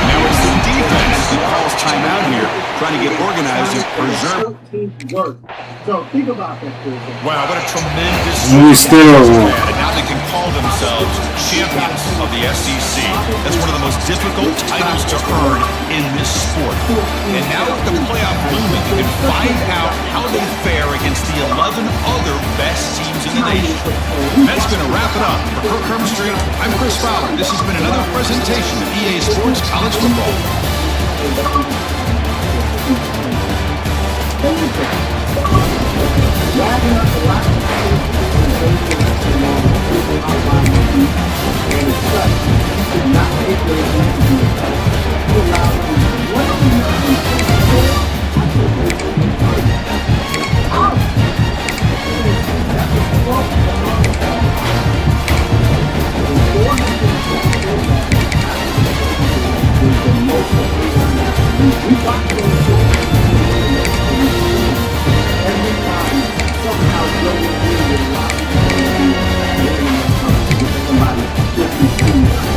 Now it's the defense that calls timeout here, trying to get organized and preserve. So think about that. Wow, what a tremendous. We still won. And now they can call themselves champions of the SEC. That's one of the most difficult titles to earn in this sport. And now with the playoff looming and find out how they fare against the 11 other best teams in the nation. That's going to wrap it up. For Kirk Hermstreet, I'm Chris Fowler. This has been another presentation of EA Sports College Football.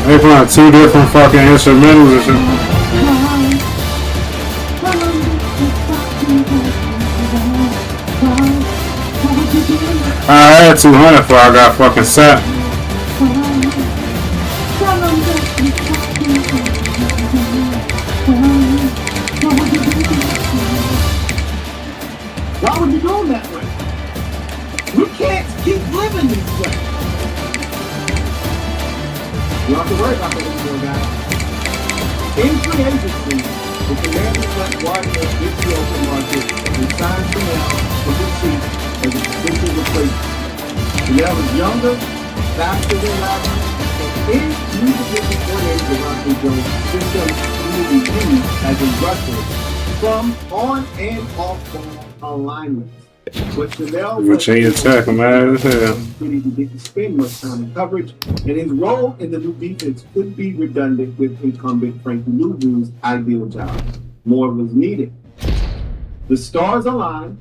They playing two different fucking instrumentals and shit. I had 200 before I got fucking set. Why would you go that way? We can't keep living this way. You don't have to worry about the little guy. In free agency, the Commanders let Wagner get the open market and sign Chanel for the chief as a potential replacement. Chanel is younger, faster than Wagner, and if you get the coordinator of Rocky Jones, system will be used as a rusher from on and off ball alignments. But Chanel Virginia Tech, man, as hell. He didn't spend much time in coverage, and his role in the new defense could be redundant with incumbent Frank Louvu's ideal job. More was needed. The stars aligned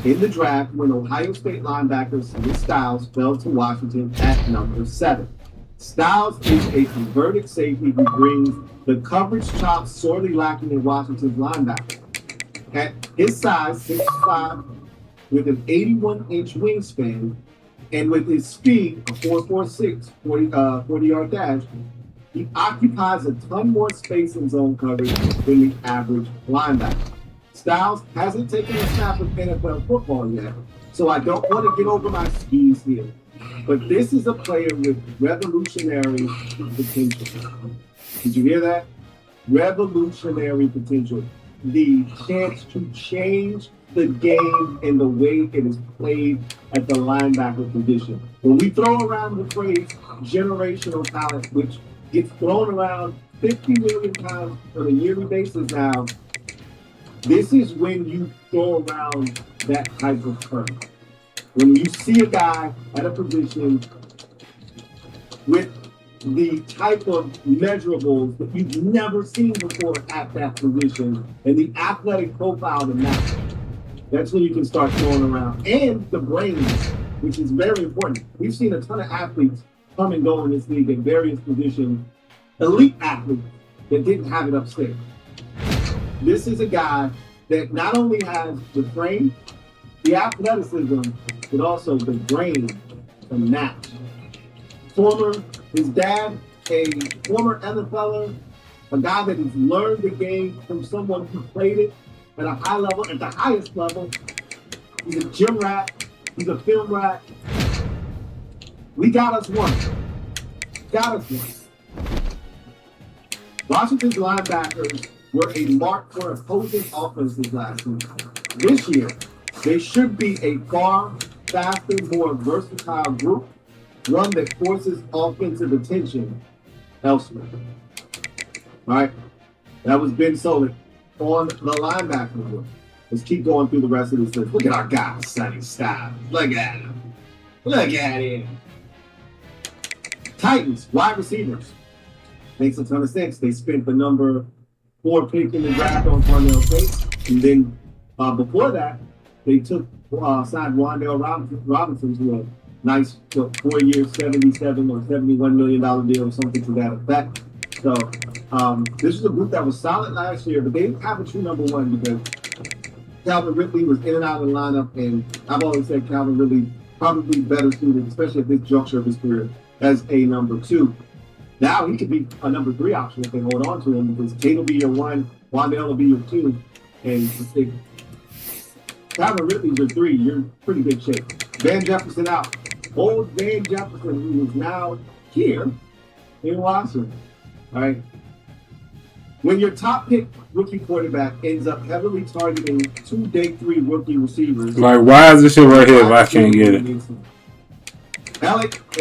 in the draft when Ohio State linebacker Smith Styles fell to Washington at number 7. Styles is a converted safety who brings the coverage chops sorely lacking in Washington's linebacker. At his size, 6'5", with an 81-inch wingspan, and with his speed, a 4.46 40-yard dash, he occupies a ton more space in zone coverage than the average linebacker. Styles hasn't taken a snap of NFL football yet, so I don't want to get over my skis here. But this is a player with revolutionary potential. Did you hear that? Revolutionary potential. The chance to change the game and the way it is played at the linebacker position. When we throw around the phrase generational talent, which gets thrown around 50 million times on a yearly basis now, this is when you throw around that type of term. When you see a guy at a position with the type of measurables that you've never seen before at that position and the athletic profile to match, that's when you can start throwing around. And the brains, which is very important. We've seen a ton of athletes come and go in this league at various positions, elite athletes that didn't have it upstairs. This is a guy that not only has the frame, the athleticism, but also the brain to match. His dad, a former NFLer, a guy that has learned the game from someone who played it at a high level, at the highest level. He's a gym rat. He's a film rat. We got us one. Washington's linebackers were a mark for opposing offenses last week. This year, they should be a far faster, more versatile group, one that forces offensive attention elsewhere. All right, that was Ben Solik on the linebacker group. Let's keep going through the rest of this list. Look at our guy, Sonny Styles. Look at him. Titans, wide receivers. Makes a ton of sense. They spent the number 4 pick in the draft on Parnell Tate. And then before that, they signed Wandale Robinson to a nice 4-year, $77 or $71 million deal or something to that effect. So this was a group that was solid last year, but they didn't have a true number 1 because Calvin Ridley was in and out of the lineup, and I've always said Calvin Ridley probably better suited, especially at this juncture of his career, as a number 2. Now he could be a number 3 option if they hold on to him, because Tate will be your 1, Wandale will be your 2, And if Calvin Ridley's your 3, you're in pretty good shape. Van Jefferson out. Old Van Jefferson, who is now here in Washington. All right. When your top pick rookie quarterback ends up heavily targeting 2 day 3 rookie receivers. Like, why is this shit right here if I can't get it?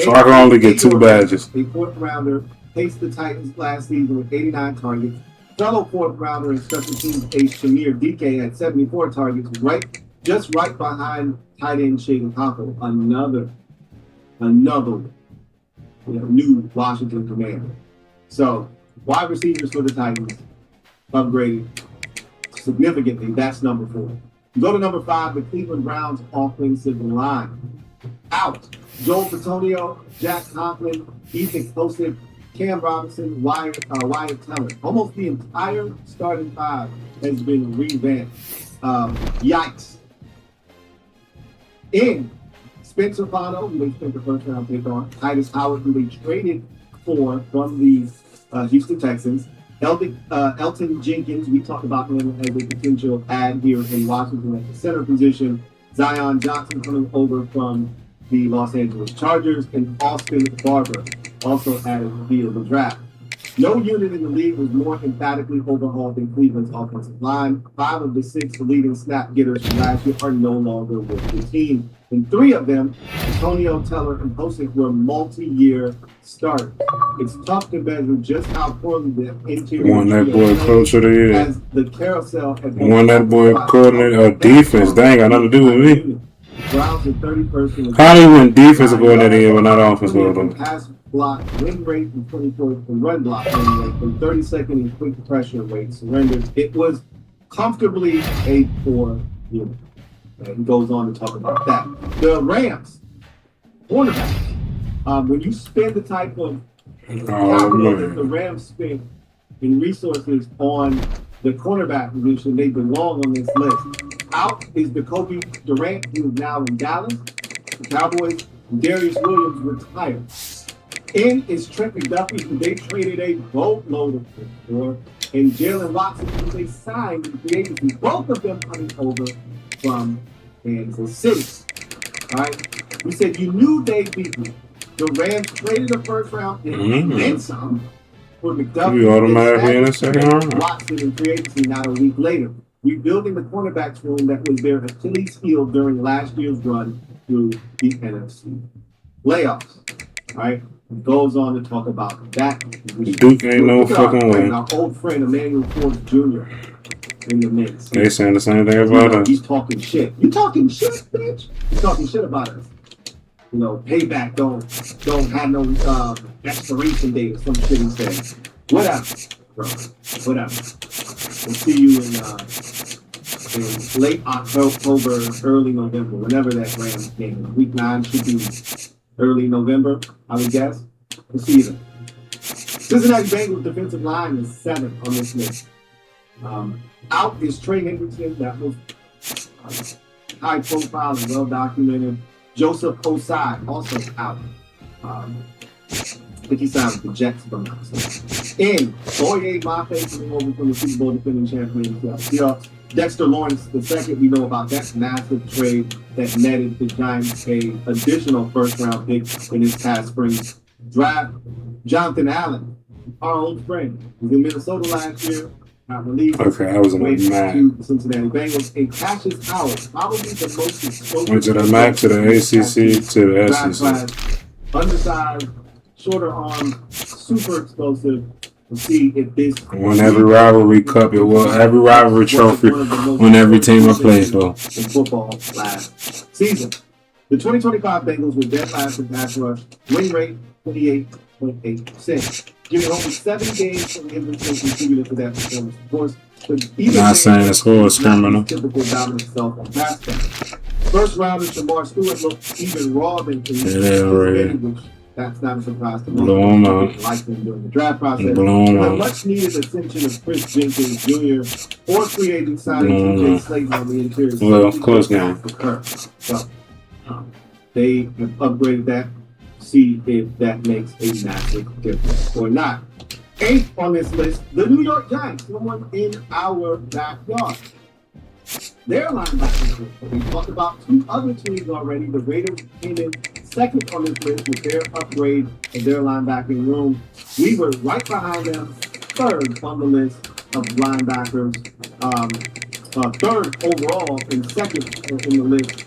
So I can only get 2 badges. A 4th rounder paced the Titans last season with 89 targets. Fellow 4th rounder and special teams ace Shamir DK had 74 targets, just right behind tight end Shaden Hopper. Another new Washington commander. So wide receivers for the Titans upgraded significantly. That's number 4. Go to number 5, the Cleveland Browns offensive line. Out. Joel Patonio, Jack Conklin, he's explosive. Cam Robinson, Wyatt Teller. Almost the entire starting 5 has been revamped. Yikes. In Spencer Fano, who they spent the 1st round pick on, Titus Howard, who they traded for from the Houston Texans, Elton Jenkins, we talked about him as a potential add here in Washington at the center position, Zion Johnson coming over from the Los Angeles Chargers, and Austin Barber, also added via the draft. No unit in the league was more emphatically overhauled than Cleveland's offensive line. 5 of the 6 leading snap getters from last year are no longer with the team. And 3 of them, Antonio, Teller, and Posick, were multi-year starters. It's tough to measure just how poorly the interior Won that boy coach of the year. as the carousel had Won that boy coordinator of defense. That ain't got nothing to do with me. Browns are 31st in the How do you win defensive coordinator year but not offensive coordinator? pass block win rate and 24th in run block win rate, and 32nd in quick pressure rate surrendered. It was comfortably a poor unit. And he goes on to talk about that. The Rams, cornerbacks. When you spend the type of capital that the Rams spend in resources on the cornerback position, they belong on this list. Out is Jacoby Durant, who is now in Dallas. The Cowboys, Darius Williams retired. In is Trent McDuffie, who they traded a boatload of picks for, and Jalen Watson, who they signed in the agency. Both of them coming over from Kansas City. All right, we said you knew they'd beat me. The Rams traded a 1st round pick and then some for McDuffie. You automatically in the 2nd round. Watson in free agency not a week later. Rebuilding the cornerbacks room that was their Achilles heel during last year's run through the NFC playoffs. All right. He goes on to talk about that. Duke ain't no fucking way. Our old friend Emmanuel Forbes Jr. in the mix. They saying the same thing about us. He's talking shit. You talking shit, bitch? He's talking shit about us. You know, payback don't have no expiration date or some shit he said. Whatever, bro. Whatever. We'll see you in late October, early November, whenever that Rams game. Week 9 should be early November, I would guess. We'll see you then. Cincinnati Bengals defensive line is 7th on this list. Out is Trey Hendrickson. That was high profile and well documented. Joseph Osai also out. I think he signed with the Jets from now. In Boye Mafe coming over from the Super Bowl defending champion Seahawks. Dexter Lawrence II, we know about that massive trade that netted the Giants a additional 1st round pick in his past spring draft. Jonathan Allen, our old friend, was in Minnesota last year. Okay, I was in the MAC. Cincinnati Bengals. And Cassius Howard, probably the most explosive. Went to the MAC, to the ACC, to the SEC. Undersized, shorter arm, super explosive. We'll see if this won every rivalry cup. It was every rivalry trophy on every team I played for. In football last season. The 2025 Bengals were dead last in pass rush, win rate 28.8%. Giving only 7 games from Hendrickson contributed to that performance. Of course, not saying it's horse criminal. Typical dominant self on pass catch. 1st rounder Shamar Stewart looked even raw than which that's not a surprise to most. Like them during the draft process. The much needed ascension of Chris Jenkins Jr. or free agent signing TJ Slayton on the interior. Well, close game. So they have upgraded that. See if that makes a massive difference or not. 8th on this list, the New York Giants, someone in our backyard. their linebackers group. We talked about two other teams already. The Raiders came in second on this list with their upgrade of their linebacking room. We were right behind them, third on the list of linebackers. Third overall and second in the list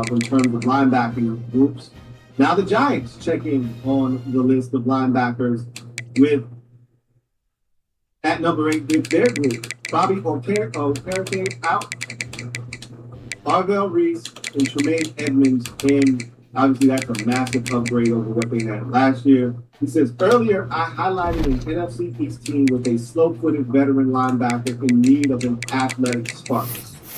in terms of linebacking groups. Now the Giants check in on the list of linebackers with at number 8 with their group. Bobby Okereke out, Arvell Reese, and Tremaine Edmonds in. Obviously, that's a massive upgrade over what they had last year. He says, earlier, I highlighted an NFC East team with a slow-footed veteran linebacker in need of an athletic spark.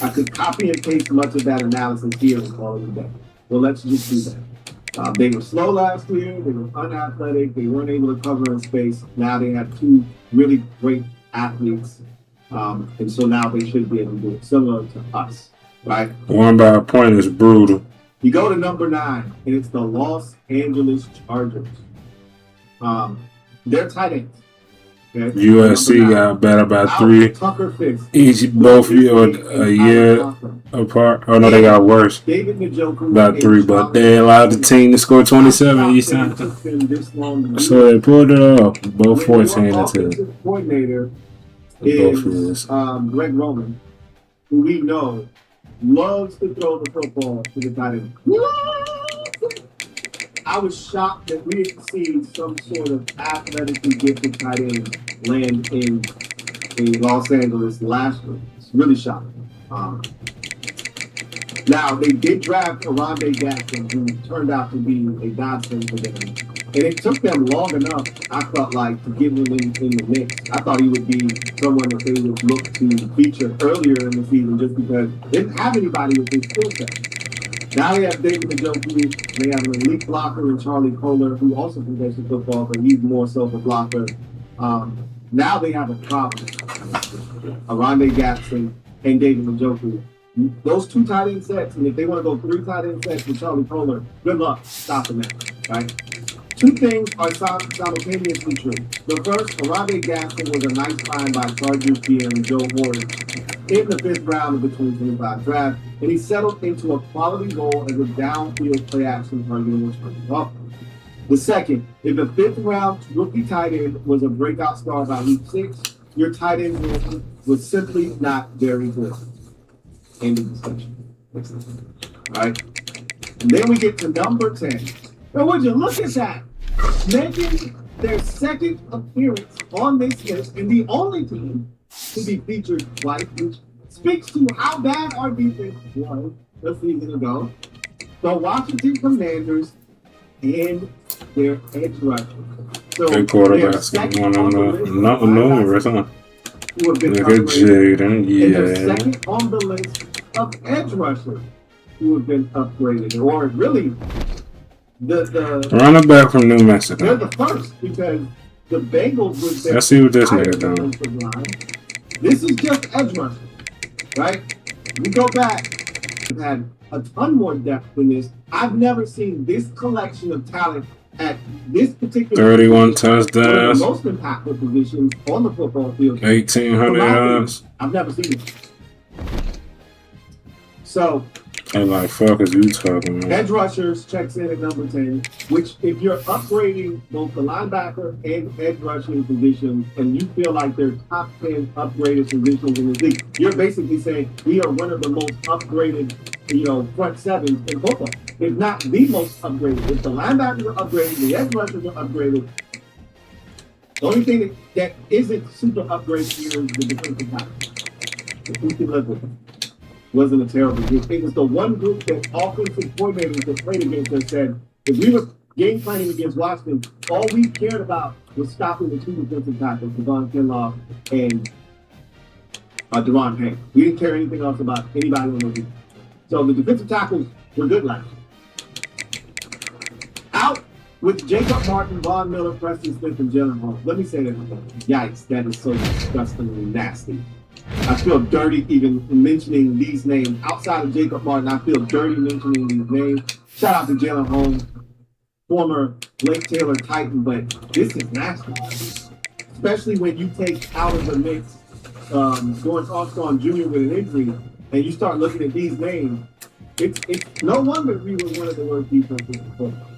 I could copy and paste much of that analysis here and call it a day. Well, let's just do that. They were slow last year. They were unathletic. They weren't able to cover in space. Now they have two really great athletes. And so now they should be able to do it similar to us, right? One by a point is brutal. You go to number 9, and it's the Los Angeles Chargers. They're tight ends. Okay? USC got better by 3. Tucker Fitz. Each both a year apart. Oh no, they got worse. David Njoku by 3, but they allowed the team to score 27 each time. So they pulled it off. Both 14 and 2. Coordinator is Greg Roman, who we know loves to throw the football to the tight end. I was shocked that we didn't see some sort of athletically gifted tight end land in Los Angeles last year. It's really shocking. Now, they did draft Aronde Jackson, who turned out to be a godsend for them. And it took them long enough, I felt like, to get him in the mix. I thought he would be someone that they would look to feature earlier in the season just because they didn't have anybody with his skill set. Now they have David Njoku, they have an elite blocker in Charlie Kohler, who also can play some football, but he's more so a blocker. Now they have a problem. Aronde Jackson and David Njoku. Those 2 tight end sets, and if they want to go 3 tight end sets with Charlie Kohler, good luck stopping that, right? 2 things are simultaneously true. The first, Aronde Jackson was a nice find by Chargers GM Joe Horton in the 5th round of the 2025 draft, and he settled into a quality role as a downfield play-action targeting return. The second, if a 5th round rookie tight end was a breakout star by week 6, your tight end room was simply not very good. End of discussion. All right. And then we get to number 10. Now, would you look at that? Making their second appearance on this list and the only team to be featured twice, which speaks to how bad our defense was a season ago. The Washington Commanders and their edge rusher. So good quarterbacks. One on the numbers, huh? Look at Jaden, yeah. And they're second on the list of edge rushers who have been upgraded, or really the running back from New Mexico. They're the first because the Bengals was their. Let's see what this nigga doing. This is just edge rusher, right? We go back. We've had a ton more depth than this. I've never seen this collection of talent at this particular 31 touchdowns. Most impactful positions on the football field. 1,800 yards. I've never seen it. So, and like, fuck is you talking about? Edge rushers checks in at number 10, which if you're upgrading both the linebacker and edge rushing positions, and you feel like they're top 10 upgraded positions in the league, you're basically saying we are one of the most upgraded, front sevens in football. If not the most upgraded. If the linebackers are upgraded, the edge rushers are upgraded. The only thing that isn't super upgraded here is the defensive tackle. If we can live with it. Wasn't a terrible group. It was the one group that offensive coordinators that played against us said, if we were game planning against Washington, all we cared about was stopping the 2 defensive tackles, Devon Kinlaw and Deron Payne. We didn't care anything else about anybody on the team. So the defensive tackles were good last year. Out with Jacob Martin, Von Miller, Preston Smith, and Jalen Hall. Let me say that again. Yikes, that is so disgustingly nasty. I feel dirty even mentioning these names. Outside of Jacob Martin, I feel dirty mentioning these names. Shout out to Jalen Holmes, former Blake Taylor Titan, but this is nasty. Especially when you take out of the mix Lawrence Armstrong Jr. with an injury. and you start looking at these names, it's no wonder we were one of the worst defenses in football.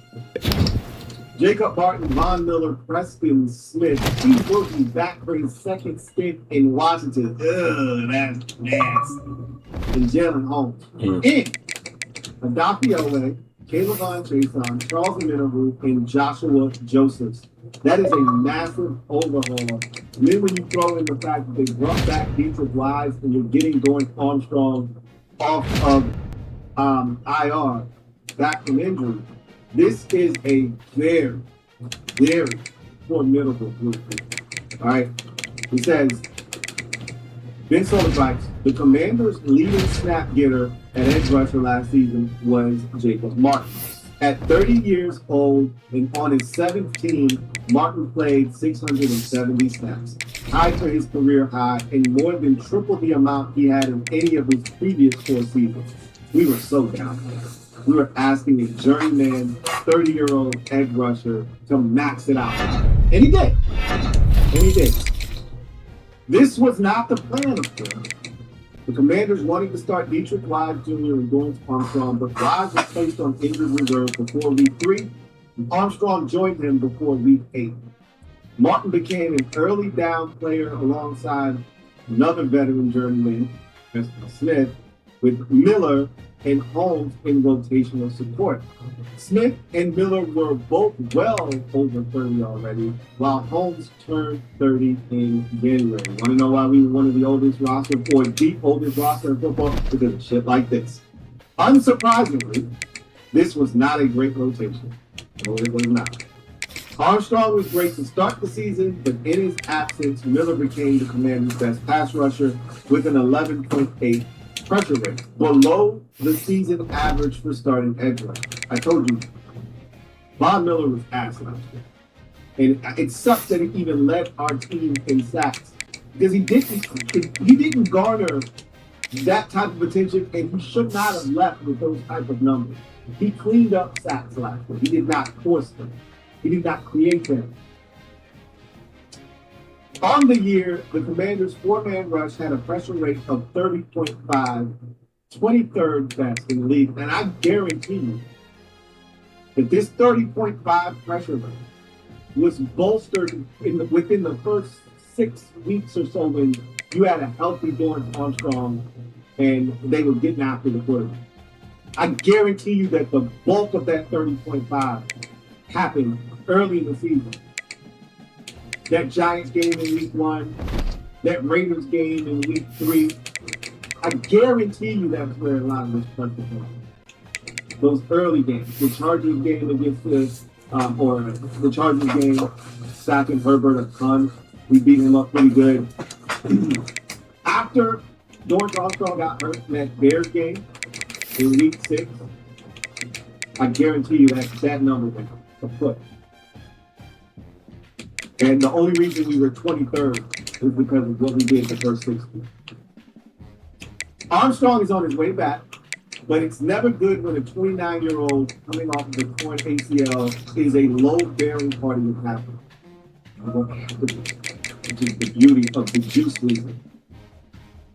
Jacob Barton, Von Miller, Preston Smith, Steve Wilkie back for his second stint in Washington. Ugh, that's nasty. And Jalen Holmes. Adafi Owe, Caleb Von Chason, Charles Minoru, and Joshua Josephs. That is a massive overhaul. And then when you throw in the fact that they brought back Dietrich Wise and you're getting Dorrance Armstrong off of IR, back from injury, this is a very, very formidable group. All right. He says, Ben Solis writes, the Commanders' leading snap getter at edge rusher last season was Jacob Martin. At 30 years old and on his 7th team, Martin played 670 snaps, tied for his career high and more than triple the amount he had in any of his previous 4 seasons. We were so down there. We were asking a journeyman, 30-year-old edge rusher to max it out. And he did. This was not the plan, of course. The Commanders wanted to start Dietrich Wise Jr. and Dorrance Armstrong, but Wise was placed on injured reserve before week 3, and Armstrong joined him before week 8. Martin became an early down player alongside another veteran journeyman, Preston Smith, with Miller and Holmes in rotational support. Smith and Miller were both well over 30 already, while Holmes turned 30 in January. Want to know why we were one of the oldest roster, or the oldest roster in football? Because of shit like this. Unsurprisingly, this was not a great rotation. No, it was not. Armstrong was great to start the season, but in his absence, Miller became the Commanders' best pass rusher with an 11.8 pressure rate, below the season average for starting edge rusher. I told you, Von Miller was ass last year. And it sucks that he even led our team in sacks because he didn't garner that type of attention, and he should not have left with those type of numbers. He cleaned up sacks last year. He did not force them. He did not create them. On the year, the Commanders' 4-man rush had a pressure rate of 30.5, 23rd best in the league. And I guarantee you that this 30.5 pressure rate was bolstered within the first 6 weeks or so when you had a healthy Dorrance Armstrong and they were getting after the quarterback. I guarantee you that the bulk of that 30.5 happened early in the season. That Giants game in week 1, that Raiders game in week 3, I guarantee you that's where a lot of this pressure comes from. Those early games, the Chargers game against the Chargers game, sacking Herbert a ton. We beat him up pretty good. After Dorrance Armstrong got hurt in that Bears game in week 6, I guarantee you that number went a foot. And the only reason we were 23rd was because of what we did the first 6 weeks. Armstrong is on his way back, but it's never good when a 29-year-old coming off of a torn ACL is a load-bearing part of your package. Which is the beauty of the juice league.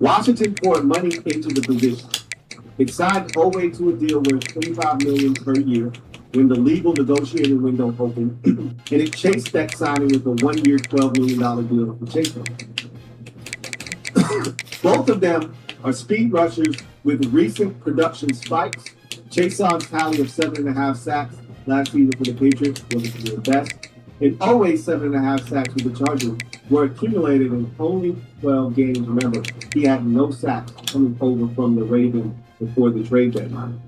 Washington poured money into the position. It signed Owe to a deal worth $25 million per year when the legal negotiating window opened, and it chased that signing with a 1-year, $12 million deal for Chason. Both of them are speed rushers with recent production spikes. Chason's tally of 7.5 sacks last season for the Patriots was his career best, and Owe's 7.5 sacks with the Chargers were accumulated in only 12 games. Remember, he had no sacks coming over from the Ravens before the trade deadline.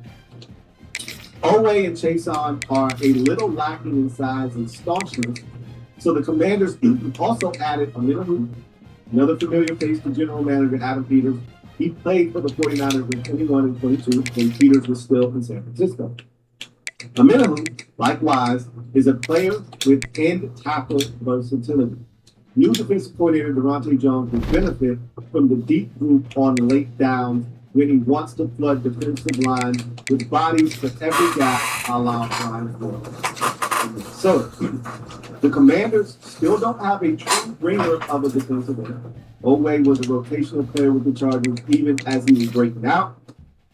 Owe and Chason are a little lacking in size and staunchness, so the Commanders also added a little, another familiar face to general manager Adam Peters. He played for the 49ers in 21 and 22 when Peters was still in San Francisco. Amenahu, likewise, is a player with end tackle versatility. New defensive coordinator Durante Jones will benefit from the deep group on late downs when he wants to flood defensive lines with bodies for every gap, a la Brian Flores. So, the Commanders still don't have a true bringer of a defensive end. Oweh was a rotational player with the Chargers, even as he was breaking out.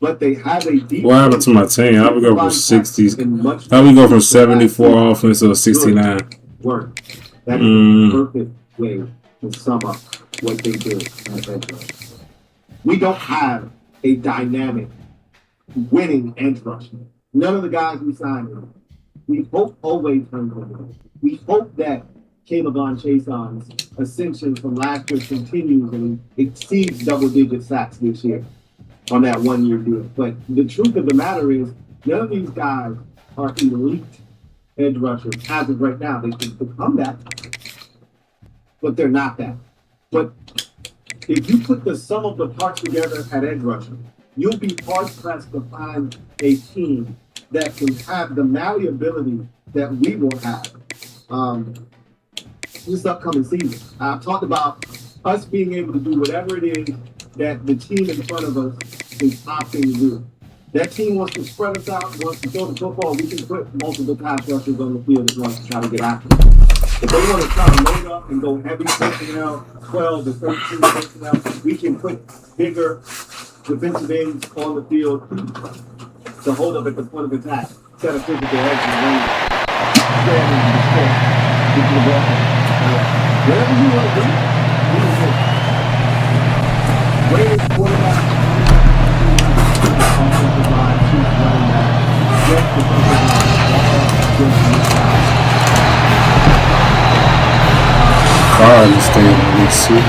But they have a deep. What happened to my team? How we go from 60s? How we go from 74 offense to 69? Work. That is the perfect way to sum up what they do at edge rush. We don't have a dynamic, winning edge rusher. None of the guys we signed. We hope Oweh turns around. We hope that Caleb Chason's ascension from last year continues and exceeds double-digit sacks this year on that one-year deal. But the truth of the matter is, none of these guys are elite edge rushers as of right now. They can become that, but they're not that. But if you put the sum of the parts together at edge rusher, you'll be hard-pressed to find a team that can have the malleability that we will have this upcoming season. I've talked about us being able to do whatever it is that the team in front of us is opting to do. That team wants to spread us out, wants to throw the football. We can put multiple pass rushers on the field that wants to try to get after them. If they want to try to load up and go heavy personnel, 12 to 13 personnel, we can put bigger defensive ends on the field to hold up at the point of attack, set a physical edge and range. Whatever you want to do, do it. Greatest quarterback, offensive line, chief running back, just defensive line, God, this thing is sick.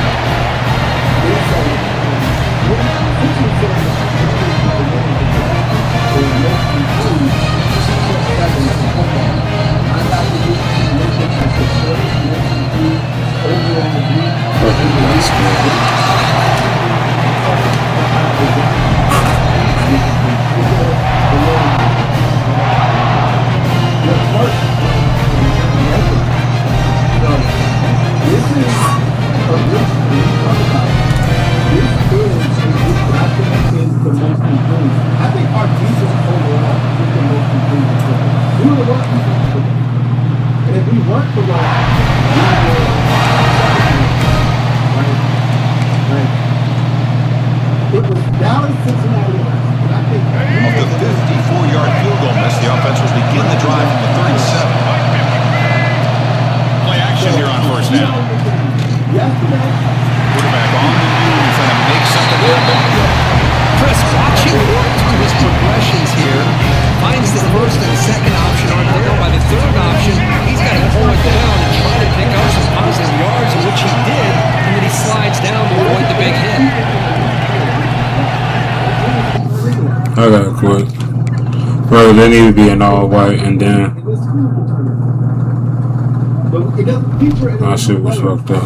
I gotta quit. Bro, they need to be in all white and then my shit was fucked up.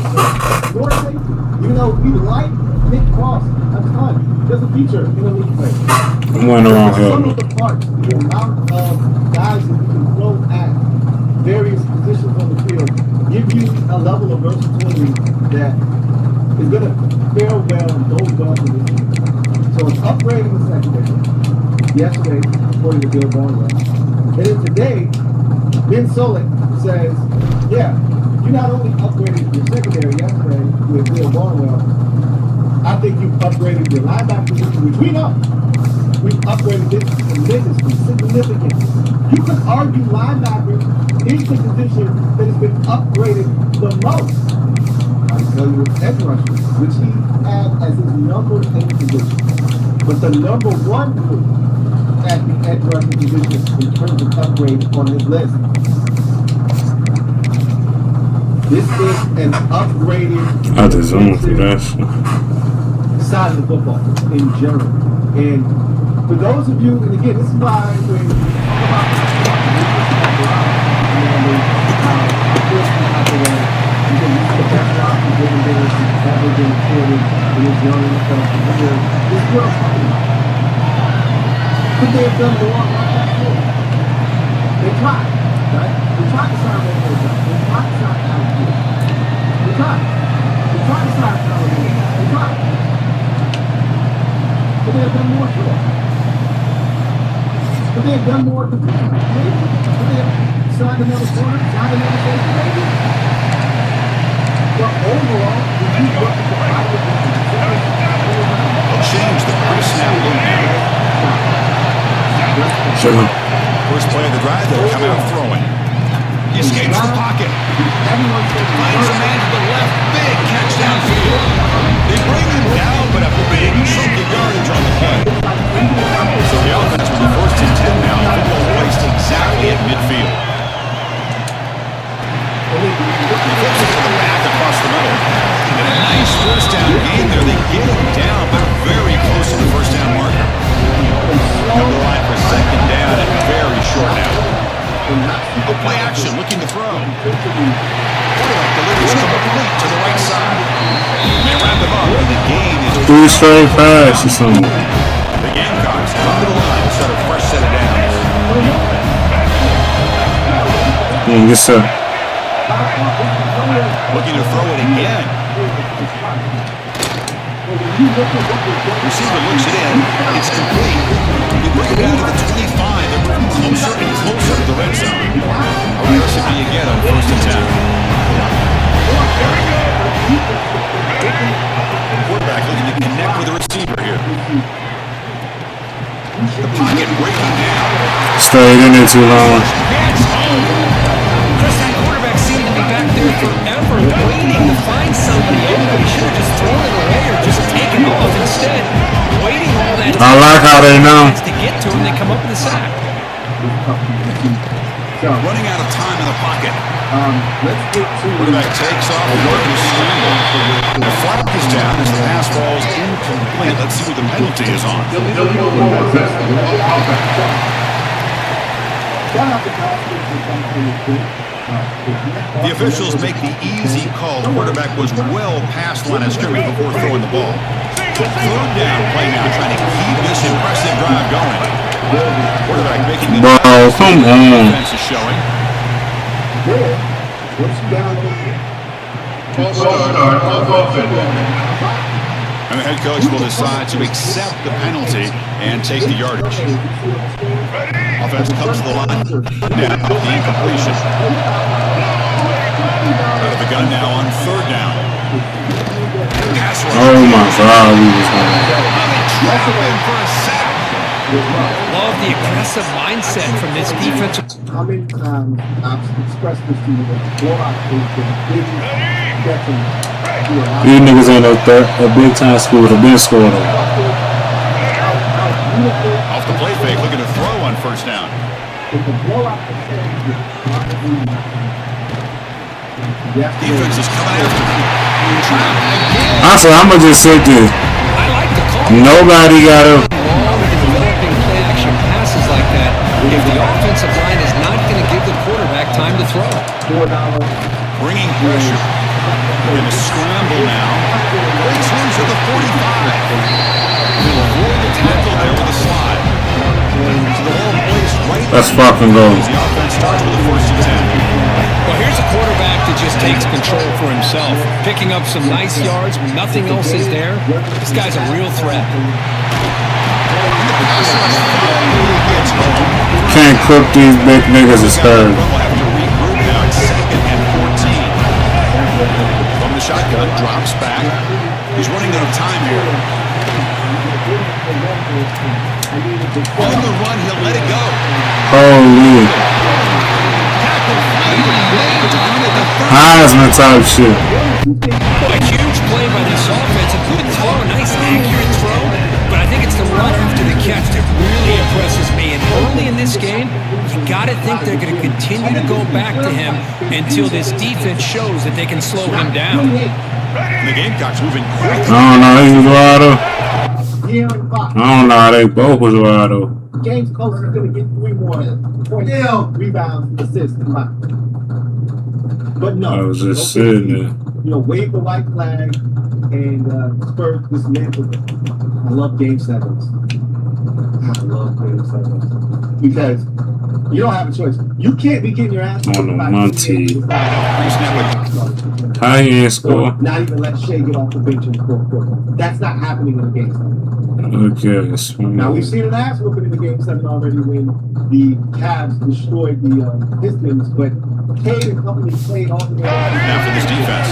Even though we like Nick Cross, that's fine. He doesn't feature in the league play. I'm going around here. Some of the parts, the amount of guys that you can throw at various positions on the field give you a level of versatility that is going to fare well in those guards in this team. So it's upgrading the secondary. Yesterday, according to Bill Barnwell. And then today, Ben Solik says, yeah, you not only upgraded your secondary yesterday with Bill Barnwell, I think you've upgraded your linebacker position, which we know. We've upgraded it tremendously, significantly. You could argue linebacker is the position that has been upgraded the most. I tell you with edge rushers, which he had as his number 8 position. But the number 1 group at the edge rusher position in terms of upgrades on his list. This is an upgraded I had to zoom for that shit. side of the football in general. And for those of you, and again, this is why when we talk about could they have done more on that field? They tried, right? They tried to sign more for them. They tried to sign out of here. They tried. They tried to sign out of here. They tried. Could they have done more for them? But they have done more to maybe. But they have signed another corner, signed another safety, maybe. But overall, when you look at the power of They'll change the pre-snap look now. Sure. First play of the drive, they'll come out throwing. He escapes the pocket. Finds a man to the left. Big catch downfield. They bring him down, but a big chunk of yardage on the play. So the offense with the first and 10 now. Football placed exactly at midfield. He flips it to the back across the middle. And a nice first down gain there. They get it down, but very close to the first down marker. Come to the line for second down and very short now. A play action, looking to throw. Quarterback delivers complete to the right side. They wrap him up, and the gain is 3 straight passes or something. The Gamecocks come to the line to start a fresh set of downs. Yes, sir. Looking to throw it again. Receiver looks it in. It's complete. They bring it down to the 25. They're moving closer and closer to the red zone. A recipe again on first and 10. Quarterback looking to connect with the receiver here. The pocket breaking down. Straight in it too long. Chris, that quarterback seemed to be back there forever, waiting to find somebody open. He should have just thrown it away or just taken off. Instead, waiting all that time. I like how they know. To get to him, they come up with a sack. Running out of time in the pocket. let's get to Quarterback takes off. The flag is down as the pass falls incomplete. Let's see what the penalty is on. The officials make the easy call. The quarterback was well past line of scrimmage before throwing the ball. Third down play now, trying to keep this impressive drive going. Quarterback making the come on. defense is showing. And the head coach will decide to accept the penalty and take the yardage. Offense comes to the line. Now, the incompletion. Out of the gun now on third down. Oh my God, we was for a sack. Love the aggressive mindset from this defensive. How many times I've expressed this to you that blowout is the biggest These niggas ain't a big time school, a big score though. Off the play fake, looking to throw on first down. Defense is coming after him. I said I'm gonna just sit there. Nobody got a Developing play action passes like that if the offensive line is not going to give the quarterback time to throw. Bringing pressure. Going to scramble now. Returns to the 45. He'll avoid the tackle there with a slide. So the ball placed right. Let's fucking go. The offense starts with a first and 10. Well, here's a quarterback that just takes control for himself, picking up some nice yards when nothing else is there. This guy's a real threat. Can't cook these big niggas as third. We'll have to regroup now. It's second and 14. From the shotgun, drops back. He's running out of time here. On the run, he'll let it go. Holy. Heisman type shit. A huge play by this offense. A good throw, a nice accurate throw. But I think it's the run after the catch that really impresses me. And early in this game, you got to think they're going to continue to go back to him until this defense shows that they can slow him down. The Gamecocks moving quick. I don't know, he was wide open. I don't know how they both was wide open. Game's close, he's going to get 3 more points, rebounds, assists. But no. I was just sitting there. You know, wave the white flag and Spurs dismantle it. I love game 7s. I love game 7s. Because you don't have a choice. You can't be getting your ass on my team. How he ain't score? Not even let Shea get off the bench in the fourth quarter. That's not happening in a game 7. Okay. Now we've seen an ass whooping in the game 7 already when the Cavs destroyed the Pistons, but Cade and company played all the way. Now for this defense.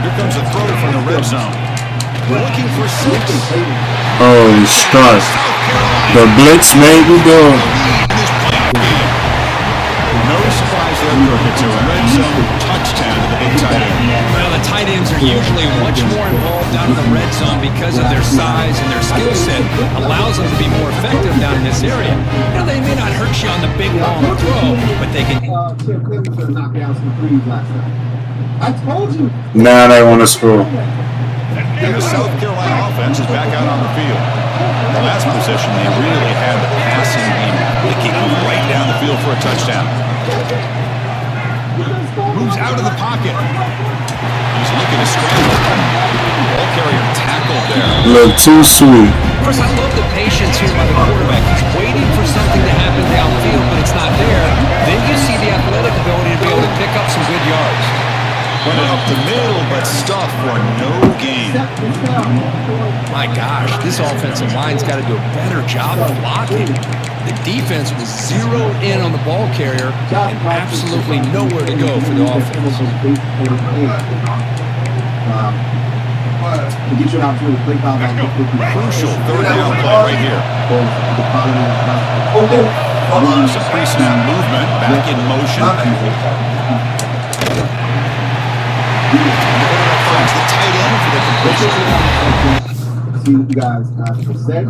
Here comes a throw from the red zone. We're looking for 6. Oh, strike. The blitz made me do it. No surprise there, Kirk. It's a red zone touchdown to the big tight end. Well, the tight ends are usually much more involved down in the red zone because of their size and their skill set allows them to be more effective down in this area. Now, they may not hurt you on the big long throw, but they can. Tim Clemens going to knock down some threes last night. I told you. Now they want to score. And the South Carolina offense is back out on the field. The last possession, they really had the passing game. They keep moving right down the field for a touchdown. Moves out of the pocket. He's looking to scramble. Ball carrier tackled there. Look too sweet. Of course, I love the patience here by the quarterback. He's waiting for something to happen downfield, but it's not there. Then you see the athletic ability to be able to pick up some good yards. Went up the middle, but stuff for no gain. My gosh, this offensive line's got to do a better job of blocking. The defense was zeroed in on the ball carrier and absolutely nowhere to go for the offense. Crucial third down play right here. Some pre-snap movement, back in motion. Finds the tight end for the completion. See what you guys have to say.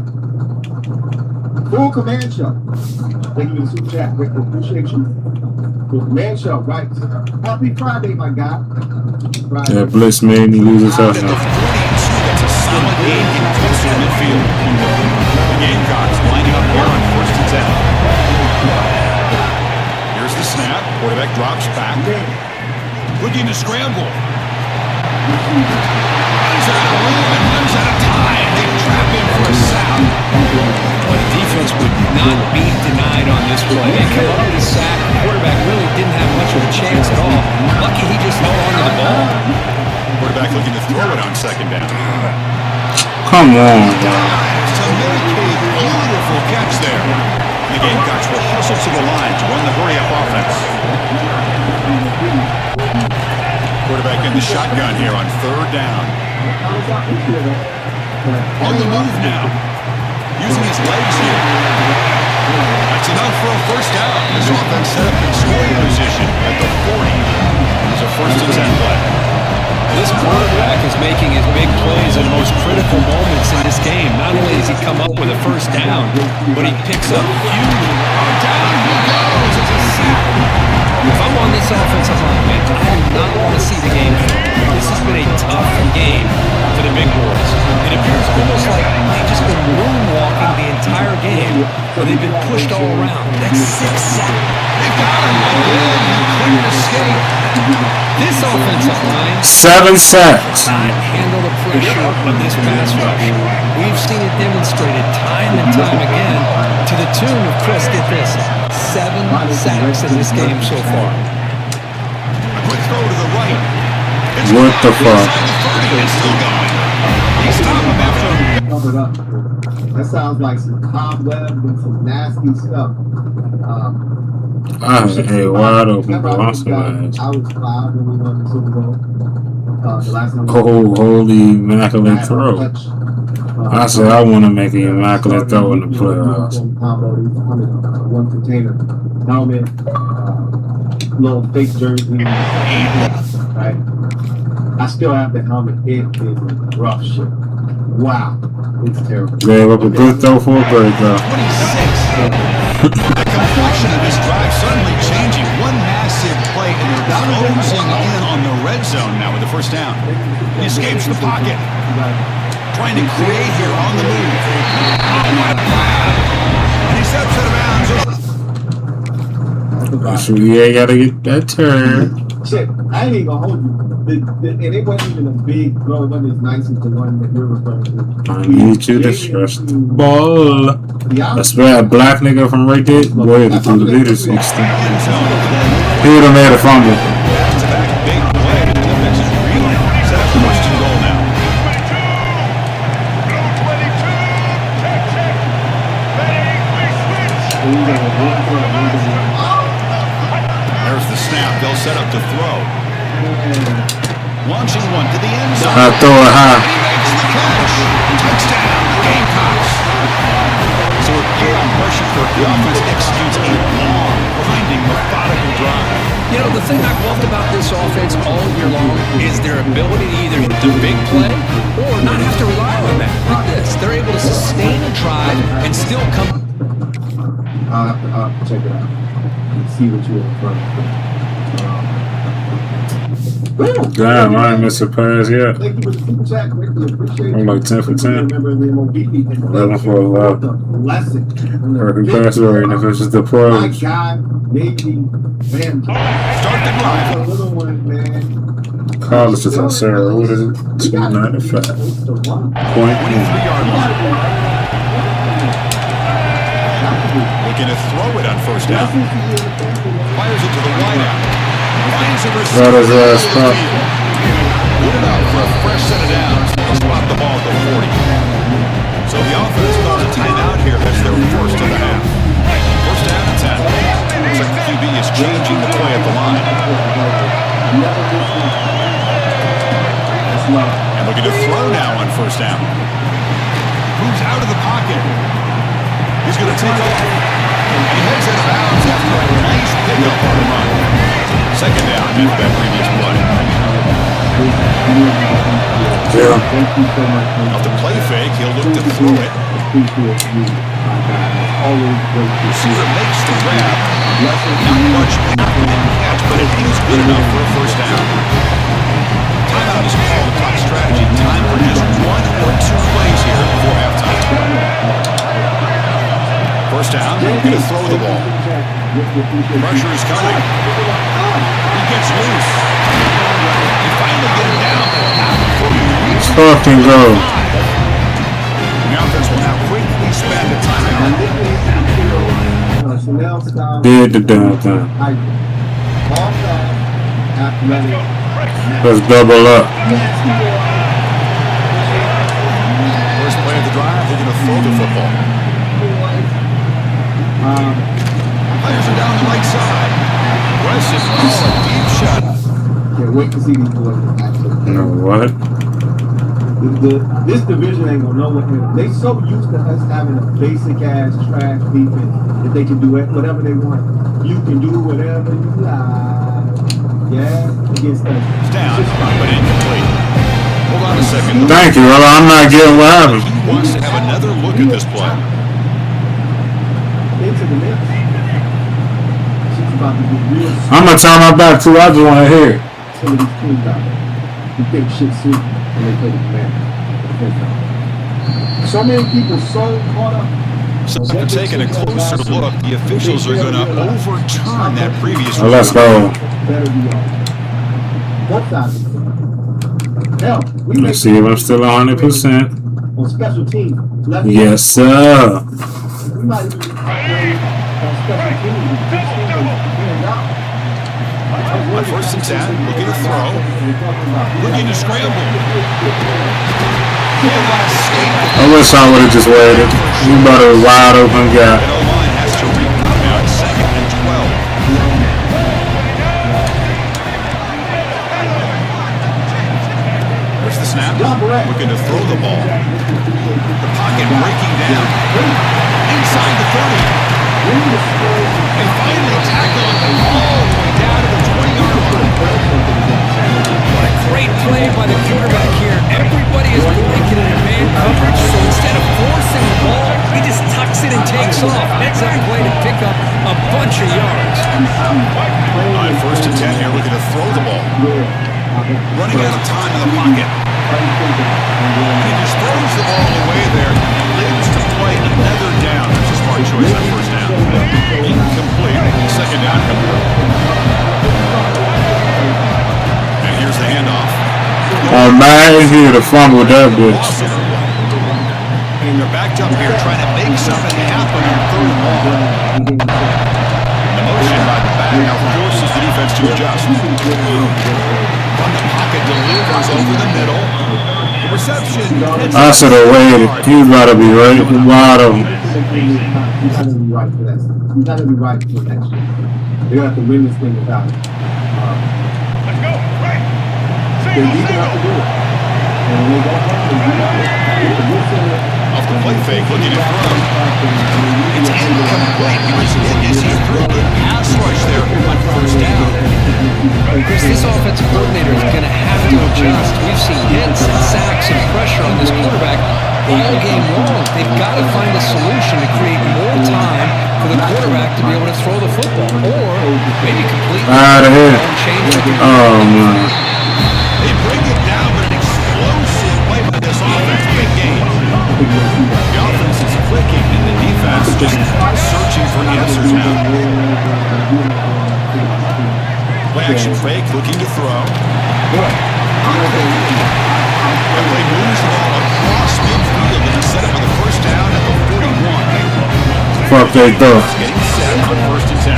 Full Command Show. Thank you for the super chat. Rick, appreciate you. Full Command Show, right? Happy Friday, my guy. Friday. Yeah, blitz made me lose a touchdown. That's a solid game getting close to midfield. The Gamecocks lining up here on 1st and 10. Here's the snap. Quarterback drops back. Looking to scramble. Runs out of room and runs out of time. They trap him for a sack. Well, the defense would not be denied on this play. They come up with a sack. The quarterback really didn't have much of a chance at all. Lucky he just held on to the ball. Quarterback looking to throw it on 2nd down. Come on. Dives to make a beautiful catch there. The Gamecocks will hustle to the line to run the hurry-up offense. Quarterback in the shotgun here on 3rd down. On the move now. Using his legs here. That's enough for a 1st down. This offense set up in scoring position at the 40. It's a 1st and 10 play. This quarterback is making his big plays in the most critical moments in this game. Not only does he come up with a 1st down, but he picks up huge. Down he goes. It's a sack. If I'm on this offensive line, man, I do not want to see the game. This has been a tough game for the big boys. It appears almost like they've just been moonwalking the entire game, where they've been pushed all around. That's 6 sacks. They've got him. He couldn't escape. This offensive line 7 sacks. cannot handle the pressure of this pass rush. We've seen it demonstrated time and time again to the tune of, Chris, get this, 7 sacks in this game so far. A quick throw to the right. It's What the fuck? It's still going. He stopped him after. Covered up. That sounds like some cobwebs and some nasty stuff. I was a wide open monster ass. I was 5 when we won the Super Bowl. The last time Oh, holy immaculate throw. I said I want to make an immaculate throw in the playoffs. One container, helmet, little fake jersey, right? I still have the helmet. It is rough shit. Wow, it's terrible. Gave up a good throw for a break, though. 26. The complexion of this drive suddenly changing. One massive play, and they're closing in on the red zone now with the 1st down. He escapes the pocket. Trying to create here on the move. Oh, what a grab. And he steps out of bounds. So we ain't got to get that turn. Shit, I ain't even gonna hold you. And it wasn't even a big throw. It wasn't as nice as the one that you're referring to. I need you to stretch the ball. That's where a black nigga from right there. Boy, the leader 16. He would have made a fumble. Back-to-back big play. There's the snap. They'll set up to throw. Launching one to the end zone. I throw it high. He makes the catch. Touchdown, Gamecocks. So with on pressure for the offense executes a long, grinding, methodical drive. You know, the thing I've loved about this offense all year long is their ability to either hit the big play or not have to rely on that. Like this, they're able to sustain a drive and still come. Check it out. See what you're in front of. Damn, I ain't missed a pass yet. Thank you for the super chat. Greatly appreciate I'm like 10 for 10. 11 for 11. Lesson. Perfect pass rating if it's just the My pros. guy, maybe, man. Start the drive. A little one, man. College is on Sarah. What is it? 295. 23-yard line. Looking to throw it on first down. Fires it to the wideout. Finds a receiver. That is a spot. Good enough for a fresh set of downs. They'll spot the ball at the 40. So the offense calls a timeout here. That's their first of the half. First down and 10. Looks like the QB is changing the play at the line. And looking to throw now on first down. Moves out of the pocket. He's going to take off. And he heads out of bounds after a nice pickup on the run. Second down after that previous play. Yeah. Off the play fake, he'll look to throw it. Receiver makes the grab. Not much catch, but it is good enough for a first down. Timeout is called. Top strategy. Time for just one or two plays here before halftime. First down, going to throw the ball. Pressure is coming. He gets loose. He finally get him down. Fucking go. The offense will now quickly spend a timeout. Did the damn thing. Let's double up. First play of the drive, they're going to throw the football. Players are down the right side. Aggressive, deep shot. Can't wait to see these boys actually. You know what? This division ain't gonna know what they so used to us having a basic ass trash defense that they can do whatever they want. You can do whatever you like. Yeah, against us. It's down, but incomplete. Hold on a second. Thank you, brother. I'm not getting what happened. He wants to have another look at this play. Into the mix. She's about to get real. I'm gonna turn my back too. I just want to hear it. Some of these teams out there, you think shit sweet when they play the Commanders. So many people so caught up. So after taking a closer look, the officials are going to overturn that previous Well, let's go. Better be on both sides. Hell, we Let's see if I'm still 100%. on special teams. Yes, sir. We might even upgrade on special teams. On first and 10, looking to throw. Looking to scramble. I wish I would have just waited. You about a wide open guy. And O-line has to recount now at 2nd and 12. There's the snap. Looking to throw the ball. The pocket breaking down. Inside the 30. They finally tackle him all the way down to the 20-yard line. What a great play by the quarterback here. Everybody is blanketed in man coverage, so instead of forcing the ball, he just tucks it and takes off. Heads up play to pick up a bunch of yards. On first and 10 here, looking to throw the ball. Running out of time in the pocket. He just throws the ball away there and lives to play another down. That's a smart choice on first down. Incomplete. Second down coming up. And here's the handoff. Oh, man, here to fumble that bitch. And they're backed up here trying to make something happen on third and long. The motion by the back now forces the defense to adjust. From the pocket, delivers over the middle. The reception. I should have waited. He was about to be right wide open. not gonna be right for that. He's not gonna be right for next year. They're gonna have to win this thing without it. They're deep enough to do it. And when they go Off the play fake, looking to throw. It's incomplete. He was hit as he threw a good pass rush there on first down. Chris, this offensive coordinator is going to have to adjust. We've seen hits and sacks and pressure on this quarterback all game long. They've got to find a solution to create more time for the quarterback to be able to throw the football, or maybe completely out of here. Oh man. They bring it down, but an explosive play by this offense. Big game. The offense is clicking, and the defense just searching for answers now. Play action fake, looking to throw. The play moves the ball across midfield and is set up for the first down at the 41. Fuck they throw. Getting set on first and 10.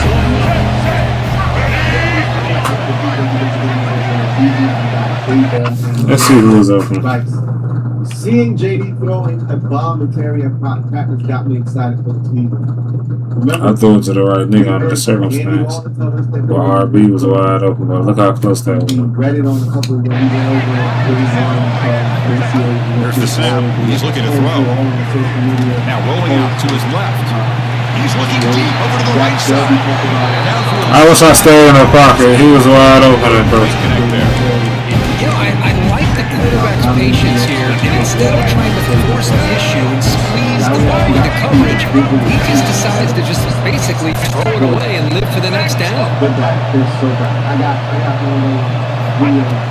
Let's see who's open. Seeing JD throwing a bomb to carry a practice got me excited for the team. I threw it to the right nigga under the circumstance. But RB was wide open, but look how close that was. Read it on a couple when he went over There's the snap. He's looking to throw. Now rolling out to his left. He's looking deep over to the right side. I wish I stayed in the pocket. He was wide open at first. You know, I like the quarterback's patience here, and instead of trying to force the issue and squeeze the ball into coverage, he just decides to just basically throw it away and live for the next down.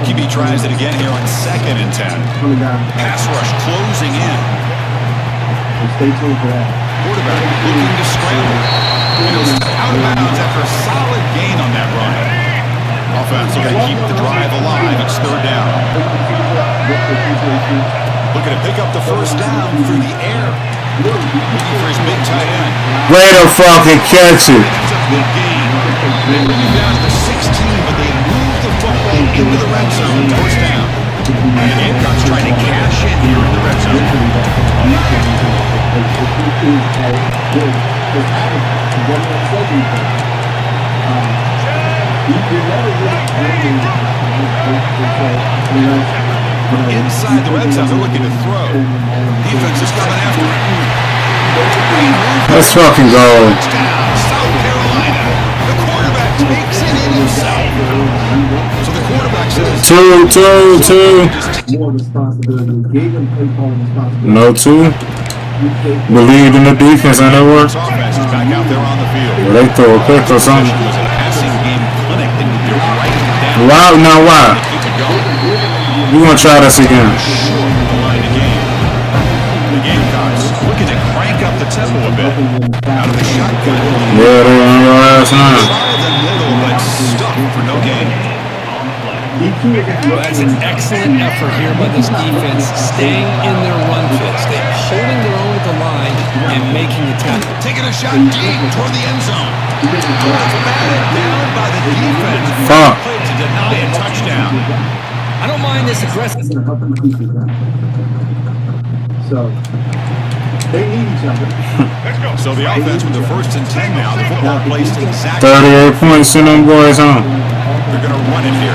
QB tries it again here on 2nd and 10. Pass rush closing in. Stay tuned for that. Quarterback looking to scramble. And he'll step out of bounds after a solid gain on that run. Offense looking to keep the drive alive. It's 3rd down. Looking to pick up the first down through the air. Looking for his big tight end. Way to fucking catch it. That's a big gain. They bring him down to the 16, but they move the football into the red zone. First down. And the Gamecocks trying to cash in here in the red zone. Inside the red zone, they're looking to throw. Defense is coming after him. Let's fucking go. South Carolina. The quarterback takes it in himself. So the quarterback says... 2. More responsibility. Gave him play calling responsibility. No 2. Believed in the defense and it worked. Offense is back out there on the field. Well, they throw a pick or something. It was a passing game clinic. They were writing it down. Wow, now why? Keep it going. We're going to try this again. Short of the line of game. The Gamecocks looking to crank up the tempo a bit. Out of the shotgun. Yeah, they on your ass now. Tried the middle, but stuck for no gain. Well, that's an excellent effort here by this defense, staying in their run fits. They're holding their own at the line and making the tackle. Taking a shot deep toward the end zone. It's batted down by the defense. Fuck. Play to deny a touchdown. I don't mind this aggressive. So they need each other. So the offense with the 1st and 10 now. The football placed exactly. 38 points in them boys, huh? They're going to run it here.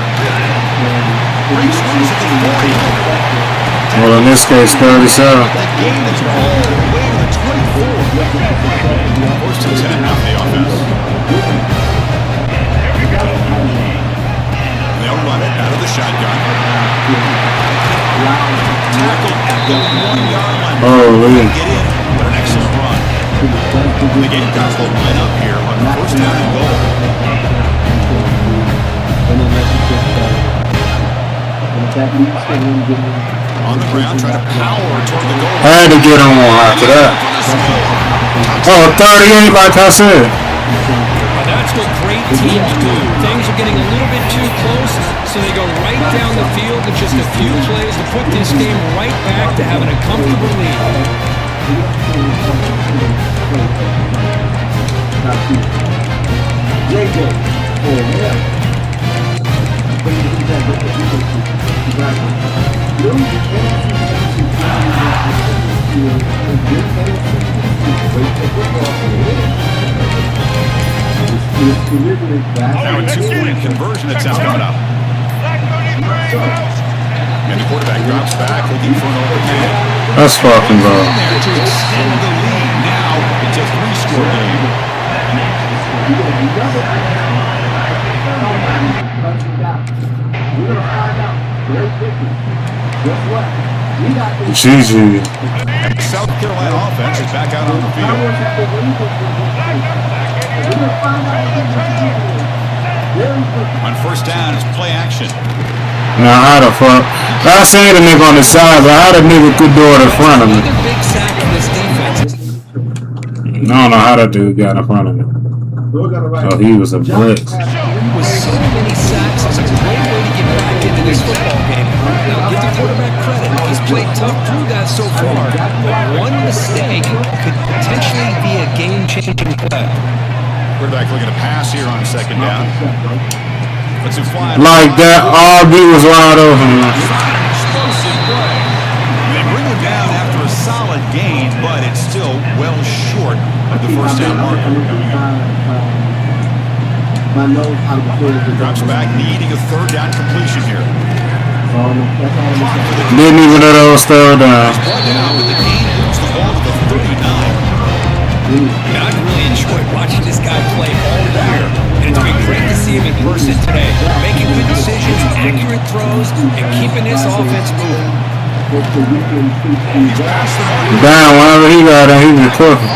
Breaks loose at the 40. Well, in this case, 37. The game is all the way to the 24. 1st and 10 now for the offense. They'll run it out of the shotgun. Tackle at the 1-yard line. Holy. Get in, but an excellent run. The Gamecocks will line up here on 1st down and goal. On the ground, trying to power toward the goal. Had to get on after that. Oh, 38 like I said. Well, that's what great teams do. Things are getting a little bit too close, so they go right down the field with just a few plays to put this game right back to having a comfortable lead. JJ. Now a two-point conversion attempt coming up. And the quarterback drops back, looking for an open man. That's fucking ball. There to extend the lead. Now it's a 3-score game. GG. And the South Carolina offense is back out on the field. On first down, it's play action. Now how the fuck? I seen the nigga on the side, but how the nigga could do it in front of me? I don't know how that dude got in front of me. Oh, he was a blitz. With so many sacks, it's a great way to get back into this football game. Now, give the quarterback credit. He's played tough through that so far, but one mistake could potentially be a game-changing play. Quarterback looking to pass here on second down. Puts him flying. Like that, RB was wide open. Explosive play. They bring him down after a solid gain, but it's still well short of the first down marker. Drops back, needing a third down completion here. Didn't even let those third down. Brought down, but the gain moves the ball to the 39. Yeah, I've really enjoyed watching this guy play all year, and it's been great to see him in person today, making good decisions, accurate throws, and keeping this offense moving. Down, whenever he got in, he was cooking.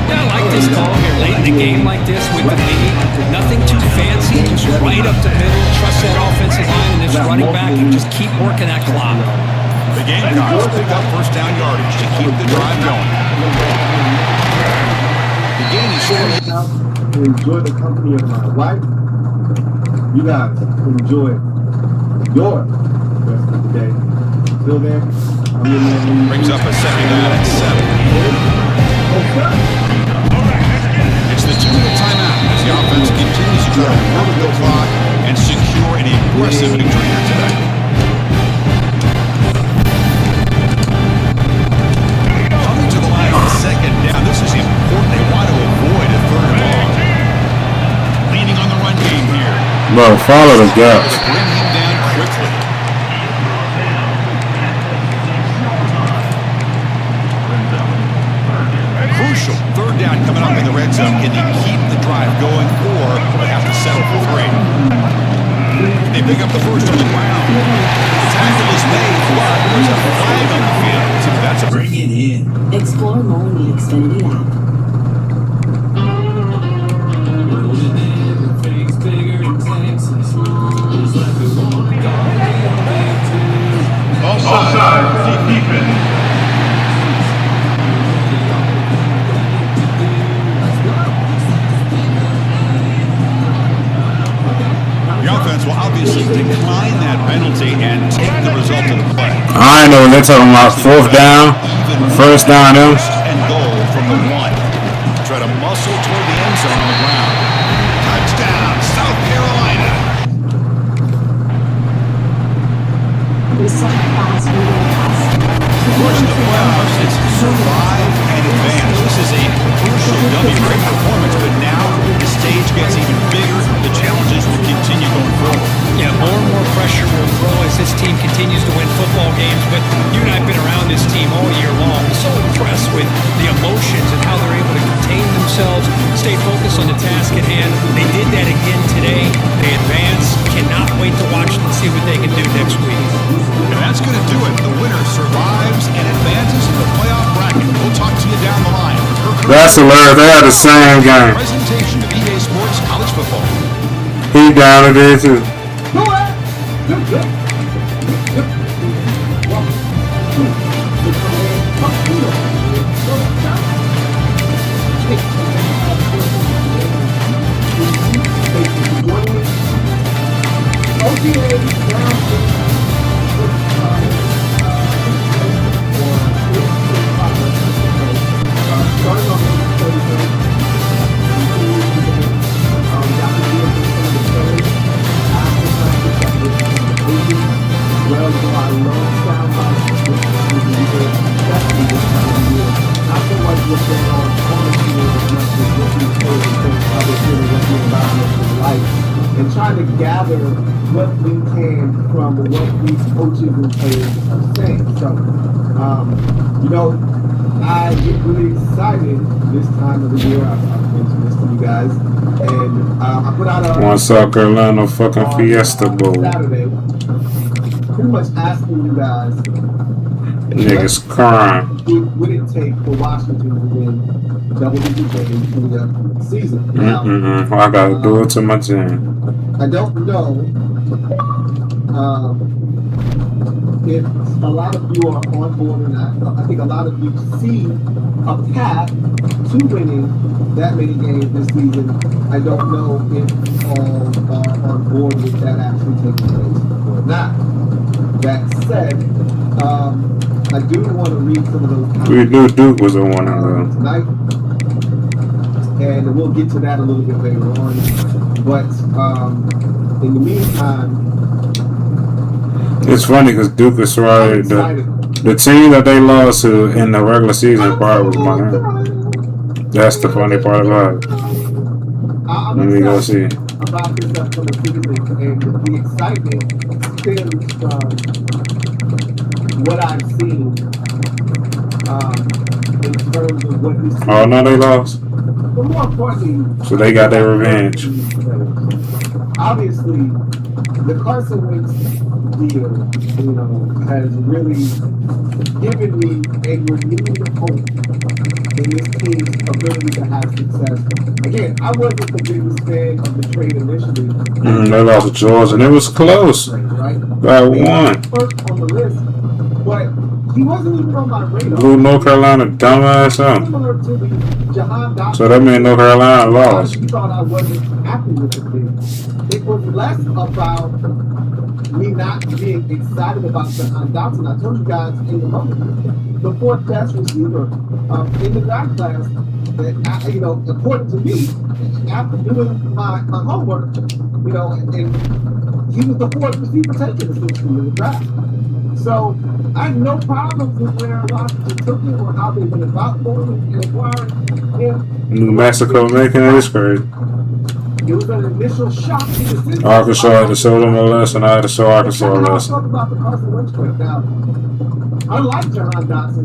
Yeah, I like this call here late in the game like this with the lead. Nothing too fancy, just right up the middle. Trust that offensive line and this running back and just keep working that clock. The Gamecocks pick up first down yardage to keep the drive going. The game is short. To enjoy the company of my wife. You guys enjoy your rest of the day. Till then, I'm in that lead. Brings up a second down at 7. It's the 2-minute timeout as the offense continues to try to work the clock and secure an impressive victory here today. Coming to the line on second down, this is important. They want to avoid a third and long. Leaning on the run game here. Bro, follow the gaps. Bring him down quickly. Crucial third down coming up in the red zone. Can they keep the drive going, or they have to settle for 3? They pick up the first on the ground. The tackle is made, but there's a flag on the field. So that's a bring it in. Explore more in the Xfinity app. Offside. Defense. The offense will obviously decline that penalty and take the result of the play. I know they're talking about fourth down, first down, them. First and goal from the 1. Try to muscle toward the end zone on the ground. Touchdown, South Carolina. First the playoffs, it's survive and advance. This is a crucial W. Great performance, but now the stage gets even bigger. The challenges will continue going forward. Yeah, more and more pressure will grow as this team continues to win football games, but you and I have been around this team all year long. So impressed with the emotions and how they're able to contain themselves, stay focused on the task at hand. They did that again today. They advance. Cannot wait to watch them and see what they can do next week. And that's going to do it. The winner survives and advances in the playoff bracket. We'll talk to you down the line. That's hilarious. They had the same game. Presentation of EA Sports College Football. He down it there too. Starting off trying to gather what we can from what these coaches and players are saying. So, you know, I get really excited this time of the year. I've mentioned this to you guys. And I put out a One South Carolina fucking Fiesta Bowl. Saturday, pretty much asking you guys, Niggas crying. would it take for Washington to win double-digit games in the season? Now, I gotta do it to my team. I don't know if a lot of you are on board or not. I think a lot of you see a path to winning that many games this season. I don't know if all are on board with that actually taking place or not. That said, I do want to read some of those comments. We knew Duke was a one of them tonight, and we'll get to that a little bit later on. But in the meantime, it's funny because Duke is right. The team that they lost to in the regular season part was my name. That's the funny part about it. Let me go see. About this upcoming season, and the excitement stems from what I've seen in terms of what this season. Oh no, they lost. But more importantly, so they got their revenge. Obviously, the Carson Wentz deal, you know, has really given me a renewed hope in this team's ability to have success. Again, I wasn't the biggest fan of the trade initially. They lost to Georgia, and it was close. Right? By one. First on the list, but he wasn't even on my radar. Blew North Carolina dumbass out. Similar to the Jahan Dotson. So that meant North Carolina lost. You thought I wasn't happy with the thing. It was less about me not being excited about Jahan Dotson. I told you guys in the moment, the fourth best receiver in the draft class. That you know, according to me, after doing my homework, you know, and he was the fourth receiver taken essentially in the draft. So I have no problems with where Washington took him or how they went about going and acquiring him. New Mexico making it is crazy. It was an initial shock to the system. Arkansas had to show them a lesson. I had to show Arkansas a lesson. Talk about the Carson Wentz trade now. Unlike Jahan Dotson,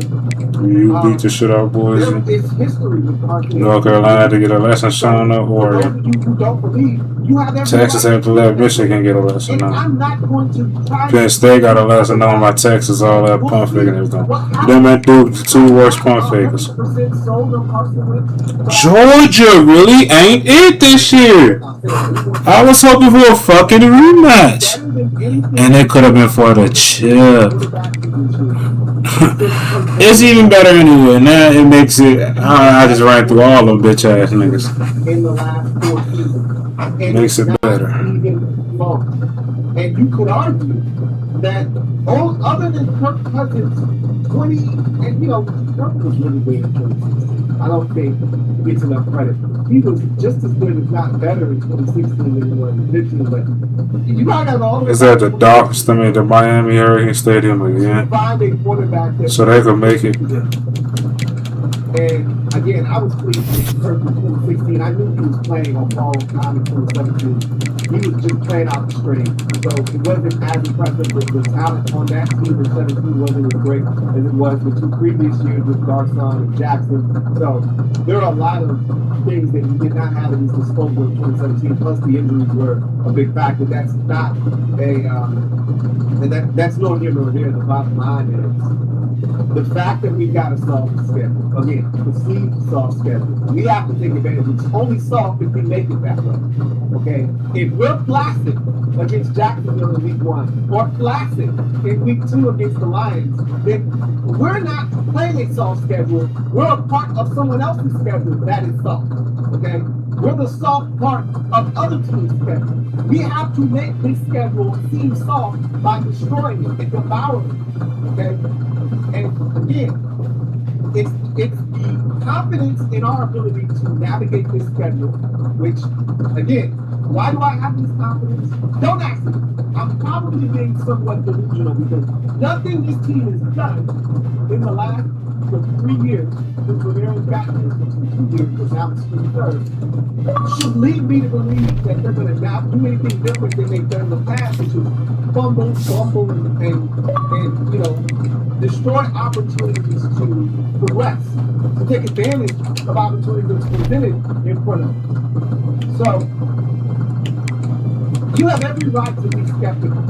You beat the shit out, boys. there is history with Carson. North Carolina had to get a lesson shown up. For those Oregon. of you who don't believe, you have every Texas right. had to let Michigan get a lesson And on. I'm not going to try Penn State got a lesson on by Texas, all that pump faking and everything. Them and Duke, the two worst pump fakers. 100% sold on Carson Wentz. Georgia really ain't it this year. I was hoping for a fucking rematch. And it could have been for the chip. It's even better anyway. Now it makes it. I just ran through all them bitch ass niggas. In the last 4 seasons. And Makes it better. Even more. And you could argue that all other than Kirk Cousins, 20, and you know, Kirk was really good in 2016. I don't think he gets enough credit. He was just as good, if not better, in 2016 than he was in 15. But you gotta have all the. Is that the Dolphins? I mean, the Miami Hurricane Stadium again? Find a quarterback that So they could make it. And again, I was pleased with Kirk in 2016. I knew he was playing on borrowed time in 2017. He was just playing out the string. So it wasn't as impressive with the talent on that team in 17 wasn't as great as it was the 2 previous years with Garcon and Jackson. So there are a lot of things that he did not have at his disposal in 2017. Plus the injuries were a big factor. That's not that's no here nor there. The bottom line is the fact that we've got a soft schedule, again, perceived soft schedule, we have to take advantage. It's only soft if we make it that way. Okay? If we're flaccid against Jacksonville in week 1, or flaccid in week 2 against the Lions, then we're not playing a soft schedule. We're a part of someone else's schedule that is soft. Okay? We're the soft part of other teams' schedule. We have to make this schedule seem soft by destroying it and devouring it. Okay? And again, it's the confidence in our ability to navigate this schedule, which, again, why do I have this confidence? Don't ask me. I'm probably being somewhat delusional because nothing this team has done in the last 3 years, since Ramirez got here, which was 2 years, but now it's 3 should lead me to believe that they're going to not do anything different than they've done in the past, which is fumble, and destroy opportunities to progress, to take advantage of opportunities that's presented in front of them. So, you have every right to be skeptical.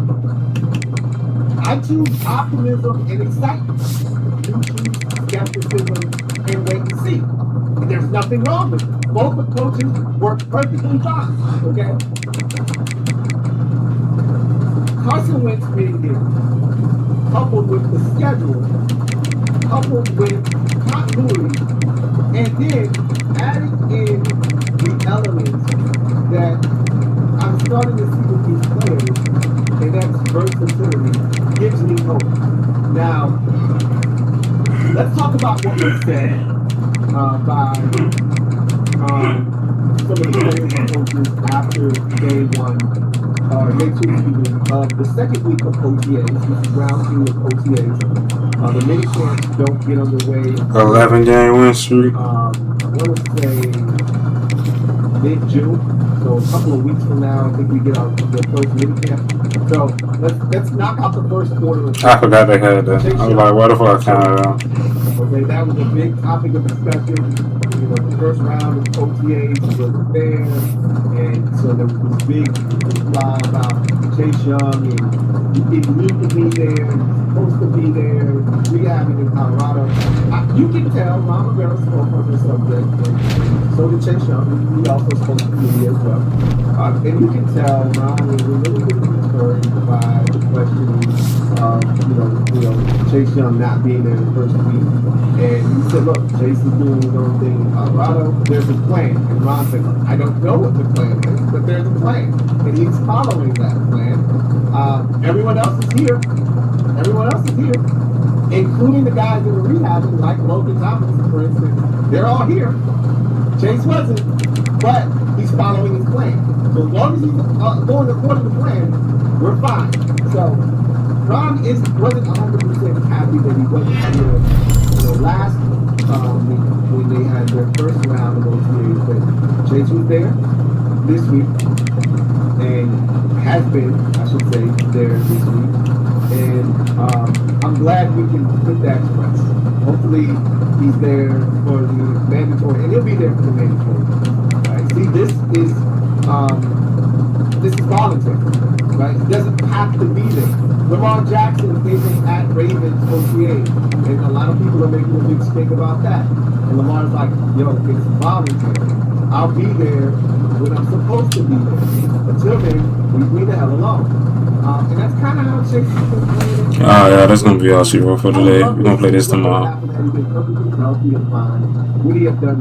I choose optimism and excitement. You choose skepticism and wait and see. And there's nothing wrong with it. Both approaches work perfectly fine, okay? Carson Wentz being here, coupled with the schedule, coupled with continuity, and then adding in the elements that I'm starting to see with these players, and that's versatility, gives me hope. Now, let's talk about what was said by some of the players and coaches after day 2 of the second week of OTAs. This is round 2 of OTAs. The mini camps don't get underway. 11-game win streak. I want to say mid-June. So a couple of weeks from now, I think we get our the first mini camp. So let's knock out the first quarter. I forgot they had that. I was like, what the fuck kind of okay, that was a big topic of discussion. You know, the first round of OTAs was there, and so there was this big reply about Chase Young, and he didn't need to be there, and he's supposed to be there, rehabbing in Colorado. You can tell Ron Rivera spoke on this subject, and so did Chase Young. He also spoke to the media as well. And you can tell Ron was a little bit concerned by the questioning of, Chase Young not being there the first week. And he said, look, Chase is doing his own thing in Colorado. There's a plan. And Ron said, I don't know what the plan is, but there's a plan. And he's following that plan. Everyone else is here. Including the guys that were rehabbing, like Logan Thomas, for instance. They're all here. Chase wasn't, but he's following his plan. So as long as he's going according to the plan, we're fine. So Ron wasn't 100% happy that he wasn't here. Last week when they had their first round of OTAs, but Chase was there this week and has been, I should say, there this week. And I'm glad we can put that to rest. Hopefully he's there for the mandatory, and he'll be there for the mandatory. Right? See, this is voluntary, right? He doesn't have to be there. Lamar Jackson isn't at Ravens OTA, and a lot of people are making a big stink about that. And Lamar's like, yo, it's voluntary. I'll be there when I'm supposed to be there. Until then, leave me the hell alone. And that's kind of how Chase has been playing. Oh yeah, that's gonna be all she wrote for today. We're gonna play this tomorrow. He's been perfectly healthy and fine. Would he have done